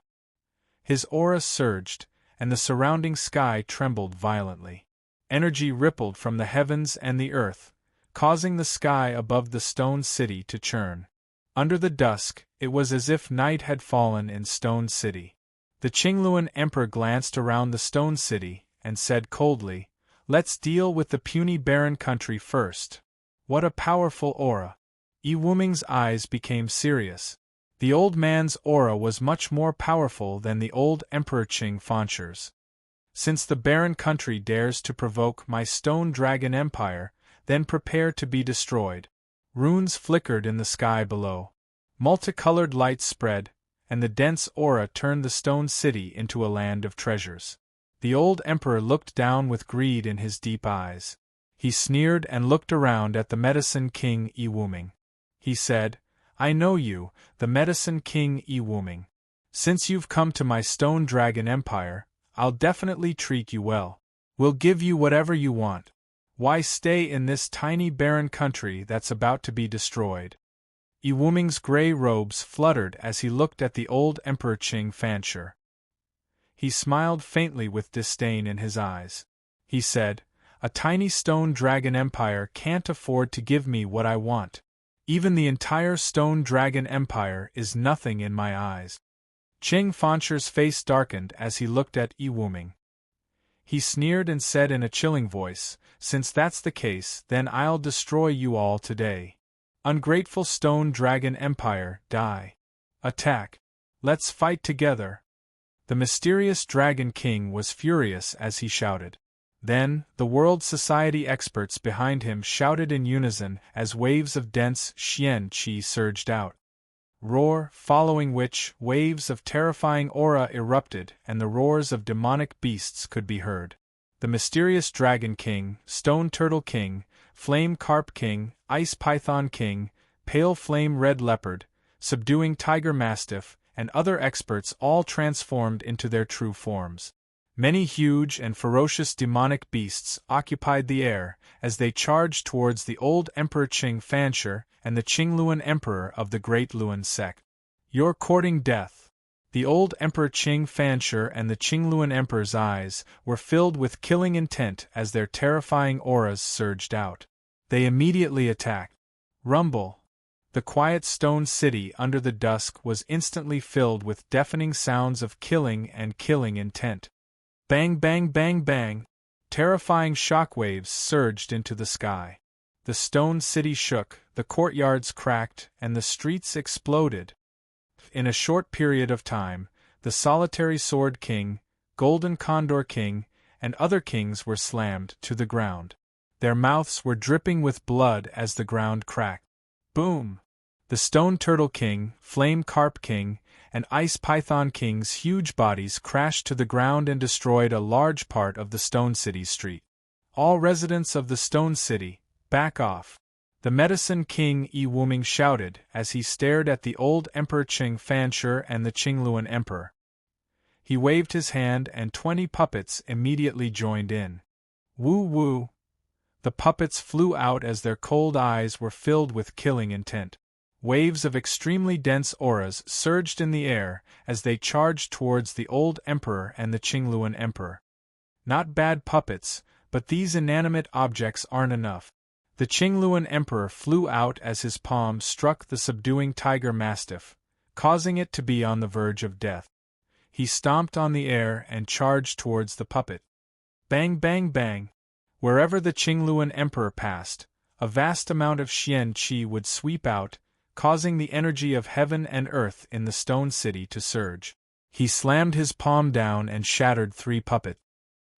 His aura surged, and the surrounding sky trembled violently. Energy rippled from the heavens and the earth, causing the sky above the Stone City to churn. Under the dusk, it was as if night had fallen in Stone City. The Qingluan Emperor glanced around the Stone City and said coldly, "Let's deal with the puny barren country first." What a powerful aura! Yi Wuming's eyes became serious. The old man's aura was much more powerful than the old Emperor Qing Fanshi's. Since the barren country dares to provoke my Stone Dragon Empire, then prepare to be destroyed. Runes flickered in the sky below. Multicolored lights spread, and the dense aura turned the Stone City into a land of treasures. The old emperor looked down with greed in his deep eyes. He sneered and looked around at the Medicine King Ewuming. He said, "I know you, the Medicine King Ewuming. Since you've come to my Stone Dragon Empire, I'll definitely treat you well. We'll give you whatever you want. Why stay in this tiny barren country that's about to be destroyed?" Ewuming's gray robes fluttered as he looked at the old Emperor Qing Fanshi. He smiled faintly with disdain in his eyes. He said, "A tiny stone dragon empire can't afford to give me what I want. Even the entire Stone Dragon Empire is nothing in my eyes." Qing Fanshi's face darkened as he looked at Ewuming. He sneered and said in a chilling voice, "Since that's the case, then I'll destroy you all today. Ungrateful Stone Dragon Empire, die. Attack. Let's fight together." The mysterious Dragon King was furious as he shouted. Then, the World Society experts behind him shouted in unison as waves of dense Xian Qi surged out. Roar, following which, waves of terrifying aura erupted and the roars of demonic beasts could be heard. The mysterious Dragon King, Stone Turtle King, Flame Carp King, Ice Python King, Pale Flame Red Leopard, Subduing Tiger Mastiff, and other experts all transformed into their true forms. Many huge and ferocious demonic beasts occupied the air as they charged towards the old Emperor Qing Fanshi and the Qingluan Emperor of the Great Luan sect. "You're courting death." The old Emperor Qing Fanshi and the Qingluan Emperor's eyes were filled with killing intent as their terrifying auras surged out. They immediately attacked. Rumble. The quiet stone city under the dusk was instantly filled with deafening sounds of killing and killing intent. Bang bang bang bang! Terrifying shockwaves surged into the sky. The stone city shook, the courtyards cracked, and the streets exploded. In a short period of time, the Solitary Sword King, Golden Condor King, and other kings were slammed to the ground. Their mouths were dripping with blood as the ground cracked. Boom! The Stone Turtle King, Flame Carp King, and Ice Python King's huge bodies crashed to the ground and destroyed a large part of the Stone City street. "All residents of the Stone City, back off!" The Medicine King Ewuming shouted as he stared at the old Emperor Qing Fanshi and the Qingluan Emperor. He waved his hand and 20 puppets immediately joined in. Woo woo! The puppets flew out as their cold eyes were filled with killing intent. Waves of extremely dense auras surged in the air as they charged towards the old Emperor and the Qingluan Emperor. Not bad puppets, but these inanimate objects aren't enough. The Qingluan Emperor flew out as his palm struck the subduing tiger mastiff, causing it to be on the verge of death. He stomped on the air and charged towards the puppet. Bang bang bang! Wherever the Qingluan Emperor passed, a vast amount of Xian Qi would sweep out, causing the energy of heaven and earth in the stone city to surge. He slammed his palm down and shattered 3 puppets.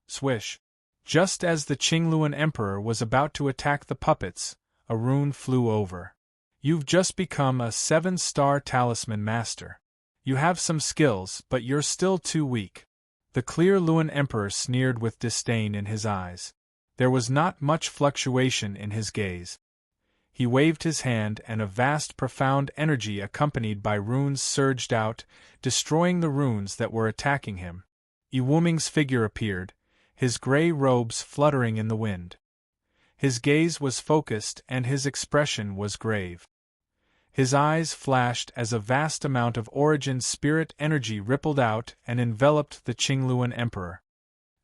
Swish! Just as the Qingluan Emperor was about to attack the puppets, a rune flew over. "You've just become a 7-star talisman master. You have some skills, but you're still too weak." The Clear Luan Emperor sneered with disdain in his eyes. There was not much fluctuation in his gaze. He waved his hand and a vast profound energy accompanied by runes surged out, destroying the runes that were attacking him. Ewuming's figure appeared, his gray robes fluttering in the wind. His gaze was focused and his expression was grave. His eyes flashed as a vast amount of origin spirit energy rippled out and enveloped the Qingluan Emperor.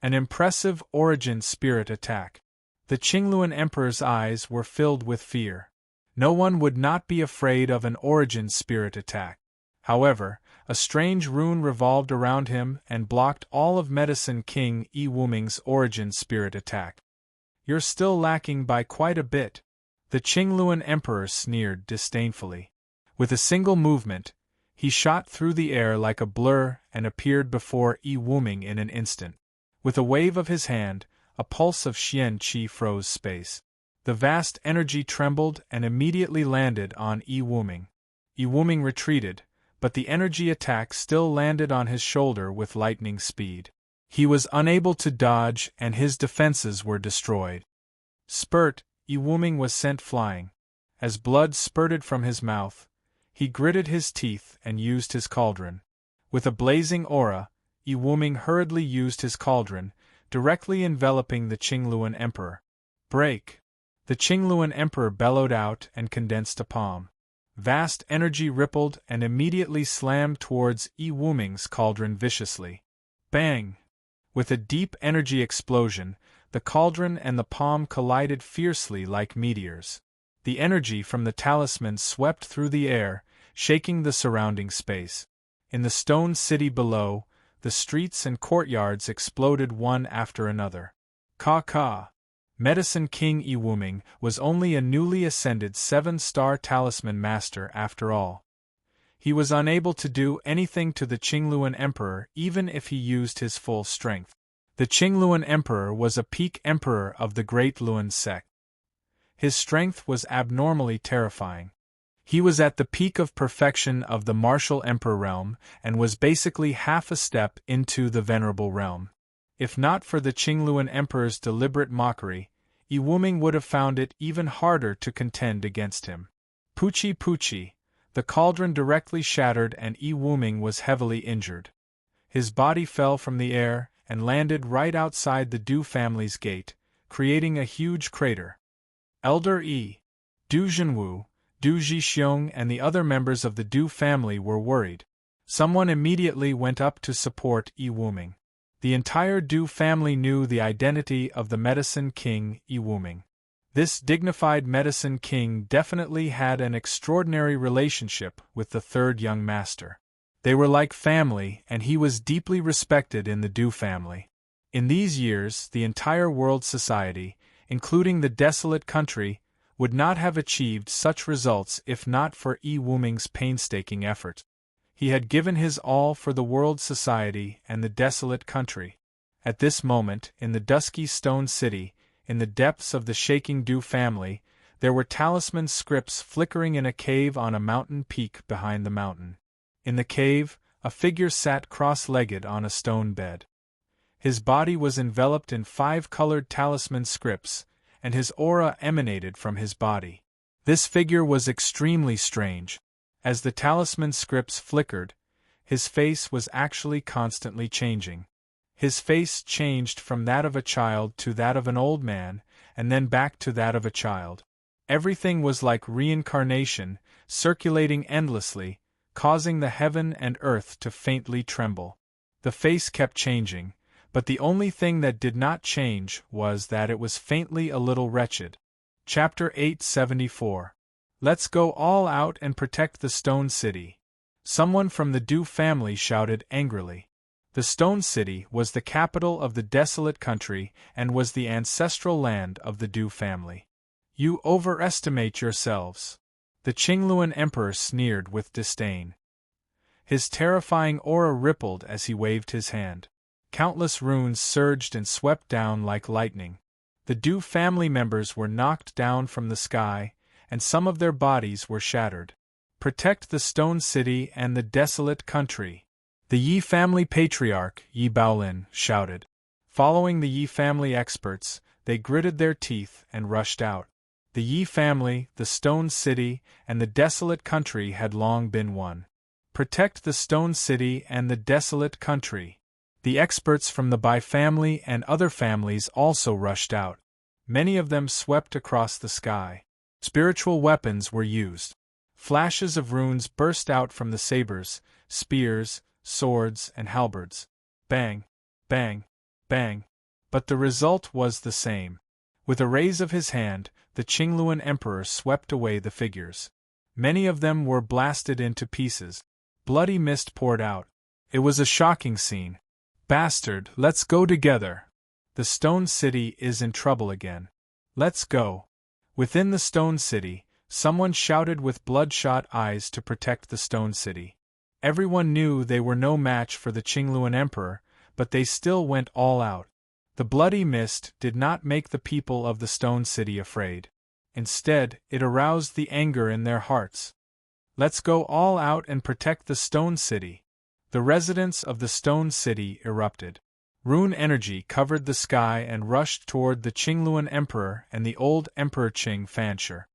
An impressive origin spirit attack. The Qingluan Emperor's eyes were filled with fear. No one would not be afraid of an origin spirit attack. However, a strange rune revolved around him and blocked all of Medicine King Ewuming's origin spirit attack. "You're still lacking by quite a bit," the Qingluan Emperor sneered disdainfully. With a single movement, he shot through the air like a blur and appeared before Ewuming in an instant. With a wave of his hand, a pulse of Xian Qi froze space. The vast energy trembled and immediately landed on Ewuming. Ewuming retreated, but the energy attack still landed on his shoulder with lightning speed. He was unable to dodge and his defenses were destroyed. Spurt, Ewuming was sent flying. As blood spurted from his mouth, he gritted his teeth and used his cauldron. With a blazing aura, Ewuming hurriedly used his cauldron, directly enveloping the Qingluan Emperor. Break! The Qingluan Emperor bellowed out and condensed a palm. Vast energy rippled and immediately slammed towards Ewuming's cauldron viciously. Bang! With a deep energy explosion, the cauldron and the palm collided fiercely like meteors. The energy from the talisman swept through the air, shaking the surrounding space. In the stone city below, the streets and courtyards exploded one after another. Ka! Medicine King Ewuming was only a newly ascended 7-star talisman master after all. He was unable to do anything to the Qingluan Emperor even if he used his full strength. The Qingluan Emperor was a peak emperor of the Great Luan sect. His strength was abnormally terrifying. He was at the peak of perfection of the martial emperor realm and was basically half a step into the venerable realm. If not for the Qingluan Emperor's deliberate mockery, Ewuming would have found it even harder to contend against him. Poochie! The cauldron directly shattered and Ewuming was heavily injured. His body fell from the air and landed right outside the Du family's gate, creating a huge crater. Elder Du Zhenwu, Du Zhixiong and the other members of the Du family were worried. Someone immediately went up to support Ewuming. The entire Du family knew the identity of the Medicine King Ewuming. This dignified Medicine King definitely had an extraordinary relationship with the third young master. They were like family, and he was deeply respected in the Du family. In these years, the entire world society, including the desolate country, would not have achieved such results if not for Ewuming's painstaking effort. He had given his all for the world society and the desolate country. At this moment, in the dusky stone city, in the depths of the shaking Du family, there were talisman scripts flickering in a cave on a mountain peak behind the mountain. In the cave, a figure sat cross-legged on a stone bed. His body was enveloped in 5-colored talisman scripts, and his aura emanated from his body. This figure was extremely strange. As the talisman scripts flickered, his face was actually constantly changing. His face changed from that of a child to that of an old man, and then back to that of a child. Everything was like reincarnation, circulating endlessly, causing the heaven and earth to faintly tremble. The face kept changing, but the only thing that did not change was that it was faintly a little wretched. Chapter 874. Let's go all out and protect the Stone City. Someone from the Du family shouted angrily. The Stone City was the capital of the desolate country and was the ancestral land of the Du family. You overestimate yourselves. The Qingluan Emperor sneered with disdain. His terrifying aura rippled as he waved his hand. Countless runes surged and swept down like lightning. The Du family members were knocked down from the sky, and some of their bodies were shattered. Protect the Stone City and the desolate country. The Yi family patriarch, Yi Baolin, shouted. Following the Yi family experts, they gritted their teeth and rushed out. The Yi family, the Stone City, and the desolate country had long been one. Protect the Stone City and the desolate country. The experts from the Bai family and other families also rushed out. Many of them swept across the sky. Spiritual weapons were used. Flashes of runes burst out from the sabers, spears, swords, and halberds. Bang, bang, bang. But the result was the same. With a raise of his hand, the Qingluan Emperor swept away the figures. Many of them were blasted into pieces. Bloody mist poured out. It was a shocking scene. Bastard, let's go together. The Stone City is in trouble again. Let's go. Within the Stone City, someone shouted with bloodshot eyes to protect the Stone City. Everyone knew they were no match for the Qingluan Emperor, but they still went all out. The bloody mist did not make the people of the Stone City afraid. Instead, it aroused the anger in their hearts. Let's go all out and protect the Stone City. The residents of the Stone City erupted. Rune energy covered the sky and rushed toward the Qingluan Emperor and the old Emperor Qing Fanshi.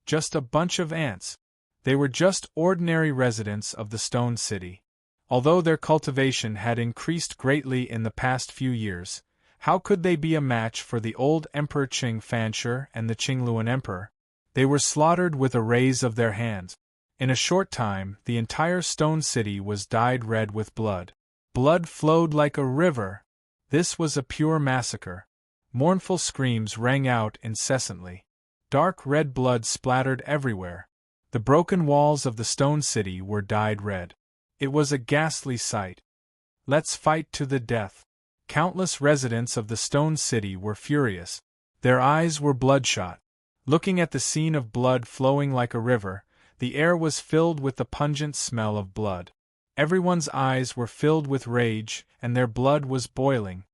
Just a bunch of ants. They were just ordinary residents of the Stone City. Although their cultivation had increased greatly in the past few years, how could they be a match for the old Emperor Qing Fanshi and the Qingluan Emperor? They were slaughtered with a raise of their hands. In a short time, the entire Stone City was dyed red with blood. Blood flowed like a river. This was a pure massacre. Mournful screams rang out incessantly. Dark red blood splattered everywhere. The broken walls of the Stone City were dyed red. It was a ghastly sight. Let's fight to the death. Countless residents of the Stone City were furious. Their eyes were bloodshot. Looking at the scene of blood flowing like a river, the air was filled with the pungent smell of blood. Everyone's eyes were filled with rage, and their blood was boiling.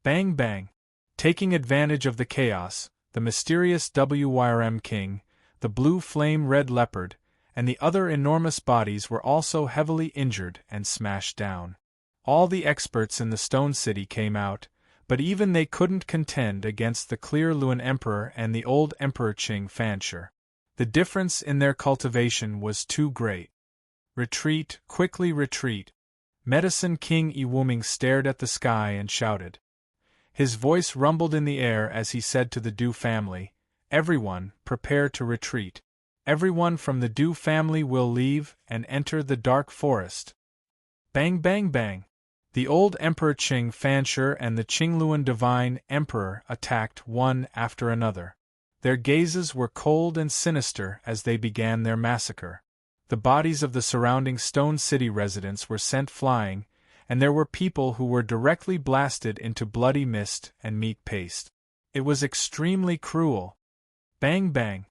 Bang bang! Taking advantage of the chaos, the mysterious WYRM King, the blue flame-red leopard, and the other enormous bodies were also heavily injured and smashed down. All the experts in the Stone City came out, but even they couldn't contend against the clear Luan Emperor and the old Emperor Qing Fanshi. The difference in their cultivation was too great. Retreat, quickly retreat. Medicine King Iwuming stared at the sky and shouted. His voice rumbled in the air as he said to the Du family, "Everyone, prepare to retreat. Everyone from the Du family will leave and enter the dark forest." Bang bang bang! The old Emperor Qing Fanshi and the Qingluan Divine Emperor attacked one after another. Their gazes were cold and sinister as they began their massacre. The bodies of the surrounding Stone City residents were sent flying, and there were people who were directly blasted into bloody mist and meat paste. It was extremely cruel. Bang bang!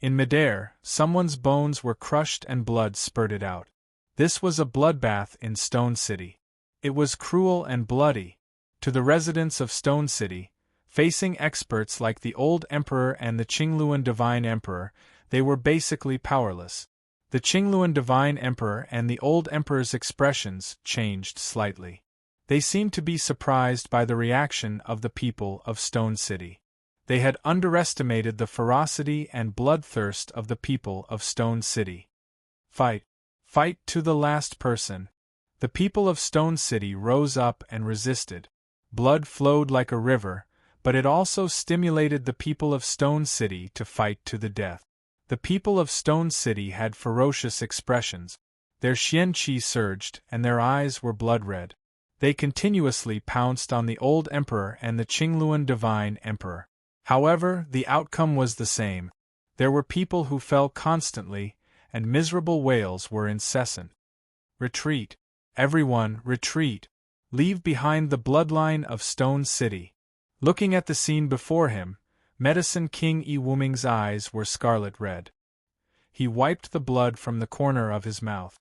In midair, someone's bones were crushed and blood spurted out. This was a bloodbath in Stone City. It was cruel and bloody. To the residents of Stone City, facing experts like the old Emperor and the Qingluan Divine Emperor, they were basically powerless. The Qingluan Divine Emperor and the old Emperor's expressions changed slightly. They seemed to be surprised by the reaction of the people of Stone City. They had underestimated the ferocity and bloodthirst of the people of Stone City. Fight! Fight to the last person! The people of Stone City rose up and resisted. Blood flowed like a river, but it also stimulated the people of Stone City to fight to the death. The people of Stone City had ferocious expressions. Their xianqi surged, and their eyes were blood-red. They continuously pounced on the old Emperor and the Qingluan Divine Emperor. However, the outcome was the same. There were people who fell constantly, and miserable wails were incessant. Retreat! Everyone, retreat! Leave behind the bloodline of Stone City. Looking at the scene before him, Medicine King Iwuming's eyes were scarlet red. He wiped the blood from the corner of his mouth.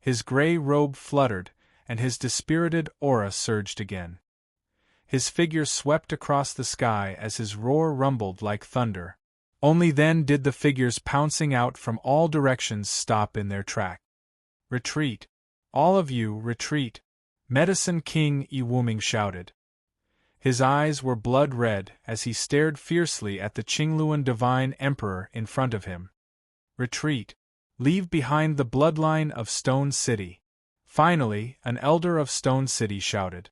His gray robe fluttered, and his dispirited aura surged again. His figure swept across the sky as his roar rumbled like thunder. Only then did the figures pouncing out from all directions stop in their track. Retreat! All of you, retreat! Medicine King Iwuming shouted. His eyes were blood-red as he stared fiercely at the Qingluan Divine Emperor in front of him. Retreat! Leave behind the bloodline of Stone City! Finally, an elder of Stone City shouted.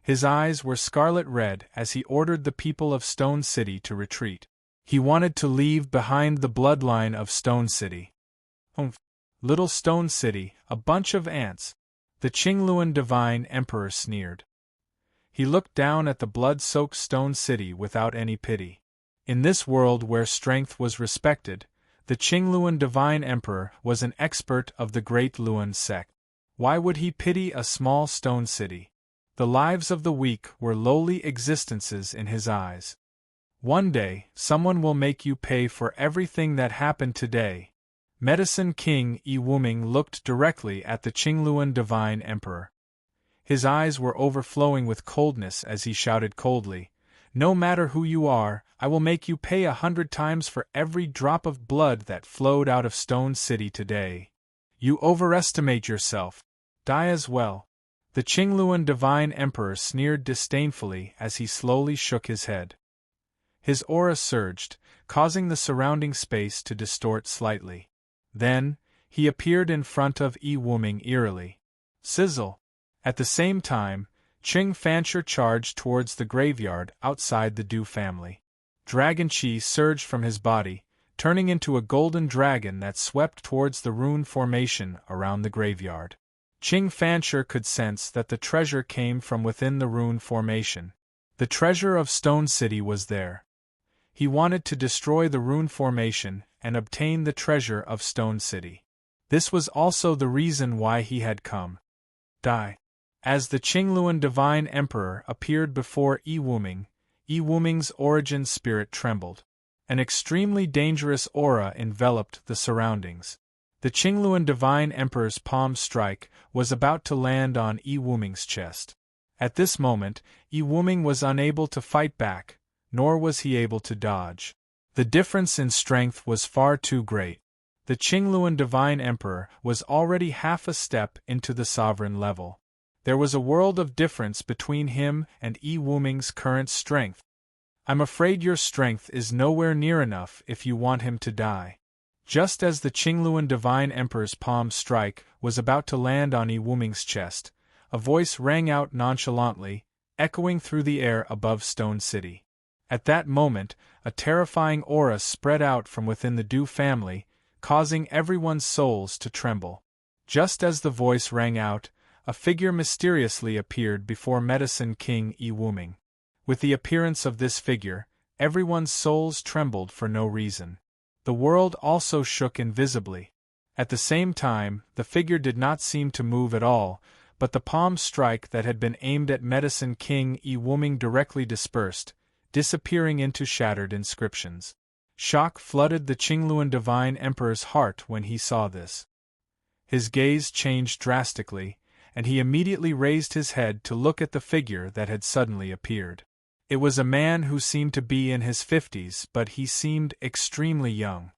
His eyes were scarlet red as he ordered the people of Stone City to retreat. He wanted to leave behind the bloodline of Stone City. Humph! Little Stone City, a bunch of ants! The Qingluan Divine Emperor sneered. He looked down at the blood-soaked Stone City without any pity. In this world where strength was respected, the Qingluan Divine Emperor was an expert of the Great Luan sect. Why would he pity a small Stone City? The lives of the weak were lowly existences in his eyes. One day, someone will make you pay for everything that happened today. Medicine King Iwuming looked directly at the Qingluan Divine Emperor. His eyes were overflowing with coldness as he shouted coldly, "No matter who you are, I will make you pay 100 times for every drop of blood that flowed out of Stone City today. You overestimate yourself. Die as well." The Qingluan Divine Emperor sneered disdainfully as he slowly shook his head. His aura surged, causing the surrounding space to distort slightly. Then, he appeared in front of Yi Wuming eerily. Sizzle! At the same time, Qing Fancher charged towards the graveyard outside the Du family. Dragon Qi surged from his body, turning into a golden dragon that swept towards the rune formation around the graveyard. Qing Fancher could sense that the treasure came from within the rune formation. The treasure of Stone City was there. He wanted to destroy the rune formation and obtain the treasure of Stone City. This was also the reason why he had come. Die. As the Qingluan Divine Emperor appeared before Yi Wuming's origin spirit trembled. An extremely dangerous aura enveloped the surroundings. The Qingluan Divine Emperor's palm strike was about to land on Yi Wuming's chest. At this moment, Yi Wuming was unable to fight back, nor was he able to dodge. The difference in strength was far too great. The Qingluan Divine Emperor was already half a step into the sovereign level. There was a world of difference between him and Yi Wuming's current strength. I'm afraid your strength is nowhere near enough if you want him to die. Just as the Qingluan Divine Emperor's palm strike was about to land on Yi Wuming's chest, a voice rang out nonchalantly, echoing through the air above Stone City. At that moment, a terrifying aura spread out from within the Du family, causing everyone's souls to tremble. Just as the voice rang out, a figure mysteriously appeared before Medicine King Yi Wuming. With the appearance of this figure, everyone's souls trembled for no reason. The world also shook invisibly. At the same time, the figure did not seem to move at all, but the palm strike that had been aimed at Medicine King Yi Wuming directly dispersed, disappearing into shattered inscriptions. Shock flooded the Qingluan Divine Emperor's heart when he saw this. His gaze changed drastically, and he immediately raised his head to look at the figure that had suddenly appeared. It was a man who seemed to be in his 50s, but he seemed extremely young.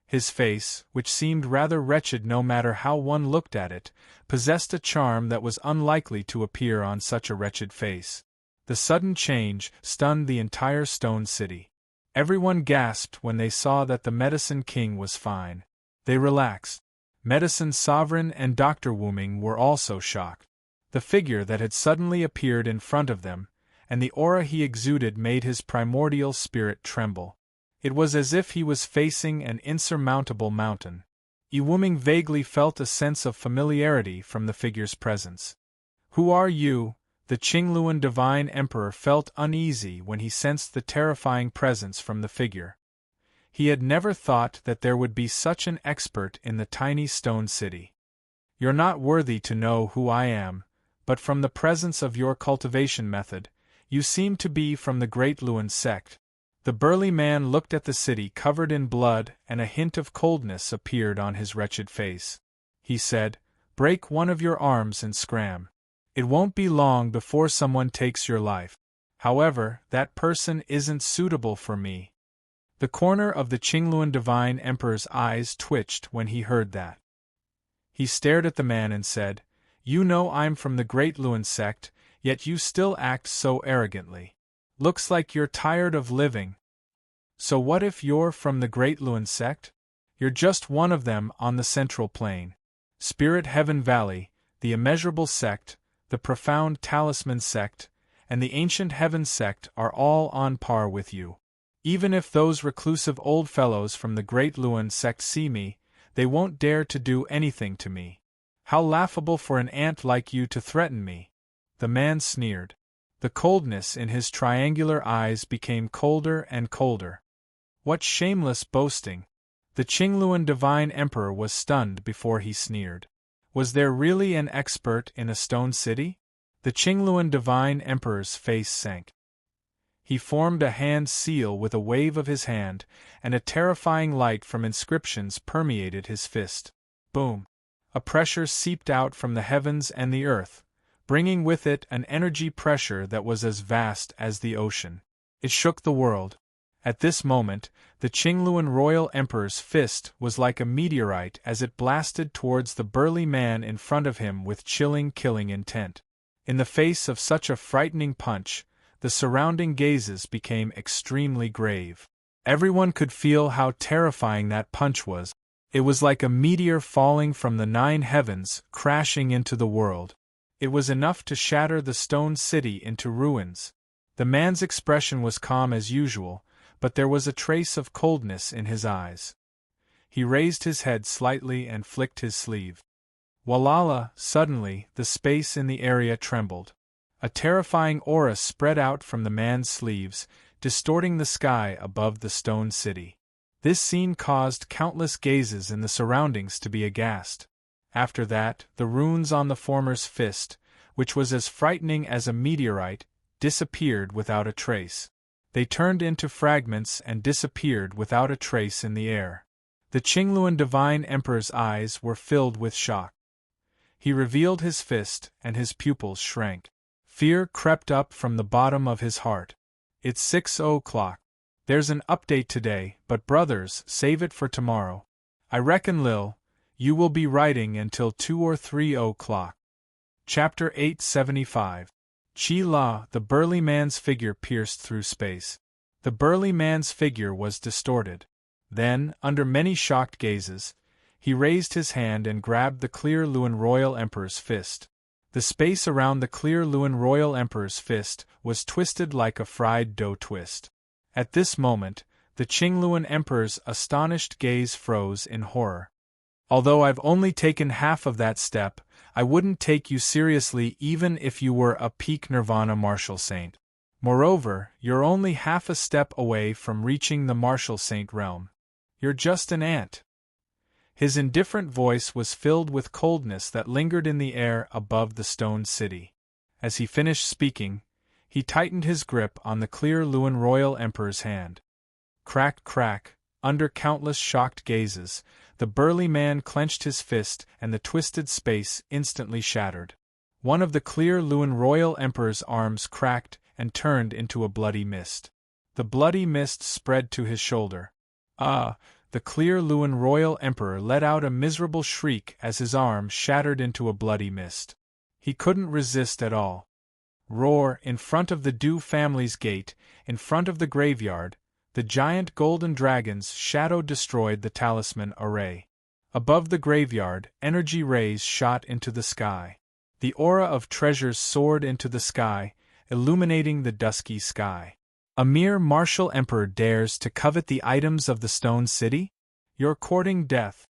His face, which seemed rather wretched no matter how one looked at it, possessed a charm that was unlikely to appear on such a wretched face. The sudden change stunned the entire Stone City. Everyone gasped when they saw that the Medicine King was fine. They relaxed. Medicine Sovereign and Dr. Wuming were also shocked. The figure that had suddenly appeared in front of them, and the aura he exuded made his primordial spirit tremble. It was as if he was facing an insurmountable mountain. Yi Wuming vaguely felt a sense of familiarity from the figure's presence. "Who are you?" The Qingluan Divine Emperor felt uneasy when he sensed the terrifying presence from the figure. He had never thought that there would be such an expert in the tiny Stone City. "You're not worthy to know who I am, but from the presence of your cultivation method, you seem to be from the Great Luan sect." The burly man looked at the city covered in blood, and a hint of coldness appeared on his wretched face. He said, "Break one of your arms and scram. It won't be long before someone takes your life. However, that person isn't suitable for me." The corner of the Qingluan Divine Emperor's eyes twitched when he heard that. He stared at the man and said, "You know I'm from the Great Luan sect, yet you still act so arrogantly. Looks like you're tired of living. So what if you're from the Great Luan sect? You're just one of them on the Central Plain. Spirit Heaven Valley, the Immeasurable sect, the Profound Talisman sect, and the Ancient Heaven sect are all on par with you. Even if those reclusive old fellows from the Great Luan sect see me, they won't dare to do anything to me. How laughable for an ant like you to threaten me." The man sneered. The coldness in his triangular eyes became colder and colder. What shameless boasting! The Qingluan Divine Emperor was stunned before he sneered. Was there really an expert in a stone city? The Qingluan Divine Emperor's face sank. He formed a hand seal with a wave of his hand, and a terrifying light from inscriptions permeated his fist. Boom! A pressure seeped out from the heavens and the earth, bringing with it an energy pressure that was as vast as the ocean. It shook the world. At this moment, the Qingluan royal emperor's fist was like a meteorite as it blasted towards the burly man in front of him with chilling, killing intent. In the face of such a frightening punch, the surrounding gazes became extremely grave. Everyone could feel how terrifying that punch was. It was like a meteor falling from the 9 heavens, crashing into the world. It was enough to shatter the stone city into ruins. The man's expression was calm as usual, but there was a trace of coldness in his eyes. He raised his head slightly and flicked his sleeve. Walala, suddenly, the space in the area trembled. A terrifying aura spread out from the man's sleeves, distorting the sky above the stone city. This scene caused countless gazes in the surroundings to be aghast. After that, the runes on the former's fist, which was as frightening as a meteorite, disappeared without a trace. They turned into fragments and disappeared without a trace in the air. The Qingluan Divine Emperor's eyes were filled with shock. He revealed his fist, and his pupils shrank. Fear crept up from the bottom of his heart. It's 6 o'clock. There's an update today, but brothers, save it for tomorrow. I reckon, Lil, you will be writing until 2 or 3 o'clock. Chapter 875. Chi La, the burly man's figure pierced through space. The burly man's figure was distorted. Then, under many shocked gazes, he raised his hand and grabbed the clear Luan Royal Emperor's fist. The space around the clear Luan Royal Emperor's fist was twisted like a fried dough twist. At this moment, the Qingluan Emperor's astonished gaze froze in horror. Although I've only taken half of that step, I wouldn't take you seriously even if you were a peak Nirvana martial saint. Moreover, you're only half a step away from reaching the martial saint realm. You're just an ant. His indifferent voice was filled with coldness that lingered in the air above the stone city. As he finished speaking, he tightened his grip on the clear Luan Royal Emperor's hand. Crack, crack, under countless shocked gazes, the burly man clenched his fist and the twisted space instantly shattered. One of the clear Luan Royal Emperor's arms cracked and turned into a bloody mist. The bloody mist spread to his shoulder. The clear Luan Royal Emperor let out a miserable shriek as his arm shattered into a bloody mist. He couldn't resist at all. Roar, in front of the Du family's gate, in front of the graveyard, the giant golden dragon's shadow destroyed the talisman array. Above the graveyard, energy rays shot into the sky. The aura of treasures soared into the sky, illuminating the dusky sky. A mere martial emperor dares to covet the items of the stone city? You're courting death.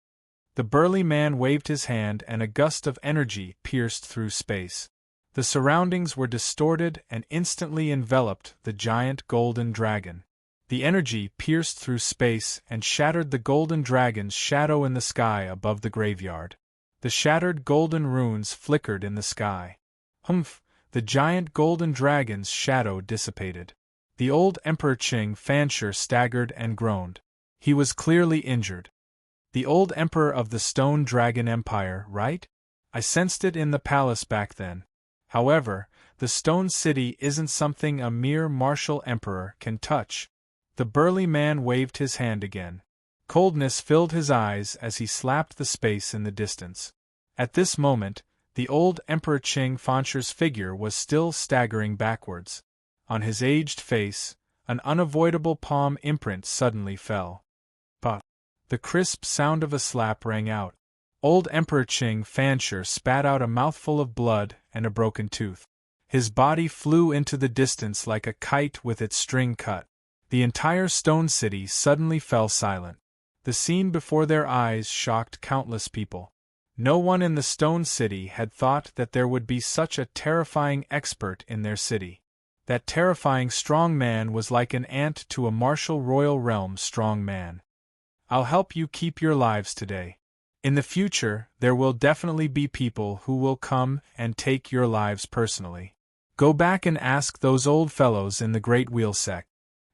The burly man waved his hand and a gust of energy pierced through space. The surroundings were distorted and instantly enveloped the giant golden dragon. The energy pierced through space and shattered the golden dragon's shadow in the sky above the graveyard. The shattered golden runes flickered in the sky. Humph! The giant golden dragon's shadow dissipated. The old Emperor Qing Fanshi staggered and groaned. He was clearly injured. The old Emperor of the Stone Dragon Empire, right? I sensed it in the palace back then. However, the Stone City isn't something a mere martial emperor can touch. The burly man waved his hand again. Coldness filled his eyes as he slapped the space in the distance. At this moment, the old Emperor Qing Fanshi's figure was still staggering backwards. On his aged face, an unavoidable palm imprint suddenly fell. Puff! The crisp sound of a slap rang out. Old Emperor Qing Fanshi spat out a mouthful of blood and a broken tooth. His body flew into the distance like a kite with its string cut. The entire stone city suddenly fell silent. The scene before their eyes shocked countless people. No one in the stone city had thought that there would be such a terrifying expert in their city. That terrifying strong man was like an ant to a martial royal realm strong man. I'll help you keep your lives today. In the future, there will definitely be people who will come and take your lives personally. Go back and ask those old fellows in the Great Wheel sect.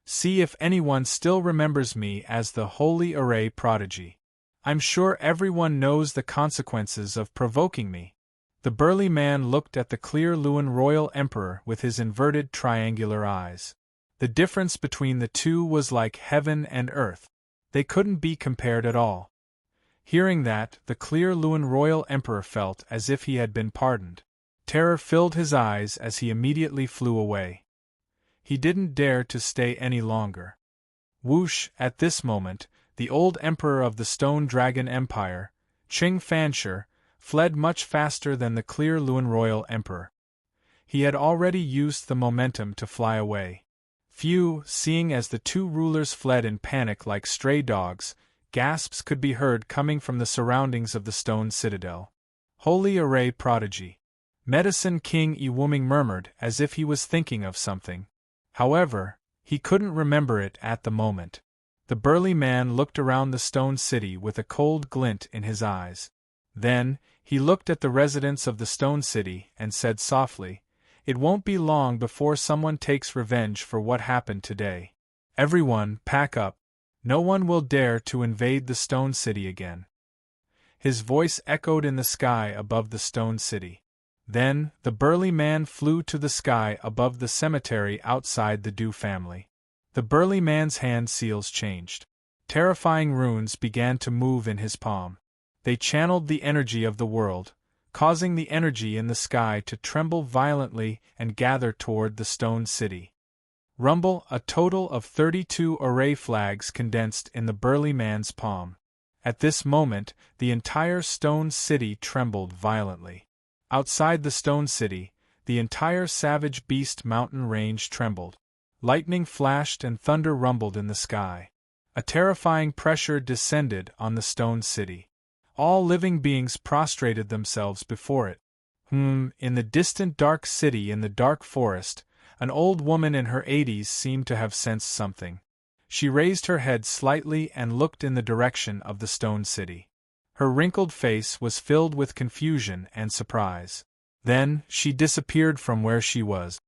See if anyone still remembers me as the Holy Array Prodigy. I'm sure everyone knows the consequences of provoking me. The burly man looked at the clear Luan Royal Emperor with his inverted triangular eyes. The difference between the two was like heaven and earth. They couldn't be compared at all. Hearing that, the clear Luan royal emperor felt as if he had been pardoned. Terror filled his eyes as he immediately flew away. He didn't dare to stay any longer. Whoosh! At this moment, the old emperor of the Stone Dragon Empire, Qing Fanshi, fled much faster than the clear Luan royal emperor. He had already used the momentum to fly away. Phew! Seeing as the two rulers fled in panic like stray dogs, gasps could be heard coming from the surroundings of the stone citadel. Holy array prodigy! Medicine King Ewuming murmured as if he was thinking of something. However, he couldn't remember it at the moment. The burly man looked around the stone city with a cold glint in his eyes. Then, he looked at the residents of the stone city and said softly, "It won't be long before someone takes revenge for what happened today. Everyone, pack up. No one will dare to invade the stone city again." His voice echoed in the sky above the stone city. Then, the burly man flew to the sky above the cemetery outside the Du family. The burly man's hand seals changed. Terrifying runes began to move in his palm. They channeled the energy of the world, causing the energy in the sky to tremble violently and gather toward the stone city. Rumble! A total of 32 array flags condensed in the burly man's palm. At this moment, the entire stone city trembled violently. Outside the stone city, the entire Savage Beast mountain range trembled. Lightning flashed and thunder rumbled in the sky. A terrifying pressure descended on the stone city. All living beings prostrated themselves before it. In the distant dark city in the dark forest, an old woman in her 80s seemed to have sensed something. She raised her head slightly and looked in the direction of the stone city. Her wrinkled face was filled with confusion and surprise. Then, she disappeared from where she was.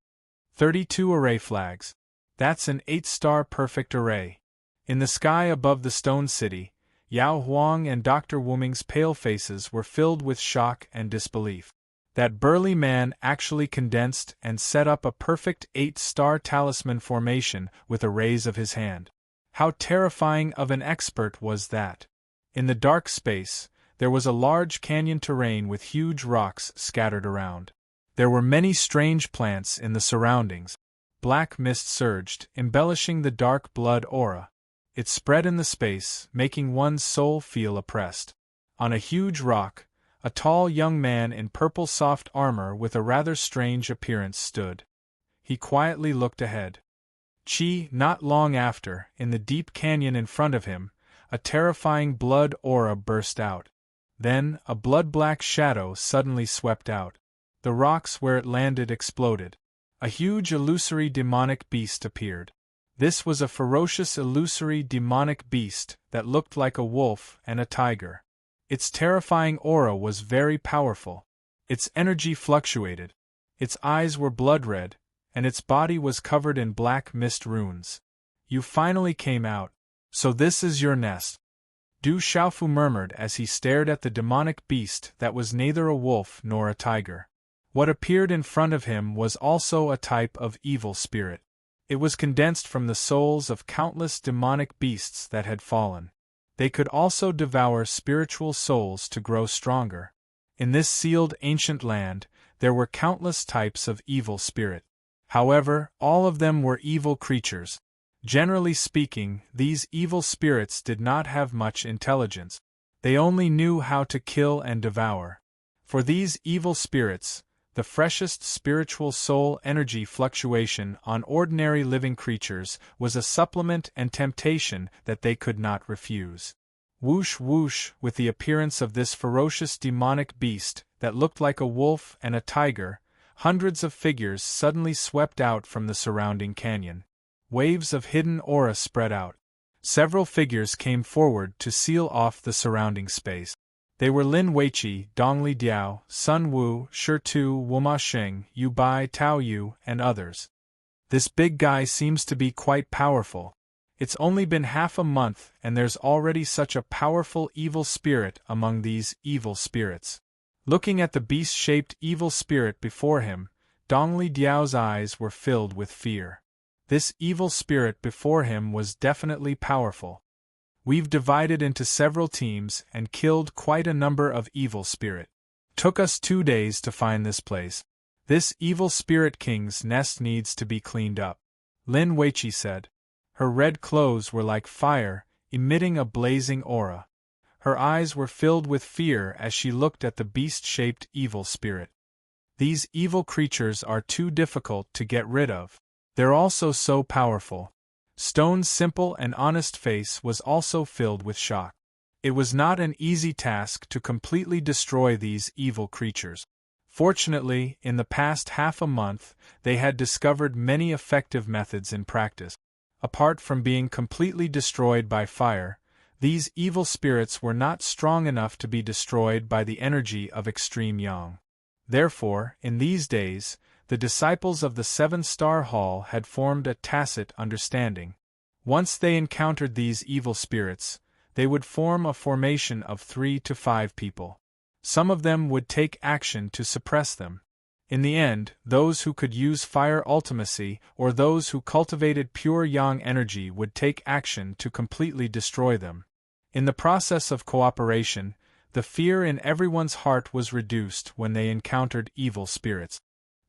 32 array flags. That's an 8-star perfect array. In the sky above the stone city, Yao Huang and Dr. Wuming's pale faces were filled with shock and disbelief. That burly man actually condensed and set up a perfect 8-star talisman formation with a raise of his hand. How terrifying of an expert was that! In the dark space, there was a large canyon terrain with huge rocks scattered around. There were many strange plants in the surroundings. Black mist surged, embellishing the dark blood aura. It spread in the space, making one's soul feel oppressed. On a huge rock, a tall young man in purple soft armor with a rather strange appearance stood. He quietly looked ahead. Not long after, in the deep canyon in front of him, a terrifying blood aura burst out. Then, a blood-black shadow suddenly swept out. The rocks where it landed exploded. A huge illusory demonic beast appeared. This was a ferocious illusory demonic beast that looked like a wolf and a tiger. Its terrifying aura was very powerful. Its energy fluctuated. Its eyes were blood-red, and its body was covered in black mist runes. "You finally came out. So this is your nest," Du Xiaofu murmured as he stared at the demonic beast that was neither a wolf nor a tiger. What appeared in front of him was also a type of evil spirit. It was condensed from the souls of countless demonic beasts that had fallen. They could also devour spiritual souls to grow stronger. In this sealed ancient land, there were countless types of evil spirit. However, all of them were evil creatures. Generally speaking, these evil spirits did not have much intelligence. They only knew how to kill and devour. For these evil spirits, the freshest spiritual soul energy fluctuation on ordinary living creatures was a supplement and temptation that they could not refuse. Whoosh whoosh, with the appearance of this ferocious demonic beast that looked like a wolf and a tiger, hundreds of figures suddenly swept out from the surrounding canyon. Waves of hidden aura spread out. Several figures came forward to seal off the surrounding space. They were Lin Weiqi, Dongli Diao, Sun Wu, Shi Tu, Wuma Xing, Yu Bai, Tao Yu, and others. This big guy seems to be quite powerful. It's only been half a month and there's already such a powerful evil spirit among these evil spirits. Looking at the beast-shaped evil spirit before him, Dongli Diao's eyes were filled with fear. This evil spirit before him was definitely powerful. We've divided into several teams and killed quite a number of evil spirit. Took us 2 days to find this place. This evil spirit king's nest needs to be cleaned up, Lin Weiqi said. Her red clothes were like fire, emitting a blazing aura. Her eyes were filled with fear as she looked at the beast-shaped evil spirit. These evil creatures are too difficult to get rid of. They're also so powerful. Stone's simple and honest face was also filled with shock. It was not an easy task to completely destroy these evil creatures. Fortunately, in the past half a month, they had discovered many effective methods in practice. Apart from being completely destroyed by fire, these evil spirits were not strong enough to be destroyed by the energy of extreme yang. Therefore, in these days, the disciples of the Seven-Star Hall had formed a tacit understanding. Once they encountered these evil spirits, they would form a formation of 3 to 5 people. Some of them would take action to suppress them. In the end, those who could use fire ultimacy or those who cultivated pure yang energy would take action to completely destroy them. In the process of cooperation, the fear in everyone's heart was reduced when they encountered evil spirits.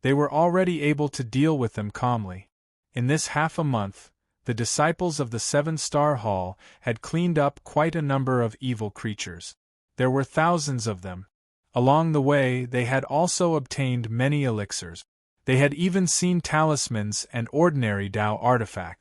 They were already able to deal with them calmly. In this half a month, the disciples of the Seven-Star Hall had cleaned up quite a number of evil creatures. There were thousands of them. Along the way, they had also obtained many elixirs. They had even seen talismans and ordinary Tao artifacts.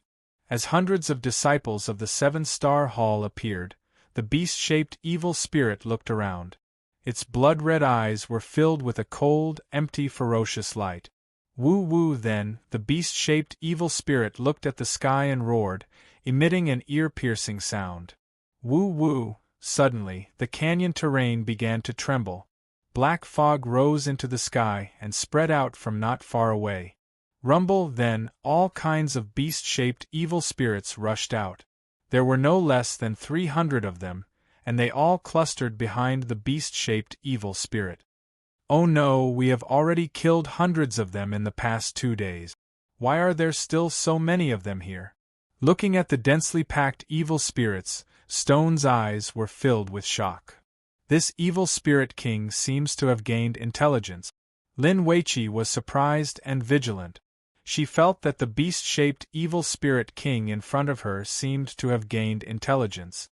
As hundreds of disciples of the Seven-Star Hall appeared, the beast-shaped evil spirit looked around. Its blood-red eyes were filled with a cold, empty, ferocious light. Woo-woo! Then, the beast-shaped evil spirit looked at the sky and roared, emitting an ear-piercing sound. Woo-woo! Suddenly, the canyon terrain began to tremble. Black fog rose into the sky and spread out from not far away. Rumble! Then, all kinds of beast-shaped evil spirits rushed out. There were no less than 300 of them, and they all clustered behind the beast-shaped evil spirit. Oh no, we have already killed hundreds of them in the past 2 days. Why are there still so many of them here? Looking at the densely packed evil spirits, Stone's eyes were filled with shock. This evil spirit king seems to have gained intelligence. Lin Weiqi was surprised and vigilant. She felt that the beast-shaped evil spirit king in front of her seemed to have gained intelligence.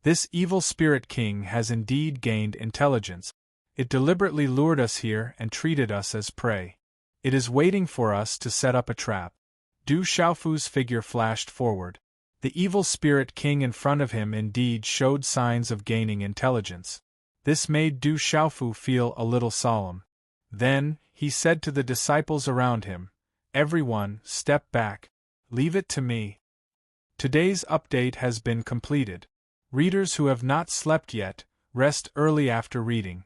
This evil spirit king has indeed gained intelligence. It deliberately lured us here and treated us as prey. It is waiting for us to set up a trap. Du Xiaofu's figure flashed forward. The evil spirit king in front of him indeed showed signs of gaining intelligence. This made Du Xiaofu feel a little solemn. Then, he said to the disciples around him, "Everyone, step back. Leave it to me." Today's update has been completed. Readers who have not slept yet, rest early after reading.